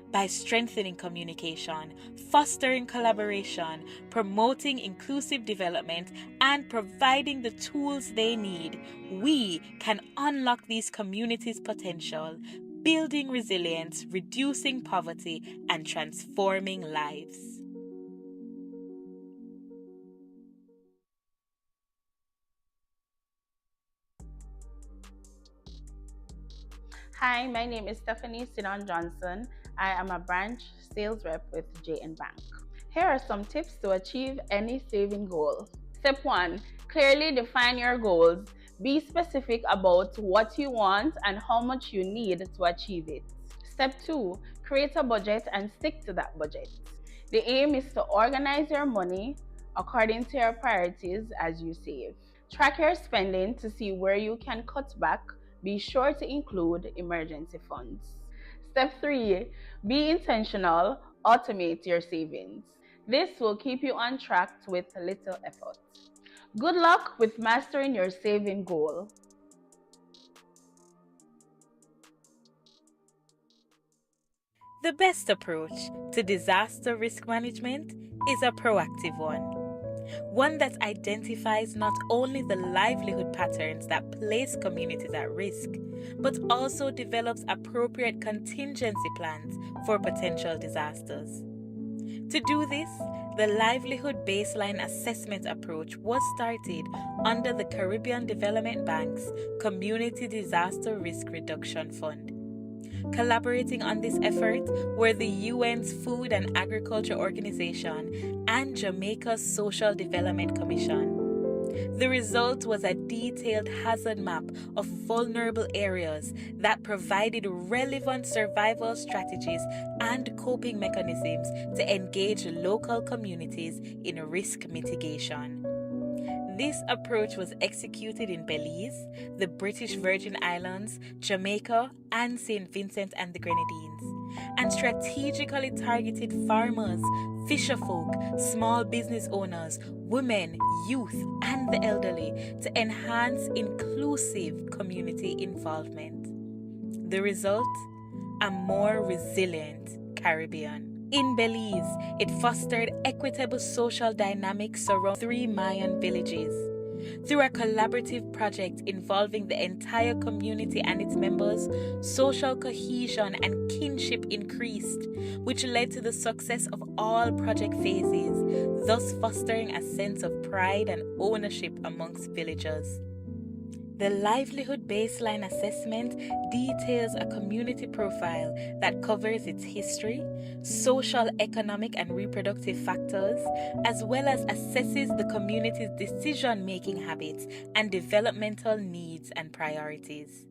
By strengthening communication, fostering collaboration, promoting inclusive development, and providing the tools they need, we can unlock these communities' potential, building resilience, reducing poverty, and transforming lives. Hi, my name is Stephanie Sinon Johnson. I am a branch sales rep with JN Bank. Here are some tips to achieve any saving goal. Step 1, clearly define your goals. Be specific about what you want and how much you need to achieve it. Step 2, create a budget and stick to that budget. The aim is to organize your money according to your priorities as you save. Track your spending to see where you can cut back. Be sure to include emergency funds. Step 3, be intentional, automate your savings. This will keep you on track with little effort. Good luck with mastering your saving goal. The best approach to disaster risk management is a proactive one that identifies not only the livelihood patterns that place communities at risk, but also develops appropriate contingency plans for potential disasters. To do this, the Livelihood Baseline Assessment approach was started under the Caribbean Development Bank's Community Disaster Risk Reduction Fund. Collaborating on this effort were the UN's Food and Agriculture Organization and Jamaica's Social Development Commission. The result was a detailed hazard map of vulnerable areas that provided relevant survival strategies and coping mechanisms to engage local communities in risk mitigation. This approach was executed in Belize, the British Virgin Islands, Jamaica, and St. Vincent and the Grenadines, and strategically targeted farmers, fisherfolk, small business owners, women, youth, and the elderly to enhance inclusive community involvement. The result? A more resilient Caribbean. In Belize, it fostered equitable social dynamics around 3 Mayan villages. Through a collaborative project involving the entire community and its members, social cohesion and kinship increased, which led to the success of all project phases, thus fostering a sense of pride and ownership amongst villagers. The Livelihood Baseline Assessment details a community profile that covers its history, social, economic, and reproductive factors, as well as assesses the community's decision-making habits and developmental needs and priorities.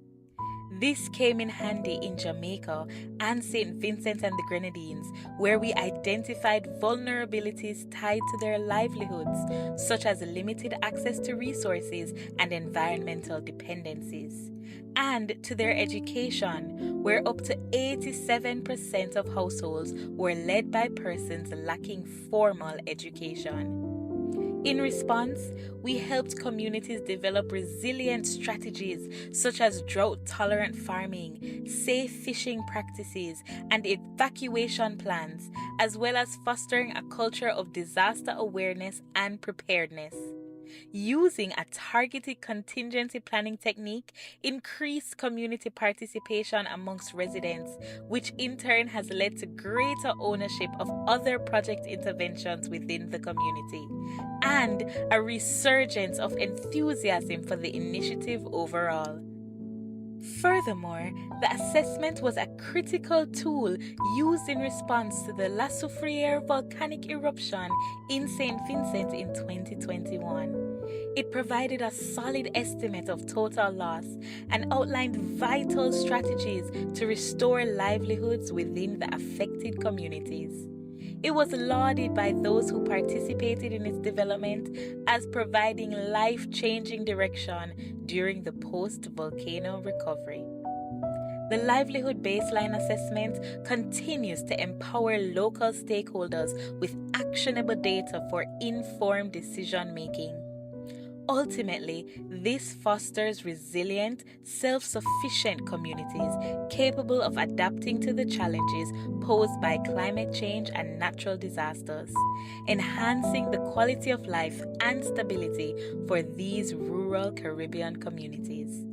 This came in handy in Jamaica and St. Vincent and the Grenadines, where we identified vulnerabilities tied to their livelihoods, such as limited access to resources and environmental dependencies, and to their education, where up to 87% of households were led by persons lacking formal education. In response, we helped communities develop resilient strategies such as drought-tolerant farming, safe fishing practices, and evacuation plans, as well as fostering a culture of disaster awareness and preparedness. Using a targeted contingency planning technique increased community participation amongst residents, which in turn has led to greater ownership of other project interventions within the community, and a resurgence of enthusiasm for the initiative overall. Furthermore, the assessment was a critical tool used in response to the La Soufrière volcanic eruption in St. Vincent in 2021. It provided a solid estimate of total loss and outlined vital strategies to restore livelihoods within the affected communities. It was lauded by those who participated in its development as providing life-changing direction during the post-volcano recovery. The Livelihood Baseline Assessment continues to empower local stakeholders with actionable data for informed decision-making. Ultimately, this fosters resilient, self-sufficient communities capable of adapting to the challenges posed by climate change and natural disasters, enhancing the quality of life and stability for these rural Caribbean communities.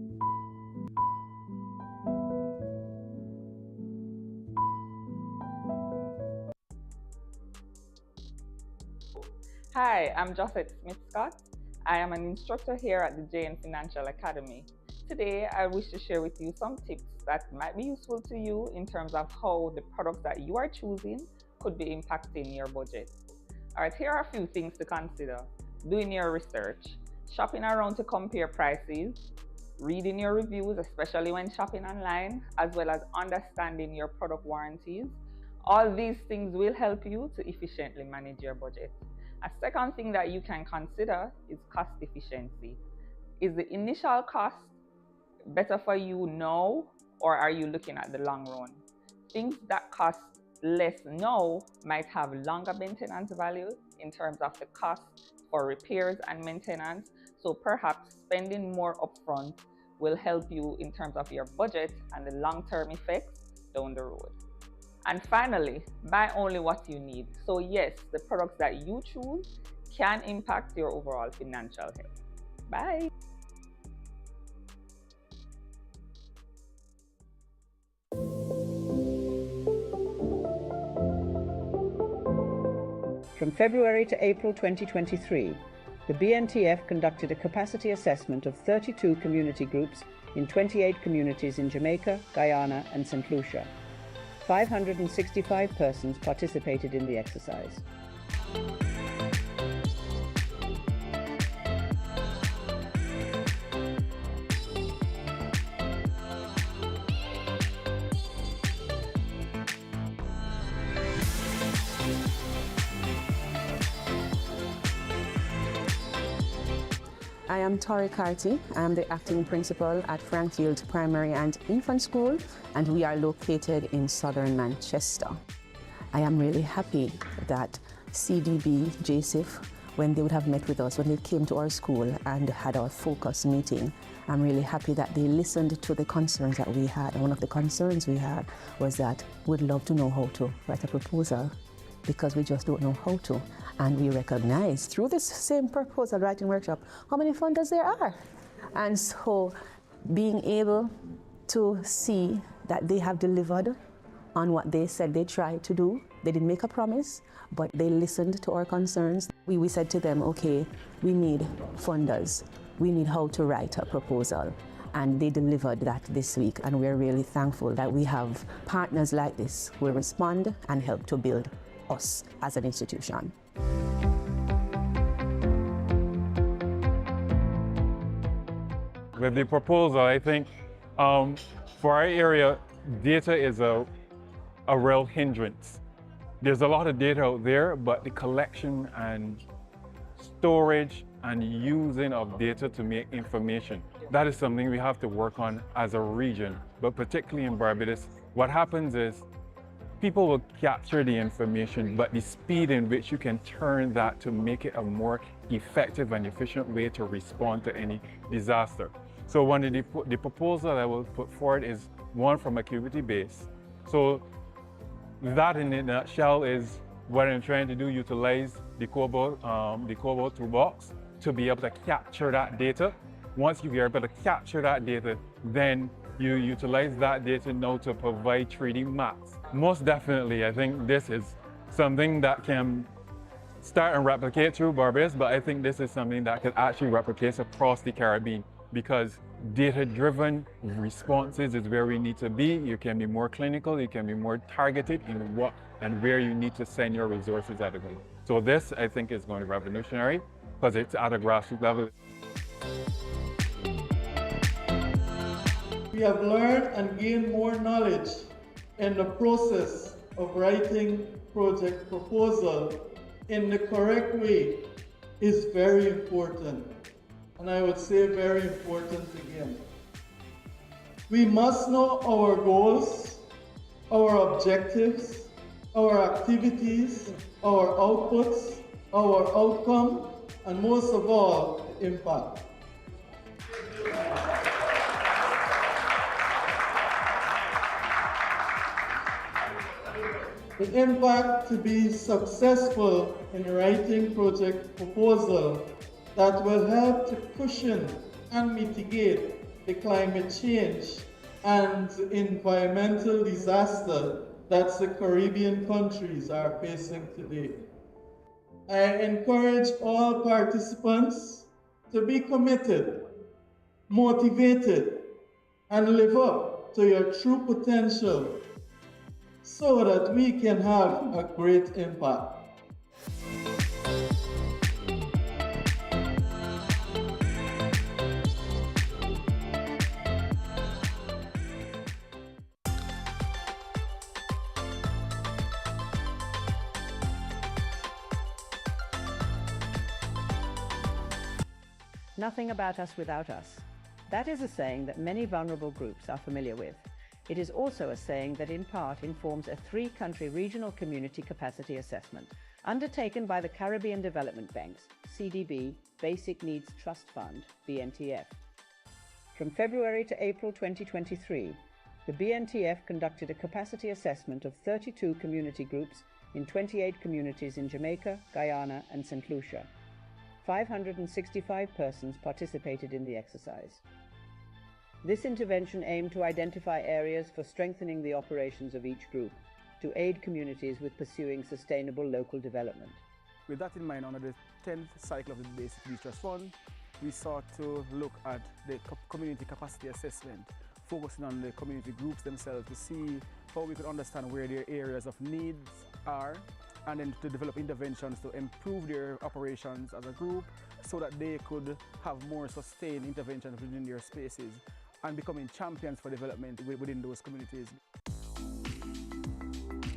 Hi, I'm Josette Smith-Scott. I am an instructor here at the JN Financial Academy. Today, I wish to share with you some tips that might be useful to you in terms of how the products that you are choosing could be impacting your budget. All right, here are a few things to consider. Doing your research, shopping around to compare prices, reading your reviews, especially when shopping online, as well as understanding your product warranties. All these things will help you to efficiently manage your budget. A second thing that you can consider is cost efficiency. Is the initial cost better for you now, or are you looking at the long run? Things that cost less now might have longer maintenance value in terms of the cost for repairs and maintenance, so perhaps spending more upfront will help you in terms of your budget and the long-term effects down the road. And finally, buy only what you need. So yes, the products that you choose can impact your overall financial health. Bye. From February to April 2023, the BNTF conducted a capacity assessment of 32 community groups in 28 communities in Jamaica, Guyana, and St. Lucia. 565 persons participated in the exercise. I am Tori Carty. I am the acting principal at Frankfield Primary and Infant School, and we are located in southern Manchester. I am really happy that CDB, JSIF, when they would have met with us, when they came to our school and had our focus meeting, I'm really happy that they listened to the concerns that we had. And one of the concerns we had was that we'd love to know how to write a proposal because we just don't know how to. And we recognize through this same proposal writing workshop how many funders there are. And so being able to see that they have delivered on what they said they tried to do. They didn't make a promise, but they listened to our concerns. We said to them, okay, we need funders. We need how to write a proposal. And they delivered that this week. And we're really thankful that we have partners like this who will respond and help to build us as an institution. With the proposal, I think for our area, data is a real hindrance. There's a lot of data out there, but the collection and storage and using of data to make information, that is something we have to work on as a region. But particularly in Barbados, what happens is people will capture the information, but the speed in which you can turn that to make it a more effective and efficient way to respond to any disaster. So one of the proposal I will put forward is one from a community base. So that in a nutshell is what I'm trying to do, utilize the Cobalt toolbox to be able to capture that data. Once you are able to capture that data, then you utilize that data now to provide 3D maps. Most definitely, I think this is something that can start and replicate through Barbados, but I think this is something that could actually replicate across the Caribbean because data-driven responses is where we need to be. You can be more clinical, you can be more targeted in what and where you need to send your resources at a go. So this, I think, is going to be revolutionary because it's at a grassroots level. We have learned and gained more knowledge in the process of writing project proposal in the correct way is very important. And I would say very important again. We must know our goals, our objectives, our activities, our outputs, our outcome, and most of all, the impact. The impact to be successful in writing project proposal that will help to cushion and mitigate the climate change and environmental disaster that the Caribbean countries are facing today. I encourage all participants to be committed, motivated, and live up to your true potential so that we can have a great impact. Nothing about us without us. That is a saying that many vulnerable groups are familiar with. It is also a saying that in part informs a 3-country regional community capacity assessment undertaken by the Caribbean Development Bank's CDB Basic Needs Trust Fund, BNTF. From February to April 2023, the BNTF conducted a capacity assessment of 32 community groups in 28 communities in Jamaica, Guyana, and St. Lucia. 565 persons participated in the exercise. This intervention aimed to identify areas for strengthening the operations of each group to aid communities with pursuing sustainable local development. With that in mind, under the 10th cycle of the Basic Needs Trust Fund, we sought to look at the community capacity assessment, focusing on the community groups themselves to see how we could understand where their areas of needs are, and then to develop interventions to improve their operations as a group so that they could have more sustained interventions within their spaces and becoming champions for development within those communities.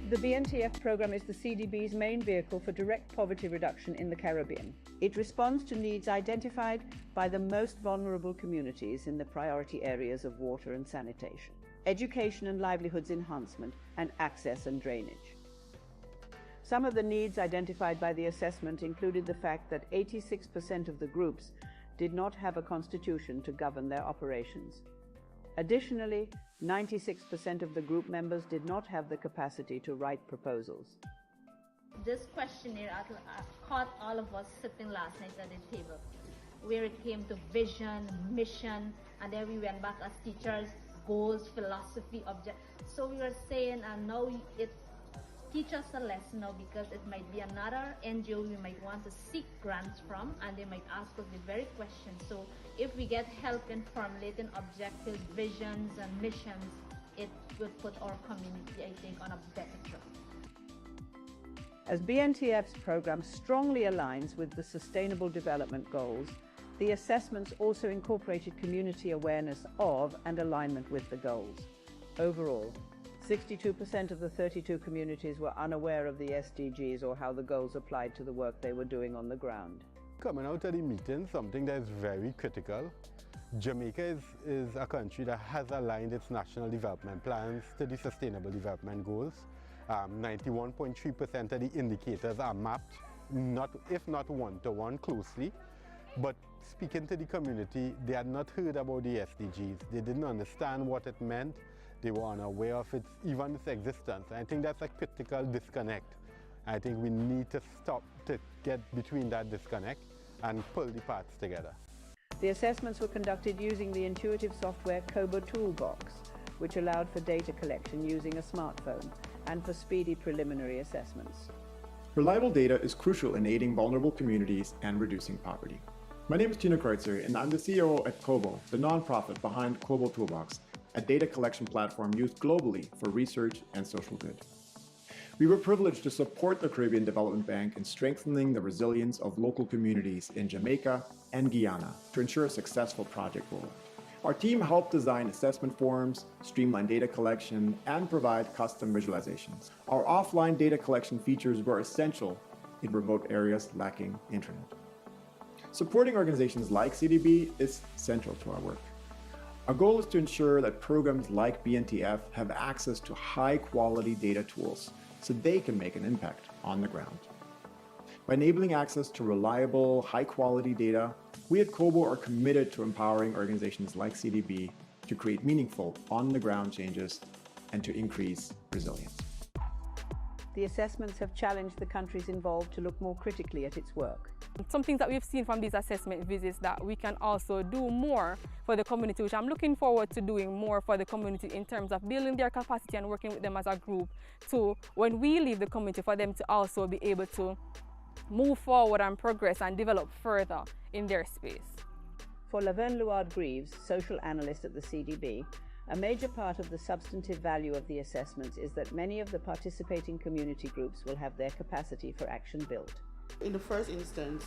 The BNTF program is the CDB's main vehicle for direct poverty reduction in the Caribbean. It responds to needs identified by the most vulnerable communities in the priority areas of water and sanitation, education and livelihoods enhancement, and access and drainage. Some of the needs identified by the assessment included the fact that 86% of the groups did not have a constitution to govern their operations. Additionally, 96% of the group members did not have the capacity to write proposals. This questionnaire caught all of us sitting last night at the table, where it came to vision, mission, and then we went back as teachers, goals, philosophy, object. So we were saying, and now it teach us a lesson now, because it might be another NGO we might want to seek grants from, and they might ask us the very question. So if we get help in formulating objectives, visions, and missions, it would put our community, I think, on a better track. As BNTF's program strongly aligns with the Sustainable Development Goals, the assessments also incorporated community awareness of and alignment with the goals. Overall, 62% of the 32 communities were unaware of the SDGs or how the goals applied to the work they were doing on the ground. Coming out of the meeting, something that is very critical. Jamaica is a country that has aligned its national development plans to the Sustainable Development Goals. 91.3% of the indicators are mapped, if not one-to-one closely. But speaking to the community, they had not heard about the SDGs. They didn't understand what it meant. They were unaware of even its existence. I think that's a critical disconnect. I think we need to stop to get between that disconnect and pull the parts together. The assessments were conducted using the intuitive software Kobo Toolbox, which allowed for data collection using a smartphone and for speedy preliminary assessments. Reliable data is crucial in aiding vulnerable communities and reducing poverty. My name is Tino Kreutzer, and I'm the CEO at Kobo, the nonprofit behind Kobo Toolbox, a data collection platform used globally for research and social good. We were privileged to support the Caribbean Development Bank in strengthening the resilience of local communities in Jamaica and Guyana to ensure a successful project rollout. Our team helped design assessment forms, streamline data collection, and provide custom visualizations. Our offline data collection features were essential in remote areas lacking internet. Supporting organizations like CDB is central to our work. Our goal is to ensure that programs like BNTF have access to high-quality data tools so they can make an impact on the ground. By enabling access to reliable, high-quality data, we at Kobo are committed to empowering organizations like CDB to create meaningful, on-the-ground changes and to increase resilience. The assessments have challenged the countries involved to look more critically at its work. Some things that we've seen from these assessment visits that we can also do more for the community, which I'm looking forward to doing more for the community in terms of building their capacity and working with them as a group to, when we leave the community, for them to also be able to move forward and progress and develop further in their space. For Laverne Luard-Greaves, social analyst at the CDB, a major part of the substantive value of the assessments is that many of the participating community groups will have their capacity for action built. In the first instance,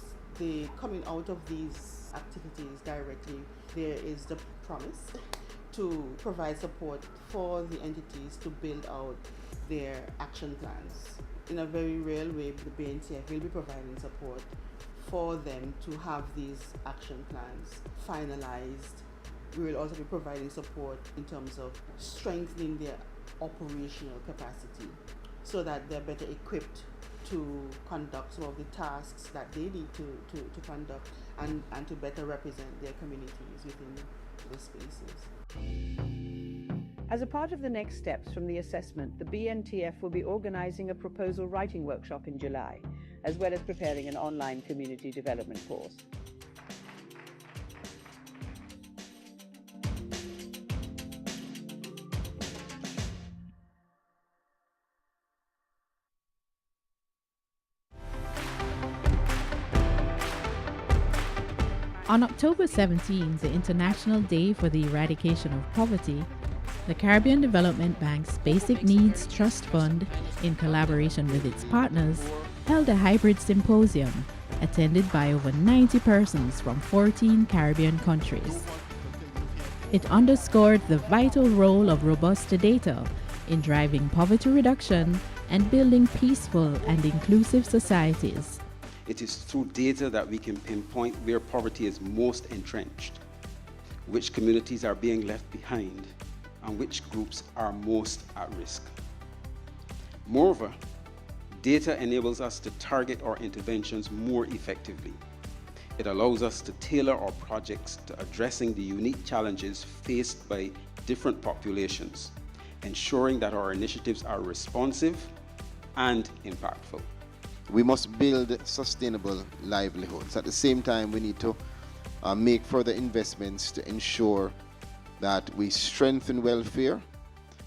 coming out of these activities directly, there is the promise to provide support for the entities to build out their action plans. In a very real way, the BNTF will be providing support for them to have these action plans finalized. We will also be providing support in terms of strengthening their operational capacity so that they're better equipped to conduct some of the tasks that they need to conduct and to better represent their communities within the spaces. As a part of the next steps from the assessment, the BNTF will be organizing a proposal writing workshop in July, as well as preparing an online community development course. On October 17, the International Day for the Eradication of Poverty, the Caribbean Development Bank's Basic Needs Trust Fund, in collaboration with its partners, held a hybrid symposium attended by over 90 persons from 14 Caribbean countries. It underscored the vital role of robust data in driving poverty reduction and building peaceful and inclusive societies. It is through data that we can pinpoint where poverty is most entrenched, which communities are being left behind, and which groups are most at risk. Moreover, data enables us to target our interventions more effectively. It allows us to tailor our projects to addressing the unique challenges faced by different populations, ensuring that our initiatives are responsive and impactful. We must build sustainable livelihoods. At the same time, we need to make further investments to ensure that we strengthen welfare,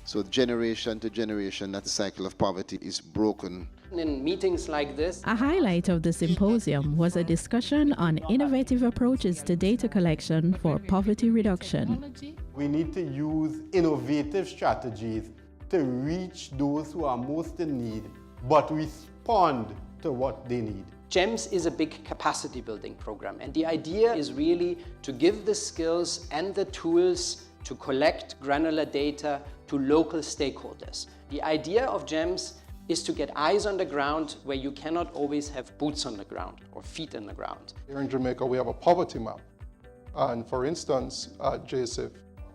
so generation to generation, that cycle of poverty is broken. In meetings like this, A highlight of the symposium was a discussion on innovative approaches to data collection for poverty reduction. We need to use innovative strategies to reach those who are most in need, but respond to what they need. GEMS is a big capacity building program, and the idea is really to give the skills and the tools to collect granular data to local stakeholders. The idea of GEMS is to get eyes on the ground where you cannot always have boots on the ground or feet in the ground. Here in Jamaica, we have a poverty map. And for instance, at JSIF,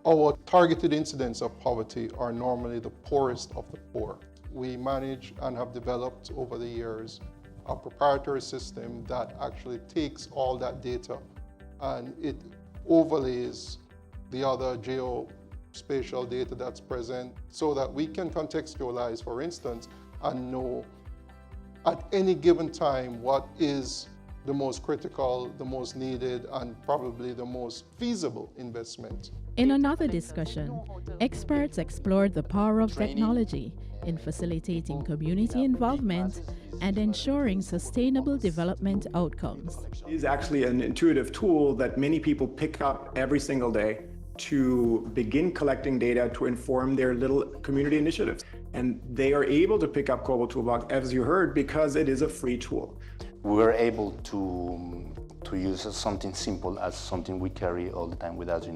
our targeted incidents of poverty are normally the poorest of the poor. We manage and have developed over the years a proprietary system that actually takes all that data and it overlays the other geospatial data that's present so that we can contextualize, for instance, and know at any given time what is the most critical, the most needed, and probably the most feasible investment. In another discussion, experts explored the power of technology in facilitating community involvement and ensuring sustainable development outcomes. It is actually an intuitive tool that many people pick up every single day to begin collecting data to inform their little community initiatives. And they are able to pick up Kobo Toolbox, as you heard, because it is a free tool. We were able to use something simple as something we carry all the time with us,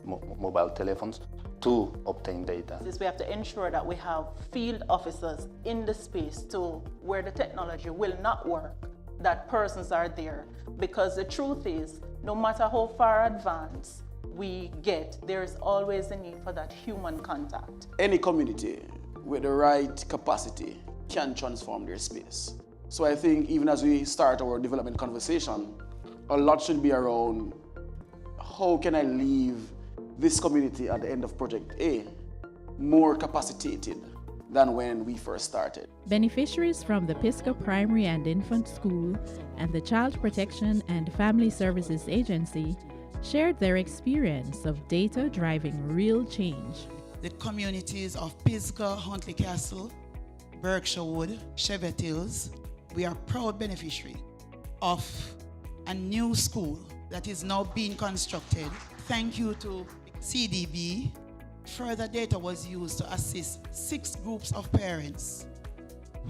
mobile telephones, to obtain data. We have to ensure that we have field officers in the space to where the technology will not work, that persons are there. Because the truth is, no matter how far advanced we get, there is always a need for that human contact. Any community with the right capacity can transform their space. So I think even as we start our development conversation, a lot should be around how can I leave this community at the end of Project A more capacitated than when we first started. Beneficiaries from the Pisgah Primary and Infant School and the Child Protection and Family Services Agency shared their experience of data driving real change. The communities of Pisgah, Huntley Castle, Berkshire Wood, Chevet Hills, we are proud beneficiary of a new school that is now being constructed. Thank you to CDB. Further data was used to assist 6 groups of parents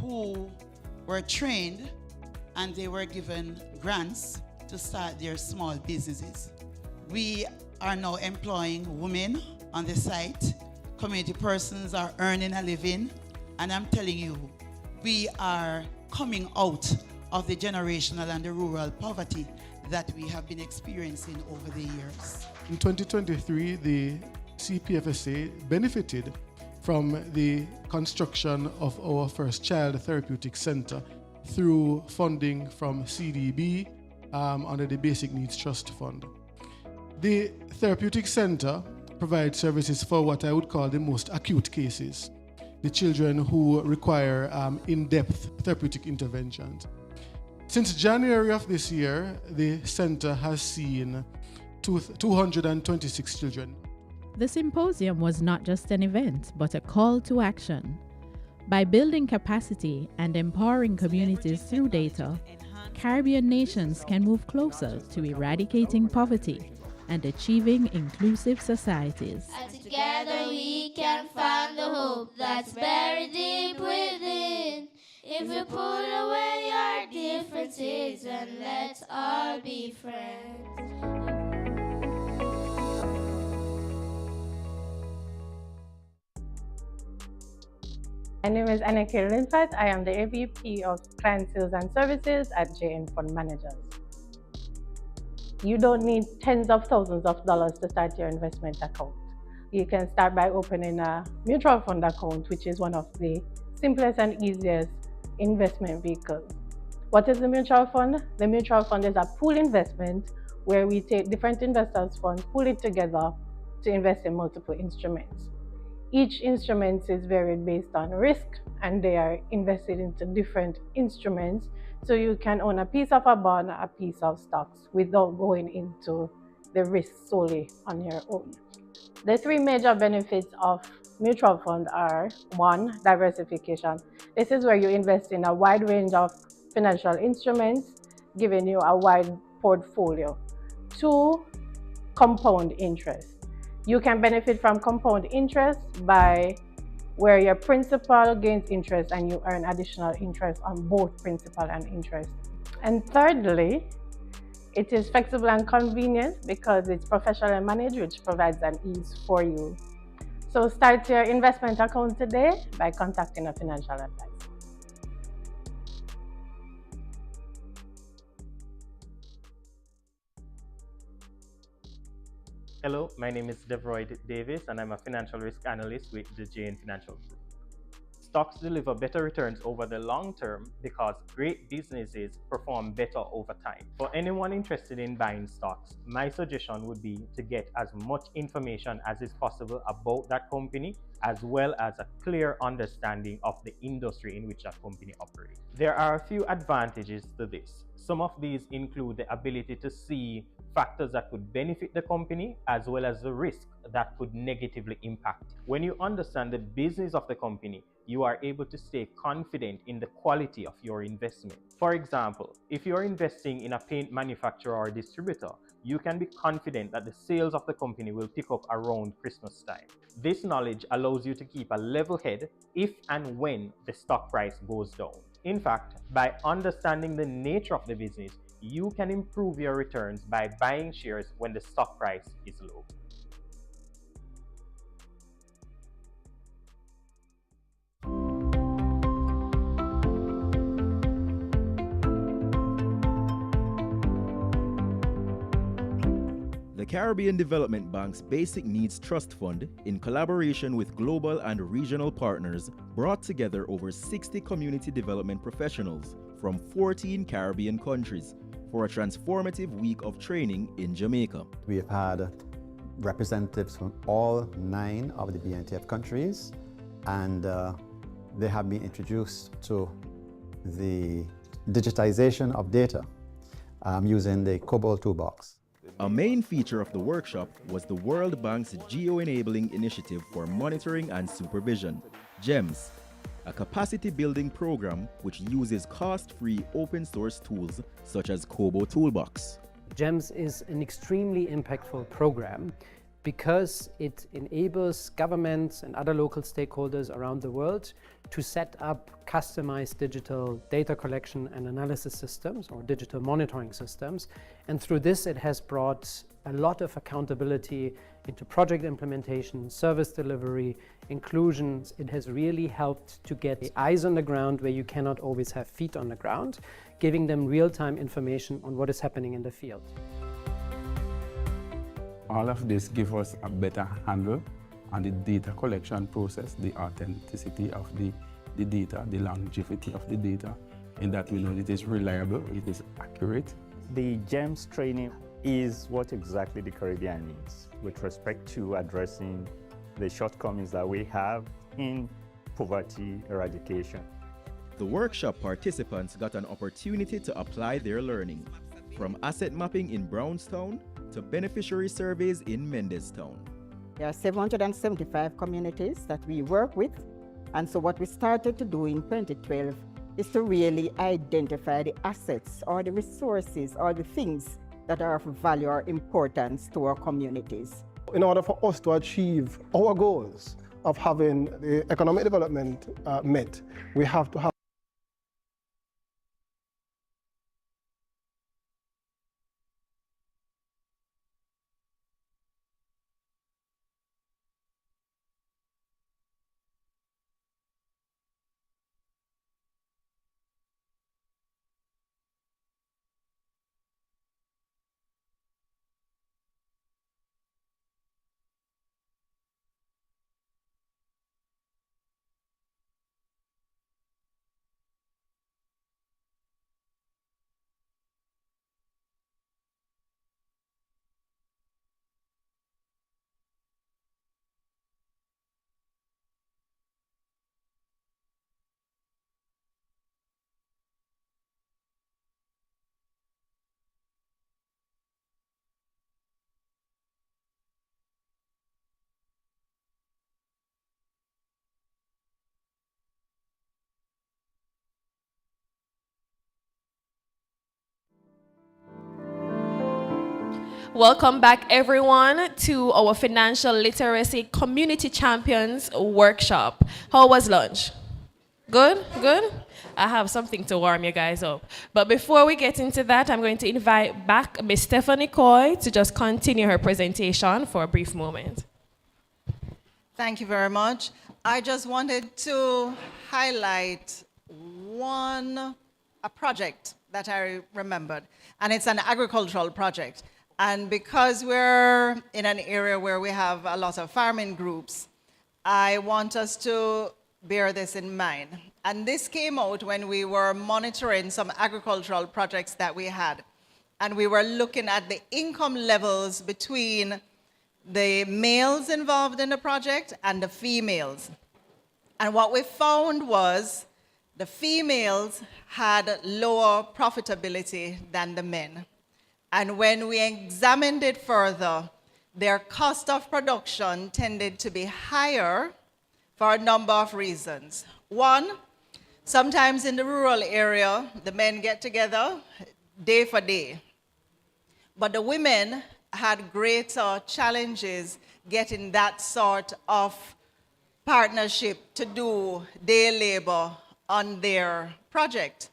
who were trained and they were given grants to start their small businesses. We are now employing women on the site. Community persons are earning a living, and I'm telling you, we are coming out of the generational and the rural poverty that we have been experiencing over the years. In 2023, the CPFSA benefited from the construction of our first child therapeutic center through funding from CDB under the Basic Needs Trust Fund. The therapeutic center provides services for what I would call the most acute cases, the children who require in-depth therapeutic interventions. Since January of this year, the center has seen 226 children. The symposium was not just an event, but a call to action. By building capacity and empowering communities through data, Caribbean nations can move closer to eradicating poverty and achieving inclusive societies. And together we can find the hope that's buried deep within. If we put away our differences and let's all be friends. My name is Anneke Linfat. I am the AVP of Client Sales and Services at JN Fund Managers. You don't need tens of thousands of dollars to start your investment account. You can start by opening a mutual fund account, which is one of the simplest and easiest investment vehicles. What is the mutual fund? The mutual fund is a pool investment where we take different investors' funds, pool it together to invest in multiple instruments. Each instrument is varied based on risk, and they are invested into different instruments. So you can own a piece of a bond, a piece of stocks without going into the risk solely on your own. The three major benefits of mutual fund are: one, diversification. This is where you invest in a wide range of financial instruments, giving you a wide portfolio. Two, compound interest. You can benefit from compound interest by where your principal gains interest and you earn additional interest on both principal and interest. And thirdly, it is flexible and convenient because it's professionally managed, which provides an ease for you. So start your investment account today by contacting a financial advisor. Hello, my name is Devroy Davis and I'm a financial risk analyst with the JN Financial Group. Stocks deliver better returns over the long term because great businesses perform better over time. For anyone interested in buying stocks, my suggestion would be to get as much information as is possible about that company, as well as a clear understanding of the industry in which that company operates. There are a few advantages to this. Some of these include the ability to see factors that could benefit the company, as well as the risk that could negatively impact. When you understand the business of the company, you are able to stay confident in the quality of your investment. For example, if you're investing in a paint manufacturer or distributor, you can be confident that the sales of the company will pick up around Christmas time. This knowledge allows you to keep a level head if and when the stock price goes down. In fact, by understanding the nature of the business, you can improve your returns by buying shares when the stock price is low. The Caribbean Development Bank's Basic Needs Trust Fund, in collaboration with global and regional partners, brought together over 60 community development professionals from 14 Caribbean countries for a transformative week of training in Jamaica. We have had representatives from all 9 of the BNTF countries, and they have been introduced to the digitization of data using the COBOL toolbox. A main feature of the workshop was the World Bank's Geo-Enabling Initiative for Monitoring and Supervision, GEMS, a capacity-building program which uses cost-free open-source tools such as COBOL Toolbox. GEMS is an extremely impactful program because it enables governments and other local stakeholders around the world to set up customized digital data collection and analysis systems or digital monitoring systems. And through this, it has brought a lot of accountability into project implementation, service delivery, inclusions. It has really helped to get eyes on the ground where you cannot always have feet on the ground, giving them real-time information on what is happening in the field. All of this gives us a better handle on the data collection process, the authenticity of the data, the longevity of the data, in that we know it is reliable, it is accurate. The GEMS training is what exactly the Caribbean needs with respect to addressing the shortcomings that we have in poverty eradication. The workshop participants got an opportunity to apply their learning, from asset mapping in Brownstown to beneficiary surveys in Mendestown. There are 775 communities that we work with, and so what we started to do in 2012 is to really identify the assets or the resources or the things that are of value or importance to our communities. In order for us to achieve our goals of having the economic development met, we have to have Welcome back, everyone, to our Financial Literacy Community Champions Workshop. How was lunch? Good? Good? I have something to warm you guys up. But before we get into that, I'm going to invite back Ms. Stephanie Coy to just continue her presentation for a brief moment. Thank you very much. I just wanted to highlight a project that I remembered, and it's an agricultural project. And because we're in an area where we have a lot of farming groups, I want us to bear this in mind. And this came out when we were monitoring some agricultural projects that we had. And we were looking at the income levels between the males involved in the project and the females. And what we found was the females had lower profitability than the men. And when we examined it further, their cost of production tended to be higher for a number of reasons. One, sometimes in the rural area, the men get together day for day. But the women had greater challenges getting that sort of partnership to do day labor on their project.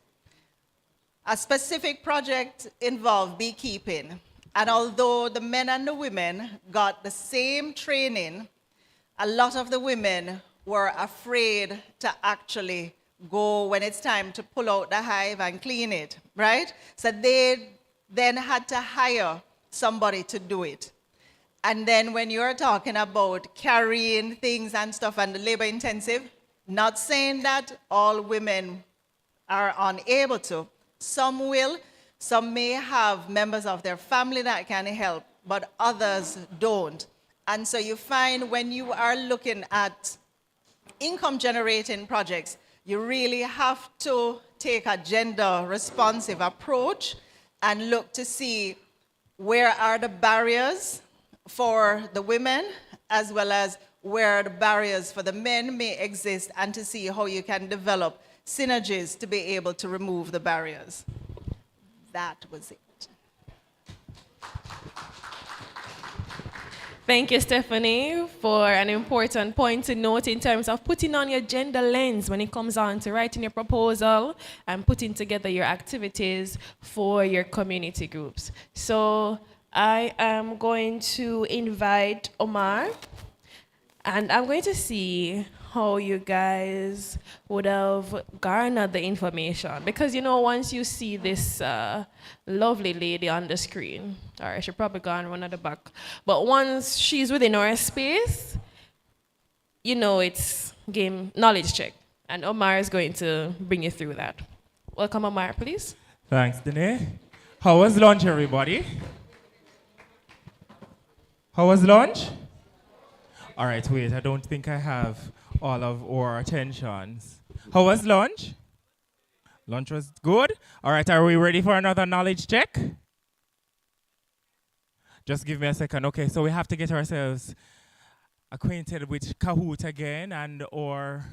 A specific project involved beekeeping, and although the men and the women got the same training, a lot of the women were afraid to actually go when it's time to pull out the hive and clean it, right? So they then had to hire somebody to do it. And then when you're talking about carrying things and stuff and the labor intensive, not saying that all women are unable to. Some will, some may have members of their family that can help, but others don't. And so you find when you are looking at income generating projects, you really have to take a gender responsive approach and look to see where are the barriers for the women as well as where the barriers for the men may exist, and to see how you can develop synergies to be able to remove the barriers. That was it. Thank you, Stephanie, for an important point to note in terms of putting on your gender lens when it comes on to writing your proposal and putting together your activities for your community groups. So I am going to invite Omar, and I'm going to see how you guys would have garnered the information. Because, you know, once you see this lovely lady on the screen, or I should probably go and run at the back, but once she's within our space, you know it's game knowledge check. And Omar is going to bring you through that. Welcome, Omar, please. Thanks, Danae. How was lunch, everybody? How was lunch? All right, wait, I don't think I have all of our attentions. How was lunch? Lunch was good? All right, are we ready for another knowledge check? Just give me a second. Okay, so we have to get ourselves acquainted with Kahoot again and our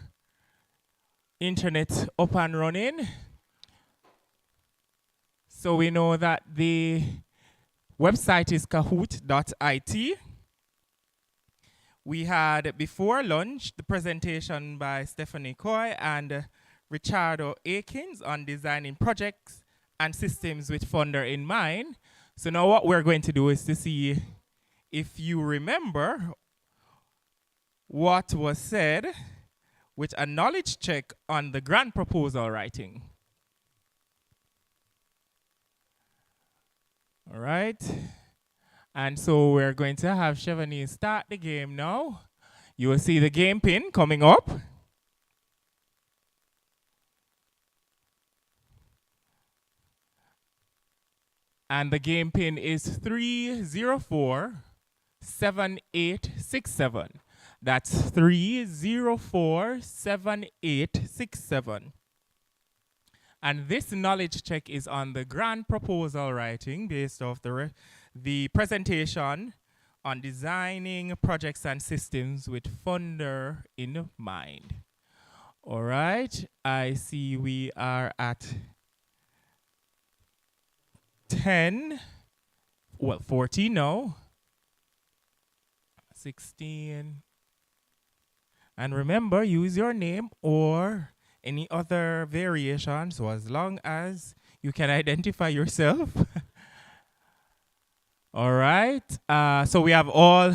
internet up and running. So we know that the website is kahoot.it. We had before lunch the presentation by Stephanie Coy and Richardo Akins on designing projects and systems with funder in mind. So now what we're going to do is to see if you remember what was said with a knowledge check on the grant proposal writing. All right. And so we're going to have Chevani start the game now. You will see the game pin coming up. And the game pin is 304-7867. That's 304-7867. And this knowledge check is on the grant proposal writing based off the presentation on designing projects and systems with funder in mind. All right, I see we are at 10, well, 14 now. 16. And remember, use your name or any other variation, so as long as you can identify yourself. All right. So we have all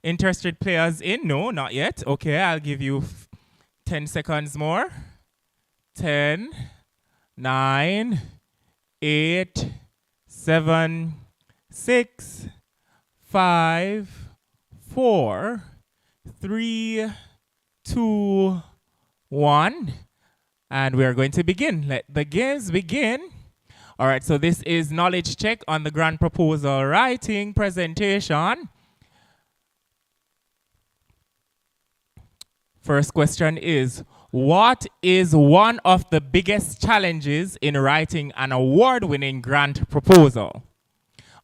interested players in. No, not yet. Okay, I'll give you 10 seconds more. 10, 9, 8, 7, 6, 5, 4, 3, 2, 1. And we are going to begin. Let the games begin. All right, so this is knowledge check on the grant proposal writing presentation. First question is, what is one of the biggest challenges in writing an award-winning grant proposal?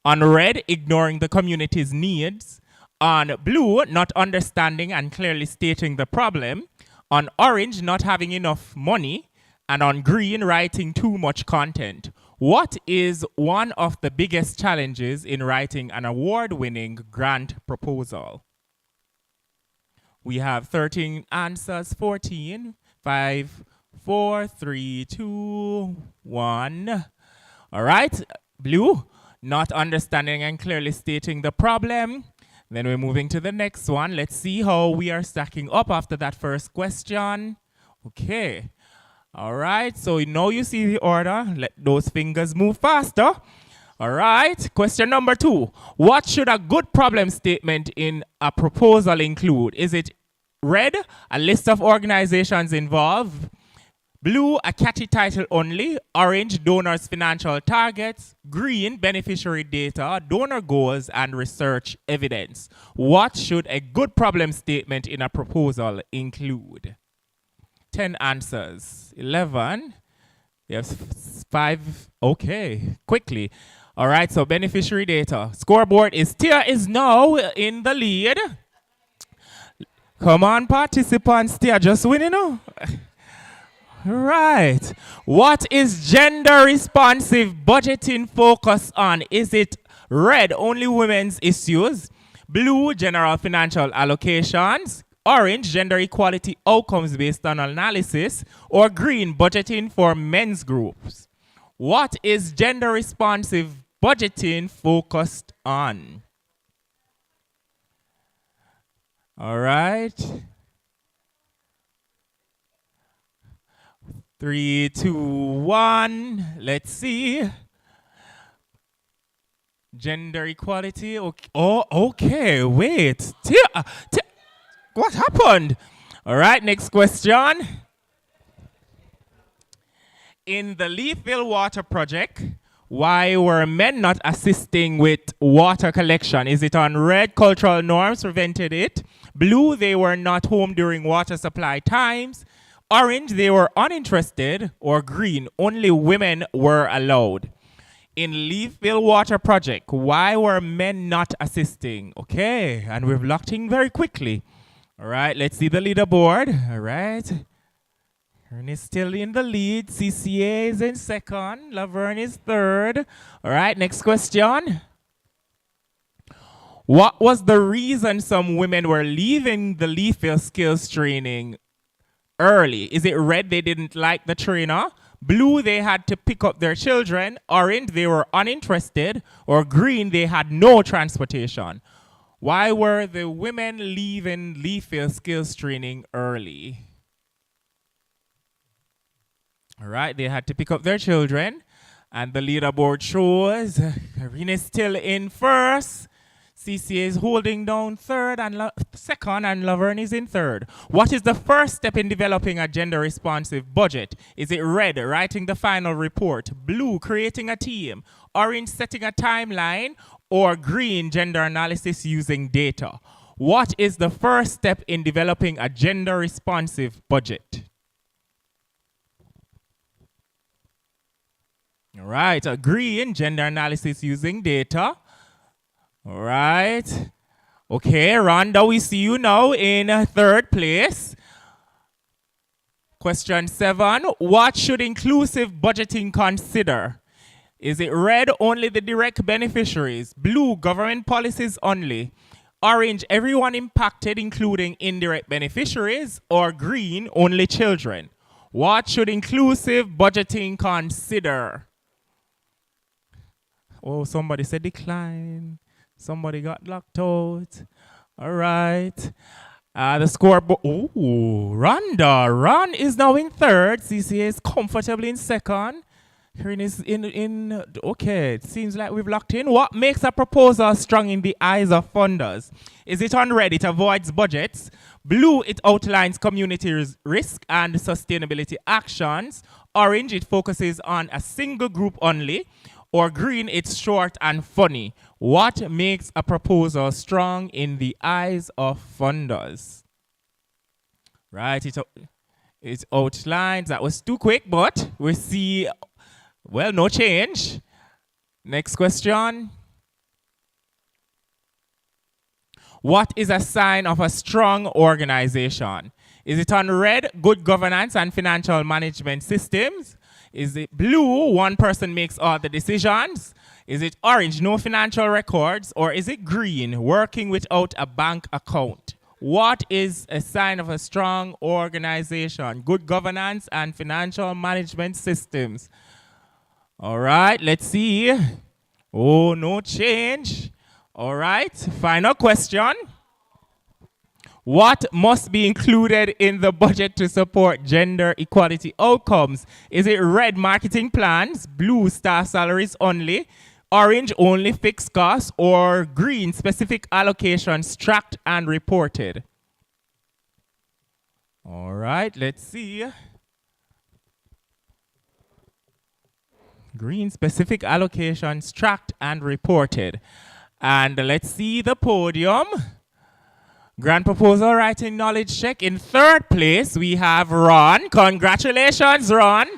On red, ignoring the community's needs. On blue, not understanding and clearly stating the problem. On orange, not having enough money. And on green, writing too much content. What is one of the biggest challenges in writing an award-winning grant proposal? We have 13 answers, 14, 5, 4, 3, 2, 1. All right, blue, not understanding and clearly stating the problem. Then we're moving to the next one. Let's see how we are stacking up after that first question. Okay. All right, so now you see the order. Let those fingers move faster. All right, question number 2. What should a good problem statement in a proposal include? Is it red, a list of organizations involved? Blue, a catchy title only? Orange, donors' financial targets? Green, beneficiary data, donor goals, and research evidence? What should a good problem statement in a proposal include? 10 answers. 11. You have 5. Okay, quickly. All right, so beneficiary data. Scoreboard is Tia is now in the lead. Come on, participants. Tia just winning now. Right. What is gender responsive budgeting focused on? Is it red, only women's issues? Blue, general financial allocations? Orange, gender equality outcomes based on analysis? Or green, budgeting for men's groups? What is gender responsive budgeting focused on? All right. 3, 2, 1. Let's see. Gender equality. Okay. Oh, okay. Wait. What happened? All right, next question. In the Leafville Water Project, why were men not assisting with water collection? Is it on red, cultural norms prevented it? Blue, they were not home during water supply times. Orange, they were uninterested. Or green, only women were allowed. In Leafville Water Project, why were men not assisting? Okay, and we've locked in very quickly. All right, let's see the leaderboard. All right. Ern is still in the lead. CCA is in second. Laverne is third. All right, next question. What was the reason some women were leaving the Leafville skills training early? Is it red, they didn't like the trainer? Blue, they had to pick up their children. Orange, they were uninterested. Or green, they had no transportation. Why were the women leaving Leafville skills training early? All right, they had to pick up their children. And the leaderboard shows Karina is still in first. CCA is holding down third and second, and Laverne is in third. What is the first step in developing a gender-responsive budget? Is it red, writing the final report? Blue, creating a team? Orange, setting a timeline? Or green, gender analysis using data? What is the first step in developing a gender-responsive budget? All right, green, gender analysis using data. All right. Okay, Rhonda, we see you now in third place. Question 7, what should inclusive budgeting consider? Is it red, only the direct beneficiaries? Blue, government policies only? Orange, everyone impacted, including indirect beneficiaries? Or green, only children? What should inclusive budgeting consider? Oh, somebody said decline. Somebody got locked out. All right. The scoreboard. Oh, Rhonda. Ron is now in third. CCA is comfortably in second. Karine is in. Okay, it seems like we've locked in. What makes a proposal strong in the eyes of funders? Is it on red? It avoids budgets. Blue, it outlines community risk and sustainability actions. Orange, it focuses on a single group only. Or green, it's short and funny. What makes a proposal strong in the eyes of funders? Right, it outlines. That was too quick, but we see, well, no change. Next question. What is a sign of a strong organization? Is it on red, good governance and financial management systems? Is it blue, one person makes all the decisions? Is it orange, no financial records? Or is it green, working without a bank account? What is a sign of a strong organization? Good governance and financial management systems. All right, let's see. Oh, no change. All right, final question. What must be included in the budget to support gender equality outcomes? Is it red, marketing plans, blue, staff salaries only, orange, only fixed costs, or green, specific allocations tracked and reported? All right, let's see. Green, specific allocations tracked and reported. And let's see the podium. Grant proposal writing knowledge check. In third place, we have Ron. Congratulations, Ron.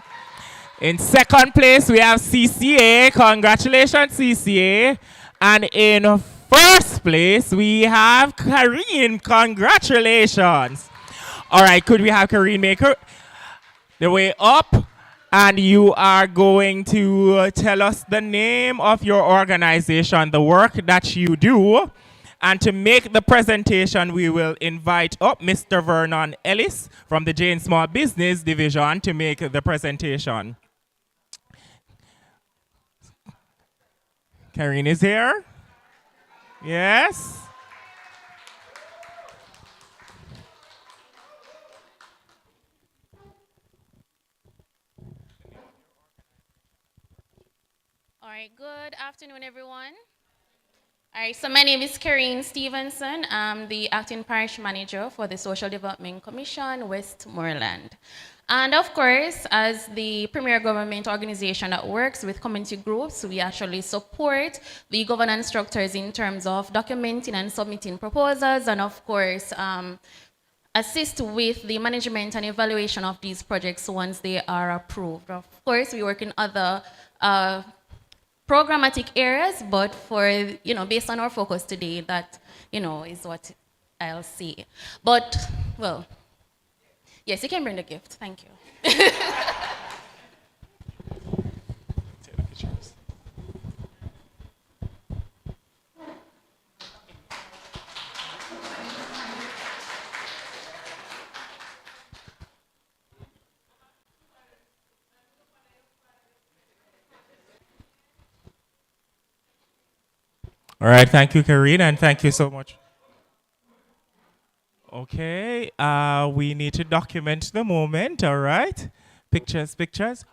In second place, we have CCA. Congratulations, CCA. And in first place, we have Karine. Congratulations. All right, could we have Karine make the way up? And you are going to tell us the name of your organization, the work that you do. And to make the presentation, we will invite up Mr. Vernon Ellis from the Jane Small Business Division to make the presentation. Karine is here? Yes? All right, good afternoon, everyone. All right, so my name is Karine Stevenson. I'm the acting parish manager for the Social Development Commission, Westmoreland. And of course, as the premier government organization that works with community groups, we actually support the governance structures in terms of documenting and submitting proposals, and of course, assist with the management and evaluation of these projects once they are approved. Of course, we work in other programmatic areas, but for, based on our focus today, that, is what I'll see. But, well, yes, you can bring the gift. Thank you. All right, thank you, Karine, and thank you so much. Okay, we need to document the moment, all right? Pictures, pictures.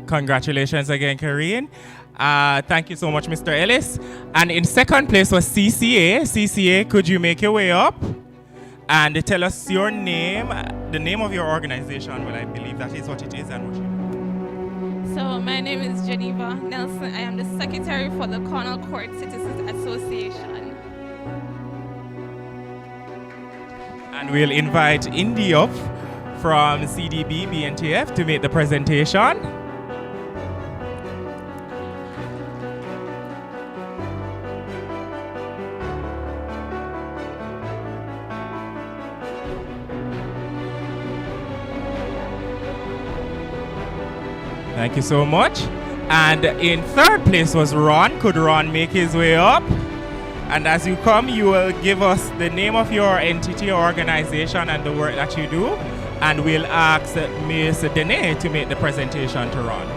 Congratulations again, Karine. Thank you so much, Mr. Ellis. And in second place was CCA. CCA, could you make your way up and tell us your name, the name of your organization? Well, I believe that is what it is and what you do. So my name is Geneva Nelson. I am the secretary for the Cornwall Court Citizens Association. And we'll invite Indy up from CDB BNTF to make the presentation. Thank you so much. And in third place was Ron. Could Ron make his way up? And as you come, you will give us the name of your entity or organization and the work that you do. And we'll ask Ms. Dene to make the presentation to Ron.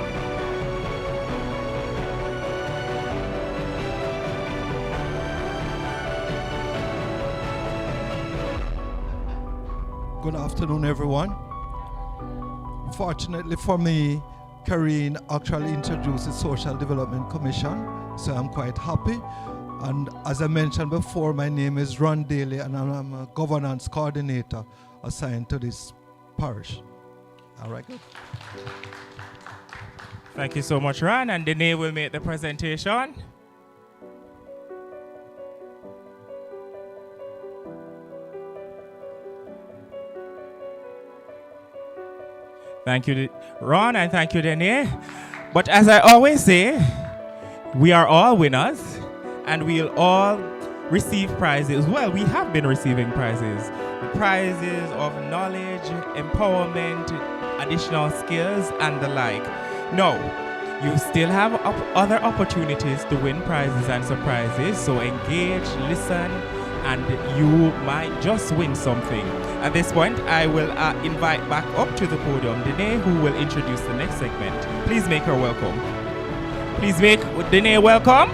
Good afternoon, everyone. Fortunately for me, Karine actually introduced the Social Development Commission, so I'm quite happy. And as I mentioned before, my name is Ron Daly, and I'm a governance coordinator assigned to this parish. All right, good. Thank you so much, Ron. And Dene will make the presentation. Thank you, Ron, and thank you, Dene. But as I always say, we are all winners, and we'll all receive prizes. Well, we have been receiving prizes. Prizes of knowledge, empowerment, additional skills, and the like. No, you still have other opportunities to win prizes and surprises, so engage, listen, and you might just win something. At this point, I will invite back up to the podium Dene, who will introduce the next segment. Please make her welcome. Please make Dene welcome.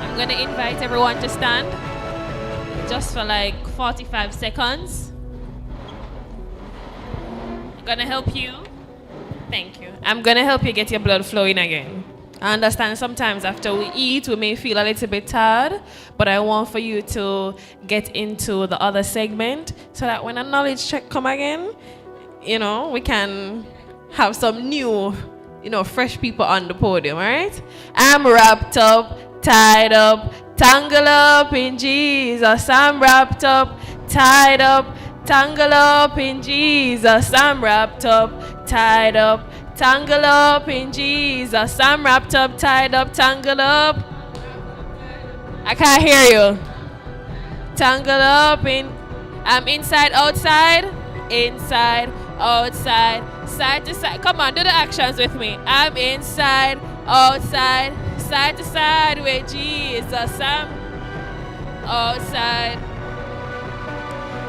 I'm going to invite everyone to stand just for like 45 seconds. I'm going to help you. Thank you. I'm going to help you get your blood flowing again. I understand sometimes after we eat, we may feel a little bit tired, but I want for you to get into the other segment so that when a knowledge check come again, you know, we can have some new, you know, fresh people on the podium, all right? I'm wrapped up, tied up, tangled up in Jesus. I'm wrapped up, tied up, tangled up in Jesus. I'm wrapped up, tied up, tangled up in Jesus. I'm wrapped up, tied up, tangled up. I can't hear you. Tangled up in, I'm inside, outside, inside, outside, side to side. Come on, do the actions with me. I'm inside, outside, side to side with Jesus. I'm outside.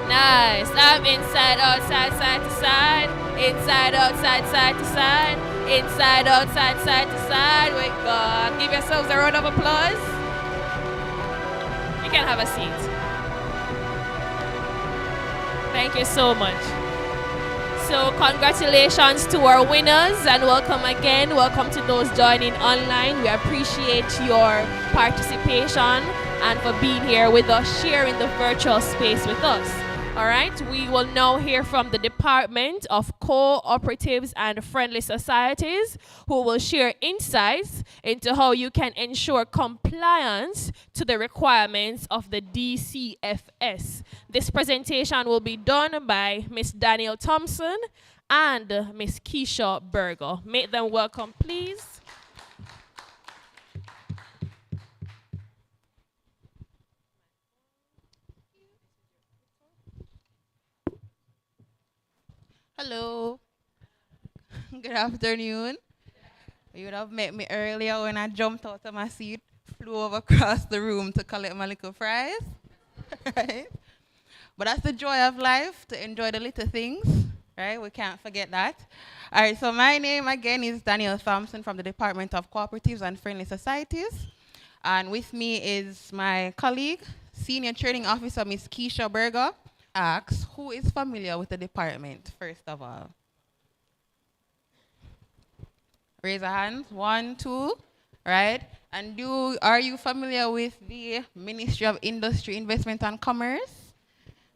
Nice. I'm inside, outside, side to side. Inside, outside, side to side. Inside, outside, side to side. With God. Give yourselves a round of applause. You can have a seat. Thank you so much. So congratulations to our winners and welcome again. Welcome to those joining online. We appreciate your participation and for being here with us, sharing the virtual space with us. All right, we will now hear from the Department of Cooperatives and Friendly Societies, who will share insights into how you can ensure compliance to the requirements of the DCFS. This presentation will be done by Ms. Danielle Thompson and Ms. Keisha Berger. Make them welcome, please. Hello. Good afternoon. You would have met me earlier when I jumped out of my seat, flew over across the room to collect my little fries. Right? But that's the joy of life, to enjoy the little things. Right? We can't forget that. All right, so my name again is Danielle Thompson from the Department of Cooperatives and Friendly Societies. And with me is my colleague, Senior Training Officer, Ms. Keisha Berger. Asks, who is familiar with the department, first of all? Raise your hands. 1, 2, right? And are you familiar with the Ministry of Industry, Investment and Commerce?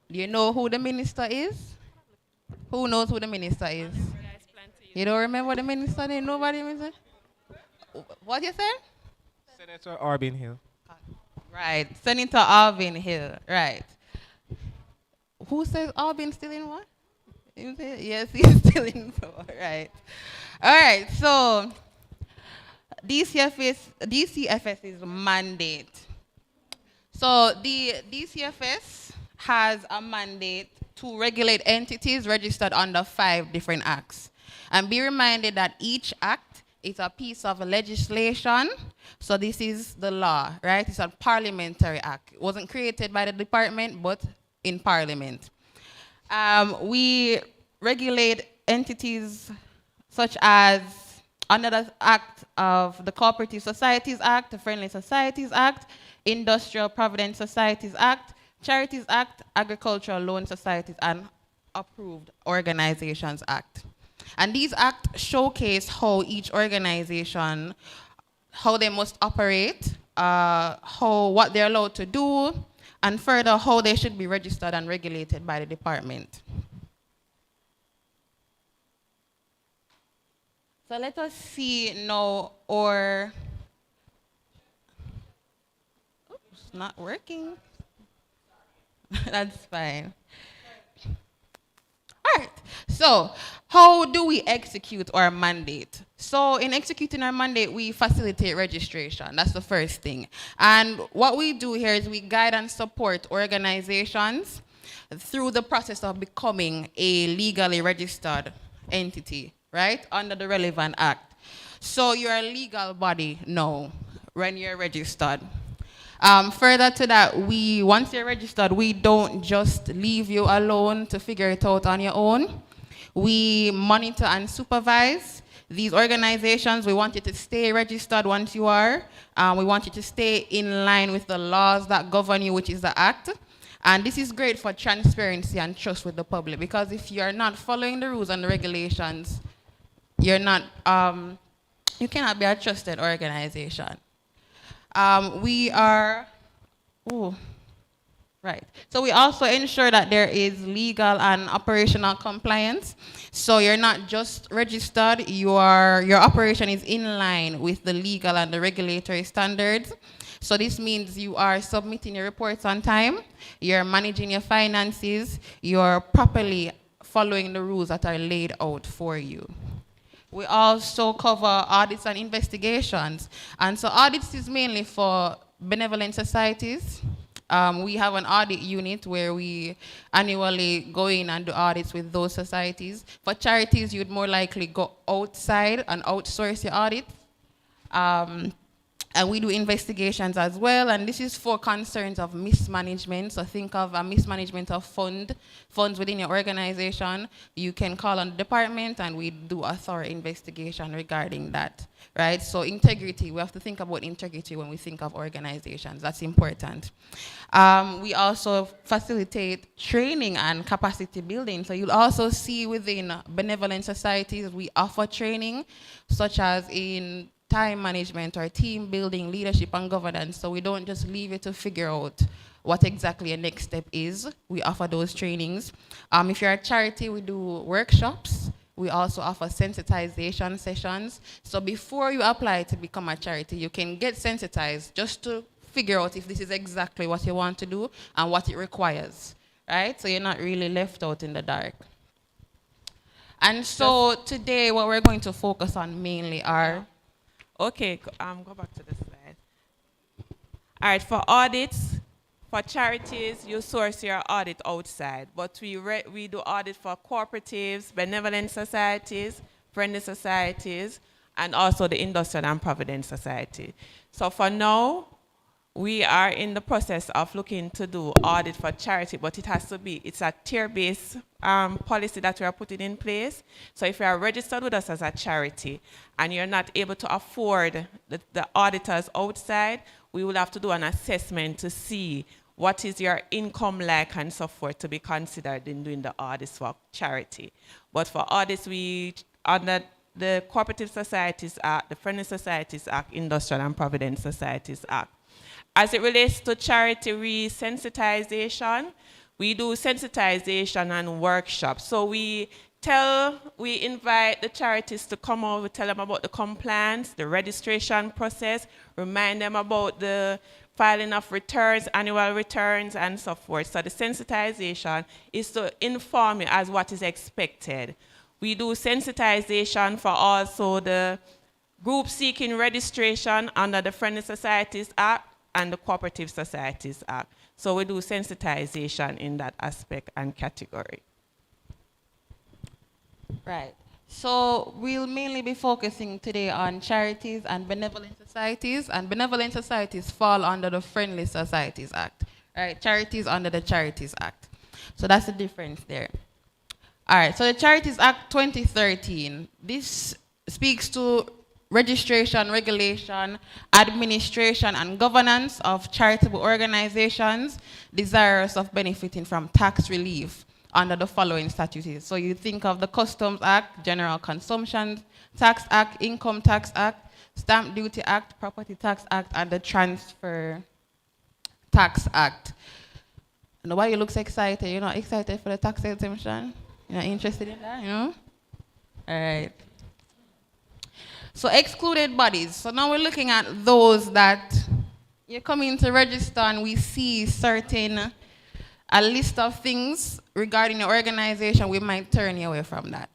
Do you know who the minister is? Who knows who the minister is? You don't remember the minister name? Nobody? What you said? Senator Arvin Hill. Right, Senator Arvin Hill, right. Who says Albin still in what? Yes, he's still in four, right. All right, so DCFS's mandate So the DCFS has a mandate to regulate entities registered under 5 different acts. And be reminded that each act is a piece of legislation. So this is the law, right? It's a parliamentary act. It wasn't created by the department, but in parliament. We regulate entities such as under the act of the Cooperative Societies Act, the Friendly Societies Act, Industrial Provident Societies Act, Charities Act, Agricultural Loan Societies, and Approved Organizations Act. And these acts showcase how each organization, how they must operate, what they're allowed to do, and further how they should be registered and regulated by the department. So let us see now, it's not working. That's fine. All right, so how do we execute our mandate? So in executing our mandate, we facilitate registration. That's the first thing. And what we do here is we guide and support organizations through the process of becoming a legally registered entity, right, under the relevant act. So you're a legal body now when you're registered. Further to that, once you're registered, we don't just leave you alone to figure it out on your own. We monitor and supervise these organizations. We want you to stay registered once you are. We want you to stay in line with the laws that govern you, which is the Act. And this is great for transparency and trust with the public, because if you're not following the rules and the regulations, you're not, you cannot be a trusted organization. We also ensure that there is legal and operational compliance. So you're not just registered, your operation is in line with the legal and the regulatory standards. So this means you are submitting your reports on time, you're managing your finances, you're properly following the rules that are laid out for you. We also cover audits and investigations. And so audits is mainly for benevolent societies. We have an audit unit where we annually go in and do audits with those societies. For charities, you'd more likely go outside and outsource your audit. And we do investigations as well, and this is for concerns of mismanagement. So think of a mismanagement of funds within your organization. You can call on the department and we do a thorough investigation regarding that, right? So integrity, we have to think about integrity when we think of organizations. That's important. We also facilitate training and capacity building. So you'll also see within benevolent societies, we offer training, such as in time management or team building, leadership and governance. So we don't just leave it to figure out what exactly your next step is. We offer those trainings. If you're a charity, we do workshops. We also offer sensitization sessions. So before you apply to become a charity, you can get sensitized just to figure out if this is exactly what you want to do and what it requires, right? So you're not really left out in the dark. And so today what we're going to focus on mainly are Okay, go back to the slide. All right, for audits, for charities, you source your audit outside, but we do audit for cooperatives, benevolent societies, friendly societies, and also the Industrial and Provident Society. So for now, we are in the process of looking to do audit for charity, but it has to be, it's a tier-based policy that we are putting in place. So if you are registered with us as a charity and you're not able to afford the auditors outside, we will have to do an assessment to see what is your income like and so forth to be considered in doing the audits for charity. But for audits, we, under the Cooperative Societies Act, the Friendly Societies Act, Industrial and Provident Societies Act. As it relates to charity resensitization, we do sensitization and workshops. So we invite the charities to come over, tell them about the compliance, the registration process, remind them about the filing of returns, annual returns, and so forth. So the sensitization is to inform you as what is expected. We do sensitization for also the group seeking registration under the Friendly Societies Act. and the Cooperative Societies Act. So we do sensitization in that aspect and category. Right. So we'll mainly be focusing today on charities and benevolent societies, and benevolent societies fall under the Friendly Societies Act. Right, charities under the Charities Act. So that's the difference there. All right, so the Charities Act 2013, this speaks to registration, regulation, administration, and governance of charitable organizations desirous of benefiting from tax relief under the following statutes. So you think of the Customs Act, General Consumption Tax Act, Income Tax Act, Stamp Duty Act, Property Tax Act, and the Transfer Tax Act. And why you look so excited? You're not excited for the tax exemption? You're not interested in that, you know? All right. So excluded bodies. So now we're looking at those that you come in to register and we see a list of things regarding your organization, we might turn you away from that.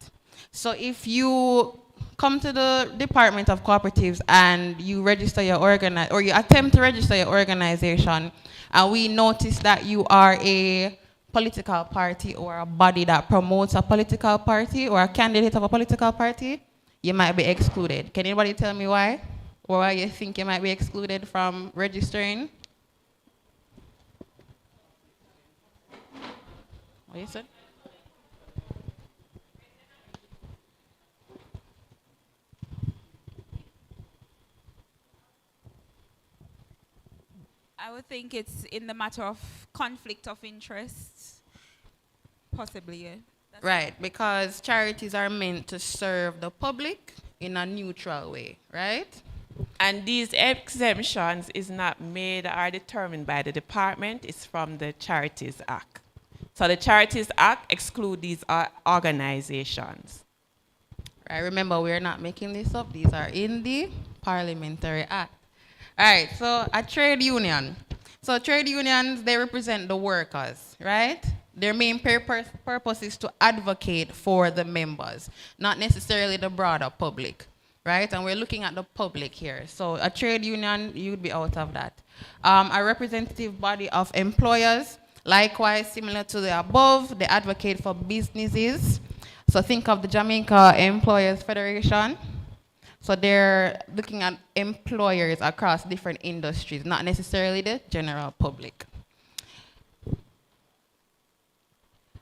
So if you come to the Department of Cooperatives and you register your or you attempt to register your organization, and we notice that you are a political party or a body that promotes a political party or a candidate of a political party, you might be excluded. Can anybody tell me why? Or why you think you might be excluded from registering? What you said? I would think it's in the matter of conflict of interest, possibly, yeah. Right, because charities are meant to serve the public in a neutral way, right? And these exemptions is not made or determined by the department, it's from the Charities Act. So the Charities Act excludes these organizations. Right, remember we're not making this up, these are in the Parliamentary Act. All right, so a trade union. So trade unions, they represent the workers, right? Their main purpose is to advocate for the members, not necessarily the broader public, right? And we're looking at the public here. So a trade union, you'd be out of that. A representative body of employers, likewise, similar to the above, they advocate for businesses. So think of the Jamaica Employers Federation. So they're looking at employers across different industries, not necessarily the general public.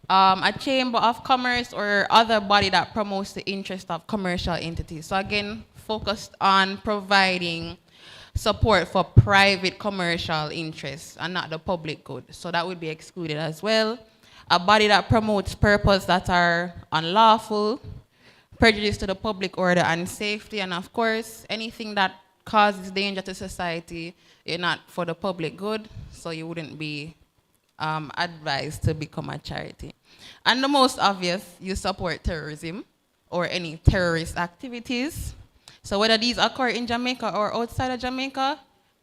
A chamber of commerce or other body that promotes the interest of commercial entities. So again, focused on providing support for private commercial interests and not the public good. So that would be excluded as well. A body that promotes purposes that are unlawful, prejudice to the public order and safety, and of course, anything that causes danger to society, you're not for the public good, so you wouldn't be advised to become a charity. And the most obvious, you support terrorism or any terrorist activities. So whether these occur in Jamaica or outside of Jamaica,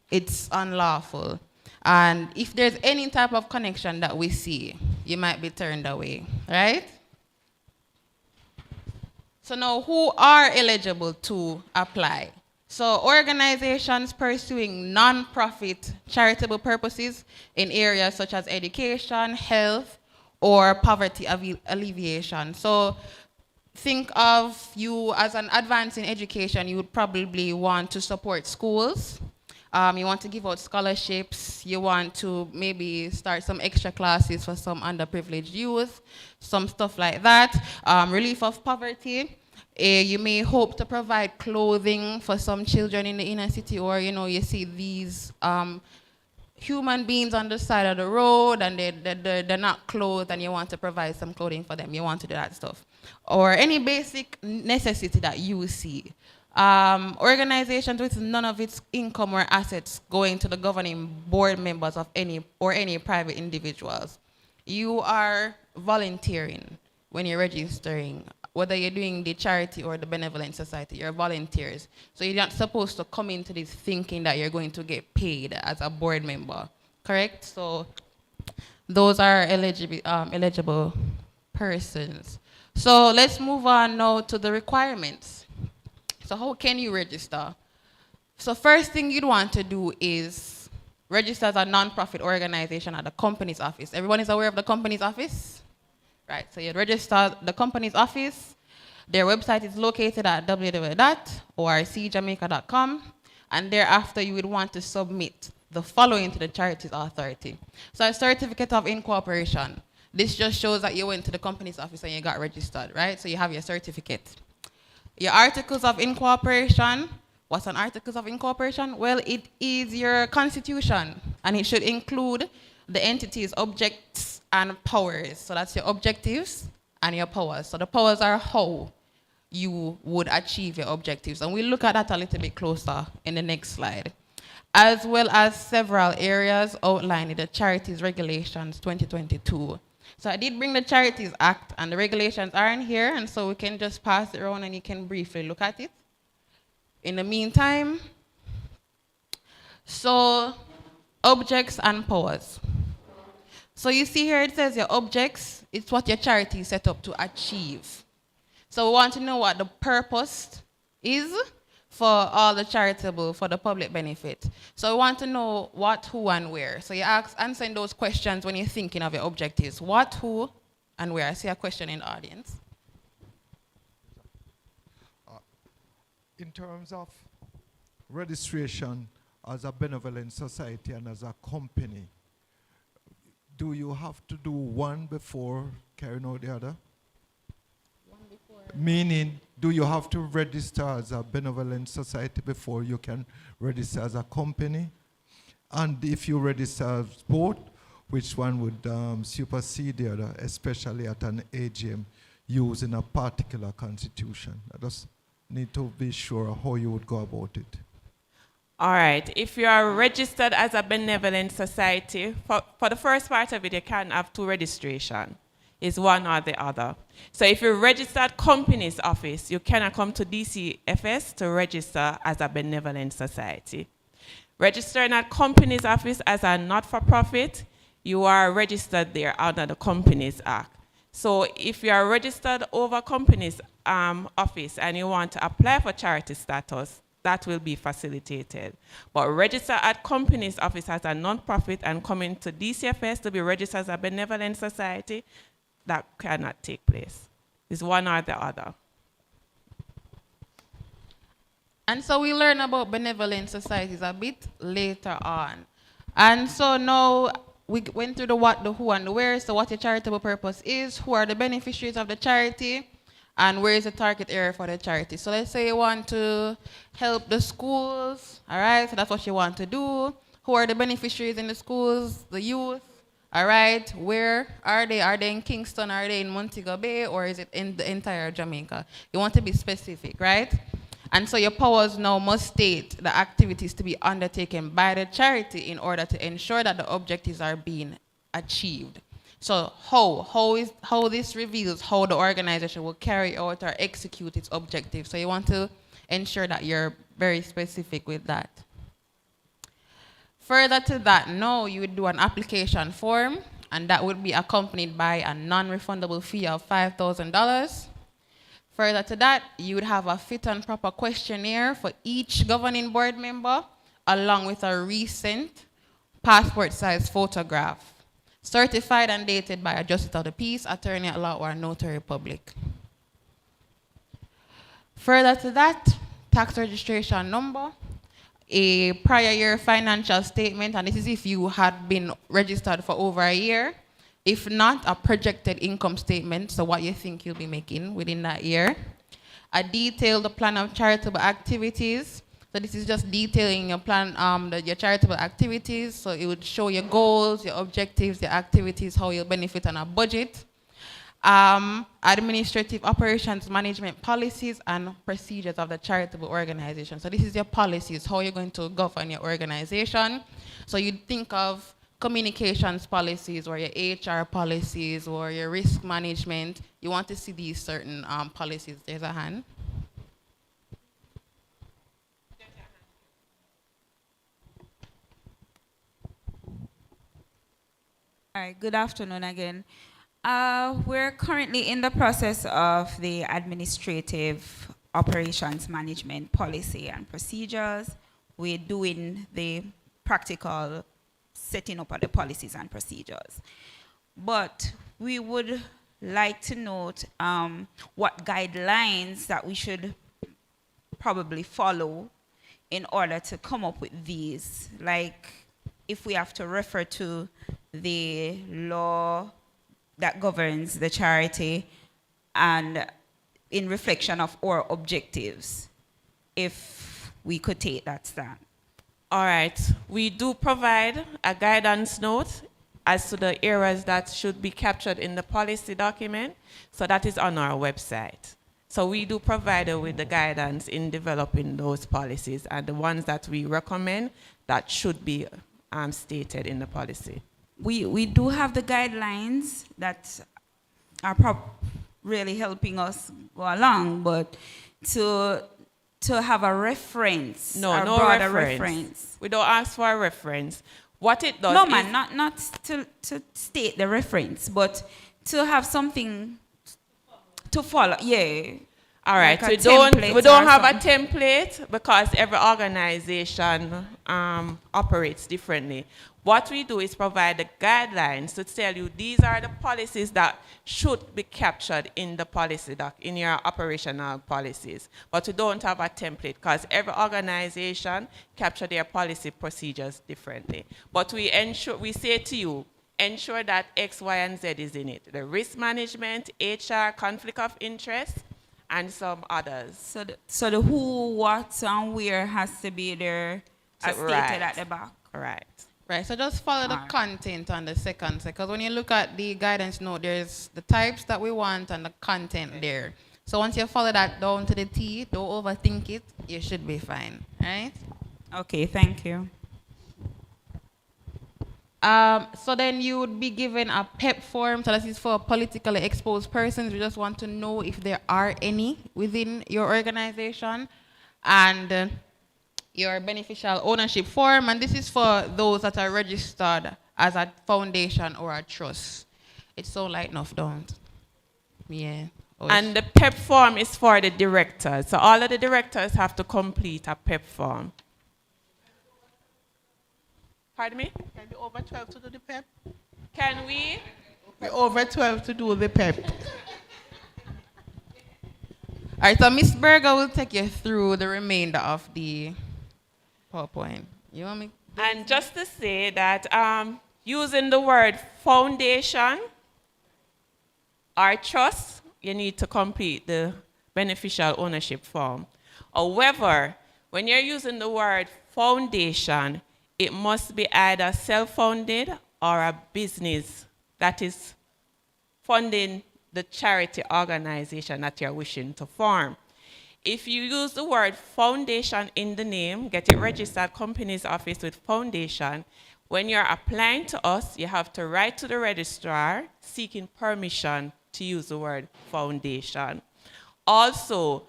it's unlawful. And if there's any type of connection that we see, you might be turned away, right? So now, who are eligible to apply? So organizations pursuing non-profit charitable purposes in areas such as education, health, or poverty alleviation. So think of you as an advancing education, you would probably want to support schools. You want to give out scholarships. You want to maybe start some extra classes for some underprivileged youth, some stuff like that. Relief of poverty. You may hope to provide clothing for some children in the inner city, or you see these human beings on the side of the road and they're not clothed, and you want to provide some clothing for them. You want to do that stuff. Or any basic necessity that you see. Organizations with none of its income or assets going to the governing board members of any private individuals. You are volunteering when you're registering, whether you're doing the charity or the benevolent society, you're volunteers. So you're not supposed to come into this thinking that you're going to get paid as a board member, correct? So those are eligible persons. So let's move on now to the requirements. So how can you register? So first thing you'd want to do is register as a non-profit organization at the company's office. Everyone is aware of the company's office? Right, so you'd register the company's office. Their website is located at www.orcjamaica.com, and thereafter you would want to submit the following to the Charities Authority. So a certificate of incorporation. This just shows that you went to the company's office and you got registered, right? So you have your certificate. Your articles of incorporation. What's an articles of incorporation? Well, it is your constitution, and it should include the entity's objects and powers. So that's your objectives and your powers. So the powers are how you would achieve your objectives. And we'll look at that a little bit closer in the next slide, as well as several areas outlined in the Charities Regulations 2022. So I did bring the Charities Act, and the regulations are in here, and so we can just pass it around and you can briefly look at it. In the meantime, so objects and powers. So you see here it says your objects, it's what your charity is set up to achieve. So we want to know what the purpose is for all the charitable, for the public benefit. So we want to know what, who, and where. So you answering those questions when you're thinking of your objectives. What, who, and where. I see a question in the audience. In terms of registration as a benevolent society and as a company, do you have to do one before carrying out the other? Meaning, do you have to register as a benevolent society before you can register as a company? And if you register as both, which one would supersede the other, especially at an AGM using a particular constitution? I just need to be sure how you would go about it. All right, if you are registered as a benevolent society, for the first part of it, you can have two registrations. It's one or the other. So if you're registered company's office, you cannot come to DCFS to register as a benevolent society. Registering at company's office as a not-for-profit, you are registered there under the Companies Act. So if you are registered over company's office and you want to apply for charity status, that will be facilitated. But register at company's office as a non-profit and coming to DCFS to be registered as a benevolent society, that cannot take place. It's one or the other. And so we learn about benevolent societies a bit later on. And so now we went through the what, the who, and the where. So what your charitable purpose is, who are the beneficiaries of the charity, and where is the target area for the charity. So let's say you want to help the schools, all right? So that's what you want to do. Who are the beneficiaries in the schools? The youth, all right? Where are they? Are they in Kingston? Are they in Montego Bay? Or is it in the entire Jamaica? You want to be specific, right? And so your powers now must state the activities to be undertaken by the charity in order to ensure that the objectives are being achieved. So how this reveals how the organization will carry out or execute its objectives. So you want to ensure that you're very specific with that. Further to that, now you would do an application form, and that would be accompanied by a non-refundable fee of $5,000. Further to that, you would have a fit and proper questionnaire for each governing board member, along with a recent passport-sized photograph, certified and dated by a Justice of the Peace, Attorney at Law, or Notary Public. Further to that, tax registration number, a prior year financial statement, and this is if you had been registered for over a year. If not, a projected income statement, so what you think you'll be making within that year. A detailed plan of charitable activities. So this is just detailing your plan, your charitable activities. So it would show your goals, your objectives, your activities, how you'll benefit on a budget. Administrative operations management policies and procedures of the charitable organization. So this is your policies, how you're going to govern your organization. So you'd think of communications policies or your HR policies or your risk management. You want to see these certain policies. There's a hand. All right, good afternoon again. We're currently in the process of the administrative operations management policy and procedures. We're doing the practical setting up of the policies and procedures. But we would like to note what guidelines that we should probably follow in order to come up with these. Like if we have to refer to the law that governs the charity and in reflection of our objectives, if we could take that stand. All right, we do provide a guidance note as to the areas that should be captured in the policy document. So that is on our website. So we do provide you with the guidance in developing those policies and the ones that we recommend that should be stated in the policy. We do have the guidelines that are really helping us go along, but to have a reference, No broader reference. We don't ask for a reference. What it does No, is man, not to state the reference, but to have something to follow. Yeah. All right, Like we a template don't or have a something. template because every organization operates differently. What we do is provide the guidelines to tell you these are the policies that should be captured in the policy in your operational policies. But we don't have a template because every organization capture their policy procedures differently. But we say to you, ensure that X, Y, and Z is in it. The risk management, HR, conflict of interest, and some others. So the who, what, and where has to be there as stated at the back. Right. Right, so just follow the content on the second, because when you look at the guidance note, there's the types that we want and the content there. So once you follow that down to the T, don't overthink it, you should be fine, right? Okay, thank you. So then you would be given a PEP form. So this is for politically exposed persons. We just want to know if there are any within your organization. And your beneficial ownership form. And this is for those that are registered as a foundation or a trust. It's so light enough, don't? Yeah. And the PEP form is for the directors. So all of the directors have to complete a PEP form. Pardon me? Can we over 12 to do the PEP? Can we? We're over 12 to do the PEP. All right, so Ms. Berger will take you through the remainder of the PowerPoint. You want me? And just to say that using the word foundation or trust, you need to complete the beneficial ownership form. However, when you're using the word foundation, it must be either self-funded or a business that is funding the charity organization that you're wishing to form. If you use the word foundation in the name, get it registered Companies Office with foundation, when you're applying to us, you have to write to the registrar seeking permission to use the word foundation. Also,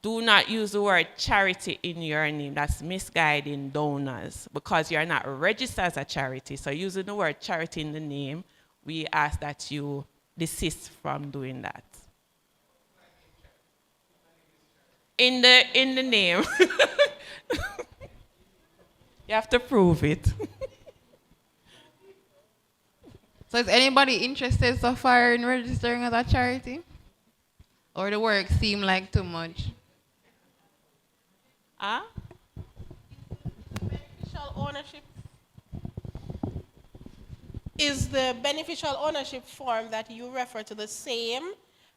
do not use the word charity in your name. That's misguiding donors because you're not registered as a charity. So using the word charity in the name, we ask that you desist from doing that. In the name. You have to prove it. So is anybody interested so far in registering as a charity? Or the work seem like too much? Huh? Beneficial ownership. Is the beneficial ownership form that you refer to the same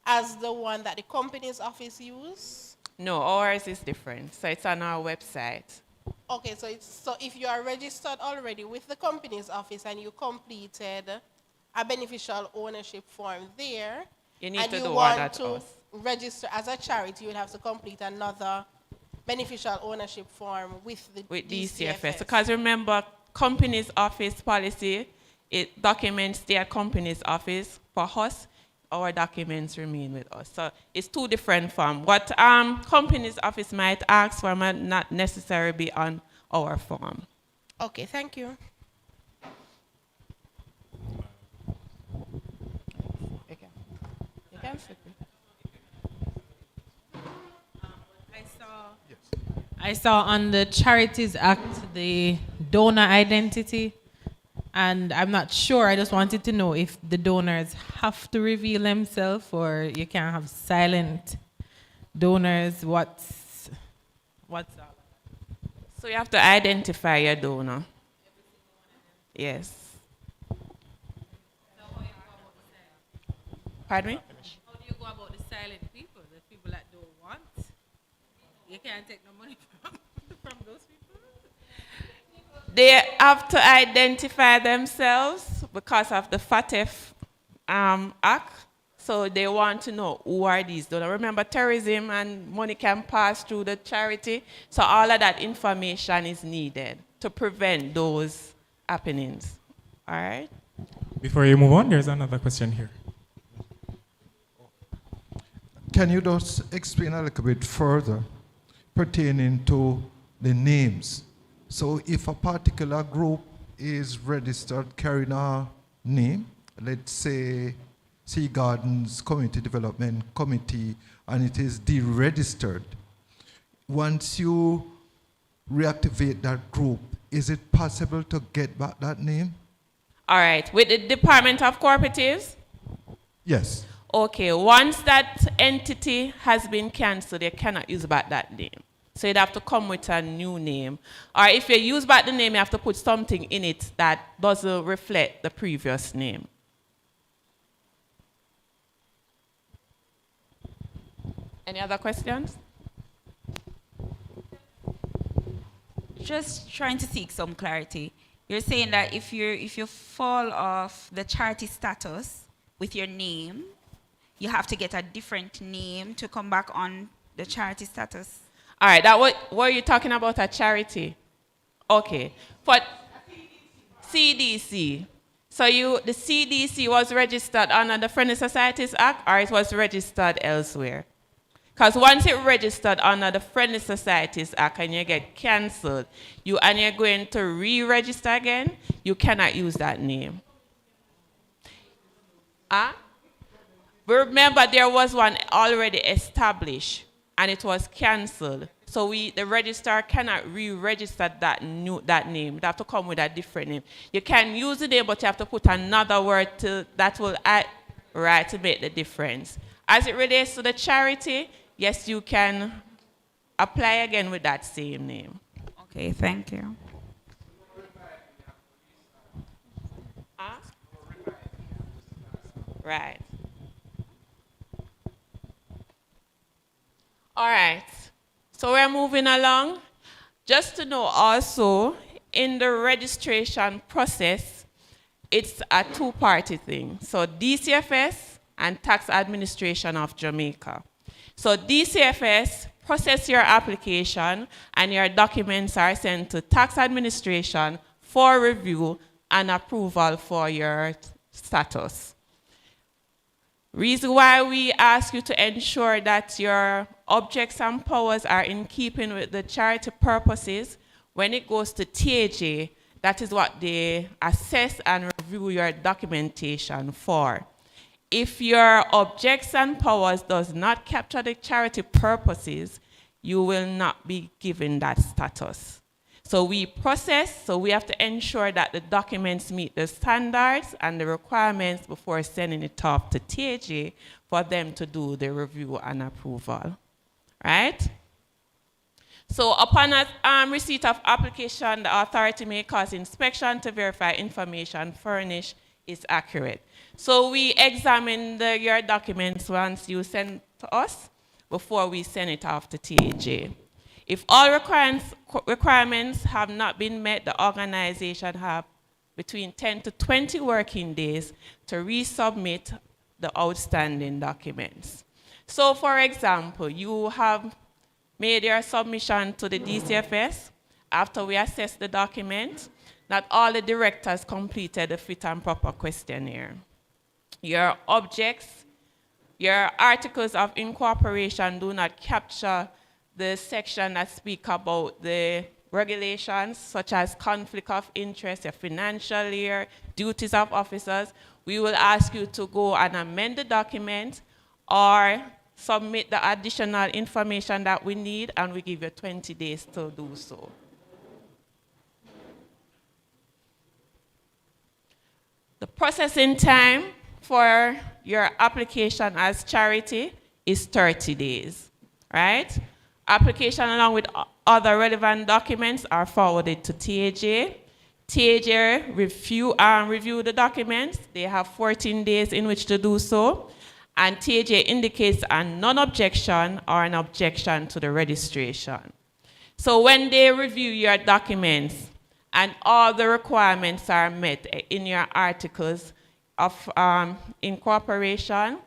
as the one that the Companies Office use? No, ours is different. So it's on our website. Okay, so if you are registered already with the Companies Office and you completed a beneficial ownership form there, You need and to you do all want that to us. register as a charity, you will have to complete another beneficial ownership form with the DCFS. Because remember, Companies Office policy, it documents their Companies Office. For us, our documents remain with us. So it's two different forms. What Companies Office might ask for might not necessarily be on our form. Okay, thank you. You can flip it. I saw on the Charities Act the donor identity. And I'm not sure. I just wanted to know if the donors have to reveal themselves or you can have silent donors. What's that? So you have to identify your donor. Yes. Pardon me? How do you go about the silent people, the people that don't want? You can't take no money from those people? They have to identify themselves because of the FATF Act. So they want to know who are these donors. Remember, terrorism and money can pass through the charity. So all of that information is needed to prevent those happenings. All right? Before you move on, there's another question here. Can you just explain a little bit further pertaining to the names? So if a particular group is registered carrying a name, let's say Sea Gardens Community Development Committee, and it is deregistered, once you reactivate that group, is it possible to get back that name? All right. With the Department of Cooperatives? Yes. Okay. Once that entity has been cancelled, you cannot use back that name. So you'd have to come with a new name. Or if you use back the name, you have to put something in it that doesn't reflect the previous name. Any other questions? Just trying to seek some clarity. You're saying that if you fall off the charity status with your name, you have to get a different name to come back on the charity status. All right, that what were you talking about a charity? Okay. For CDC. So the CDC was registered under the Friendly Societies Act, or it was registered elsewhere? Because once it registered under the Friendly Societies Act and you get cancelled, and you're going to re-register again, you cannot use that name. Remember, there was one already established and it was cancelled. So the registrar cannot re-register that name. They have to come with a different name. You can use the name, but you have to put another word that will add right to make the difference. As it relates to the charity, yes, you can apply again with that same name. Okay, thank you. Right. All right. So we're moving along. Just to know also, in the registration process, it's a two-party thing. So DCFS and Tax Administration of Jamaica. So DCFS process your application and your documents are sent to Tax Administration for review and approval for your status. Reason why we ask you to ensure that your objects and powers are in keeping with the charity purposes, when it goes to TAJ, that is what they assess and review your documentation for. If your objects and powers does not capture the charity purposes, you will not be given that status. So we process, so we have to ensure that the documents meet the standards and the requirements before sending it off to TAJ for them to do the review and approval, right? So upon receipt of application, the authority may cause inspection to verify information furnished is accurate. So we examine your documents once you send to us before we send it off to TAJ. If all requirements have not been met, the organization have between 10 to 20 working days to resubmit the outstanding documents. So for example, you have made your submission to the DCFS. After we assess the document, not all the directors completed the fit and proper questionnaire. Your objects, your articles of incorporation do not capture the section that speak about the regulations, such as conflict of interest, your financial year, duties of officers. We will ask you to go and amend the document or submit the additional information that we need, and we give you 20 days to do so. The processing time for your application as charity is 30 days, right? Application along with other relevant documents are forwarded to TAJ. TAJ review the documents. They have 14 days in which to do so. And TAJ indicates a non-objection or an objection to the registration. So when they review your documents and all the requirements are met in your articles of incorporation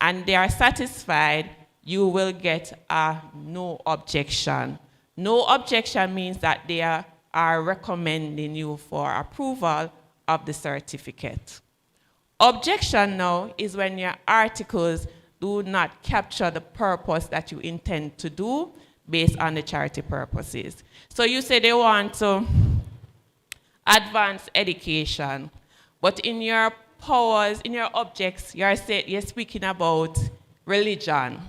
and they are satisfied, you will get a no objection. No objection means that they are recommending you for approval of the certificate. Objection now is when your articles do not capture the purpose that you intend to do based on the charity purposes. So you say they want to advance education, but in your powers, in your objects, you're speaking about religion.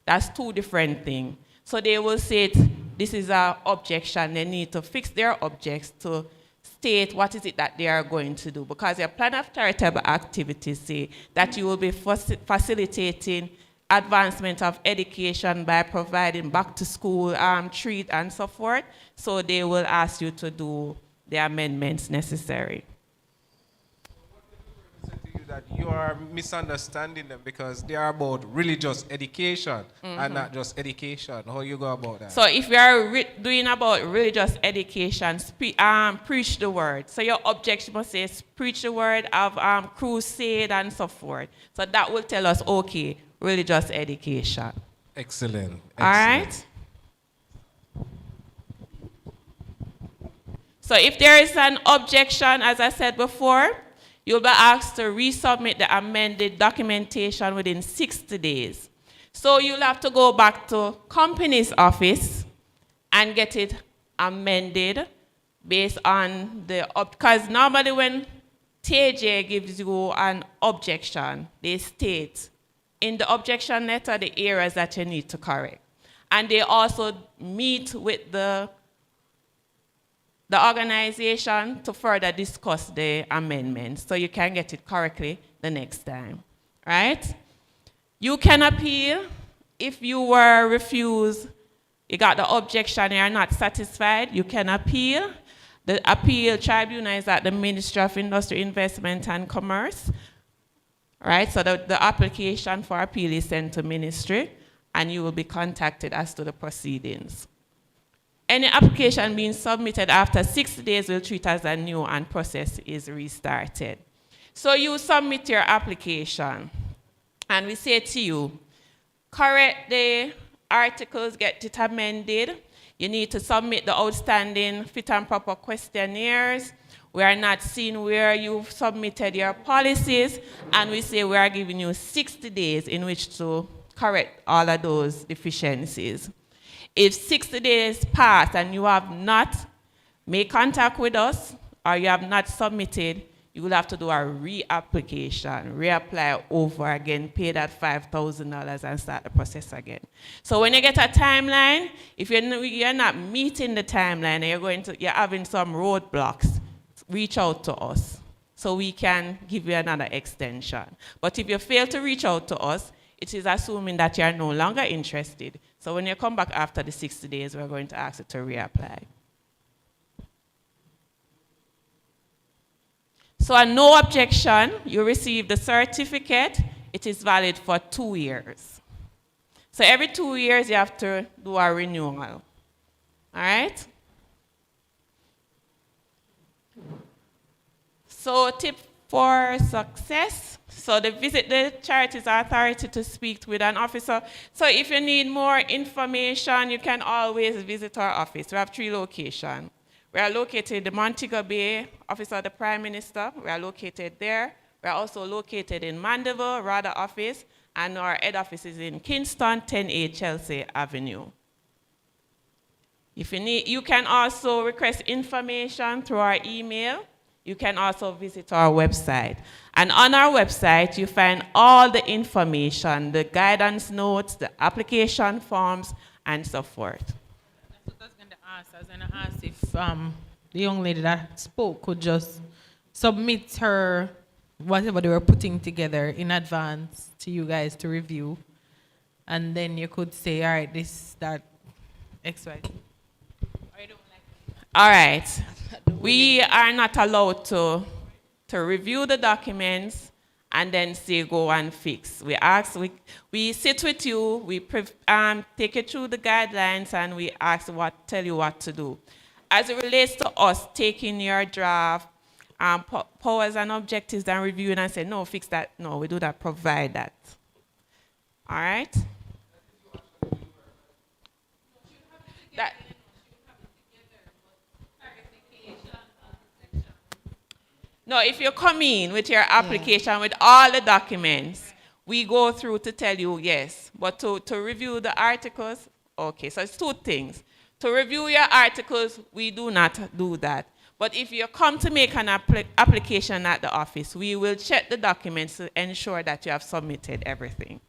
That's two different things. So they will say this is an objection. They need to fix their objects to state what is it that they are going to do. Because your plan of charitable activities say that you will be facilitating advancement of education by providing back to school treat and so forth. So they will ask you to do the amendments necessary. That you are misunderstanding them because they are about religious education and not just education. How you go about that? So if you are doing about religious education, preach the word. So your objection must say preach the word of crusade and so forth. So that will tell us, okay, religious education. Excellent. All right? So if there is an objection, as I said before, you'll be asked to resubmit the amended documentation within 60 days. So you'll have to go back to company's office and get it amended based on the, because normally when TAJ gives you an objection, they state in the objection letter the areas that you need to correct. And they also meet with the organization to further discuss the amendments so you can get it correctly the next time, right? You can appeal if you were refused, you got the objection, you are not satisfied, you can appeal. The appeal tribunal is at the Ministry of Industry, Investment and Commerce, right? So the application for appeal is sent to ministry and you will be contacted as to the proceedings. Any application being submitted after 60 days will treat as a new and process is restarted. So you submit your application and we say to you, correct the articles, get it amended. You need to submit the outstanding fit and proper questionnaires. We are not seeing where you've submitted your policies and we say we are giving you 60 days in which to correct all of those deficiencies. If 60 days pass and you have not made contact with us or you have not submitted, you will have to do a reapplication, reapply over again, pay that $5,000 and start the process again. So when you get a timeline, if you're not meeting the timeline and you're having some roadblocks, reach out to us so we can give you another extension. But if you fail to reach out to us, it is assuming that you are no longer interested. So when you come back after the 60 days, we're going to ask you to reapply. So a no objection, you receive the certificate. It is valid for 2 years. So every 2 years, you have to do a renewal. All right? So tip for success. So they visit the Charities Authority to speak with an officer. So if you need more information, you can always visit our office. We have 3 locations. We are located in the Montego Bay, Office of the Prime Minister. We are located there. We are also located in Mandeville, RADA office, and our head office is in Kingston, 10A Chelsea Avenue. If you need, you can also request information through our email. You can also visit our website. And on our website, you find all the information, the guidance notes, the application forms, and so forth. That's what I was going to ask. I was going to ask if the young lady that spoke could just submit her whatever they were putting together in advance to you guys to review. And then you could say, all right, this, that, X, Y. All right. We are not allowed to review the documents and then say go and fix. We sit with you, we take you through the guidelines, and we tell you what to do. As it relates to us taking your draft, powers and objectives and reviewing and say, no, fix that. No, we do that, provide that. All right? No, if you come in with your application with all the documents, we go through to tell you yes. But to review the articles, okay, so it's two things. To review your articles, we do not do that. But if you come to make an application at the office, we will check the documents to ensure that you have submitted everything.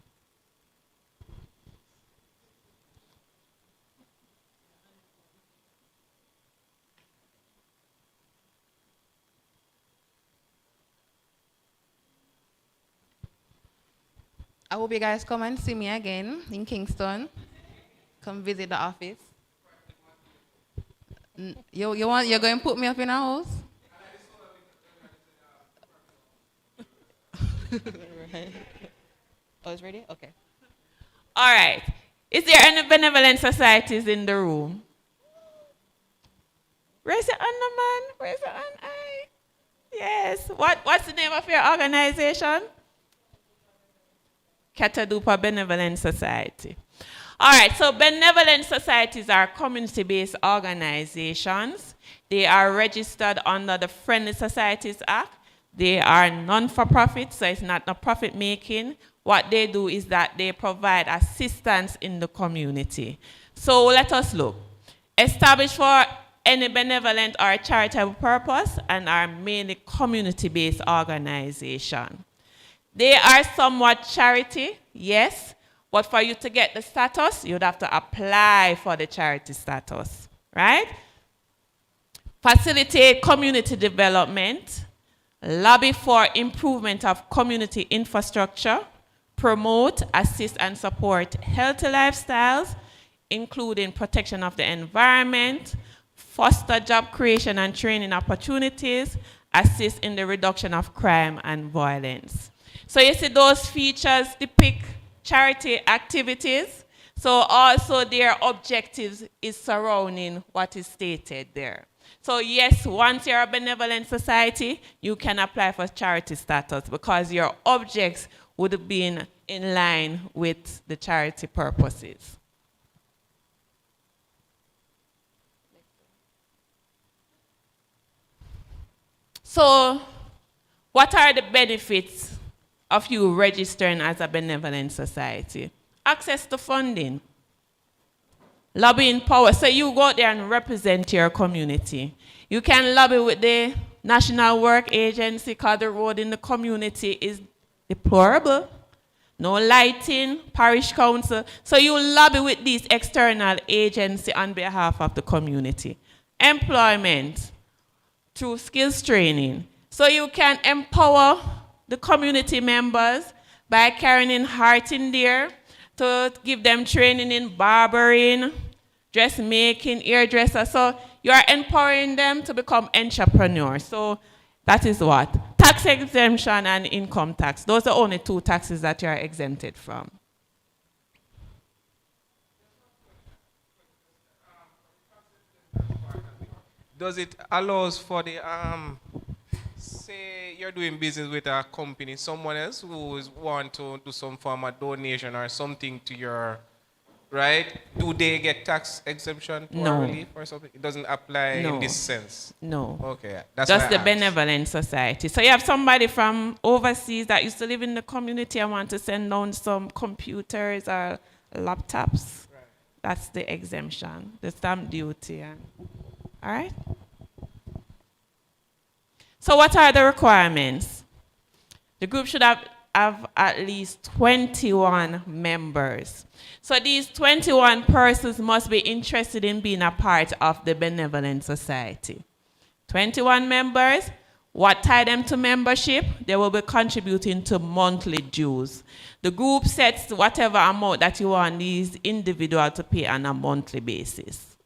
I hope you guys come and see me again in Kingston. Come visit the office. You're going to put me up in a house? Right. Oh, it's ready? Okay. All right. Is there any benevolent societies in the room? Raise your hand, man. Raise your hand. Aye. Yes. What's the name of your organization? Catadupa Benevolent Society. All right, so benevolent societies are community-based organizations. They are registered under the Friendly Societies Act. They are non-for-profit, so it's not profit making. What they do is that they provide assistance in the community. So let us look. Established for any benevolent or charitable purpose and are mainly community-based organization. They are somewhat charity, yes, but for you to get the status, you'd have to apply for the charity status, right? Facilitate community development, lobby for improvement of community infrastructure, promote, assist, and support healthy lifestyles, including protection of the environment, foster job creation and training opportunities, assist in the reduction of crime and violence. So you see those features depict charity activities. So also their objectives is surrounding what is stated there. So yes, once you're a benevolent society, you can apply for charity status because your objects would have been in line with the charity purposes. So what are the benefits of you registering as a benevolent society? Access to funding, lobbying power. So you go out there and represent your community. You can lobby with the National Work Agency because the road in the community is deplorable. No lighting, parish council. So you lobby with these external agencies on behalf of the community. Employment through skills training. So you can empower the community members by carrying in heart in there to give them training in barbering, dressmaking, hairdresser. So you are empowering them to become entrepreneurs. So that is what? Tax exemption and income tax. Those are only two taxes that you are exempted from. Does it allows for the say you're doing business with a company, someone else who want to do some form of donation or something to your, right? Do they get tax exemption or relief or something? It doesn't apply in this sense? No. Okay. That's just the benevolent society. So you have somebody from overseas that used to live in the community and want to send down some computers or laptops. Right. That's the exemption, the stamp duty. All right? So what are the requirements? The group should have at least 21 members. So these 21 persons must be interested in being a part of the benevolent society. 21 members What tie them to membership? They will be contributing to monthly dues. The group sets whatever amount that you want these individuals to pay on a monthly basis.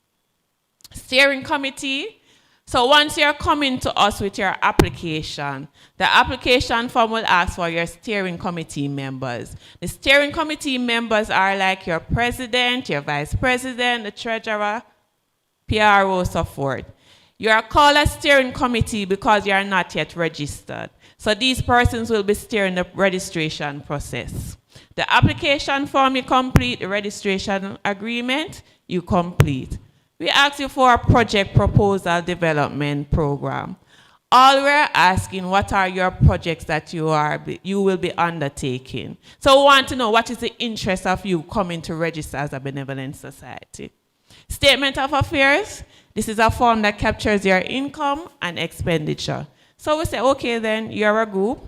Steering committee. So once you're coming to us with your application, the application form will ask for your steering committee members. The steering committee members are like your president, your vice president, the treasurer, PRO, so forth. You are called a steering committee because you are not yet registered. So these persons will be steering the registration process. The application form you complete, the registration agreement you complete. We ask you for a project proposal development program. All we're asking, what are your projects that you will be undertaking? So we want to know what is the interest of you coming to register as a benevolent society. Statement of affairs. This is a form that captures your income and expenditure. So we say, okay, then you're a group.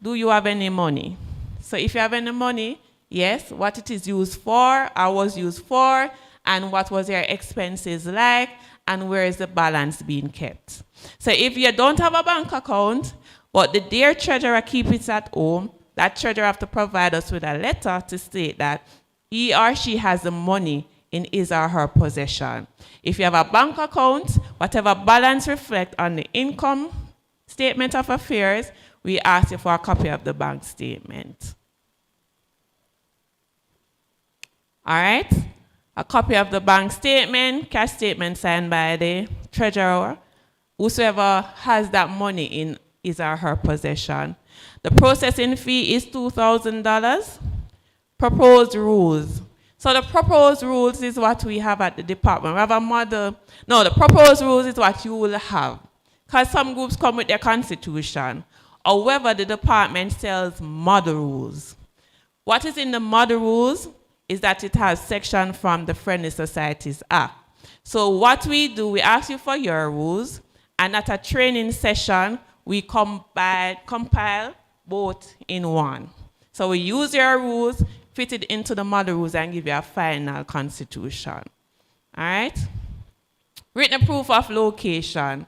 Do you have any money? So if you have any money, yes, what it is used for, or was used for, and what was your expenses like, and where is the balance being kept. So if you don't have a bank account, but the dear treasurer keeps it at home, that treasurer have to provide us with a letter to state that he or she has the money in his or her possession. If you have a bank account, whatever balance reflect on the income statement of affairs, we ask you for a copy of the bank statement. All right? A copy of the bank statement, cash statement signed by the treasurer, whosoever has that money in his or her possession. The processing fee is $2,000. Proposed rules. So the proposed rules is what we have at the department. We have a model. No, the proposed rules is what you will have. Because some groups come with their constitution. However, the department sells model rules. What is in the model rules is that it has section from the Friendly Societies Act. So what we do, we ask you for your rules, and at a training session, we compile both in one. So we use your rules, fit it into the model rules, and give you a final constitution. All right? Written proof of location.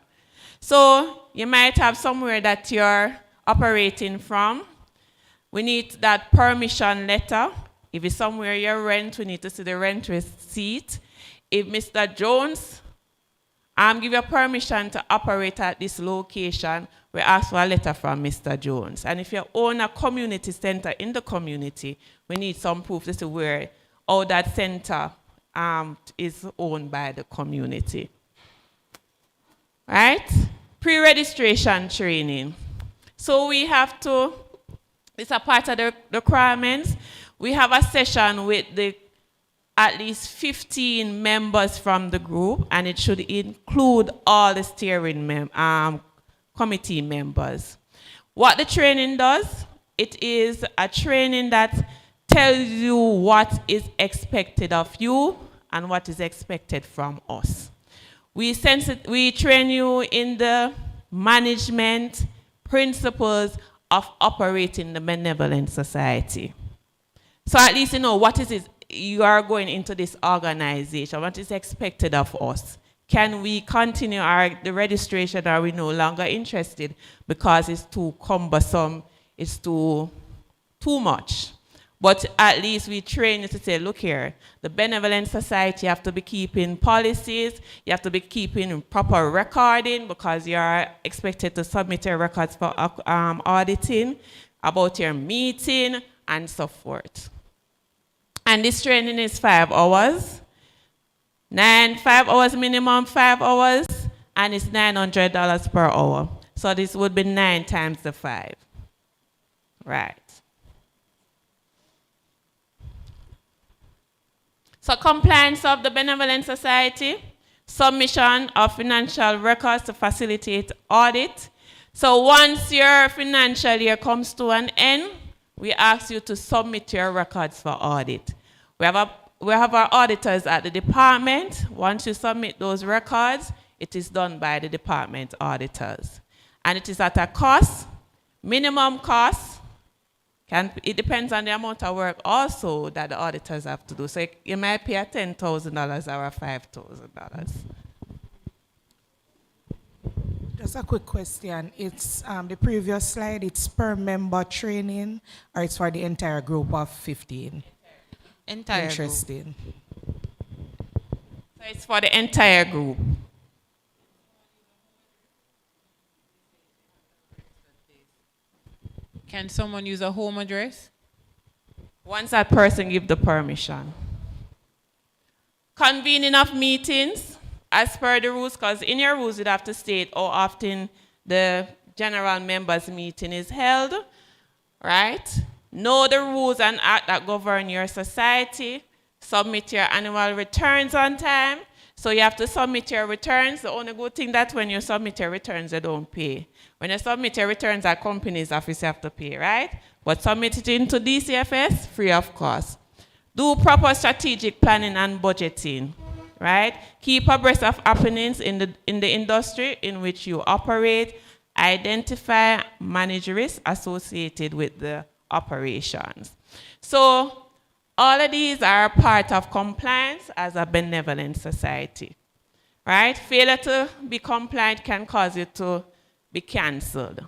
So you might have somewhere that you're operating from. We need that permission letter. If it's somewhere you rent, we need to see the rent receipt. If Mr. Jones give you permission to operate at this location, we ask for a letter from Mr. Jones. And if you own a community center in the community, we need some proof to see where all that center is owned by the community. Right? Pre-registration training. So we have to, it's a part of the requirements. We have a session with at least 15 members from the group, and it should include all the steering committee members. What the training does, it is a training that tells you what is expected of you and what is expected from us. We train you in the management principles of operating the benevolent society. So at least you know what is it you are going into this organization, what is expected of us. Can we continue the registration, or are we no longer interested because it's too cumbersome, it's too much? But at least we train you to say, look here, the benevolent society, you have to be keeping policies, you have to be keeping proper recording because you are expected to submit your records for auditing, about your meeting, and so forth. And this training is 5 hours. 5 hours minimum, 5 hours, and it's $900 per hour. So this would be 9 times the 5. Right. So compliance of the Benevolent Society, submission of financial records to facilitate audit. So once your financial year comes to an end, we ask you to submit your records for audit. We have our auditors at the department. Once you submit those records, it is done by the department auditors. And it is at a cost, minimum cost. It depends on the amount of work also that the auditors have to do. So you might pay $10,000 or $5,000. Just a quick question. It's the previous slide, it's per member training, or it's for the entire group of 15? Entire group. Interesting. So it's for the entire group. Can someone use a home address? Once that person give the permission. Convening of meetings as per the rules, because in your rules you'd have to state how often the general members meeting is held, right? Know the rules and act that govern your society. Submit your annual returns on time. So you have to submit your returns. The only good thing that when you submit your returns, you don't pay. When you submit your returns at company's office, you have to pay, right? But submit it into DCFS, free of cost. Do proper strategic planning and budgeting, right? Keep abreast of happenings in the industry in which you operate. Identify, manage risks associated with the operations. So all of these are part of compliance as a benevolent society, right? Failure to be compliant can cause you to be cancelled,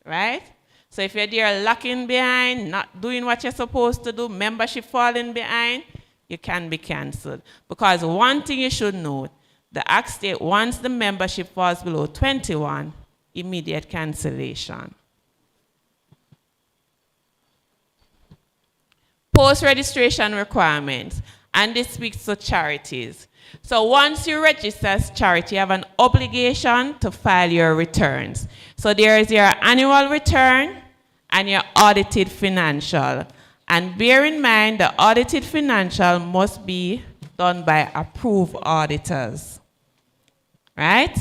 right? So if you're there lacking behind, not doing what you're supposed to do, membership falling behind, you can be cancelled. Because one thing you should note, the Act states once the membership falls below 21, immediate cancellation. Post-registration requirements, and this speaks to charities. So once you register as charity, you have an obligation to file your returns. So there is your annual return and your audited financial. And bear in mind, the audited financial must be done by approved auditors, right?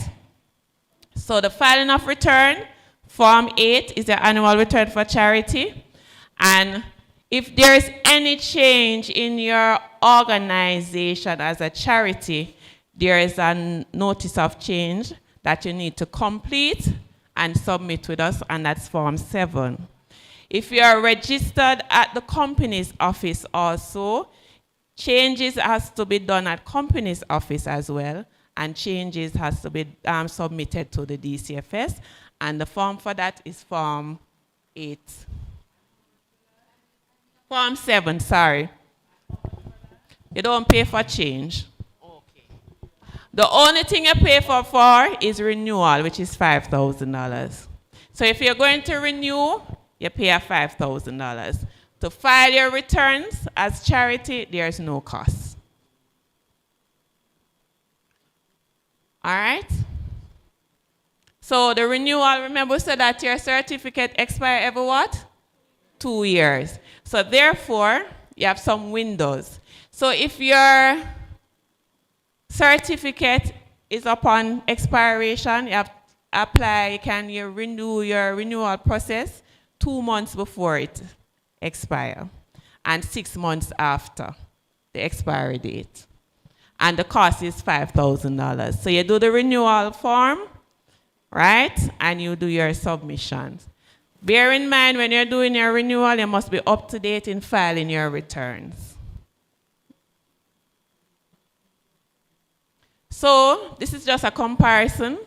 So the filing of return, Form 8 is your annual return for charity. And if there is any change in your organization as a charity, there is a notice of change that you need to complete and submit with us, and that's Form 7. If you are registered at the company's office also, changes has to be done at company's office as well, and changes has to be submitted to the DCFS, and the form for that is Form 8. Form 7, sorry. You don't pay for change. Okay. The only thing you pay for is renewal, which is $5,000. So if you're going to renew, you pay a $5,000. To file your returns as charity, there's no cost. All right? So the renewal, remember we said that your certificate expires every what? 2 years. So therefore, you have some windows. So if your certificate is upon expiration, you have to apply, you renew your renewal process 2 months before it expires and 6 months after the expiry date. And the cost is $5,000. So you do the renewal form, right? And you do your submissions. Bear in mind, when you're doing your renewal, you must be up to date in filing your returns. So this is just a comparison.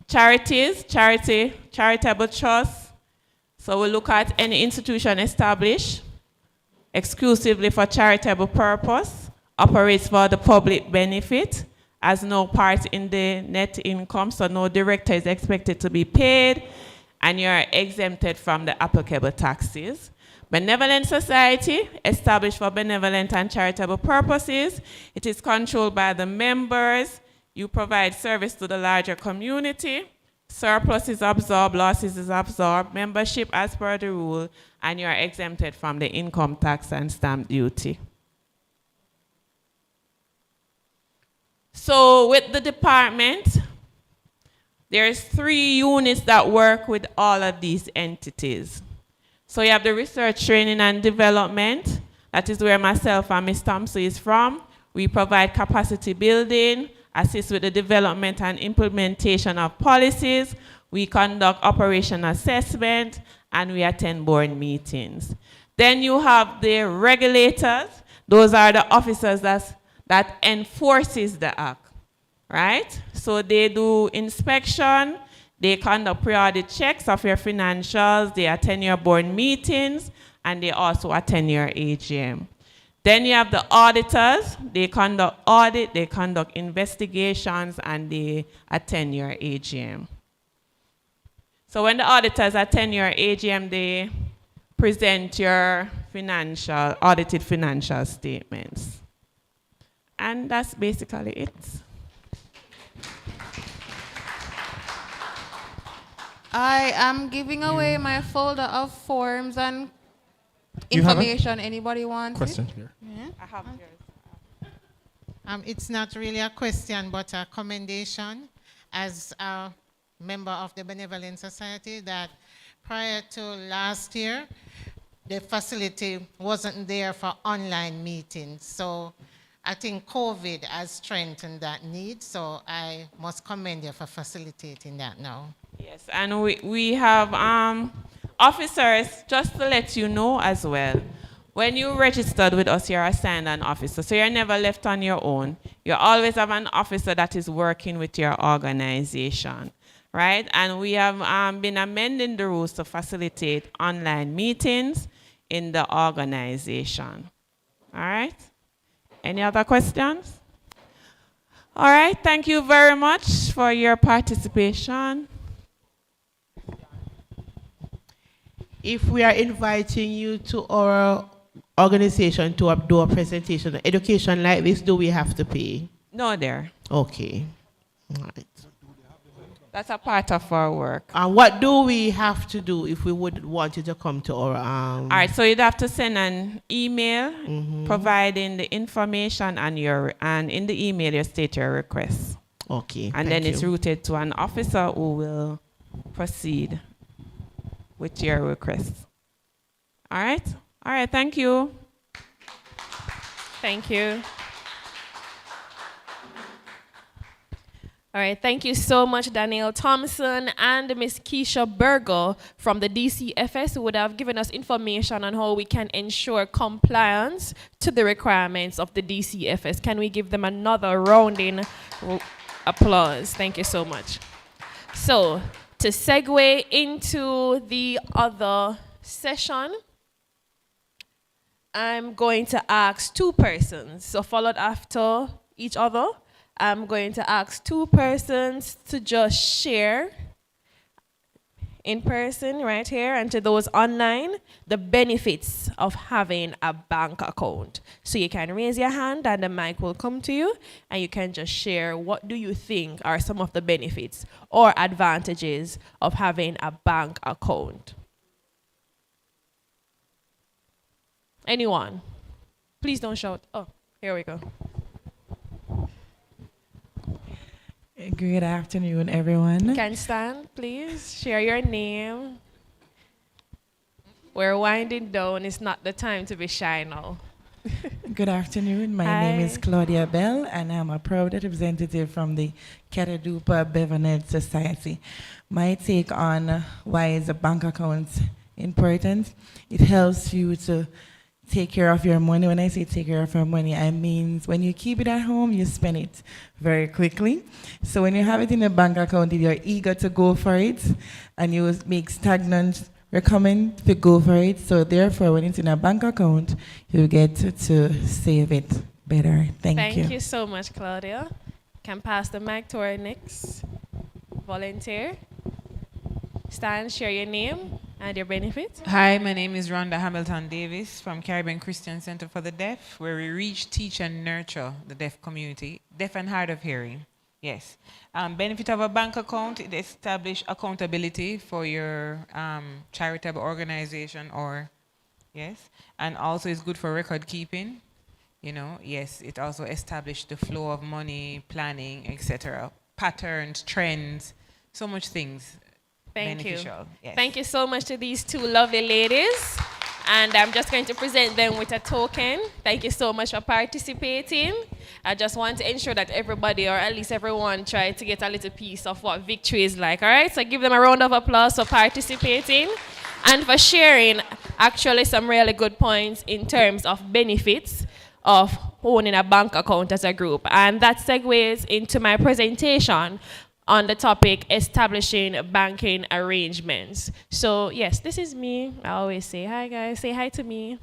Charities, charitable trusts. So we look at any institution established exclusively for charitable purpose, operates for the public benefit, has no part in the net income, so no director is expected to be paid, and you're exempted from the applicable taxes. Benevolent society, established for benevolent and charitable purposes. It is controlled by the members. You provide service to the larger community. Surplus is absorbed, losses is absorbed, membership as per the rule, and you are exempted from the income tax and stamp duty. So with the department, there's 3 units that work with all of these entities. So you have the research, training, and development. That is where myself and Ms. Thompson is from. We provide capacity building, assist with the development and implementation of policies. We conduct operation assessment, and we attend board meetings. Then you have the regulators. Those are the officers that enforces the act, right? So they do inspection, They conduct pre-audit checks of your financials, they attend your board meetings, and they also attend your AGM. Then you have the auditors. They conduct audit, they conduct investigations, and they attend your AGM. So when the auditors attend your AGM, they present your audited financial statements. And that's basically it. I am giving away my folder of forms and You have a information. Anybody wants question it? here. Yeah. I have yours. It's not really a question, but a commendation as a member of the Benevolent Society that prior to last year, the facility wasn't there for online meetings. So I think COVID has strengthened that need, so I must commend you for facilitating that now. Yes, and we have officers, just to let you know as well, when you registered with us, you're assigned an officer, so you're never left on your own. You always have an officer that is working with your organization, right? And we have been amending the rules to facilitate online meetings in the organization. All right? Any other questions? All right, thank you very much for your participation. If we are inviting you to our organization to do a presentation, education like this, do we have to pay? No, there. Okay. All right. That's a part of our work. And what do we have to do if we would want you to come to our... All right, so you'd have to send an email providing the information and in the email you state your request. Okay. And then it's routed to an officer who will proceed with your request. All right? All right, thank you. Thank you. All right, thank you so much, Danielle Thompson and Miss Keisha Berger from the DCFS, who would have given us information on how we can ensure compliance to the requirements of the DCFS. Can we give them another rounding applause? Thank you so much. So, to segue into the other session, I'm going to ask two persons, so followed after each other. I'm going to ask two persons to just share in person right here, and to those online, the benefits of having a bank account. So you can raise your hand and the mic will come to you, and you can just share what do you think are some of the benefits or advantages of having a bank account. Anyone? Please don't shout. Oh, here we go. Good afternoon, everyone. Can stand, please. Share your name. We're winding down. It's not the time to be shy now. Good afternoon. My name is Claudia Bell, and I'm a proud representative from the Catadupa Bevernet Society. My take on why is a bank account important? It helps you to take care of your money. When I say take care of your money, I mean when you keep it at home, you spend it very quickly. So when you have it in a bank account, if you're eager to go for it and you make stagnant, recommend to go for it. So therefore, when it's in a bank account, you get to save it better. Thank you. Thank you so much, Claudia. Can pass the mic to our next volunteer. Stand, share your name and your benefits. Hi, my name is Rhonda Hamilton Davis from Caribbean Christian Center for the Deaf, where we reach, teach, and nurture the deaf community, deaf and hard of hearing. Yes. Benefit of a bank account, it establishes accountability for your charitable organization or, yes, and also it's good for record keeping. You know, yes, it also established the flow of money, planning, etc., patterns, trends, so much things. Thank you. Yes. Thank you so much to these two lovely ladies. And I'm just going to present them with a token. Thank you so much for participating. I just want to ensure that everybody, or at least everyone, try to get a little piece of what victory is like. All right? So give them a round of applause for participating and for sharing actually some really good points in terms of benefits of owning a bank account as a group. And that segues into my presentation on the topic establishing banking arrangements. So yes, this is me. I always say hi, guys. Say hi to me.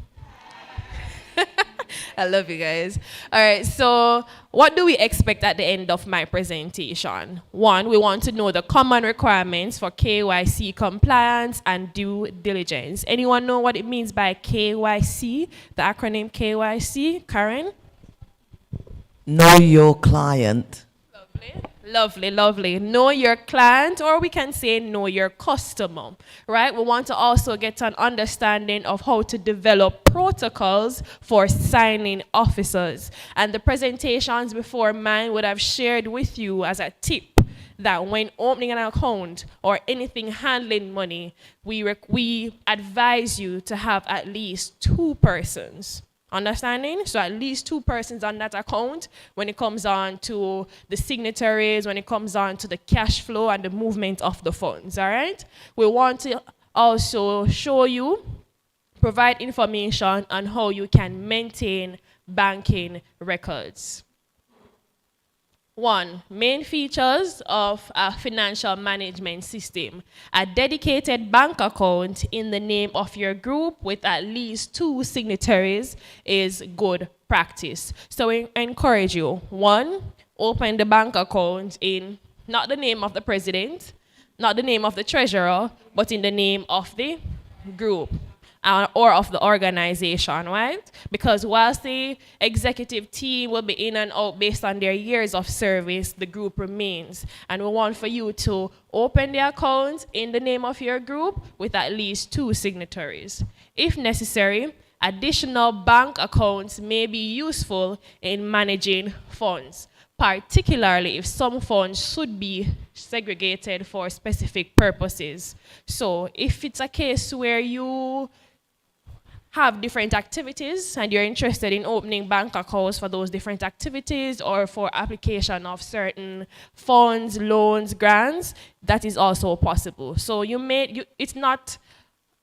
I love you guys. All right, so what do we expect at the end of my presentation? One, we want to know the common requirements for KYC compliance and due diligence. Anyone know what it means by KYC, the acronym KYC? Karen? Know your client. Lovely, lovely. Know your client, or we can say know your customer, right? We want to also get an understanding of how to develop protocols for signing officers. And the presentations before mine would have shared with you as a tip that when opening an account or anything handling money, we advise you to have at least 2 persons. Understanding? So at least 2 persons on that account when it comes on to the signatories, when it comes on to the cash flow and the movement of the funds, all right? We want to also show you, provide information on how you can maintain banking records. 1, main features of a financial management system. A dedicated bank account in the name of your group with at least 2 signatories is good practice. So we encourage you, 1, open the bank account in not the name of the president, not the name of the treasurer, but in the name of the group. Or of the organization, right? Because whilst the executive team will be in and out based on their years of service, the group remains. And we want for you to open the account in the name of your group with at least 2 signatories. If necessary, additional bank accounts may be useful in managing funds, particularly if some funds should be segregated for specific purposes. So if it's a case where you have different activities and you're interested in opening bank accounts for those different activities or for application of certain funds, loans, grants, that is also possible. So it's not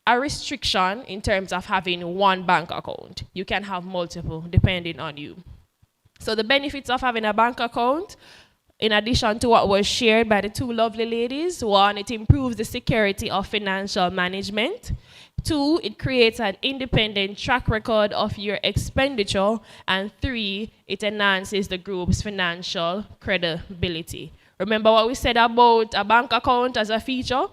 a restriction in terms of having 1 bank account. You can have multiple depending on you. So the benefits of having a bank account, in addition to what was shared by the 2 lovely ladies, 1, it improves the security of financial management. 2, it creates an independent track record of your expenditure. And 3, it enhances the group's financial credibility. Remember what we said about a bank account as a feature?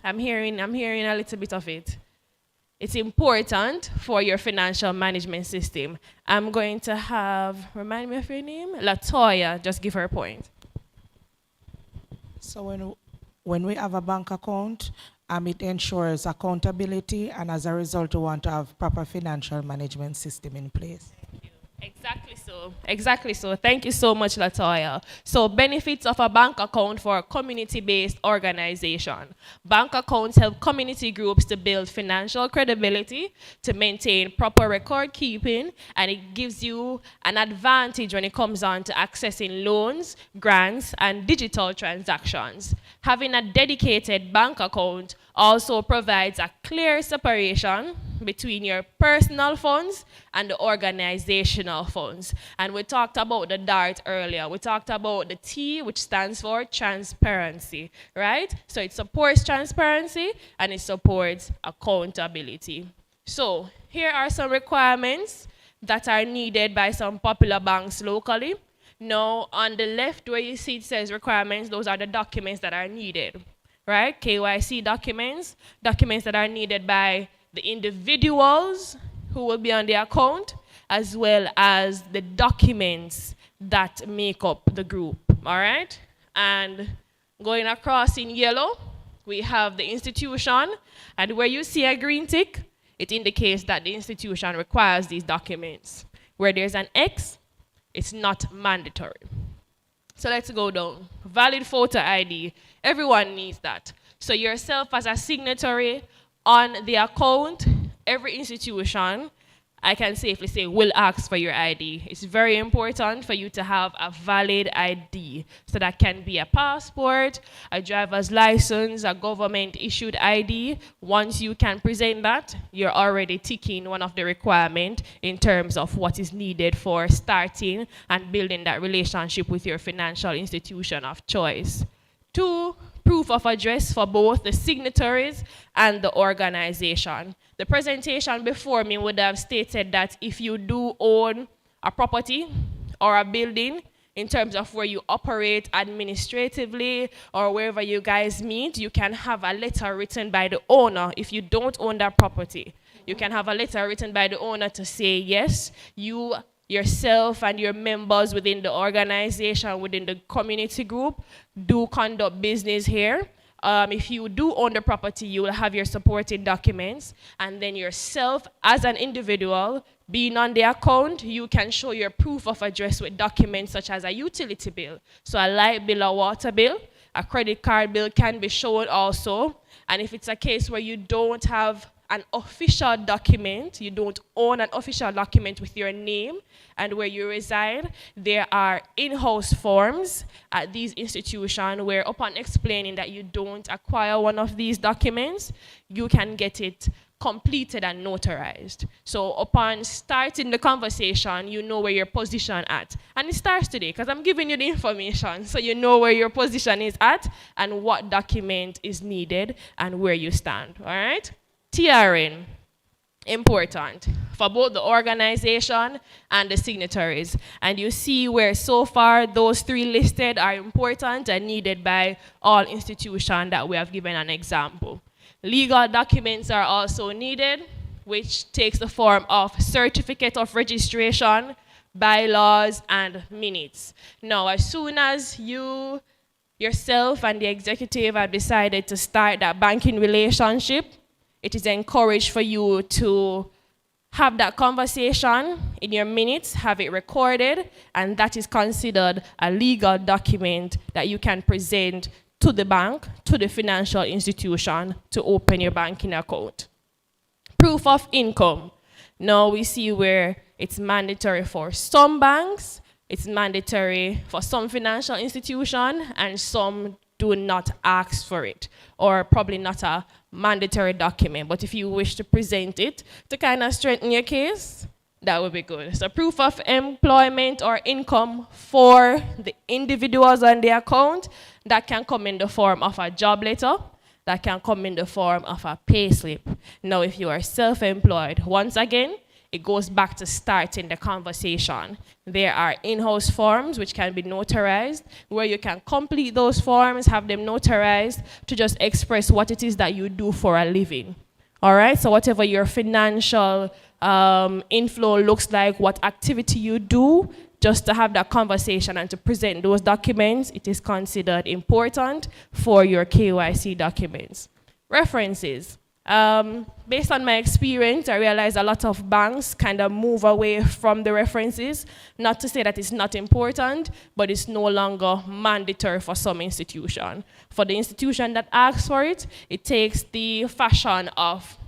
I'm hearing a little bit of it. It's important for your financial management system. I'm going to have, remind me of your name? Latoya, just give her a point. So when we have a bank account, it ensures accountability, and as a result, we want to have proper financial management system in place. Exactly so. Exactly so. Thank you so much, Latoya. So benefits of a bank account for a community-based organization. Bank accounts help community groups to build financial credibility, to maintain proper record keeping, and it gives you an advantage when it comes on to accessing loans, grants, and digital transactions. Having a dedicated bank account also provides a clear separation between your personal funds and the organizational funds. And we talked about the DART earlier. We talked about the T, which stands for transparency, right? So it supports transparency and it supports accountability. So here are some requirements that are needed by some popular banks locally. Now, on the left where you see it says requirements, those are the documents that are needed, right? KYC documents, documents that are needed by the individuals who will be on the account, as well as the documents that make up the group, all right? And going across in yellow, we have the institution, and where you see a green tick, it indicates that the institution requires these documents. Where there's an X, it's not mandatory. So let's go down. Valid photo ID, everyone needs that. So yourself as a signatory on the account, every institution I can safely say will ask for your ID. It's very important for you to have a valid ID. So that can be a passport, a driver's license, a government issued ID. Once you can present that, you're already ticking one of the requirements in terms of what is needed for starting and building that relationship with your financial institution of choice. 2, proof of address for both the signatories and the organization. The presentation before me would have stated that if you do own a property or a building, in terms of where you operate administratively or wherever you guys meet, you can have a letter written by the owner. If you don't own that property, you can have a letter written by the owner to say, yes, you yourself and your members within the organization, within the community group, do conduct business here. If you do own the property, you will have your supporting documents, and then yourself as an individual being on the account, you can show your proof of address with documents such as a utility bill. So a light bill or water bill, a credit card bill can be shown also. And if it's a case where you don't have an official document, you don't own an official document with your name and where you reside, there are in-house forms at these institutions where upon explaining that you don't acquire one of these documents, you can get it completed and notarized. So upon starting the conversation, you know where your position at. And it starts today because I'm giving you the information so you know where your position is at and what document is needed and where you stand, all right? TRN, important for both the organization and the signatories. And you see where so far those 3 listed are important and needed by all institutions that we have given an example. Legal documents are also needed, which takes the form of certificate of registration, bylaws, and minutes. Now, as soon as you yourself and the executive have decided to start that banking relationship, it is encouraged for you to have that conversation in your minutes, have it recorded, and that is considered a legal document that you can present to the bank, to the financial institution to open your banking account. Proof of income. Now we see where it's mandatory for some banks, it's mandatory for some financial institution, and some do not ask for it, or probably not a mandatory document. But if you wish to present it to kind of strengthen your case, that would be good. So proof of employment or income for the individuals on the account, that can come in the form of a job letter, that can come in the form of a pay slip. Now, if you are self-employed, once again, it goes back to starting the conversation. There are in-house forms which can be notarized, where you can complete those forms, have them notarized to just express what it is that you do for a living. All right, so whatever your financial inflow looks like, what activity you do, just to have that conversation and to present those documents, it is considered important for your KYC documents. References. Based on my experience, I realize a lot of banks kind of move away from the references. Not to say that it's not important, but it's no longer mandatory for some institution. For the institution that asks for it, it takes the fashion of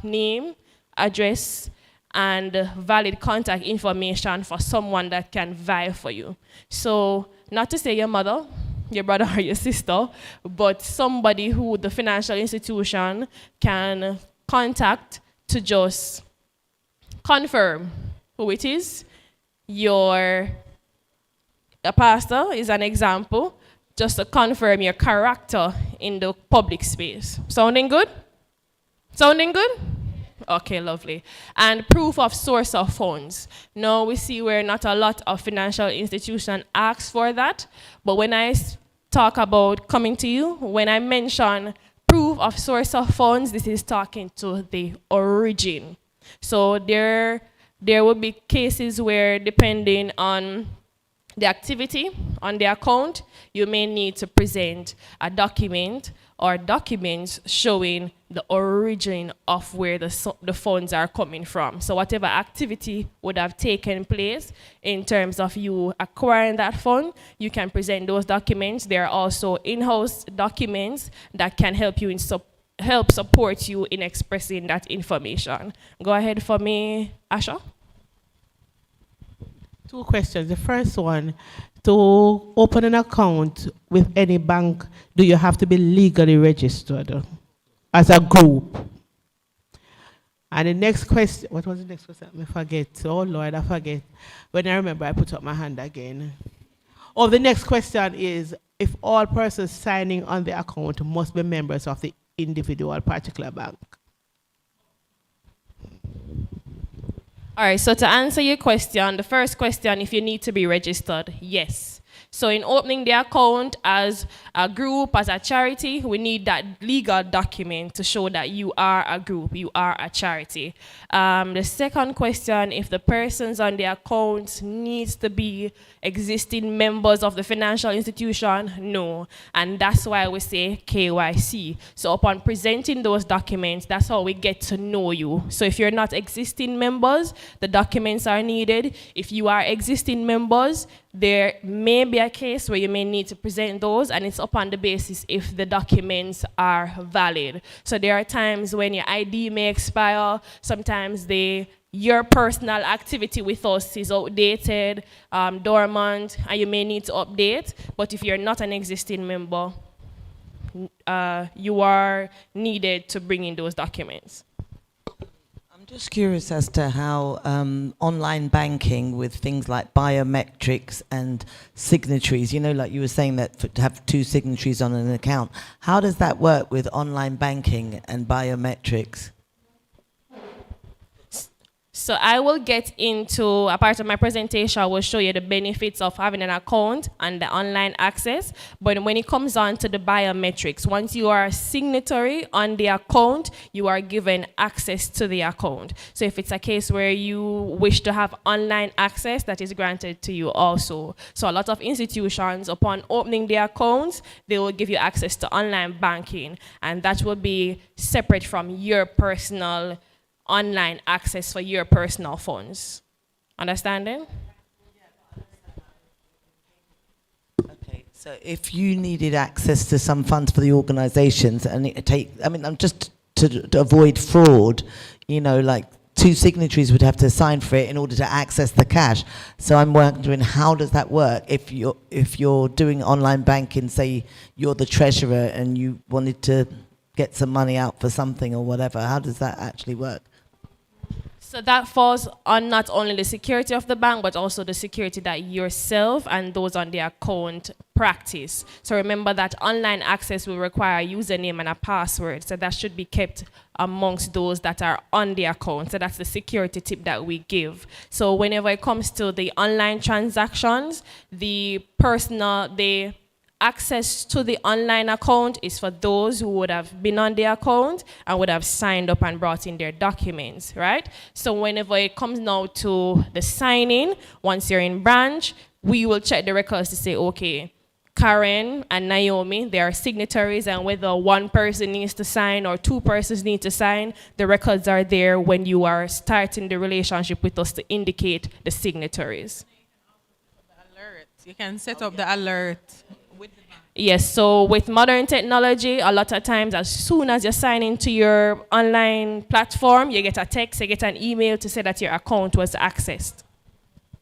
name, address, and valid contact information for someone that can vie for you. So, not to say your mother, your brother or your sister, but somebody who the financial institution can contact to just confirm who it is. A pastor is an example, just to confirm your character in the public space. Sounding good? Sounding good? Okay, lovely. And proof of source of funds. Now we see where not a lot of financial institutions ask for that, but when I talk about coming to you, when I mention proof of source of funds, this is talking to the origin. So there will be cases where, depending on the activity on the account, you may need to present a document or documents showing the origin of where the funds are coming from. So whatever activity would have taken place in terms of you acquiring that fund, you can present those documents. There are also in-house documents that can help you in help support you in expressing that information. Go ahead for me, Asha. 2 questions. The first one, to open an account with any bank, do you have to be legally registered as a group? And the next question, what was the next question? I forget. Oh Lord, I forget. When I remember, I put up my hand again. Oh, the next question is, if all persons signing on the account must be members of the individual particular bank. All right, so to answer your question, the first question, if you need to be registered, yes. So in opening the account as a group, as a charity, we need that legal document to show that you are a group, you are a charity. The second question, if the persons on the account needs to be existing members of the financial institution, no. And that's why we say KYC. So upon presenting those documents, that's how we get to know you. So if you're not existing members, the documents are needed. If you are existing members, there may be a case where you may need to present those, and it's upon the basis if the documents are valid. So there are times when your ID may expire, sometimes your personal activity with us is outdated, dormant, and you may need to update. But if you're not an existing member, you are needed to bring in those documents. Just curious as to how online banking with things like biometrics and signatories, you know, like you were saying that to have 2 signatories on an account, how does that work with online banking and biometrics? So I will get into, a part of my presentation, I will show you the benefits of having an account and the online access. But when it comes on to the biometrics, once you are a signatory on the account, you are given access to the account. So if it's a case where you wish to have online access, that is granted to you also. So a lot of institutions, upon opening their accounts, they will give you access to online banking. And that will be separate from your personal online access for your personal funds. Understanding? Okay, so if you needed access to some funds for the organizations, and I'm just to avoid fraud, you know, like 2 signatories would have to sign for it in order to access the cash. So I'm wondering, how does that work? If you're doing online banking, say you're the treasurer and you wanted to get some money out for something or whatever, how does that actually work? So that falls on not only the security of the bank, but also the security that yourself and those on the account practice. So remember that online access will require a username and a password. So that should be kept amongst those that are on the account. So that's the security tip that we give. So whenever it comes to the online transactions, the access to the online account is for those who would have been on the account and would have signed up and brought in their documents, right? So whenever it comes now to the signing, once you're in branch, we will check the records to say, okay, Karen and Naomi, they are signatories, and whether 1 person needs to sign or 2 persons need to sign, the records are there when you are starting the relationship with us to indicate the signatories. You can set up the alert. Yes, so with modern technology, a lot of times as soon as you sign into your online platform, you get a text, you get an email to say that your account was accessed.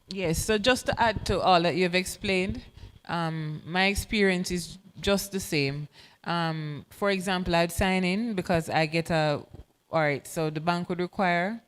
Yes, so just to add to all that you've explained, my experience is just the same. For example, I'd sign in because I get all right, so the bank would require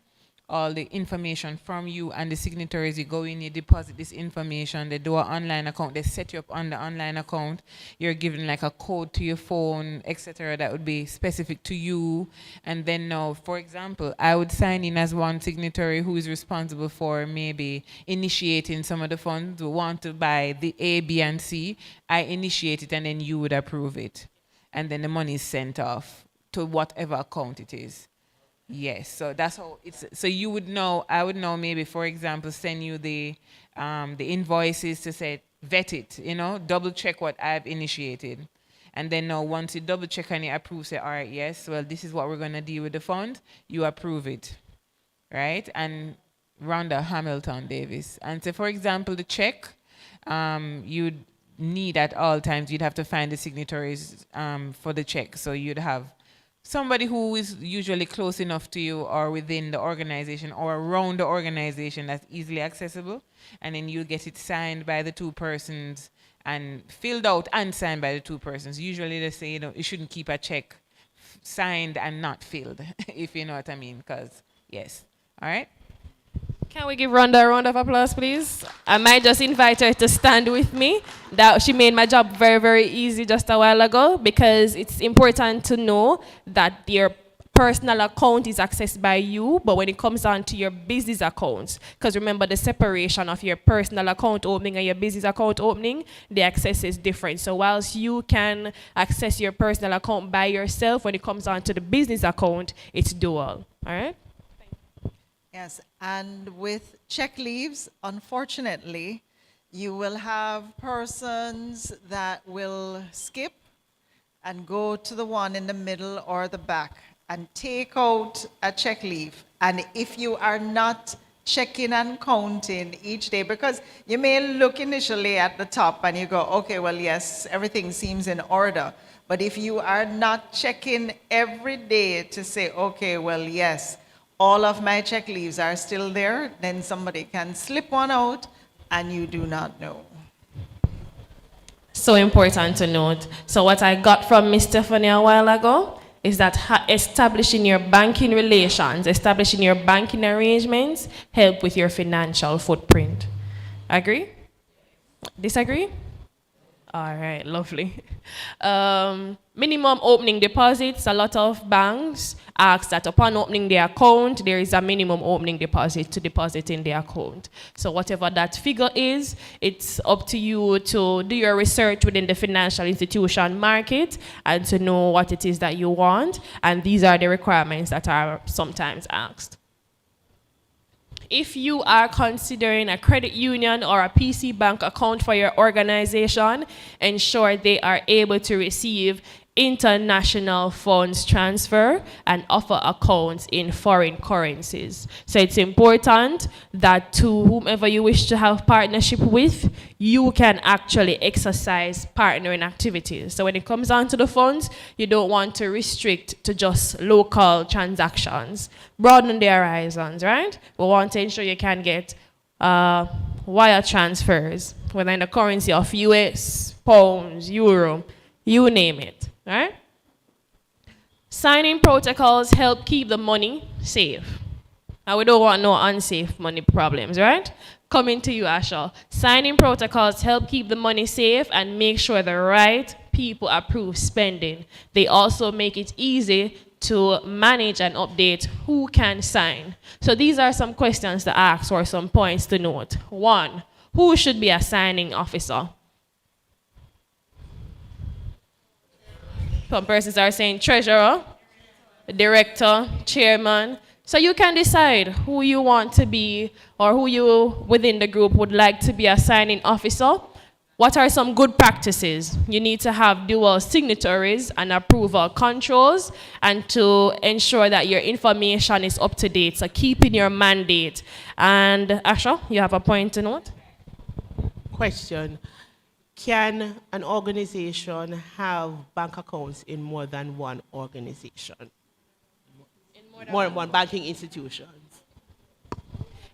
all the information from you and the signatories. You go in, you deposit this information, they do an online account, they set you up on the online account, you're given like a code to your phone, etc., that would be specific to you. And then now, for example, I would sign in as one signatory who is responsible for maybe initiating some of the funds. We want to buy the A, B, and C. I initiate it and then you would approve it. And then the money is sent off to whatever account it is. Yes, so that's how it's. So you would know. I would know. Maybe, for example, send you the invoices to say vet it. You know, double check what I've initiated, and then now once you double check and you approve, say, all right, yes, well, this is what we're gonna do with the fund. You approve it, right? And Rhonda Hamilton Davis. And so, for example, the check, you'd need at all times. You'd have to find the signatories for the check. So you'd have somebody who is usually close enough to you or within the organization or around the organization that's easily accessible, and then you get it signed by the two persons and filled out and signed by the two persons. Usually they say, you shouldn't keep a check signed and not filled, if you know what I mean, because, yes. All right? Can we give Rhonda a round of applause, please? I might just invite her to stand with me. That she made my job very, very easy just a while ago, because it's important to know that your personal account is accessed by you, but when it comes down to your business accounts, because remember the separation of your personal account opening and your business account opening, the access is different. So whilst you can access your personal account by yourself, when it comes down to the business account, it's dual. All right? Yes, and with check leaves, unfortunately, you will have persons that will skip and go to the one in the middle or the back and take out a check leaf. And if you are not checking and counting each day, because you may look initially at the top and you go, okay, well, yes, everything seems in order. But if you are not checking every day to say, okay, well, yes, all of my check leaves are still there, then somebody can slip one out and you do not know. So important to note. So what I got from Ms. Stephanie a while ago is that establishing your banking relations, establishing your banking arrangements help with your financial footprint. Agree? Disagree? All right, lovely. Minimum opening deposits. A lot of banks ask that upon opening the account, there is a minimum opening deposit to deposit in the account. So whatever that figure is, it's up to you to do your research within the financial institution market and to know what it is that you want. And these are the requirements that are sometimes asked. If you are considering a credit union or a PC bank account for your organization, ensure they are able to receive international funds transfer and offer accounts in foreign currencies. So it's important that to whomever you wish to have partnership with, you can actually exercise partnering activities. So when it comes down to the funds, you don't want to restrict to just local transactions. Broaden the horizons, right? We want to ensure you can get wire transfers, whether in the currency of US, pounds, euro, you name it. Right? Signing protocols help keep the money safe. And we don't want no unsafe money problems, right? Coming to you, Asha. Signing protocols help keep the money safe and make sure the right people approve spending. They also make it easy to manage and update who can sign. So these are some questions to ask or some points to note. 1, who should be a signing officer? Some persons are saying treasurer, director, chairman. So you can decide who you want to be or who you within the group would like to be a signing officer. What are some good practices? You need to have dual signatories and approval controls and to ensure that your information is up to date. So keeping your mandate. And Asha, you have a point to note? Question. Can an organization have bank accounts in more than one organization? More than one banking institution?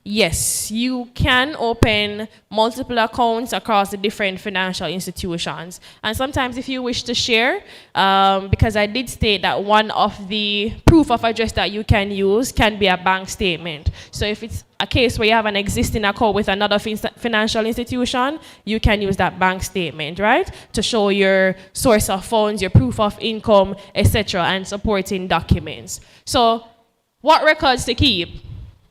Yes, you can open multiple accounts across the different financial institutions. And sometimes if you wish to share, because I did state that one of the proof of address that you can use can be a bank statement. So if it's a case where you have an existing account with another financial institution, you can use that bank statement, right? To show your source of funds, your proof of income, etc., and supporting documents. So what records to keep?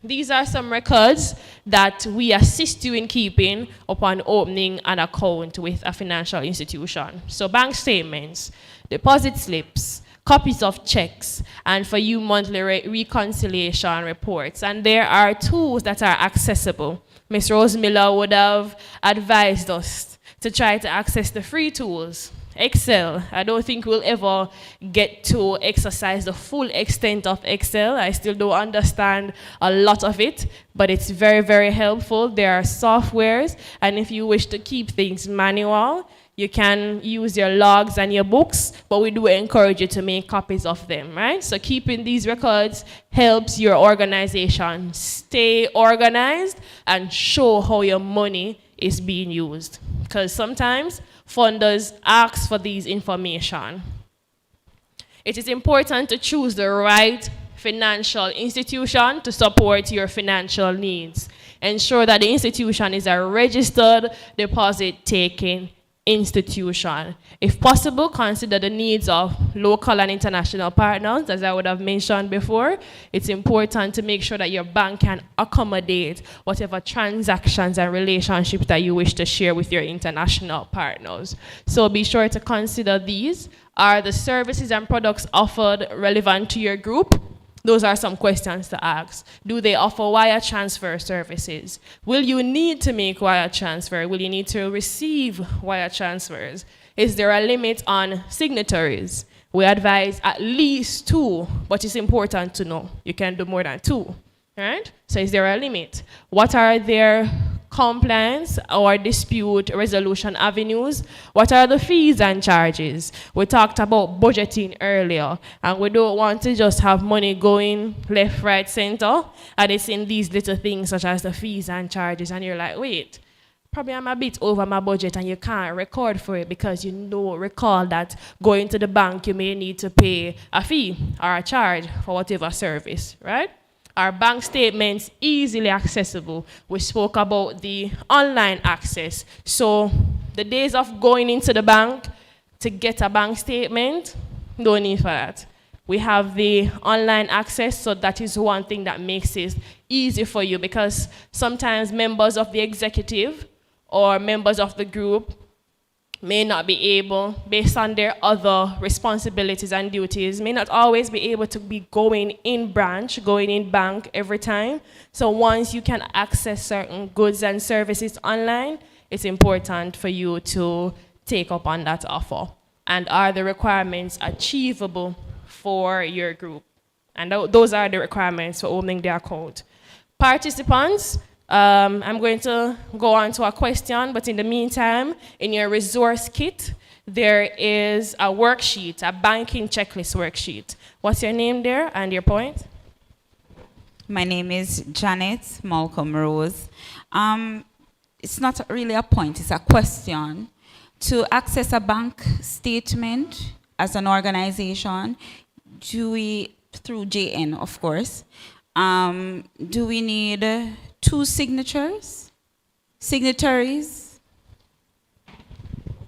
These are some records that we assist you in keeping upon opening an account with a financial institution. So bank statements, deposit slips, copies of checks, and for you monthly reconciliation reports. And there are tools that are accessible. Ms. Rose Miller would have advised us to try to access the free tools. Excel, I don't think we'll ever get to exercise the full extent of Excel. I still don't understand a lot of it, but it's very, very helpful. There are softwares, and if you wish to keep things manual, You can use your logs and your books, but we do encourage you to make copies of them, right? So keeping these records helps your organization stay organized and show how your money is being used. Because sometimes funders ask for these information. It is important to choose the right financial institution to support your financial needs. Ensure that the institution is a registered deposit-taking institution. If possible, consider the needs of local and international partners. As I would have mentioned before, it's important to make sure that your bank can accommodate whatever transactions and relationships that you wish to share with your international partners. So be sure to consider these. Are the services and products offered relevant to your group? Those are some questions to ask. Do they offer wire transfer services? Will you need to make wire transfer? Will you need to receive wire transfers? Is there a limit on signatories? We advise at least 2, but it's important to know you can do more than 2, right? So is there a limit? What are their compliance or dispute resolution avenues? What are the fees and charges? We talked about budgeting earlier, and we don't want to just have money going left, right, center, and it's in these little things such as the fees and charges, and you're like, wait, probably I'm a bit over my budget, and you can't record for it because you don't recall that going to the bank you may need to pay a fee or a charge for whatever service, right? Our bank statements easily accessible. We spoke about the online access. So the days of going into the bank to get a bank statement, no need for that. We have the online access, so that is one thing that makes it easy for you, because sometimes members of the executive or members of the group may not be able, based on their other responsibilities and duties, may not always be able to be going in branch, going in bank every time. So once you can access certain goods and services online, it's important for you to take up on that offer. And are the requirements achievable for your group? And those are the requirements for opening the account. Participants, I'm going to go on to a question, but in the meantime, in your resource kit, there is a worksheet, a banking checklist worksheet. What's your name there and your point? My name is Janet Malcolm Rose. It's not really a point, it's a question. To access a bank statement as an organization, do we, through JN, of course, do we need 2 signatories?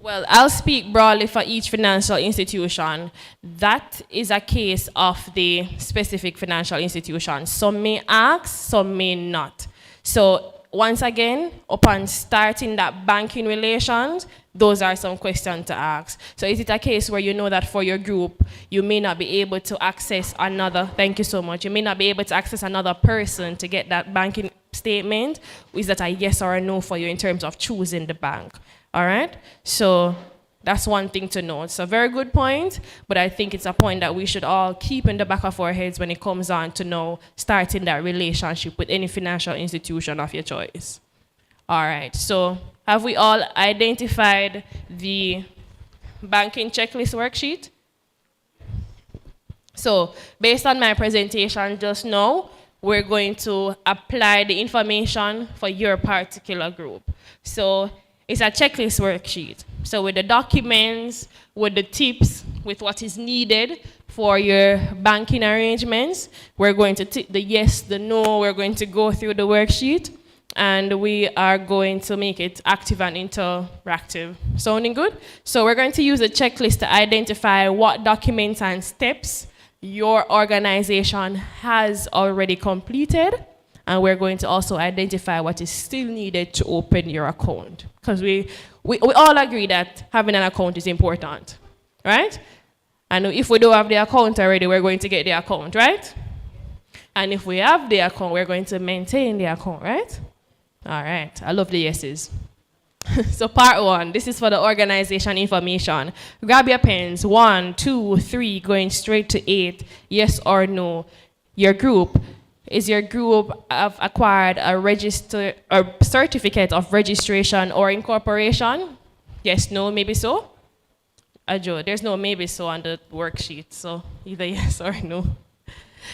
Well, I'll speak broadly for each financial institution. That is a case of the specific financial institution. Some may ask, some may not. So once again, upon starting that banking relations, those are some questions to ask. So is it a case where you know that for your group, you may not be able to access another, thank you so much, you may not be able to access another person to get that banking statement? Is that a yes or a no for you in terms of choosing the bank? All right? So that's one thing to know. It's a very good point, but I think it's a point that we should all keep in the back of our heads when it comes on to know starting that relationship with any financial institution of your choice. All right, so have we all identified the banking checklist worksheet? So based on my presentation just now, we're going to apply the information for your particular group. So it's a checklist worksheet. So with the documents, with the tips, with what is needed for your banking arrangements, we're going to tick the yes, the no, we're going to go through the worksheet, and we are going to make it active and interactive. Sounding good? So we're going to use a checklist to identify what documents and steps your organization has already completed, and we're going to also identify what is still needed to open your account. Because we all agree that having an account is important, right? And if we don't have the account already, we're going to get the account, right? And if we have the account, we're going to maintain the account, right? All right, I love the yeses. So part 1, this is for the organization information. Grab your pens, 1, 2, 3, going straight to 8, yes or no. Your group. Is your group have acquired a certificate of registration or incorporation? Yes, no, maybe so? Joe, there's no maybe so on the worksheet, so either yes or no.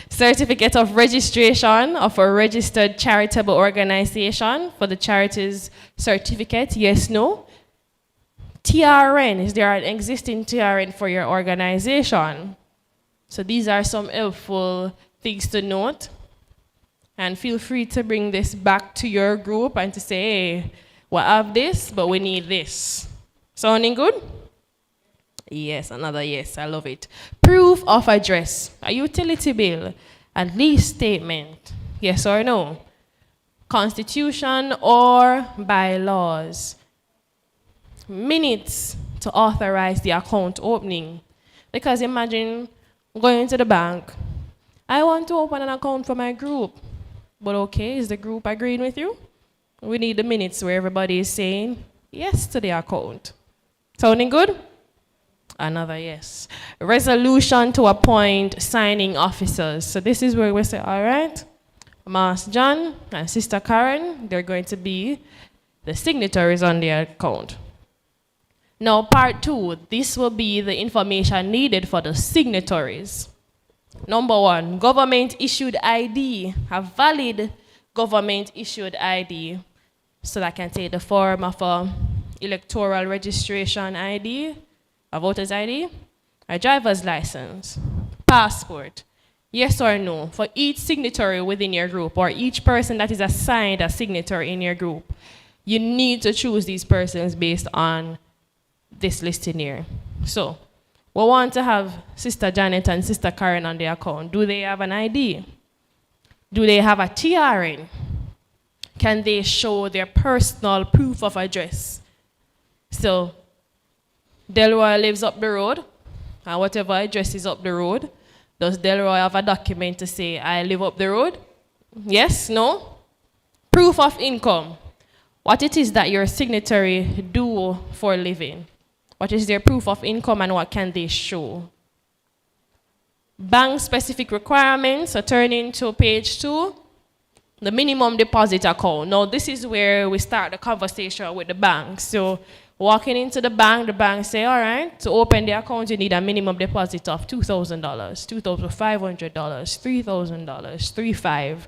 Certificate of registration of a registered charitable organization for the charities certificate, yes, no. TRN, is there an existing TRN for your organization? So these are some helpful things to note. And feel free to bring this back to your group and to say, hey, we have this, but we need this. Sounding good? Yes, another yes, I love it. Proof of address, a utility bill, a lease statement, yes or no? Constitution or bylaws. Minutes to authorize the account opening. Because imagine going to the bank, I want to open an account for my group. But okay, is the group agreeing with you? We need the minutes where everybody is saying yes to the account. Sounding good? Another yes. Resolution to appoint signing officers. So this is where we say, all right, Master John and Sister Karen, they're going to be the signatories on the account. Now, part 2, this will be the information needed for the signatories. Number 1, government-issued ID, a valid government-issued ID. So that can take the form of a electoral registration ID, a voter's ID, a driver's license, passport. Yes or no? For each signatory within your group or each person that is assigned a signatory in your group, you need to choose these persons based on this listing here. So, we want to have Sister Janet and Sister Karen on the account. Do they have an ID? Do they have a TRN? Can they show their personal proof of address? So, Delroy lives up the road, and whatever address is up the road, does Delroy have a document to say, I live up the road? Yes? No? Proof of income. What it is that your signatory do for a living. What is their proof of income and what can they show? Bank-specific requirements, so turning to page 2, the minimum deposit account. Now, this is where we start the conversation with the bank. So, walking into the bank say, all right, to open the account, you need a minimum deposit of $2,000, $2,500, $3,000, $3,500.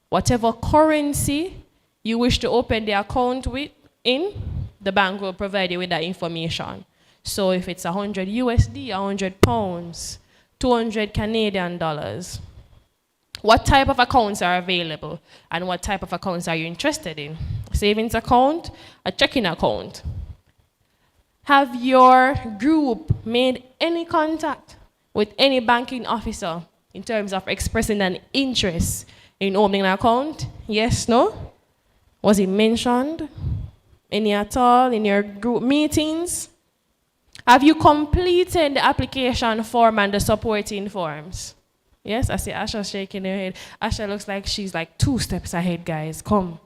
Whatever currency you wish to open the account with the bank will provide you with that information. So if it's 100 USD, 100 pounds, 200 Canadian dollars, what type of accounts are available and what type of accounts are you interested in? Savings account, a checking account. Have your group made any contact with any banking officer in terms of expressing an interest in opening an account? Yes, no? Was it mentioned? Any at all in your group meetings? Have you completed the application form and the supporting forms? Yes, I see Asha shaking her head. Asha looks like she's like 2 steps ahead, guys. Come.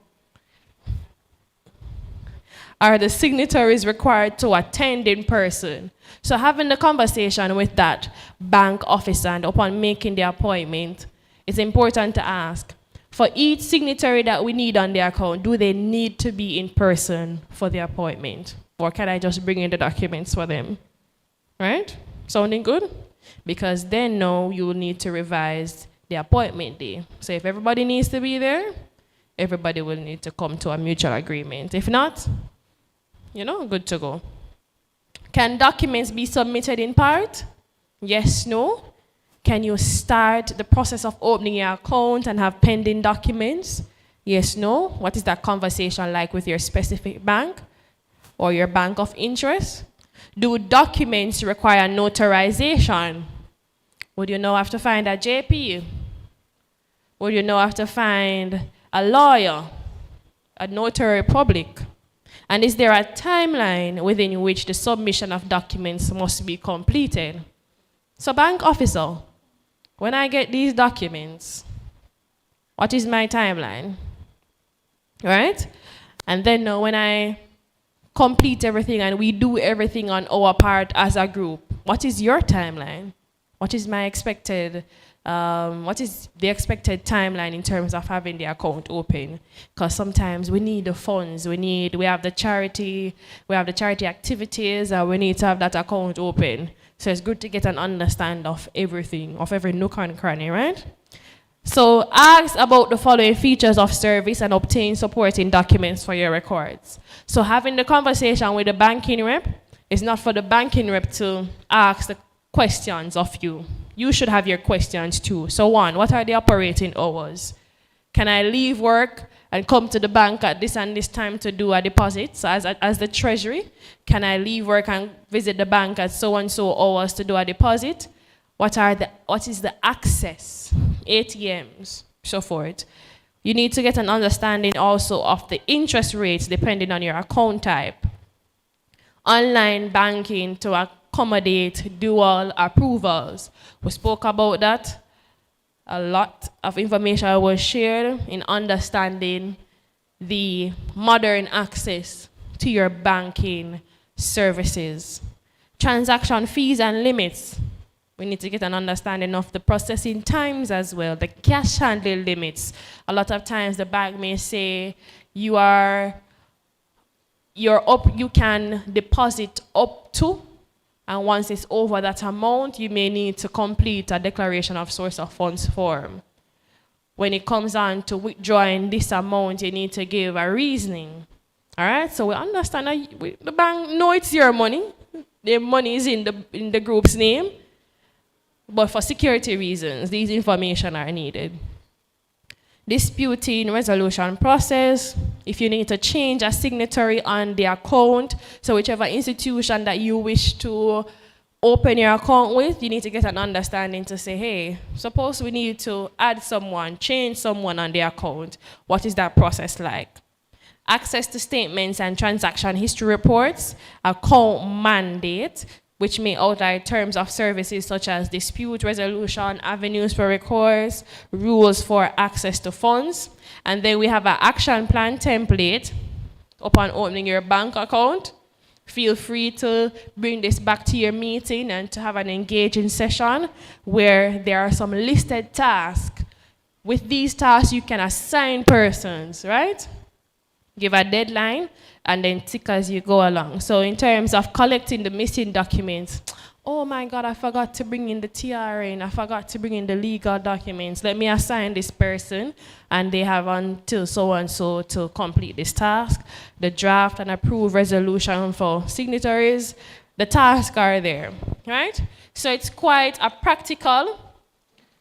Are the signatories required to attend in person? So having the conversation with that bank officer and upon making the appointment, it's important to ask, for each signatory that we need on the account, do they need to be in person for the appointment? Or can I just bring in the documents for them? Right? Sounding good? Because then no, you will need to revise the appointment day. So if everybody needs to be there, everybody will need to come to a mutual agreement. If not, good to go. Can documents be submitted in part? Yes, no. Can you start the process of opening your account and have pending documents? Yes, no. What is that conversation like with your specific bank or your bank of interest? Do documents require notarization? Would you now have to find a JP? Would you now have to find a lawyer, a notary public? And is there a timeline within which the submission of documents must be completed? So, bank officer, when I get these documents, what is my timeline? Right? And then when I complete everything and we do everything on our part as a group, what is your timeline? What is my expected what is the expected timeline in terms of having the account open? Because sometimes we need the funds, we have the charity activities, and we need to have that account open. So it's good to get an understanding of everything, of every nook and cranny, right? So ask about the following features of service and obtain supporting documents for your records. So having the conversation with the banking rep is not for the banking rep to ask the questions of you. You should have your questions too. So one, what are the operating hours? Can I leave work and come to the bank at this and this time to do a deposit? So as the treasury, can I leave work and visit the bank at so and so hours to do a deposit? What is the access? ATMs, so forth. You need to get an understanding also of the interest rates depending on your account type. Online banking to accommodate dual approvals. We spoke about that. A lot of information was shared in understanding the modern access to your banking services. Transaction fees and limits. We need to get an understanding of the processing times as well, the cash handling limits. A lot of times the bank may say you can deposit up to, and once it's over that amount, you may need to complete a declaration of source of funds form. When it comes on to withdrawing this amount, you need to give a reasoning. All right, so we understand that the bank knows it's your money. The money is in the group's name. But for security reasons, these information are needed. Disputing resolution process. If you need to change a signatory on the account, so whichever institution that you wish to open your account with, you need to get an understanding to say, hey, suppose we need to add someone, change someone on the account. What is that process like? Access to statements and transaction history reports, account mandate, which may outline terms of services such as dispute resolution, avenues for recourse, rules for access to funds. And then we have an action plan template upon opening your bank account. Feel free to bring this back to your meeting and to have an engaging session where there are some listed tasks. With these tasks, you can assign persons, right? Give a deadline, and then tick as you go along. So in terms of collecting the missing documents, oh my God, I forgot to bring in the TRN, I forgot to bring in the legal documents. Let me assign this person, and they have until so-and-so to complete this task. The draft and approved resolution for signatories, the tasks are there, right? So it's quite a practical,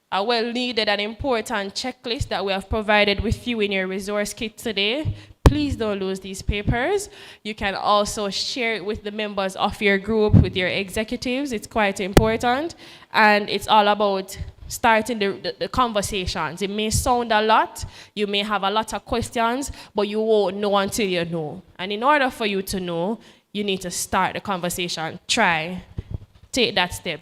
a well-needed and important checklist that we have provided with you in your resource kit today. Please don't lose these papers. You can also share it with the members of your group, with your executives. It's quite important. And it's all about starting the conversations. It may sound a lot. You may have a lot of questions, but you won't know until you know. And in order for you to know, you need to start the conversation. Try. Take that step.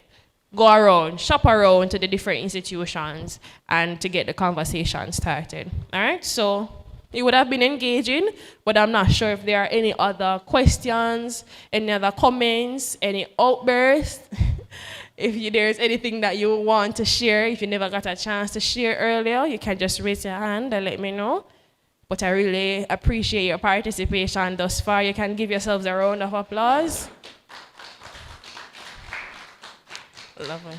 Go around, shop around to the different institutions and to get the conversation started. All right? So it would have been engaging, but I'm not sure if there are any other questions, any other comments, any outbursts. If there's anything that you want to share, if you never got a chance to share earlier, you can just raise your hand and let me know. But I really appreciate your participation thus far. You can give yourselves a round of applause. Lovely.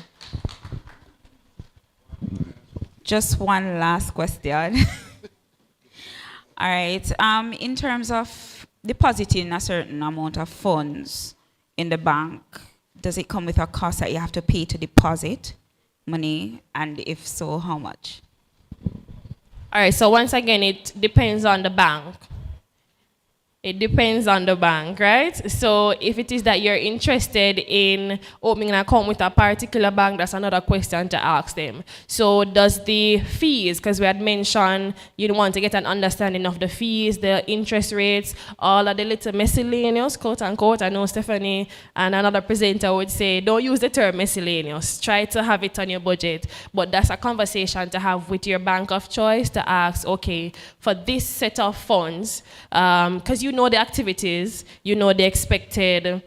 Just one last question. All right. In terms of depositing a certain amount of funds in the bank, does it come with a cost that you have to pay to deposit money? And if so, how much? All right. So once again, it depends on the bank. It depends on the bank, right? So if it is that you're interested in opening an account with a particular bank, that's another question to ask them. So does the fees, because we had mentioned you want to get an understanding of the fees, the interest rates, all of the little miscellaneous, quote unquote. I know Stephanie and another presenter would say, don't use the term miscellaneous. Try to have it on your budget. But that's a conversation to have with your bank of choice to ask, okay, for this set of funds, because you know the activities, you know the expected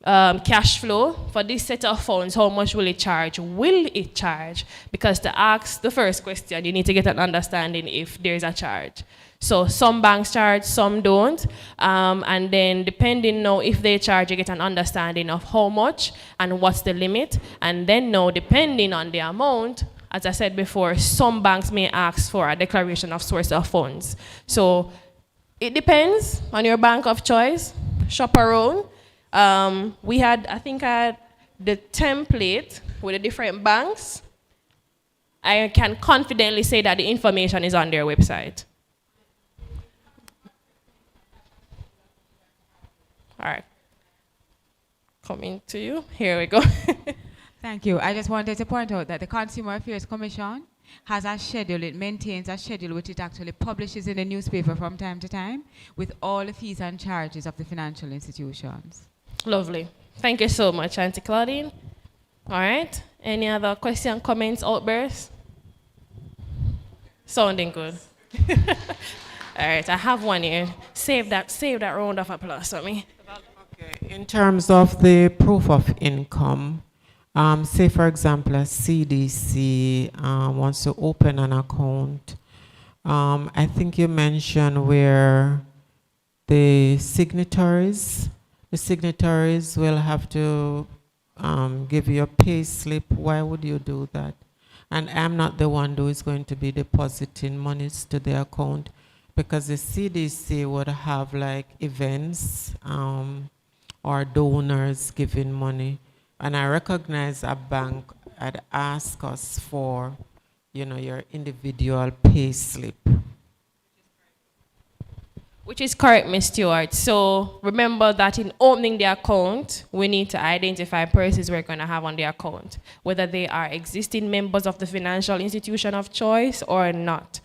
cash flow for this set of funds, how much will it charge? Will it charge? Because to ask the first question, you need to get an understanding if there's a charge. So some banks charge, some don't. And then depending now if they charge, you get an understanding of how much and what's the limit. And then now, depending on the amount, as I said before, some banks may ask for a declaration of source of funds. So it depends on your bank of choice. Shop around. I think I had the template with the different banks. I can confidently say that the information is on their website. All right. Coming to you. Here we go. Thank you. I just wanted to point out that the Consumer Affairs Commission has a schedule. It maintains a schedule which it actually publishes in the newspaper from time to time with all the fees and charges of the financial institutions. Lovely. Thank you so much, Auntie Claudine. All right. Any other question, comments, outbursts? Sounding good. All right. I have one here. Save that round of applause for me. In terms of the proof of income, say for example a CDC wants to open an account. I think you mentioned where the signatories will have to give you a pay slip. Why would you do that? And I'm not the one who is going to be depositing monies to the account, because the CDC would have like events or donors giving money. And I recognize a bank had asked us for, your individual pay slip. Which is correct, Ms. Stewart. So remember that in opening the account, we need to identify persons we're going to have on the account, whether they are existing members of the financial institution of choice or not.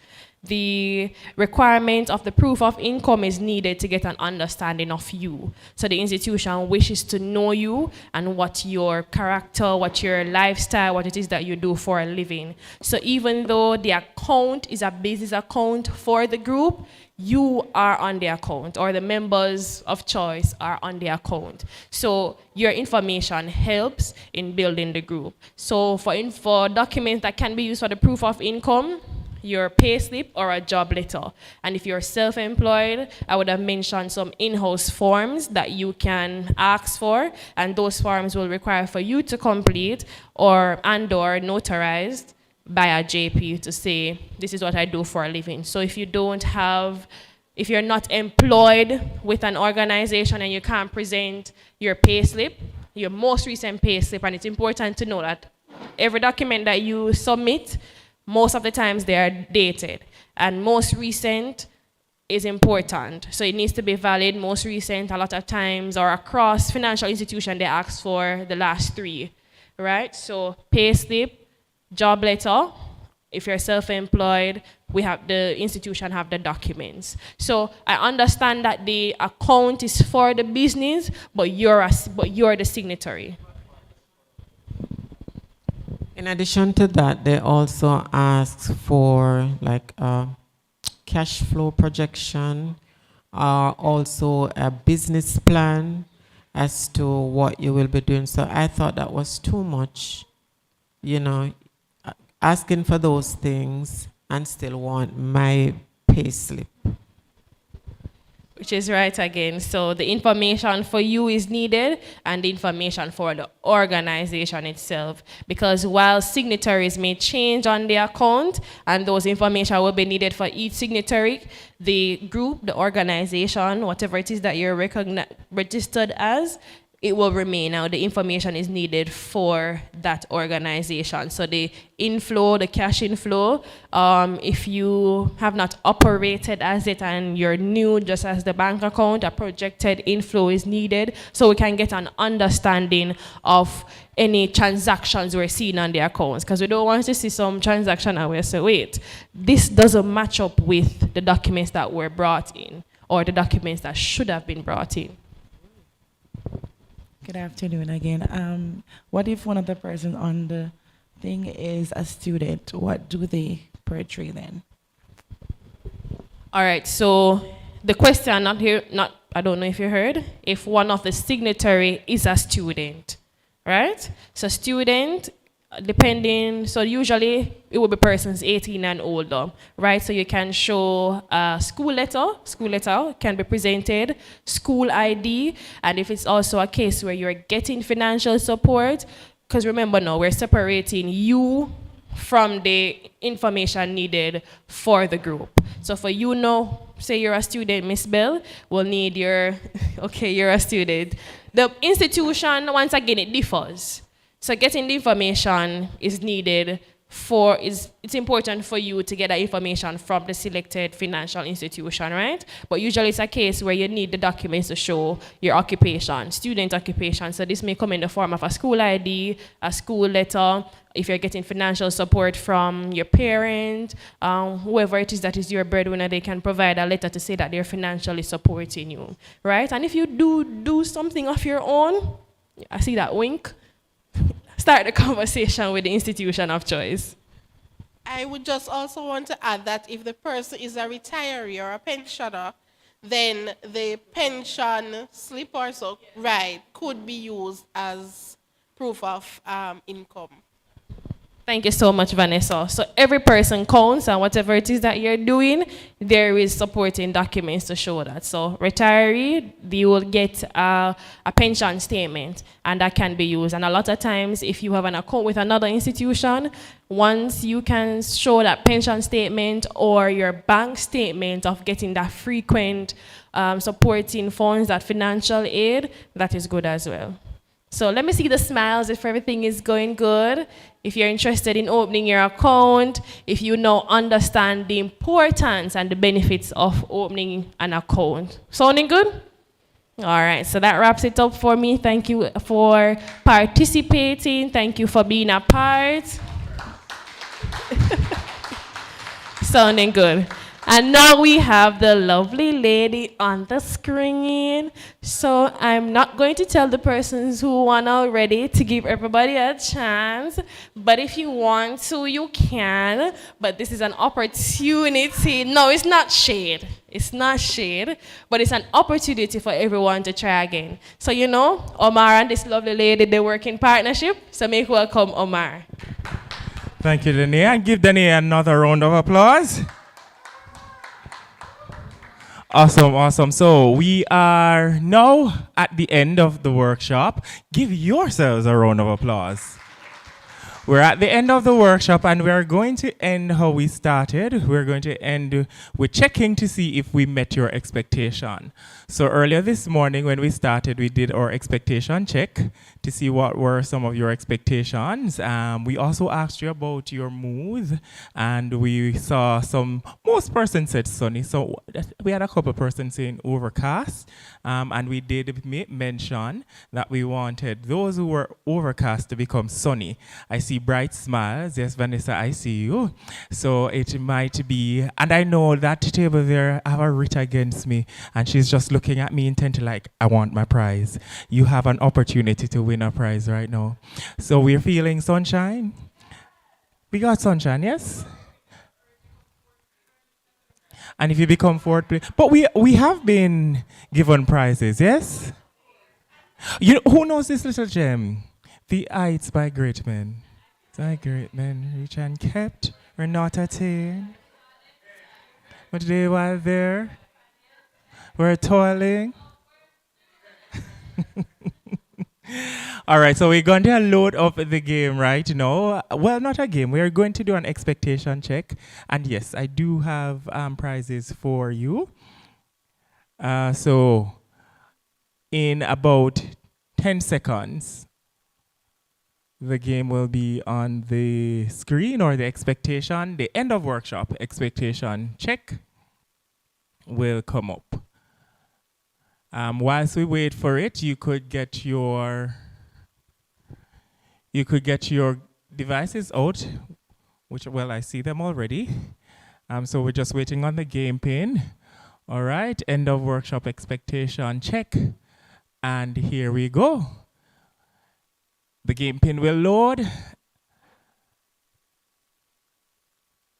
The requirement of the proof of income is needed to get an understanding of you. So the institution wishes to know you and what your character, what your lifestyle, what it is that you do for a living. So even though the account is a business account for the group, you are on the account, or the members of choice are on the account. So your information helps in building the group. So for documents that can be used for the proof of income, your pay slip or a job letter. And if you're self-employed, I would have mentioned some in-house forms that you can ask for, and those forms will require for you to complete or notarized by a JP to say, this is what I do for a living. So if you're not employed with an organization and you can't present your pay slip, your most recent pay slip, and it's important to know that every document that you submit, most of the times they are dated, and most recent is important. So it needs to be valid, most recent. A lot of times, or across financial institution, they ask for the last 3, right? So pay slip, job letter. If you're self-employed, the institution have the documents. So I understand that the account is for the business, but you're the signatory. In addition to that, they also ask for like a cash flow projection, also a business plan as to what you will be doing. So I thought that was too much, asking for those things and still want my pay slip. Which is right again. So the information for you is needed, and the information for the organization itself. Because while signatories may change on the account, and those information will be needed for each signatory, the group, the organization, whatever it is that you're registered as, it will remain. Now, the information is needed for that organization. So the inflow, the cash inflow, if you have not operated as it and you're new just as the bank account, a projected inflow is needed so we can get an understanding of any transactions we're seeing on the accounts. Because we don't want to see some transaction and we'll say, wait, this doesn't match up with the documents that were brought in or the documents that should have been brought in. Good afternoon again. What if one of the persons on the thing is a student? What do they portray then? All right, so the question not I don't know if you heard, if one of the signatory is a student, right? So student, depending, so usually it will be persons 18 and older, right? So you can show a school letter can be presented, school ID, and if it's also a case where you're getting financial support, because remember now, we're separating you from the information needed for the group. So for you now, say you're a student, Miss Bell, we'll need your, okay, you're a student. The institution, once again, it differs. So getting the information is needed for, it's important for you to get that information from the selected financial institution, right? But usually it's a case where you need the documents to show your occupation, student occupation. So this may come in the form of a school ID, a school letter, if you're getting financial support from your parent, whoever it is that is your breadwinner, they can provide a letter to say that they're financially supporting you, right? And if you do something of your own, I see that wink, start the conversation with the institution of choice. I would just also want to add that if the person is a retiree or a pensioner, then the pension slip or so, right, could be used as proof of income. Thank you so much, Vanessa. So every person counts, and whatever it is that you're doing, there is supporting documents to show that. So retiree, you will get a pension statement, and that can be used. And a lot of times, if you have an account with another institution, once you can show that pension statement or your bank statement of getting that frequent supporting funds, that financial aid, that is good as well. So let me see the smiles if everything is going good. If you're interested in opening your account, if you now understand the importance and the benefits of opening an account. Sounding good? All right, so that wraps it up for me. Thank you for participating. Thank you for being a part. Sounding good. And now we have the lovely lady on the screen. So I'm not going to tell the persons who won already to give everybody a chance. But if you want to, you can. But this is an opportunity. No, it's not shade. It's not shade. But it's an opportunity for everyone to try again. So you know, Omar and this lovely lady, they work in partnership. So make welcome Omar. Thank you, Danae. And give Danae another round of applause. Awesome, awesome. So we are now at the end of the workshop. Give yourselves a round of applause. We're at the end of the workshop, and we're going to end how we started. We're going to end with checking to see if we met your expectation. So earlier this morning when we started, we did our expectation check to see what were some of your expectations. We also asked you about your mood, and we saw most persons said sunny. So we had a couple persons saying overcast, and we did mention that we wanted those who were overcast to become sunny. I see bright smiles. Yes, Vanessa, I see you. So it might be, and I know that table there, I have a Rita against me, and she's just looking at me intently like, I want my prize. You have an opportunity to win a prize right now. So we're feeling sunshine. We got sunshine, yes? And if you become fourth place, but we have been given prizes, yes? You know, who knows this little gem? The Heights by great men. By great men, rich and kept, were not attained. But they while there were toiling. All right, so we're going to load up the game right now. Well, not a game. We are going to do an expectation check. And yes, I do have prizes for you. So in about 10 seconds, the game will be on the screen, or the expectation, the end of workshop expectation check will come up. Whilst we wait for it, you could get your devices out, which, well, I see them already. So we're just waiting on the game pin. All right, end of workshop expectation check. And here we go. The game pin will load.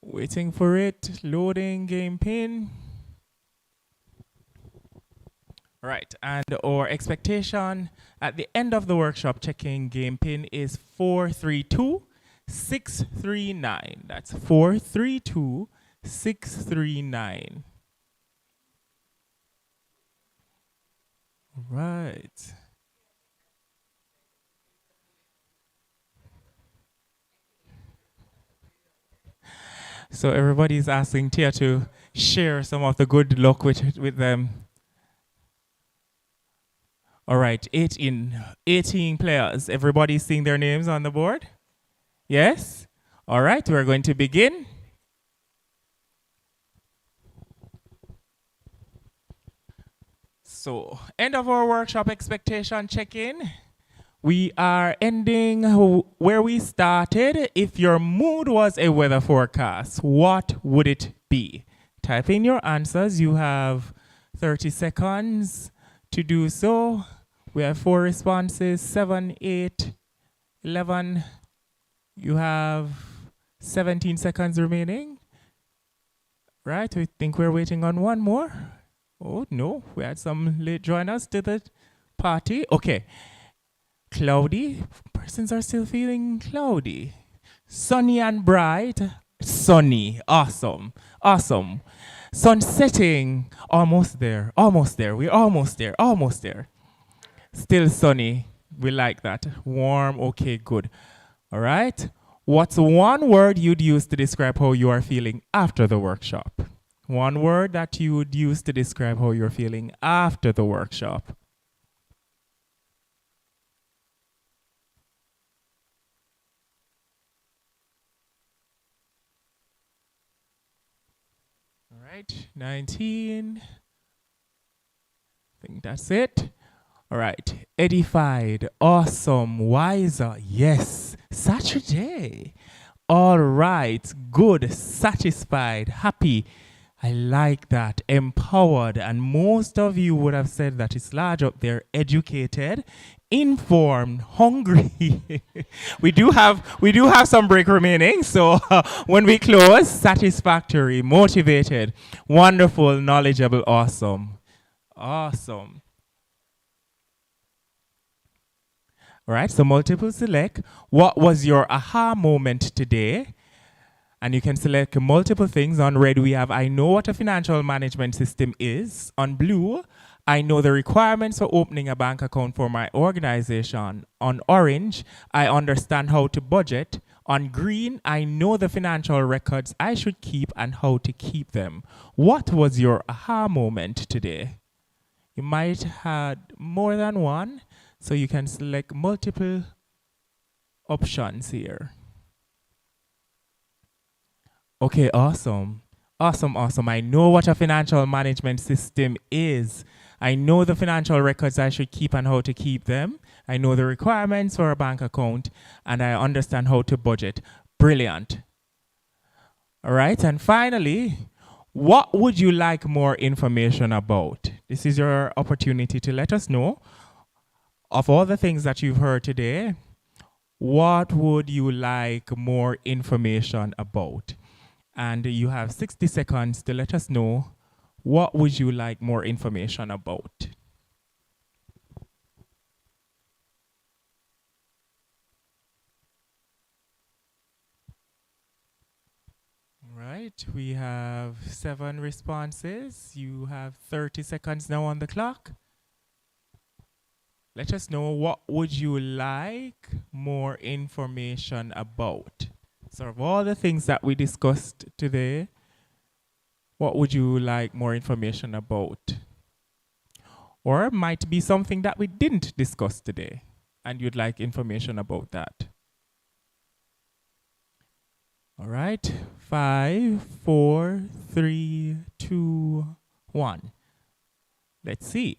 Waiting for it, loading game pin. Right, and our expectation at the end of the workshop checking game pin is 432-639. That's 432-639. Right. So everybody's asking Tia to share some of the good luck with them. All right, 18 players. Everybody seeing their names on the board? Yes? All right, we're going to begin. So, end of our workshop expectation check-in. We are ending where we started. If your mood was a weather forecast, what would it be? Type in your answers. You have 30 seconds to do so. We have 4 responses, 7, 8, 11. You have 17 seconds remaining. Right, we think we're waiting on one more. Oh, no, we had some late joiners to the party. Okay, cloudy. Persons are still feeling cloudy. Sunny and bright. Sunny, awesome, awesome. Sun setting, almost there, we're almost there. Still sunny, we like that. Warm, okay, good. All right, what's one word you'd use to describe how you are feeling after the workshop? One word that you would use to describe how you're feeling after the workshop. All right, 19. I think that's it. All right, edified, awesome, wiser, yes, Saturday. All right, good, satisfied, happy. I like that, empowered, and most of you would have said that it's large up there, educated, informed, hungry. we do have some break remaining, so when we close, satisfactory, motivated, wonderful, knowledgeable, awesome. Awesome. All right, so multiple select. What was your aha moment today? And you can select multiple things. On red, we have, I know what a financial management system is. On blue, I know the requirements for opening a bank account for my organization. On orange, I understand how to budget. On green, I know the financial records I should keep and how to keep them. What was your aha moment today? You might have had more than one, so you can select multiple options here. Okay, awesome. Awesome. I know what a financial management system is. I know the financial records I should keep and how to keep them. I know the requirements for a bank account, and I understand how to budget. Brilliant. All right, and finally, what would you like more information about? This is your opportunity to let us know. Of all the things that you've heard today, what would you like more information about? And you have 60 seconds to let us know what would you like more information about. All right, we have 7 responses. You have 30 seconds now on the clock. Let us know what would you like more information about. So of all the things that we discussed today, what would you like more information about? Or it might be something that we didn't discuss today and you'd like information about that. All right, 5, 4, 3, 2, 1. Let's see.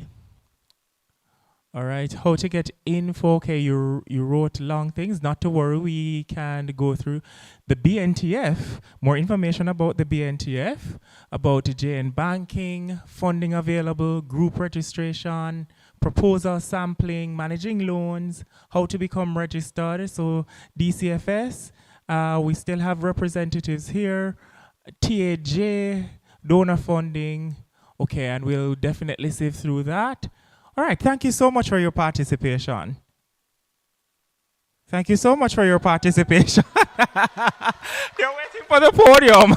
All right, how to get info. Okay, you wrote long things. Not to worry, we can go through the BNTF. More information about the BNTF, about JN banking, funding available, group registration, proposal sampling, managing loans, how to become registered. So DCFS, we still have representatives here. TAJ, donor funding, Okay, and we'll definitely sift through that. All right, thank you so much for your participation. Thank you so much for your participation. You're waiting for the podium.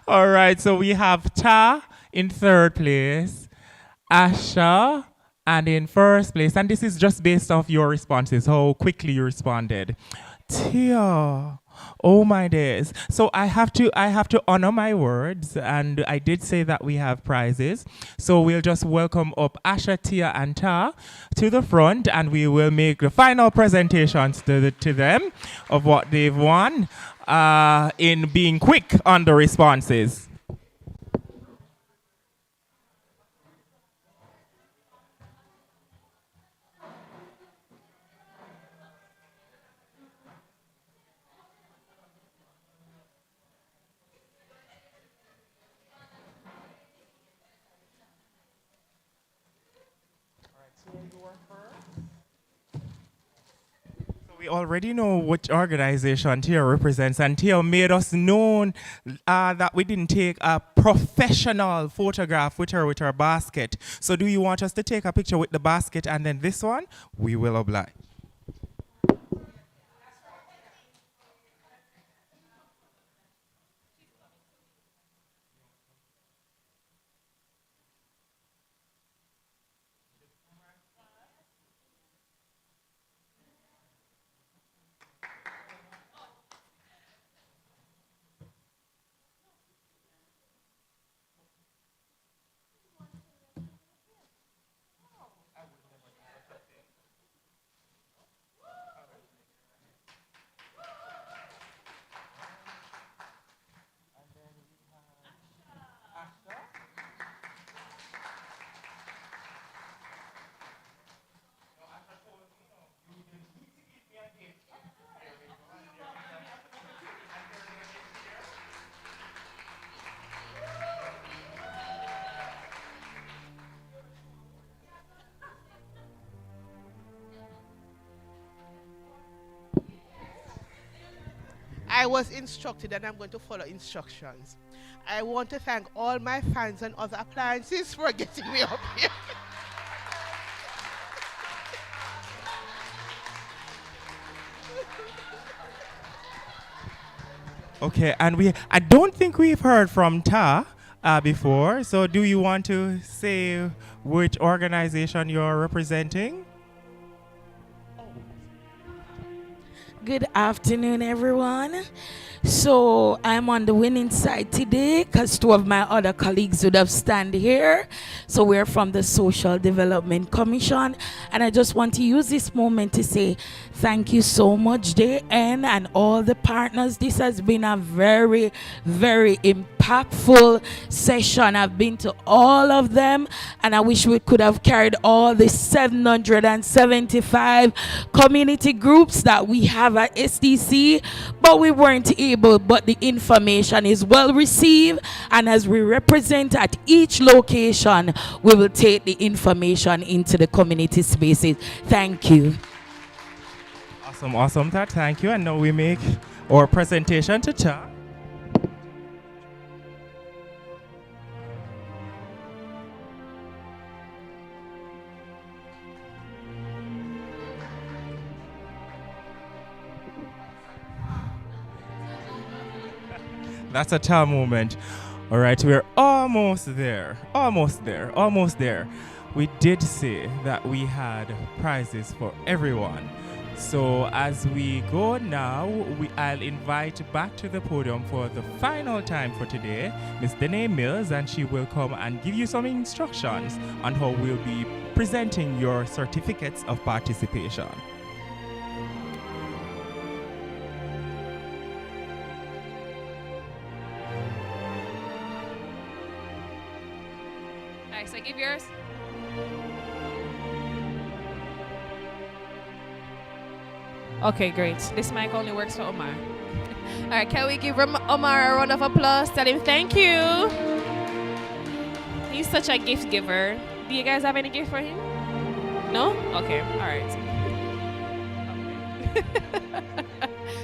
All right, so we have Ta in third place, Asha, and in first place, and this is just based off your responses, how quickly you responded. Tia. Oh my days. So I have to honor my words, and I did say that we have prizes. So we'll just welcome up Asha, Tia, and Ta to the front, and we will make the final presentations to them of what they've won in being quick on the responses. We already know which organization Tia represents, and Tia made us known that we didn't take a professional photograph with her basket. So do you want us to take a picture with the basket and then this one? We will oblige. I was instructed and I'm going to follow instructions. I want to thank all my fans and other appliances for getting me up here. Okay, and I don't think we've heard from Ta before. So do you want to say which organization you're representing? Good afternoon, everyone. So I'm on the winning side today because two of my other colleagues would have stand here. So we're from the Social Development Commission. And I just want to use this moment to say thank you so much, JN and all the partners. This has been a very, very impactful session. I've been to all of them, and I wish we could have carried all the 775 community groups that we have at SDC, but we weren't able. But the information is well received, and as we represent at each location, we will take the information into the community spaces. Thank you. Awesome, Tat. Thank you. And now we make our presentation to Ta. That's a Ta moment. All right, we're almost there. We did say that we had prizes for everyone. So as we go now, I'll invite back to the podium for the final time for today, Ms. Danae Mills, and she will come and give you some instructions on how we'll be presenting your certificates of participation. All right, so give yours. Okay, great. This mic only works for Omar. All right, can we give Omar a round of applause? Tell him thank you. He's such a gift giver. Do you guys have any gift for him? No? Okay, all right. Okay.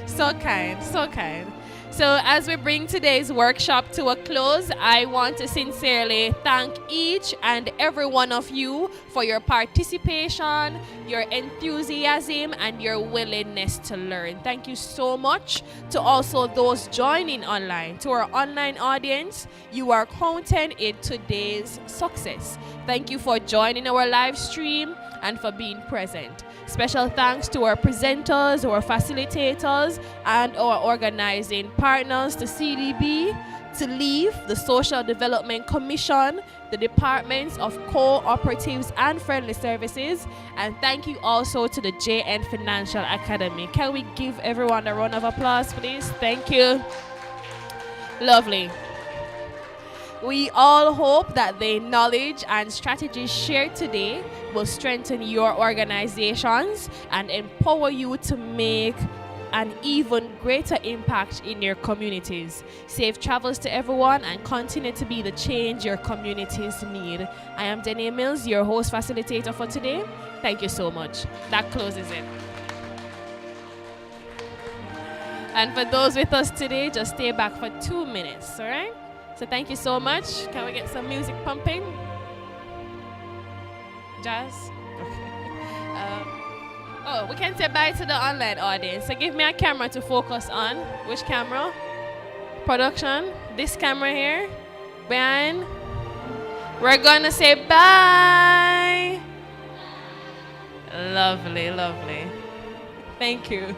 So kind, so kind. So as we bring today's workshop to a close, I want to sincerely thank each and every one of you for your participation, your enthusiasm, and your willingness to learn. Thank you so much to also those joining online. To our online audience, you are counted in today's success. Thank you for joining our live stream and for being present. Special thanks to our presenters, our facilitators, and our organizing partners, the CDB, to LEAF, the Social Development Commission, the Departments of Cooperatives and Friendly Services, and thank you also to the JN Financial Academy. Can we give everyone a round of applause, please? Thank you. Lovely. We all hope that the knowledge and strategies shared today will strengthen your organizations and empower you to make an even greater impact in your communities. Safe travels to everyone and continue to be the change your communities need. I am Danae Mills, your host facilitator for today. Thank you so much. That closes it. And for those with us today, just stay back for 2 minutes, all right? So thank you so much. Can we get some music pumping? Jazz? Okay. Oh, we can say bye to the online audience. So give me a camera to focus on. Which camera? Production. This camera here. Behind. We're gonna say bye. Lovely, lovely. Thank you.